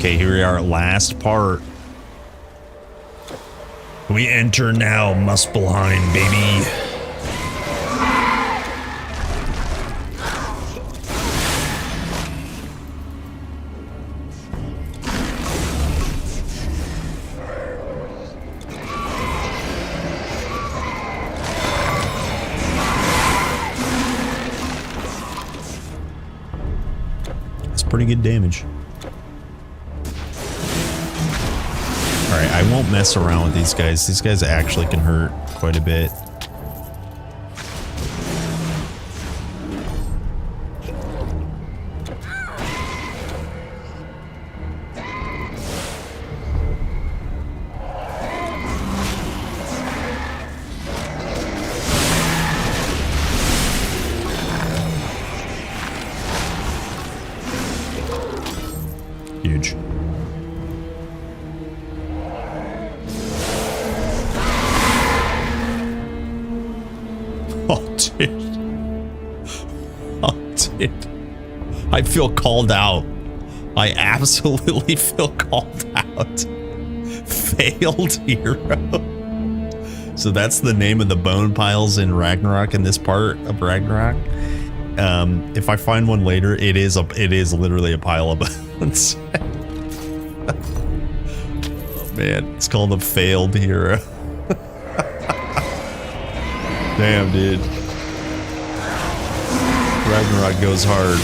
Okay, here we are at last part. We enter now, Muspelheim, baby. That's pretty good damage. Alright, I won't mess around with these guys. These guys actually can hurt quite a bit. Huge. Oh, dude. Oh, dude. I feel called out. I absolutely feel called out. Failed hero. So that's the name of the bone piles in Ragnarok, in this part of Ragnarok. If I find one later, it is literally a pile of bones. Oh man, it's called a failed hero. Damn, dude. Ragnarok goes hard.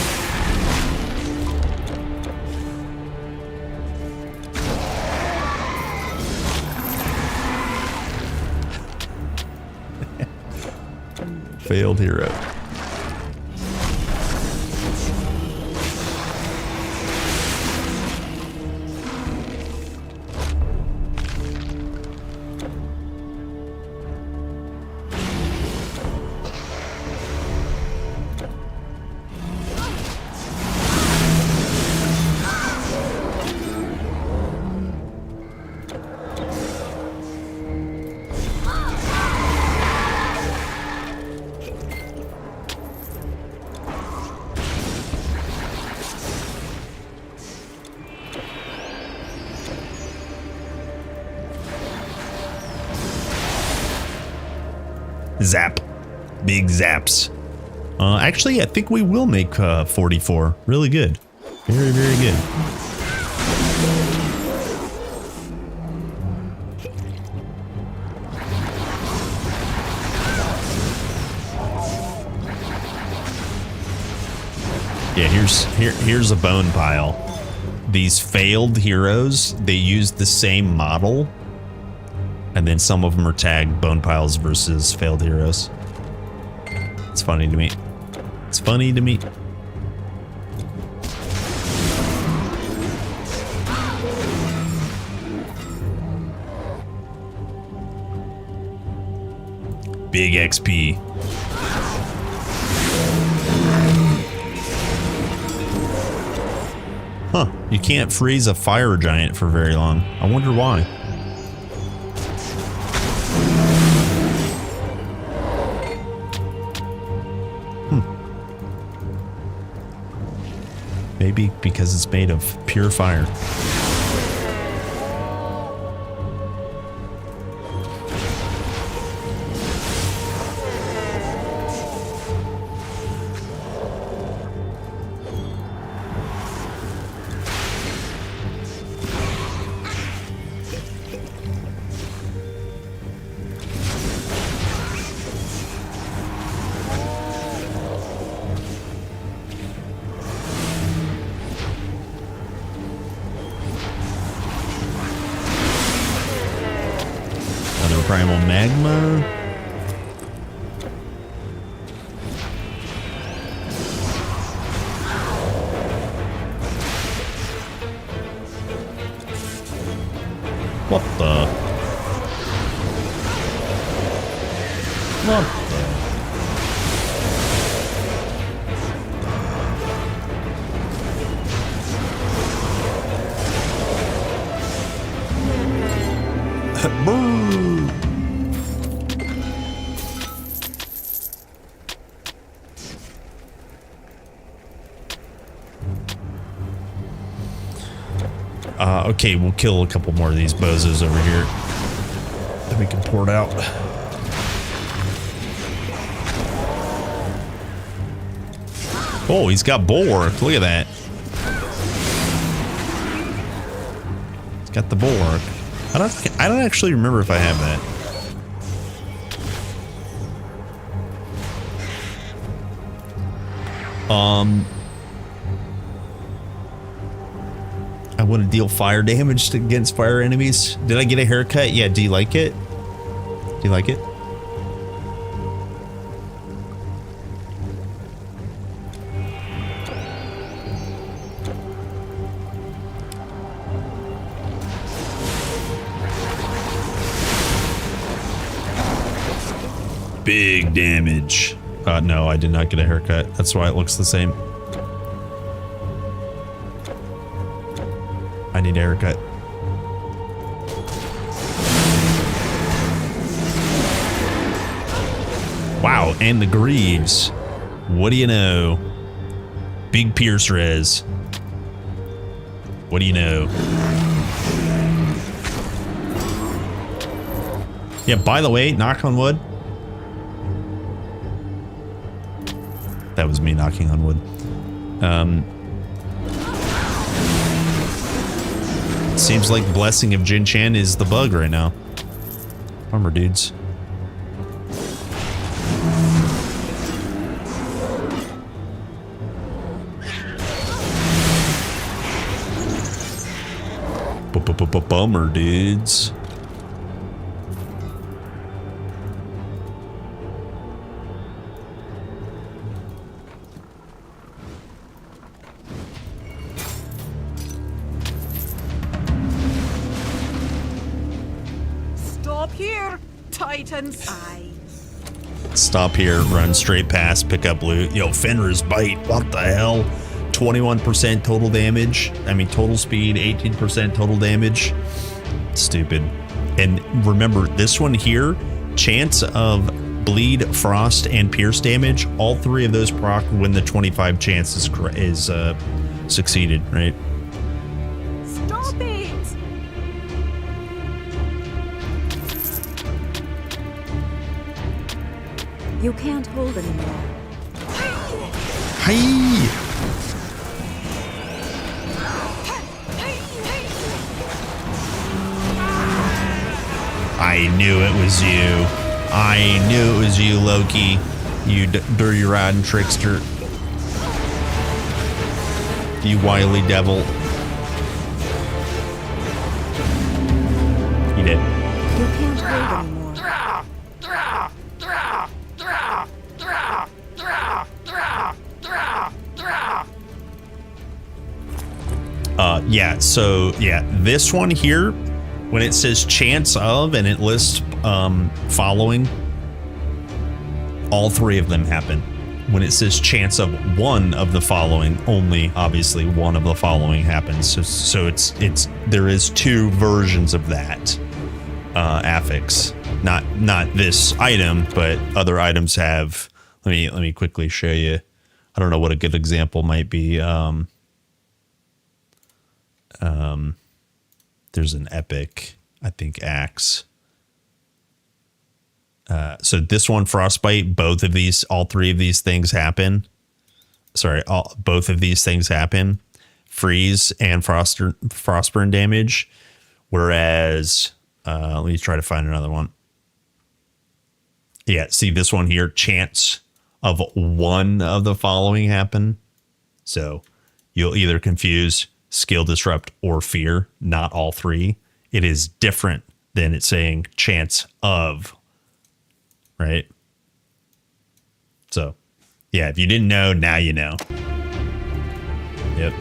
Failed hero. Zap. Big zaps. Actually, I think we will make 44. Really good. Very, very good. Yeah, here's a bone pile. These failed heroes, they use the same model, and then some of them are tagged bone piles versus failed heroes. It's funny to me. It's funny to me. Big XP. Huh, you can't freeze a fire giant for very long. I wonder why. Maybe because it's made of pure fire. Primal magma. What the? What the? Okay, we'll kill a couple more of these bozos over here. Then we can pour it out. Oh, he's got bulwark. Look at that. He's got the bulwark. I don't actually remember if I have that. I want to deal fire damage against fire enemies. Did I get a haircut? Yeah, do you like it? Do you like it? Big damage. No, I did not get a haircut. That's why it looks the same. I need a haircut. Wow, and the greaves. What do you know? Big Pierce res. What do you know? Yeah, by the way, knock on wood. That was me knocking on wood. Seems like Blessing of Jin Chan is the bug right now. Armor dudes. Bummer dudes. Stop here, Titans. Stop here, run straight past, pick up loot. Yo, Fenrir's Bite. What the hell? 21% total damage. I mean, total speed, 18% total damage. Stupid. And remember, this one here, chance of bleed, frost, and pierce damage, all three of those proc when the 25 chance is succeeded, right? Stop it! You can't hold anymore. Hi. I knew it was you. I knew it was you, Loki. You dirty rotten trickster. You wily devil. You did. You can't hold anymore. Yeah, so yeah, this one here, when it says chance of and it lists following, all three of them happen. When it says chance of one of the following, only obviously one of the following happens. So it's there is two versions of that affix. Not this item, but other items have. Let me quickly show you. I don't know what a good example might be. There's an epic, I think, axe. So this one, frostbite, all three of these things happen. Sorry, both of these things happen. Freeze and frostburn damage. Whereas, let me try to find another one. Yeah, see this one here, chance of one of the following happen. So you'll either confuse skill disrupt or fear, not all three. It is different than it saying chance of, right? So yeah, if you didn't know, now you know. Yep.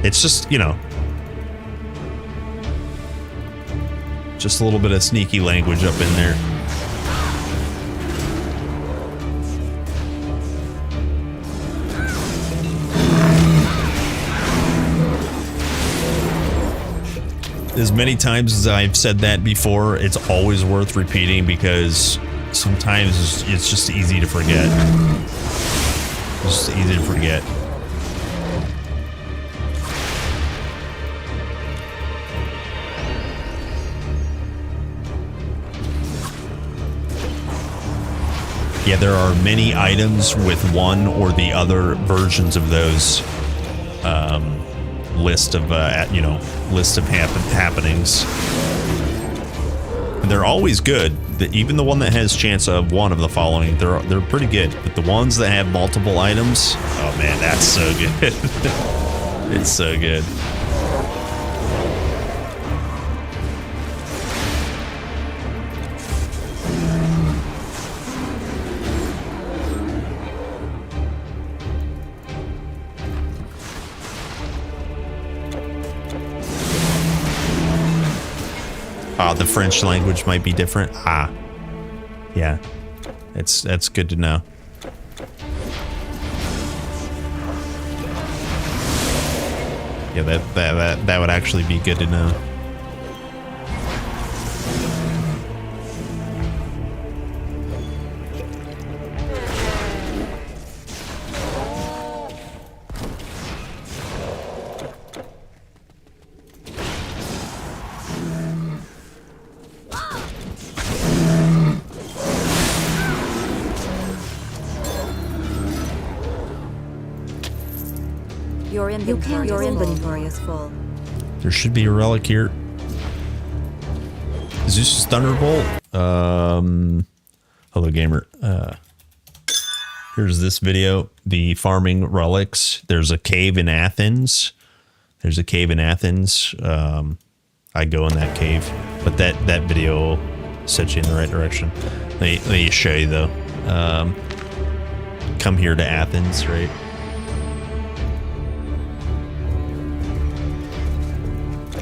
It's just, just a little bit of sneaky language up in there. As many times as I've said that before, it's always worth repeating because sometimes it's just easy to forget. It's just easy to forget. Yeah, there are many items with one or the other versions of those list of happenings. And they're always good. Even the one that has chance of one of the following, they're pretty good. But the ones that have multiple items, oh man, that's so good. It's so good. The French language might be different. Yeah, that's good to know. Yeah, that would actually be good to know. Your inventory is full. There should be a relic here. Is this Thunderbolt? Hello, gamer. Here's this video. The farming relics. There's a cave in Athens. I go in that cave, but that video will set you in the right direction. Let me show you though. Come here to Athens, right?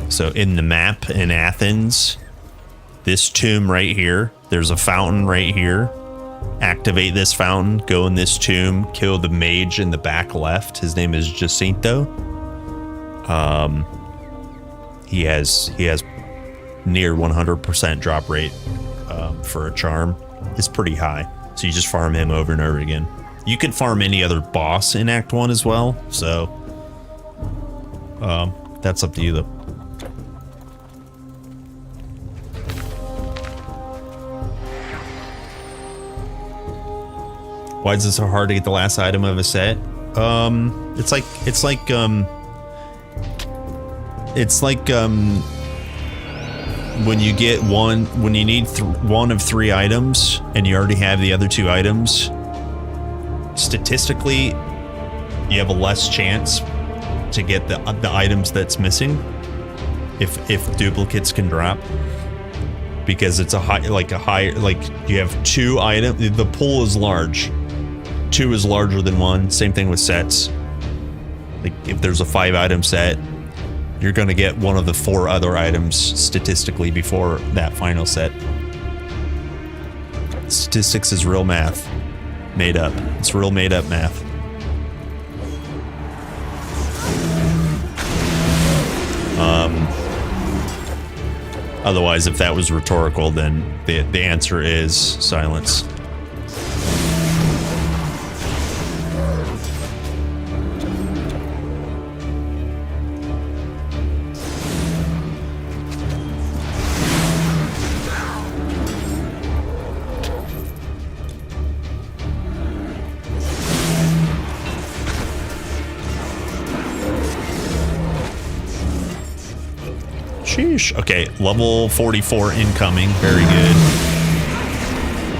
So in the map in Athens, this tomb right here, there's a fountain right here. Activate this fountain, go in this tomb, kill the mage in the back left. His name is Jacinto. He has near 100% drop rate for a charm. It's pretty high. So you just farm him over and over again. You can farm any other boss in Act 1 as well. So that's up to you though. Why is it so hard to get the last item of a set? It's like when you get when you need one of 3 items and you already have the other 2 items, statistically, you have a less chance to get the items that's missing if duplicates can drop, because it's you have 2 items. The pool is large. 2 is larger than 1. Same thing with sets. Like if there's a 5 item set, you're going to get one of the 4 other items statistically before that final set. Statistics is real math. Made up. It's real made up math. Otherwise, if that was rhetorical, then the answer is silence. Sheesh. Okay, level 44 incoming. Very good.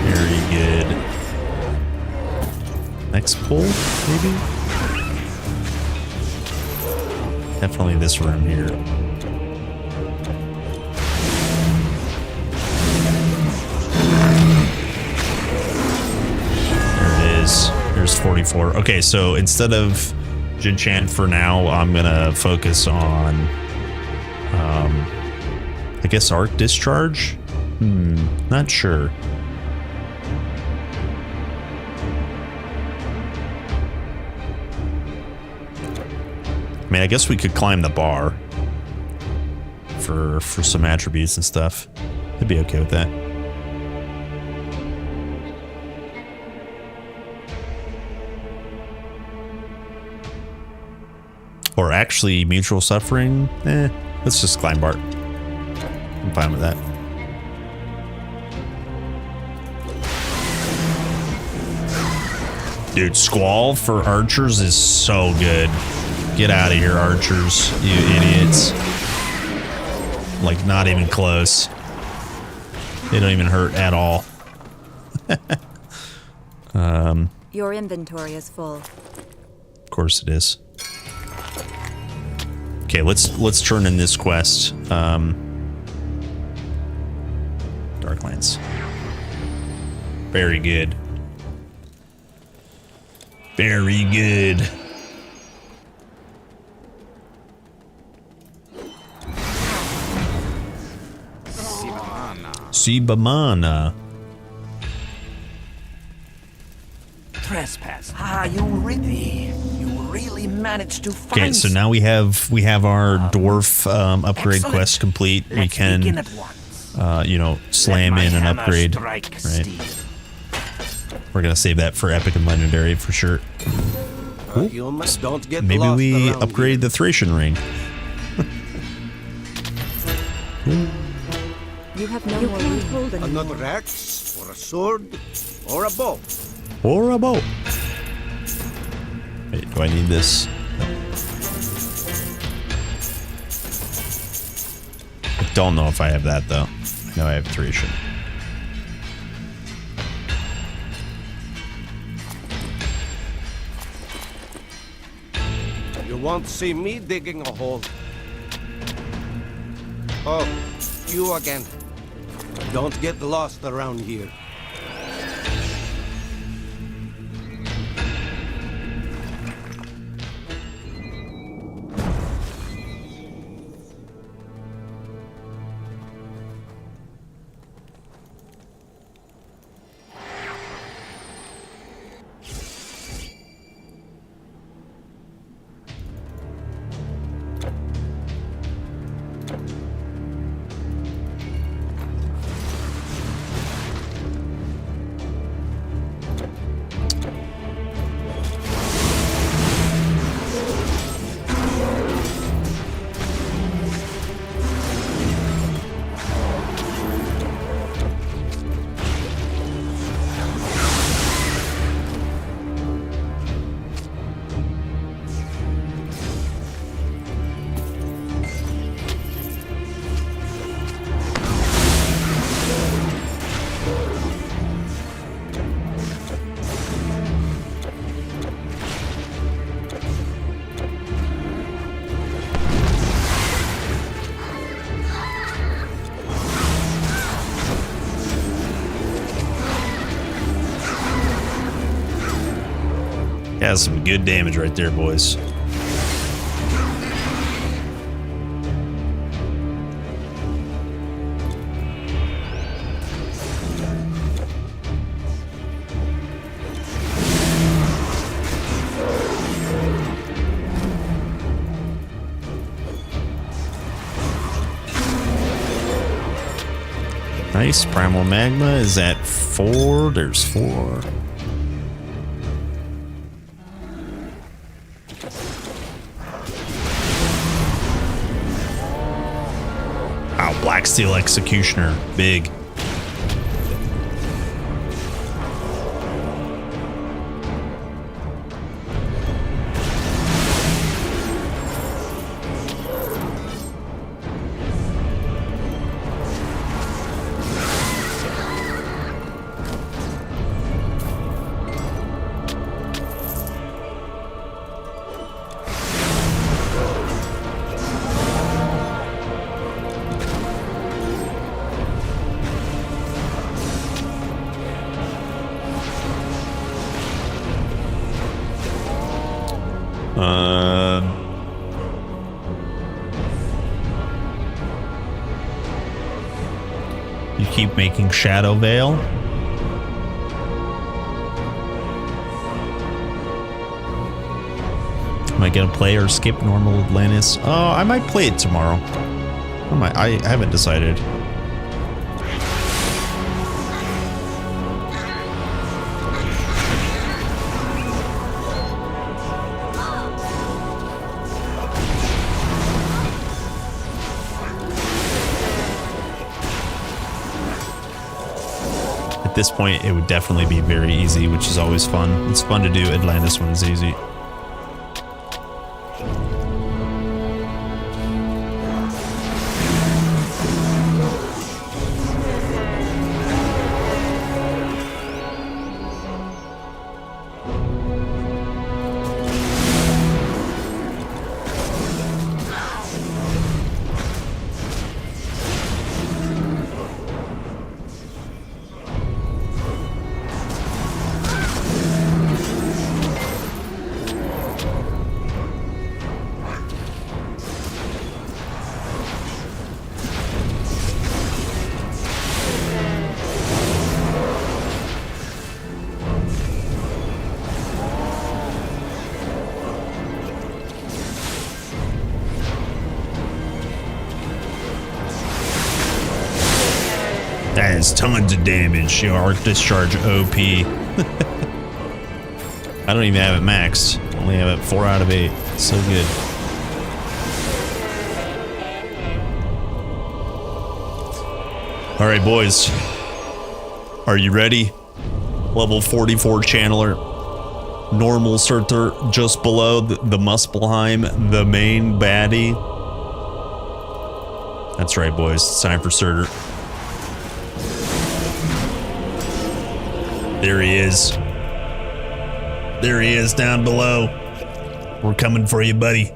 Very good. Next pull, maybe? Definitely this room here. There it is. There's 44. Okay, so instead of Jinchant for now, I'm gonna focus on I guess Arc Discharge? Not sure. I mean, I guess we could climb the bar for some attributes and stuff. I'd be okay with that. Or actually, mutual suffering? Let's just climb bar. I'm fine with that. Dude, Squall for archers is so good. Get out of here, archers, you idiots. Like, not even close. They don't even hurt at all. Your inventory is full. Of course it is. Okay, let's turn in this quest. Darklands. Very good. Very good. Sibamana. Trespass. You really managed to find. Okay, so now we have our dwarf upgrade quest complete. We can slam in an upgrade. Right. We're gonna save that for epic and legendary for sure. Maybe we upgrade the Thracian ring. You have no more hold anymore. Another axe, or a sword, or a bow. Or a bow. Wait, do I need this? I don't know if I have that though. I know I have Thracian. You won't see me digging a hole. Oh, you again. Don't get lost around here. Has some good damage right there, boys. Nice. Primal Magma is at 4. There's 4. Wow, Black Steel Executioner. Big. You keep making Shadow Veil. Am I gonna play or skip normal Atlantis? Oh, I might play it tomorrow. I haven't decided. At this point, it would definitely be very easy, which is always fun. It's fun to do Atlantis when it's easy. That is tons of damage. Your Arc Discharge OP. I don't even have it maxed. Only have it 4 out of 8. So good. Alright, boys. Are you ready? Level 44 Channeler. Normal Surtur just below the Muspelheim, the main baddie. That's right, boys. It's time for Surtur. There he is. There he is down below. We're coming for you, buddy.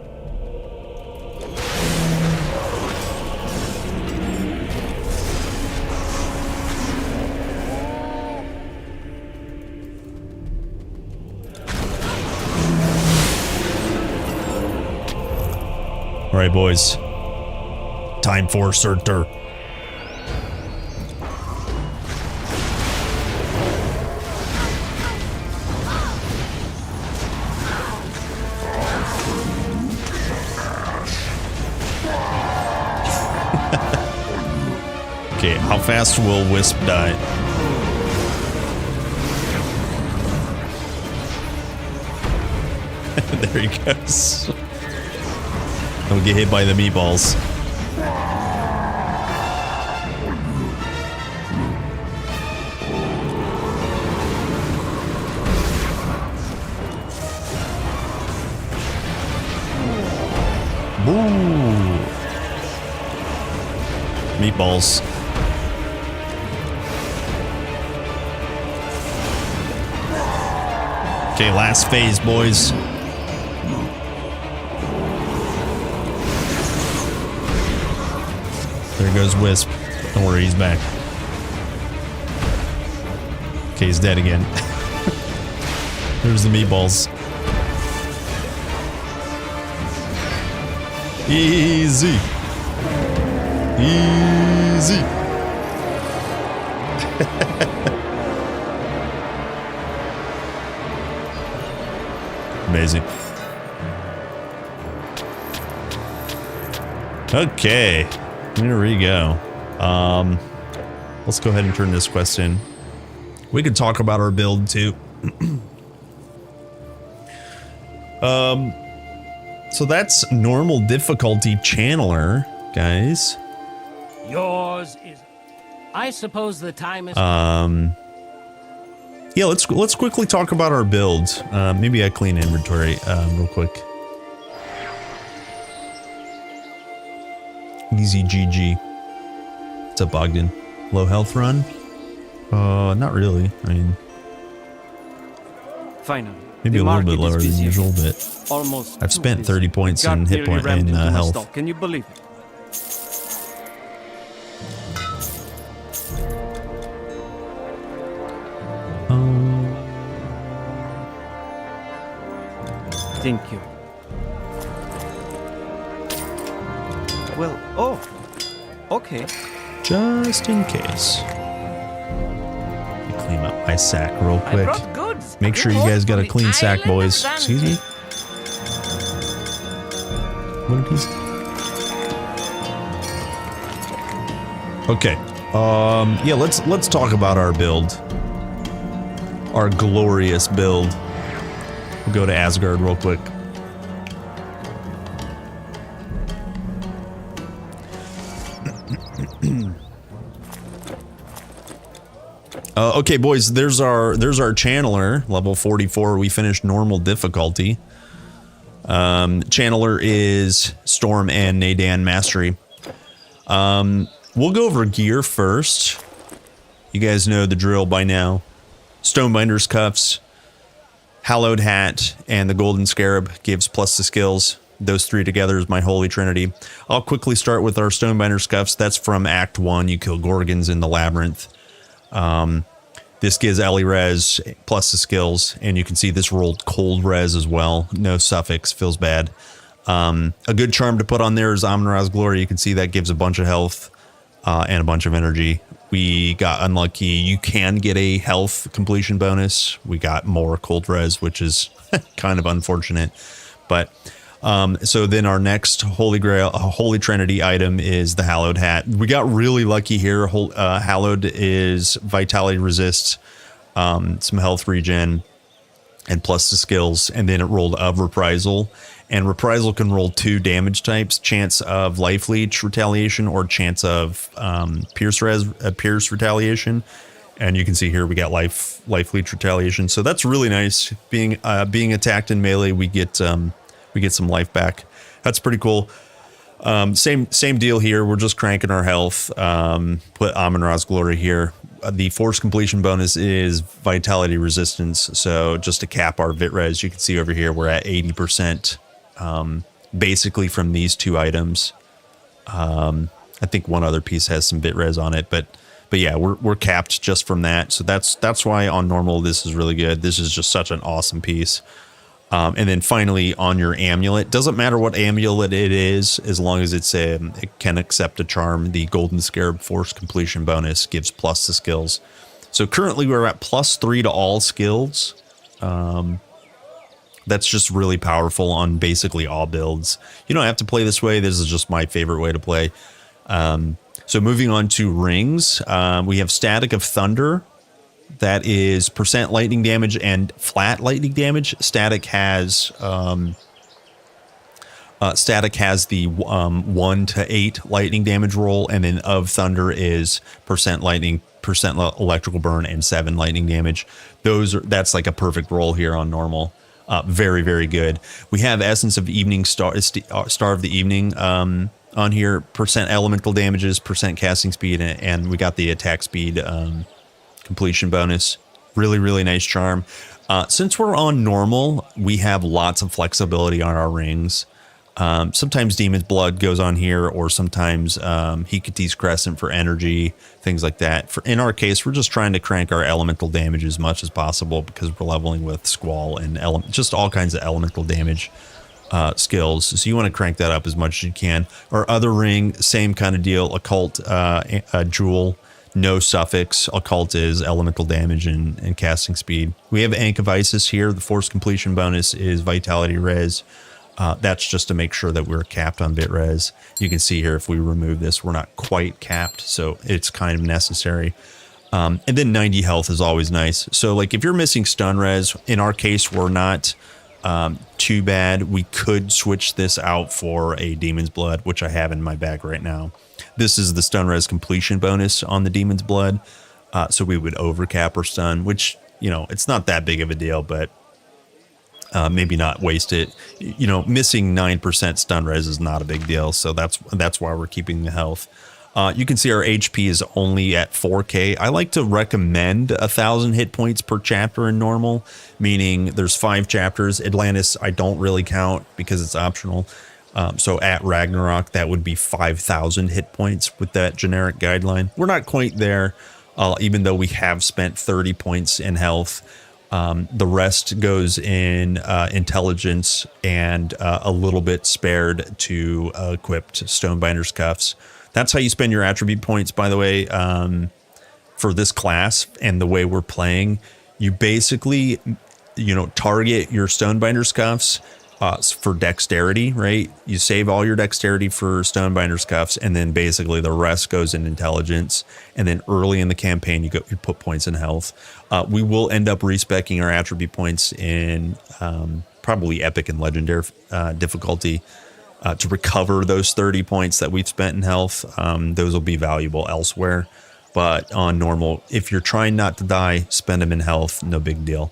All right, boys. Time for Surtur. Okay, how fast will Wisp die? There he goes. Don't get hit by the meatballs. Boo! Meatballs. Okay, last phase, boys. There goes Wisp. Don't worry, he's back. Okay, he's dead again. There's the meatballs. Easy. Easy. Amazing. Okay, here we go. Let's go ahead and turn this quest in. We could talk about our build too. So that's normal difficulty channeler, guys. Yours is. I suppose the time is. Yeah, let's quickly talk about our build. Maybe I clean inventory real quick. Easy GG. What's up, Ogden? Low health run? Not really. I mean, finally, maybe a little bit lower than usual, but almost I've spent 30 points in hit point and health. Can you believe it? Thank you. Well, oh, okay. Just in case. Let me clean up my sack real quick. Make sure you guys got a clean sack, boys. Excuse me? What did he say? Okay. Yeah, let's talk about our build. Our glorious build. We'll go to Asgard real quick. Okay, boys, there's our channeler, level 44. We finished normal difficulty. Channeler is Storm and Nadan Mastery. We'll go over gear first. You guys know the drill by now. Stonebinder's Cuffs, Hallowed Hat, and the Golden Scarab gives plus the skills. Those three together is my holy trinity. I'll quickly start with our Stonebinder's Cuffs. That's from Act 1. You kill Gorgons in the Labyrinth. This gives Ellie res plus the skills, and you can see this rolled cold res as well. No suffix, feels bad. A good charm to put on there is Amun-Ra's Glory. You can see that gives a bunch of health and a bunch of energy. We got unlucky. You can get a health completion bonus. We got more cold res, which is kind of unfortunate. But so then our next Holy Grail, Holy Trinity item is the Hallowed Hat. We got really lucky here. Hallowed is Vitality Resist, some health regen, and plus the skills. And then it rolled of Reprisal. And Reprisal can roll 2 damage types, chance of Life Leech Retaliation or chance of Pierce Retaliation. And you can see here we got Life Leech Retaliation. So that's really nice. Being attacked in melee, we get some life back. That's pretty cool. Same deal here. We're just cranking our health. Put Amun-Ra's Glory here. The force completion bonus is Vitality Resistance. So just to cap our vit res, you can see over here we're at 80%. Basically from these 2 items. I think one other piece has some bit res on it, but yeah, we're capped just from that. So that's why on normal this is really good. This is just such an awesome piece. And then finally on your amulet, doesn't matter what amulet it is, as long as it can accept a charm. The Golden Scarab force completion bonus gives plus the skills. So currently we're at +3 to all skills. That's just really powerful on basically all builds. You don't have to play this way. This is just my favorite way to play. So moving on to rings, we have Static of Thunder. That is % lightning damage and flat lightning damage. Static has the 1 to 8 lightning damage roll, and then of Thunder is % lightning, % electrical burn, and 7 lightning damage. That's like a perfect roll here on normal. Very, very good. We have Essence of Evening, Star of the Evening on here. % elemental damages, % casting speed, and we got the attack speed completion bonus. Really, really nice charm. Since we're on normal, we have lots of flexibility on our rings. Sometimes Demon's Blood goes on here, or sometimes Hecate's Crescent for energy, things like that. In our case, we're just trying to crank our elemental damage as much as possible because we're leveling with Squall and just all kinds of elemental damage. skills. So you want to crank that up as much as you can. Our other ring, same kind of deal. Occult jewel, no suffix. Occult is elemental damage and casting speed. We have Ankh of Isis here. The force completion bonus is vitality res. That's just to make sure that we're capped on bit res. You can see here if we remove this, we're not quite capped, so it's kind of necessary. And then 90 health is always nice. So like if you're missing stun res, in our case, we're not too bad. We could switch this out for a Demon's Blood, which I have in my bag right now. This is the stun res completion bonus on the Demon's Blood. So we would overcap or stun, which, you know, it's not that big of a deal, but maybe not waste it. You know, missing 9% stun res is not a big deal. So that's why we're keeping the health. You can see our HP is only at 4K. I like to recommend 1,000 hit points per chapter in normal, meaning there's 5 chapters. Atlantis, I don't really count because it's optional. So at Ragnarok, that would be 5,000 hit points with that generic guideline. We're not quite there, even though we have spent 30 points in health. The rest goes in intelligence and a little bit spared to equipped Stonebinder's Cuffs. That's how you spend your attribute points, by the way, for this class and the way we're playing. You basically, you know, target your Stonebinder's Cuffs for dexterity, right? You save all your dexterity for Stonebinder's Cuffs, and then basically the rest goes in intelligence. And then early in the campaign, you put points in health. We will end up respecking our attribute points in probably epic and legendary difficulty. To recover those 30 points that we've spent in health. Those will be valuable elsewhere. But on normal, if you're trying not to die, spend them in health. No big deal.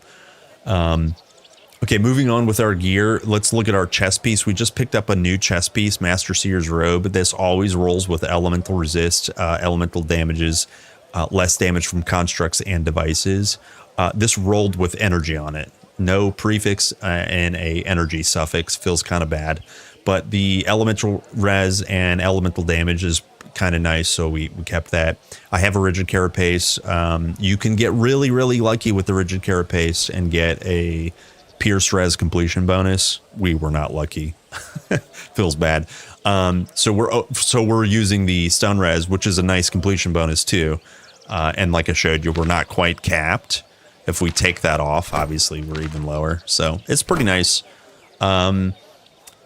Okay, moving on with our gear. Let's look at our chest piece. We just picked up a new chest piece, Master Seer's Robe. This always rolls with elemental resist, elemental damages, less damage from constructs and devices. This rolled with energy on it. No prefix and a energy suffix. Feels kind of bad. But the elemental res and elemental damage is kind of nice, so we kept that. I have a rigid carapace. You can get really, really lucky with the rigid carapace and get a pierce res completion bonus. We were not lucky. Feels bad. So we're using the stun res, which is a nice completion bonus too. And like I showed you, we're not quite capped. If we take that off, obviously we're even lower. So it's pretty nice.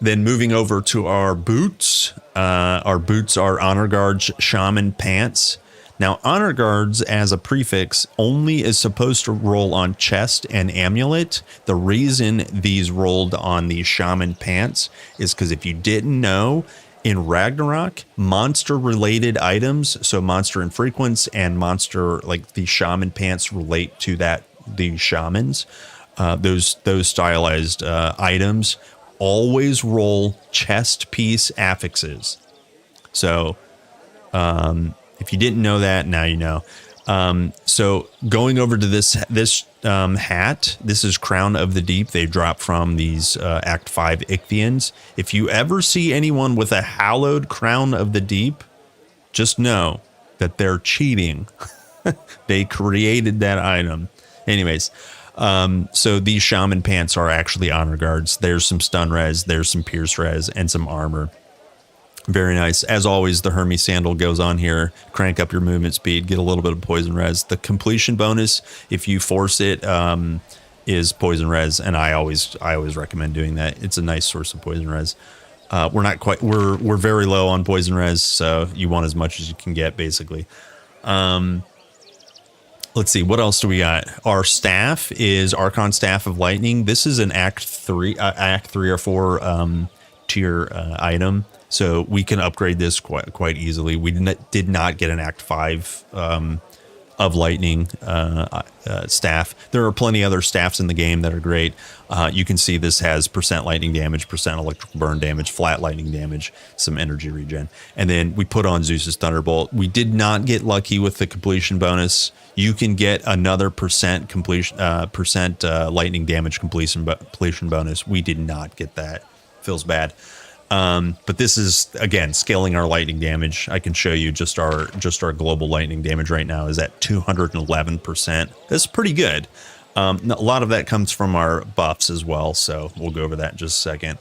Then moving over to our boots. Our boots are Honor Guards Shaman Pants. Now, Honor Guards as a prefix only is supposed to roll on chest and amulet. The reason these rolled on the Shaman Pants is because if you didn't know, in Ragnarok, monster-related items, so monster infrequents and monster, like the Shaman Pants relate to the shamans. Those stylized items always roll chest piece affixes. So if you didn't know that, now you know. So going over to this hat, this is Crown of the Deep. They drop from these Act 5 Ichthians. If you ever see anyone with a hallowed Crown of the Deep, just know that they're cheating. They created that item. Anyways, so these Shaman Pants are actually Honor Guards. There's some stun res, there's some pierce res, and some armor. Very nice. As always, the Hermes Sandal goes on here. Crank up your movement speed, get a little bit of poison res. The completion bonus, if you force it, is poison res, and I always recommend doing that. It's a nice source of poison res. We're not quite, we're very low on poison res, so you want as much as you can get, basically. Let's see, what else do we got? Our staff is Archon Staff of Lightning. This is an Act 3 or 4 tier item, so we can upgrade this quite easily. We did not get an Act 5 of Lightning staff. There are plenty other staffs in the game that are great. You can see this has % lightning damage, % electrical burn damage, flat lightning damage, some energy regen. And then we put on Zeus's Thunderbolt. We did not get lucky with the completion bonus. You can get another % completion, lightning damage completion bonus. We did not get that. Feels bad. But this is, again, scaling our lightning damage. I can show you just our global lightning damage right now is at 211%. That's pretty good. A lot of that comes from our buffs as well, so we'll go over that in just a second.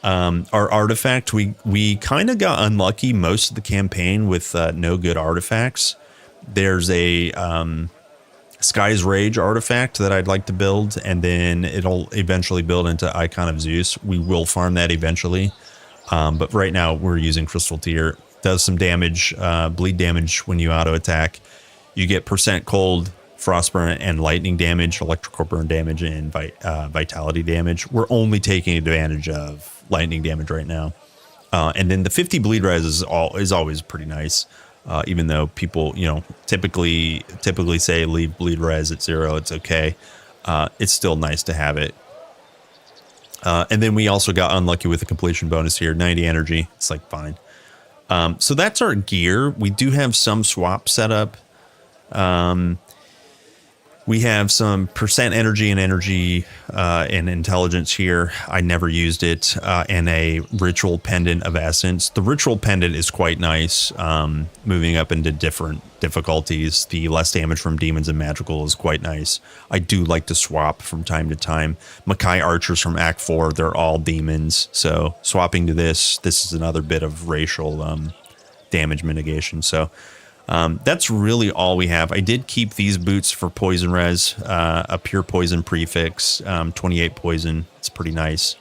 Our artifact, we kind of got unlucky most of the campaign with no good artifacts. There's a Sky's Rage artifact that I'd like to build, and then it'll eventually build into Icon of Zeus. We will farm that eventually, but right now we're using Crystal Tear. Does some damage, bleed damage when you auto attack. You get % cold, frostburn, and lightning damage, electrical burn damage, and vitality damage. We're only taking advantage of lightning damage right now, and then the 50 bleed res is always pretty nice. Even though people, typically say leave bleed res at 0, it's okay. It's still nice to have it. And then we also got unlucky with the completion bonus here, 90 energy. It's like fine. So that's our gear. We do have some swap set up. We have some % energy and energy and intelligence here. I never used it. And a ritual pendant of essence. The ritual pendant is quite nice. Moving up into different difficulties. The less damage from demons and magical is quite nice. I do like to swap from time to time. Makai archers from Act 4, they're all demons. So swapping to this is another bit of racial damage mitigation. So that's really all we have. I did keep these boots for poison res, a pure poison prefix, 28 poison. It's pretty nice.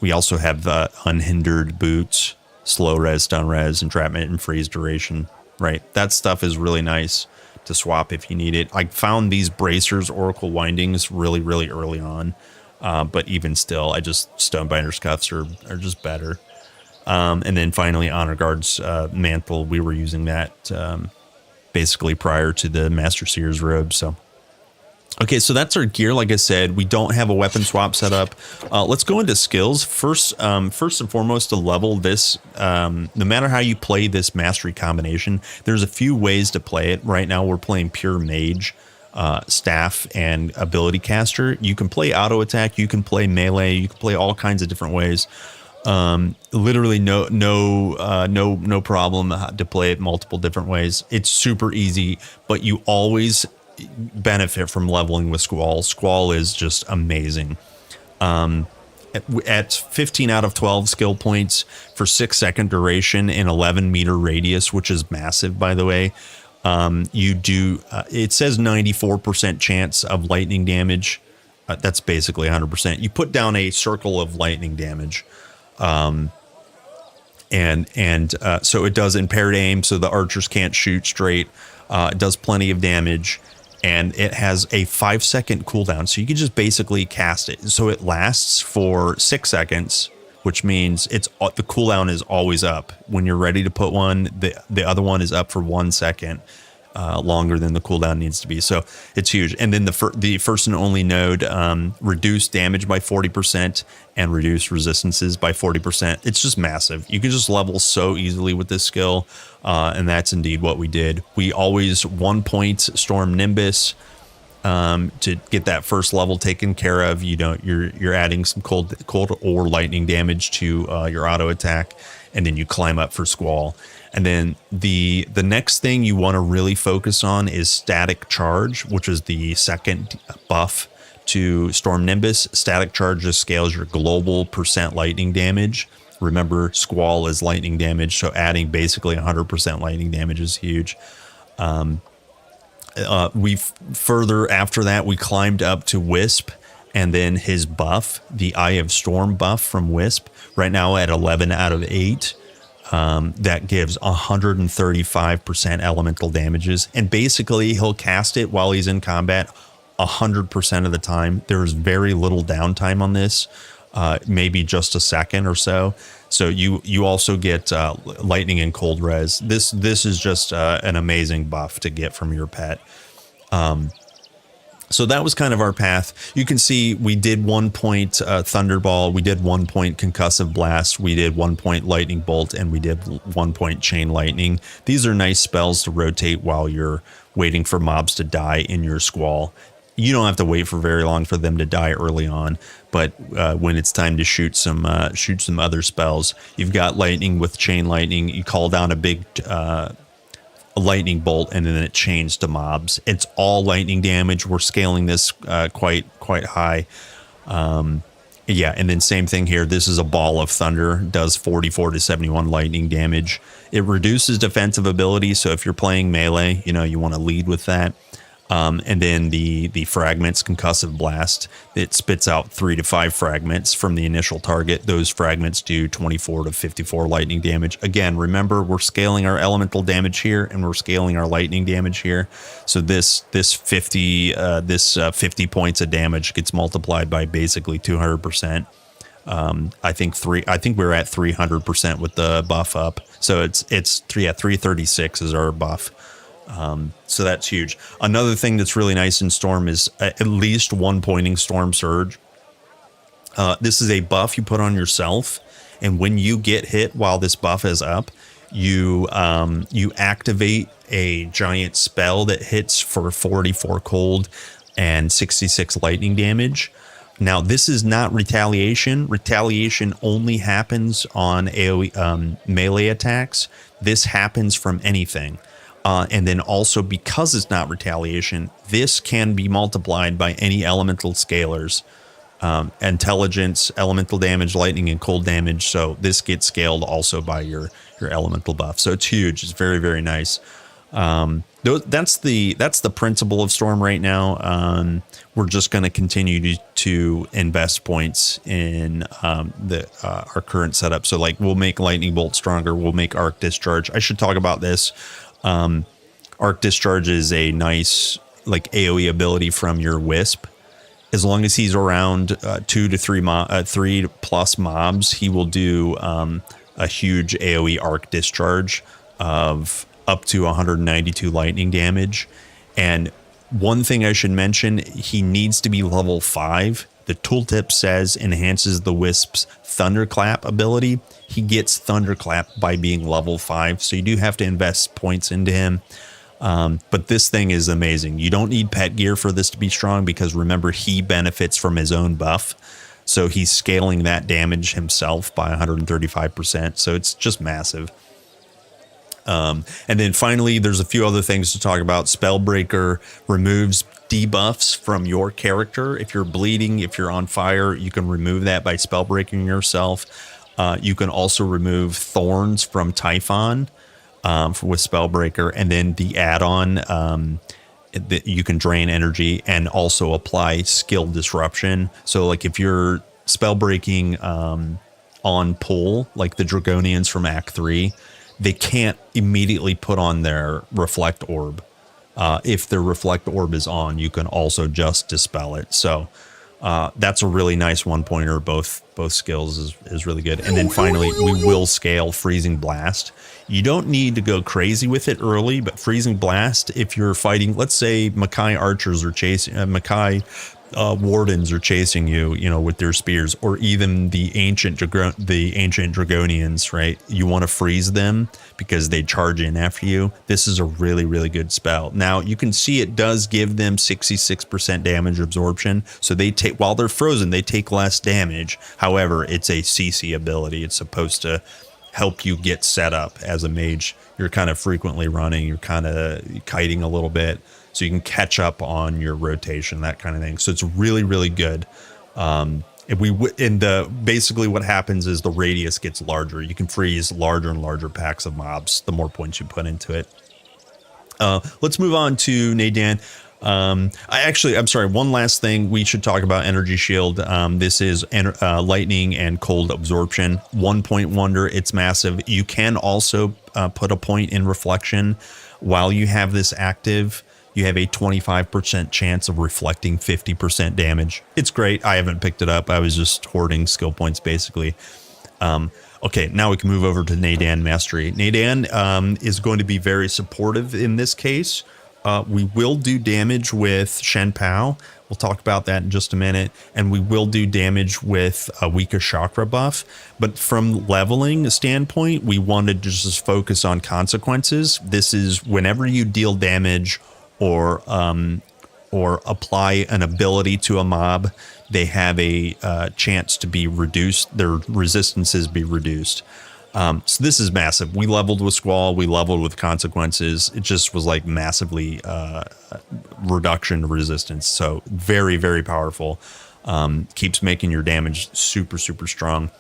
We also have unhindered boots, slow res, stun res, entrapment, and freeze duration. Right, that stuff is really nice to swap if you need it. I found these bracers, Oracle Windings, really, really early on, but even still, Stonebinder's cuffs are just better. And then finally, Honor Guard's mantle, we were using that basically prior to the Master Seer's robe. So, okay, so that's our gear. Like I said, we don't have a weapon swap set up. Let's go into skills. First and foremost, to level this, no matter how you play this mastery combination, there's a few ways to play it. Right now, we're playing pure mage, staff, and ability caster. You can play auto attack. You can play melee. You can play all kinds of different ways. Literally no problem to play it multiple different ways. It's super easy, but you always benefit from leveling with Squall. Squall is just amazing. At 15 out of 12 skill points for 6-second duration and 11-meter radius, which is massive, by the way. You do, it says 94% chance of lightning damage. That's basically 100%. You put down a circle of lightning damage. So it does impaired aim, so the archers can't shoot straight. It does plenty of damage, and it has a 5-second cooldown, so you can just basically cast it. So it lasts for 6 seconds, which means the cooldown is always up. When you're ready to put one, the other one is up for 1 second. Longer than the cooldown needs to be. So it's huge. And then the first and only node, reduce damage by 40% and reduce resistances by 40%. It's just massive. You can just level so easily with this skill. And that's indeed what we did. We always 1 point Storm Nimbus to get that first level taken care of. You're adding some cold or lightning damage to your auto attack, and then you climb up for Squall. And then the next thing you want to really focus on is Static Charge, which is the second buff to Storm Nimbus. Static Charge just scales your global % lightning damage. Remember, Squall is lightning damage, so adding basically 100% lightning damage is huge. Further after that, we climbed up to Wisp, and then his buff, the Eye of Storm buff from Wisp, right now at 11 out of 8. That gives 135% elemental damages, and basically he'll cast it while he's in combat 100% of the time. There's very little downtime on this, maybe just a second or so. So you also get lightning and cold res. This is just an amazing buff to get from your pet. So that was kind of our path. You can see we did 1 point Thunderball, we did 1 point Concussive Blast, we did 1 point Lightning Bolt, and we did 1 point Chain Lightning. These are nice spells to rotate while you're waiting for mobs to die in your Squall. You don't have to wait for very long for them to die early on, but when it's time to shoot some other spells, you've got Lightning with Chain Lightning. You call down a big lightning bolt, and then it chains to mobs. It's all lightning damage. We're scaling this quite high. Yeah, and then same thing here. This is a ball of thunder, does 44 to 71 lightning damage. It reduces defensive ability, so if you're playing melee, you want to lead with that. And then the fragments, concussive blast, it spits out 3 to 5 fragments from the initial target. Those fragments do 24 to 54 lightning damage. Again, remember, we're scaling our elemental damage here, and we're scaling our lightning damage here. So this 50 points of damage gets multiplied by basically 200%. I think we're at 300% with the buff up. So it's 336 is our buff. So that's huge. Another thing that's really nice in Storm is at least one pointing Storm Surge. This is a buff you put on yourself, and when you get hit while this buff is up, you activate a giant spell that hits for 44 cold and 66 lightning damage. Now, this is not retaliation. Retaliation only happens on AoE melee attacks. This happens from anything. And then also, because it's not retaliation, this can be multiplied by any elemental scalars. Intelligence, elemental damage, lightning, and cold damage. So this gets scaled also by your elemental buff. So it's huge. It's very, very nice. That's the principle of Storm right now. We're just going to continue to invest points in our current setup. So like we'll make Lightning Bolt stronger. We'll make Arc Discharge. I should talk about this. Arc Discharge is a nice like AoE ability from your Wisp. As long as he's around 2 to 3 plus mobs, he will do a huge AoE Arc Discharge of up to 192 lightning damage. And one thing I should mention, he needs to be level 5. The tooltip says enhances the Wisp's Thunderclap ability. He gets Thunderclap by being level 5, so you do have to invest points into him. But this thing is amazing. You don't need pet gear for this to be strong because remember, he benefits from his own buff. So he's scaling that damage himself by 135%. So it's just massive. And then finally, there's a few other things to talk about. Spellbreaker removes debuffs from your character. If you're bleeding, if you're on fire, you can remove that by spellbreaking yourself. You can also remove thorns from Typhon with Spellbreaker, and then the add-on you can drain energy and also apply skill disruption. So like if you're spellbreaking on pull, like the Dragonians from Act 3, they can't immediately put on their Reflect Orb. If their Reflect Orb is on, you can also just dispel it. So that's a really nice one-pointer. Both skills is really good. And then finally, we will scale Freezing Blast. You don't need to go crazy with it early, but Freezing Blast, if you're fighting, let's say Makai archers are chasing, Makai wardens are chasing you, with their spears, or even the ancient Dragonians, right? You want to freeze them because they charge in after you. This is a really, really good spell. Now you can see it does give them 66% damage absorption. So they take, while they're frozen, they take less damage. However, it's a CC ability. It's supposed to help you get set up as a mage. You're kind of frequently running, you're kind of kiting a little bit, so you can catch up on your rotation, that kind of thing. So it's really, really good. Basically what happens is the radius gets larger. You can freeze larger and larger packs of mobs the more points you put into it. Let's move on to Nadan. I'm sorry, one last thing we should talk about. Energy Shield. This is lightning and cold absorption. 1 point wonder. It's massive. You can also put a point in reflection. While you have this active, you have a 25% chance of reflecting 50% damage. It's great. I haven't picked it up. I was just hoarding skill points basically. Okay, now we can move over to Nadan Mastery. Nadan is going to be very supportive in this case. We will do damage with Shen Pao. We'll talk about that in just a minute. And we will do damage with a weaker chakra buff. But from leveling standpoint, we wanted to just focus on consequences. This is whenever you deal damage or apply an ability to a mob, they have a chance to be reduced. Their resistances be reduced. So this is massive. We leveled with Squall. We leveled with consequences. It just was like massively reduction to resistance. So very, very powerful. Keeps making your damage super, super strong.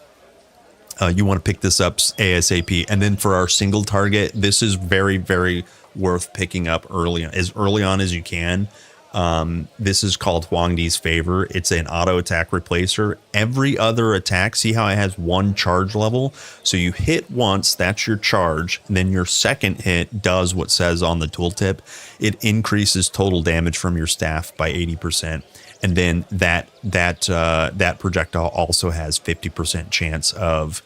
You want to pick this up ASAP. And then for our single target, this is very, very worth picking up as early on as you can. This is called Huangdi's Favor. It's an auto attack replacer. Every other attack, see how it has one charge level? So you hit once, that's your charge. And then your second hit does what says on the tooltip. It increases total damage from your staff by 80%. And then that projectile also has 50% chance of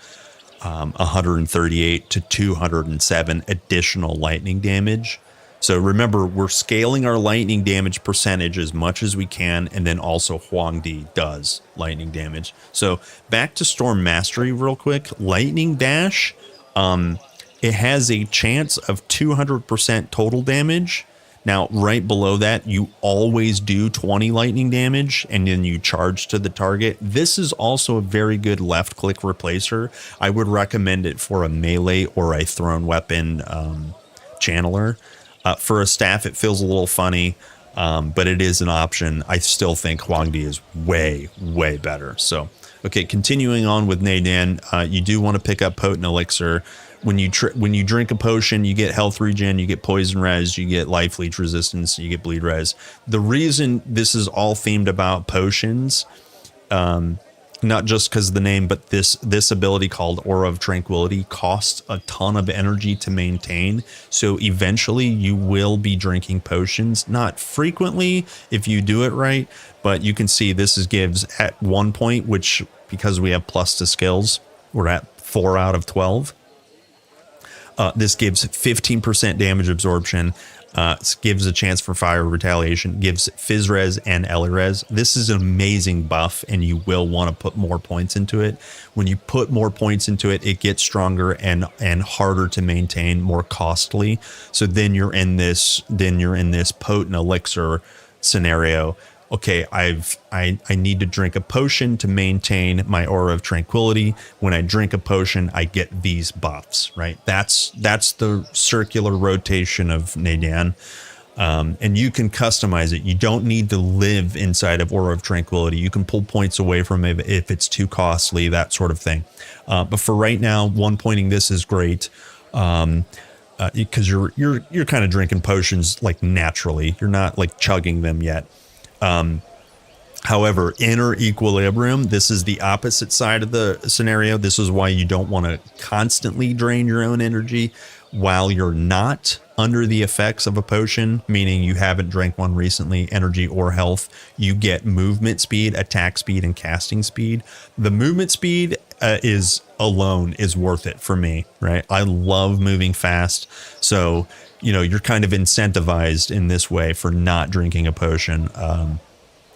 138 to 207 additional lightning damage. So remember, we're scaling our lightning damage percentage as much as we can, and then also Huangdi does lightning damage. So back to Storm Mastery real quick. Lightning Dash, it has a chance of 200% total damage. Now, right below that, you always do 20 lightning damage, and then you charge to the target. This is also a very good left-click replacer. I would recommend it for a melee or a thrown weapon channeler. For a staff, it feels a little funny, but it is an option. I still think Huangdi is way, way better. So, okay, continuing on with Neidan, you do want to pick up Potent Elixir. When you drink a potion, you get health regen, you get poison res, you get life leech resistance, you get bleed res. The reason this is all themed about potions, not just because of the name, but this ability called Aura of Tranquility costs a ton of energy to maintain. So eventually you will be drinking potions, not frequently if you do it right, but you can see this gives at 1 point, which because we have plus to skills, we're at 4 out of 12. This gives 15% damage absorption, gives a chance for fire retaliation, gives Fizz Res and Ellie Res. This is an amazing buff, and you will want to put more points into it. When you put more points into it, it gets stronger and harder to maintain, more costly. So then you're in this potent elixir scenario. Okay, I need to drink a potion to maintain my Aura of Tranquility. When I drink a potion, I get these buffs, right? That's the circular rotation of Neidan. And you can customize it. You don't need to live inside of Aura of Tranquility. You can pull points away from it if it's too costly, that sort of thing. But for right now, one pointing this is great. Because you're kind of drinking potions like naturally. You're not like chugging them yet. However, inner equilibrium, this is the opposite side of the scenario. This is why you don't want to constantly drain your own energy while you're not under the effects of a potion, meaning you haven't drank one recently, energy or health. You get movement speed, attack speed, and casting speed. The movement speed is worth it for me, right? I love moving fast. So, you're kind of incentivized in this way for not drinking a potion.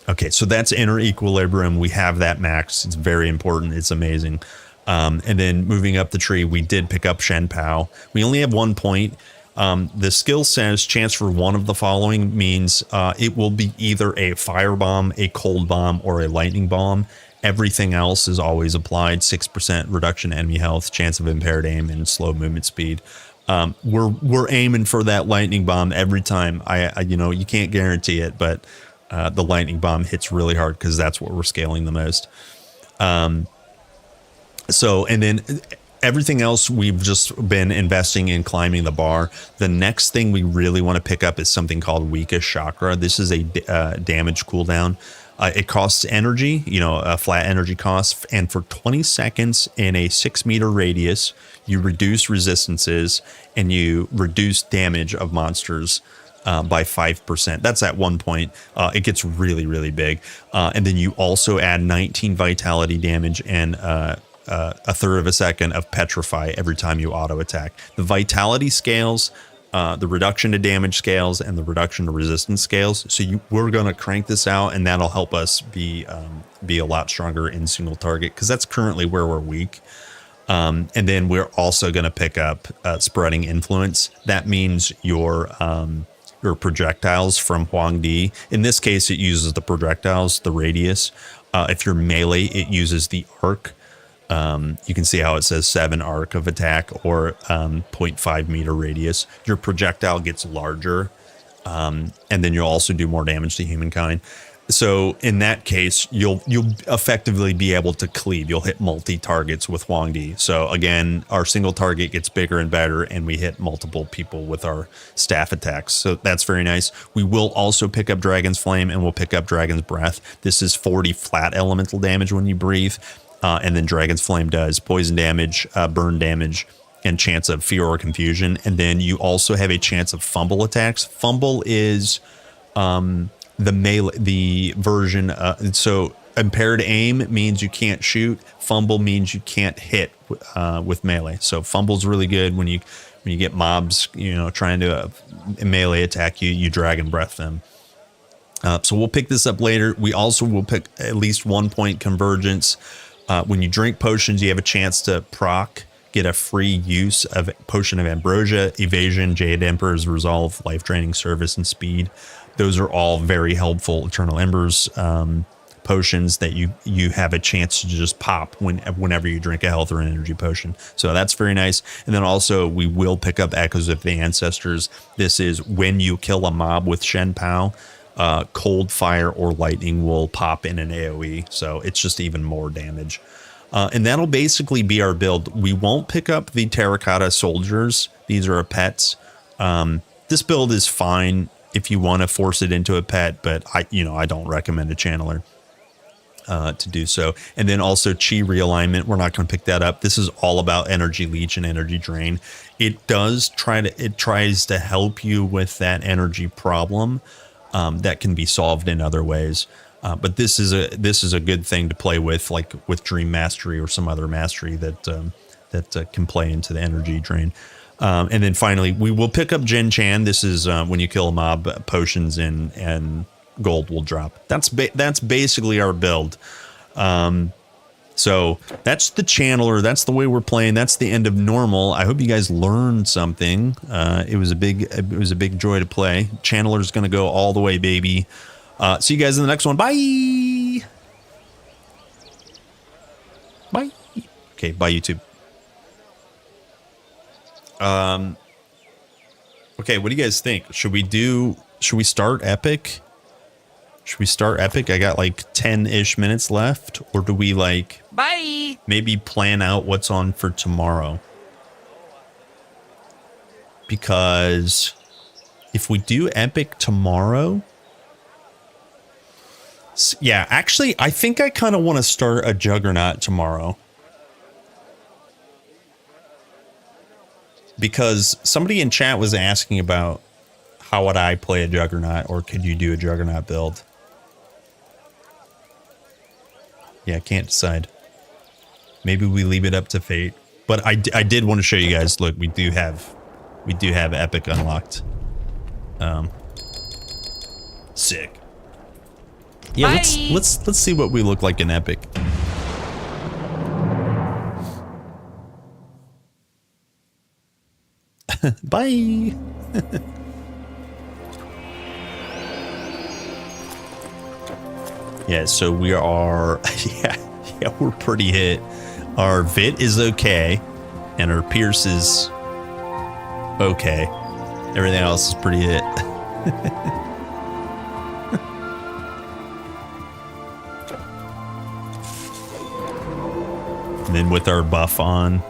Okay, so that's inner equilibrium. We have that max. It's very important. It's amazing. And then moving up the tree, we did pick up Shen Pao. We only have 1 point. The skill says chance for one of the following means it will be either a fire bomb, a cold bomb, or a lightning bomb. Everything else is always applied. 6% reduction in enemy health, chance of impaired aim, and slow movement speed. We're aiming for that lightning bomb every time. You can't guarantee it, but the lightning bomb hits really hard because that's what we're scaling the most. And then everything else, we've just been investing in climbing the bar. The next thing we really want to pick up is something called Weakest Chakra. This is a damage cooldown. It costs energy, a flat energy cost. And for 20 seconds in a 6-meter radius, you reduce resistances and you reduce damage of monsters by 5%. That's at 1 point. It gets really, really big. And then you also add 19 vitality damage and a third of a second of petrify every time you auto attack. The vitality scales, the reduction to damage scales, and the reduction to resistance scales. So we're going to crank this out, and that'll help us be a lot stronger in single target, because that's currently where we're weak. And then we're also going to pick up spreading influence. That means your projectiles from Huangdi. In this case, it uses the projectiles, the radius. If you're melee, it uses the arc. You can see how it says 7 arc of attack or 0.5 meter radius. Your projectile gets larger, and then you'll also do more damage to humankind. So in that case, you'll effectively be able to cleave. You'll hit multi-targets with Wang Di. So again, our single target gets bigger and better, and we hit multiple people with our staff attacks. So that's very nice. We will also pick up Dragon's Flame, and we'll pick up Dragon's Breath. This is 40 flat elemental damage when you breathe. And then Dragon's Flame does poison damage, burn damage, and chance of fear or confusion. And then you also have a chance of fumble attacks. Fumble is the melee, the version. So impaired aim means you can't shoot. Fumble means you can't hit with melee. So fumble's really good when you get mobs, trying to melee attack you. You Dragon Breath them. So we'll pick this up later. We also will pick at least 1 point convergence. When you drink potions, you have a chance to get a free use of Potion of Ambrosia, Evasion, Jade Emperor's Resolve, Life Draining Service, and Speed. Those are all very helpful Eternal Embers potions that you have a chance to just pop whenever you drink a health or an energy potion. So that's very nice. And then also we will pick up Echoes of the Ancestors. This is when you kill a mob with Shen Pao, cold fire or lightning will pop in an AoE, so it's just even more damage. And that'll basically be our build. We won't pick up the Terracotta Soldiers. These are pets. This build is fine if you want to force it into a pet, but I don't recommend a channeler to do so. And then also Chi realignment. We're not going to pick that up. This is all about energy leech and energy drain. It tries to help you with that energy problem. That can be solved in other ways, but this is a good thing to play with, like with Dream Mastery or some other mastery that can play into the energy drain. And then finally, we will pick up Jin Chan. This is when you kill a mob, potions and gold will drop. That's basically our build. So that's the channeler. That's the way we're playing. That's the end of normal. I hope you guys learned something. It was a big joy to play. Channeler's gonna go all the way, baby. See you guys in the next one. Bye. Bye. Okay, bye YouTube. Okay, what do you guys think? Should we start epic? Should we start epic? I got like 10-ish minutes left, or do we Bye. Maybe plan out what's on for tomorrow? Because if we do epic tomorrow, yeah, actually, I think I kind of want to start a Juggernaut tomorrow. Because somebody in chat was asking about how would I play a Juggernaut, or could you do a Juggernaut build? Yeah, I can't decide. Maybe we leave it up to fate. But I did want to show you guys. Look, we do have epic unlocked. Sick. Yeah, let's see what we look like in epic. Bye. Yeah, so we are, yeah, we're pretty hit. Our Vit is okay, and our Pierce is okay. Everything else is pretty hit. And then with our buff on,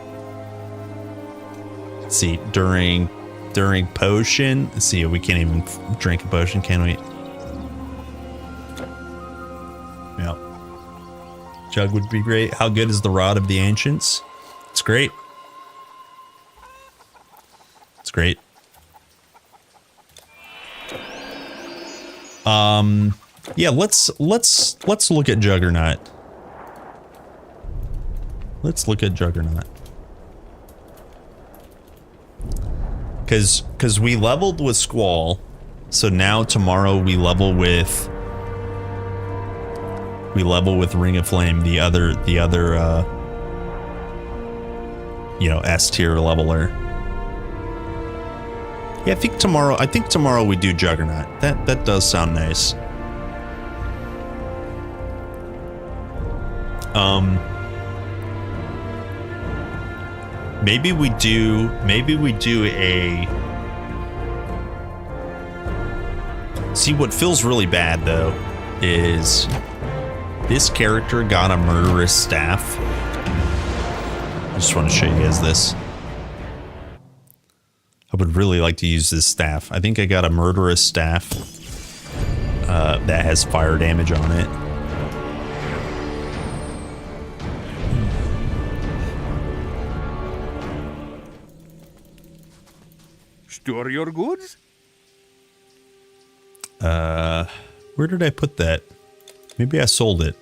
let's see, during potion, let's see, we can't even drink a potion, can we? Yeah. Jug would be great. How good is the Rod of the Ancients? It's great. It's great. Yeah, let's look at Juggernaut. Let's look at Juggernaut. Cause we leveled with Squall, so now tomorrow we level with Ring of Flame, the other S tier leveler. Yeah, I think tomorrow we do Juggernaut. That does sound nice. Maybe we do a... See, what feels really bad, though, is this character got a murderous staff. I just want to show you guys this. I would really like to use this staff. I think I got a murderous staff that has fire damage on it. Store your goods? Where did I put that? Maybe I sold it.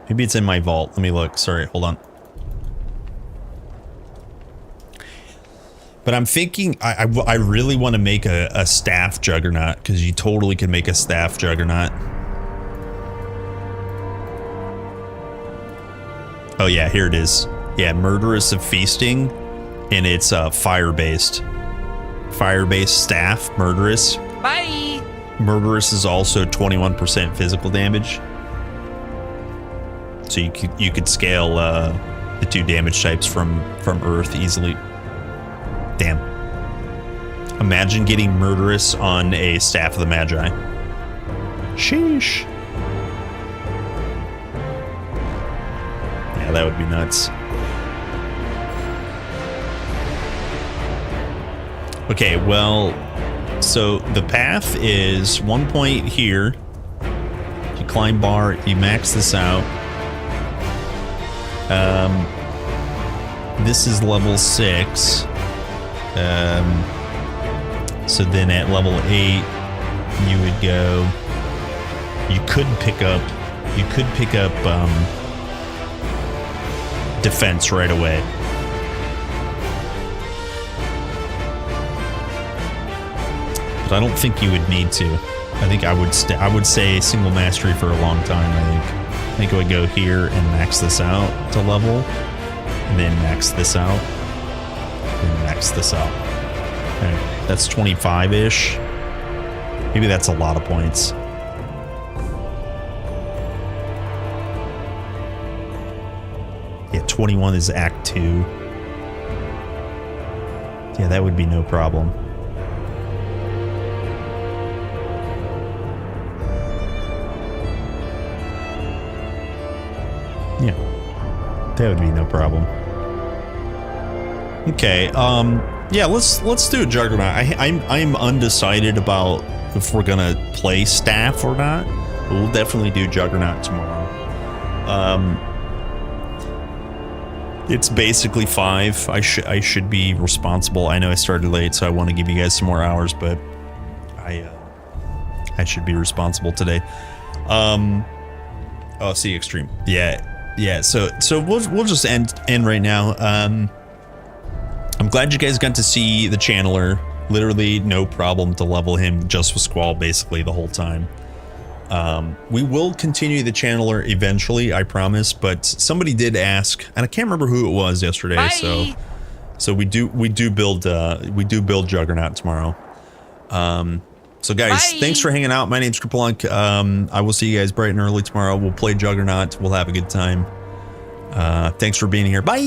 Maybe it's in my vault. Let me look. Sorry, hold on. But I'm thinking I really want to make a staff juggernaut, because you totally can make a staff juggernaut. Oh yeah, here it is. Yeah, Murderous of Feasting, and it's fire-based. Fire-based staff, Murderous. Bye! Murderous is also 21% physical damage. So you could scale the 2 damage types from Earth easily. Damn. Imagine getting Murderous on a Staff of the Magi. Sheesh. Yeah, that would be nuts. Okay, well, so the path is 1 point here. You climb bar, you max this out. This is level 6. So then at level 8, you would go. You could pick up defense right away. But I don't think you would need to. I think I would say single mastery for a long time. I think I would go here and max this out to level, and then max this out, and max this out. Okay, that's 25-ish. Maybe that's a lot of points. Yeah, 21 is Act 2. Yeah, that would be no problem. Yeah, that would be no problem. Okay, yeah, let's do a Juggernaut. I'm undecided about if we're gonna play Staff or not. But we'll definitely do Juggernaut tomorrow. It's basically 5. I should be responsible. I know I started late, so I want to give you guys some more hours, but I should be responsible today. Oh, see extreme. Yeah. So we'll just end right now. I'm glad you guys got to see the Channeler. Literally no problem to level him just with Squall basically the whole time. We will continue the Channeler eventually, I promise, but somebody did ask, and I can't remember who it was yesterday. Bye. So we do build Juggernaut tomorrow. So guys, bye. Thanks for hanging out. My name's Kripalunk. I will see you guys bright and early tomorrow. We'll play Juggernaut. We'll have a good time. Thanks for being here. Bye.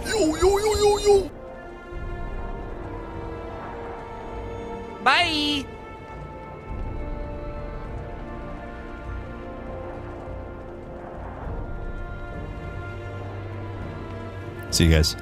Yo. Bye. See you guys.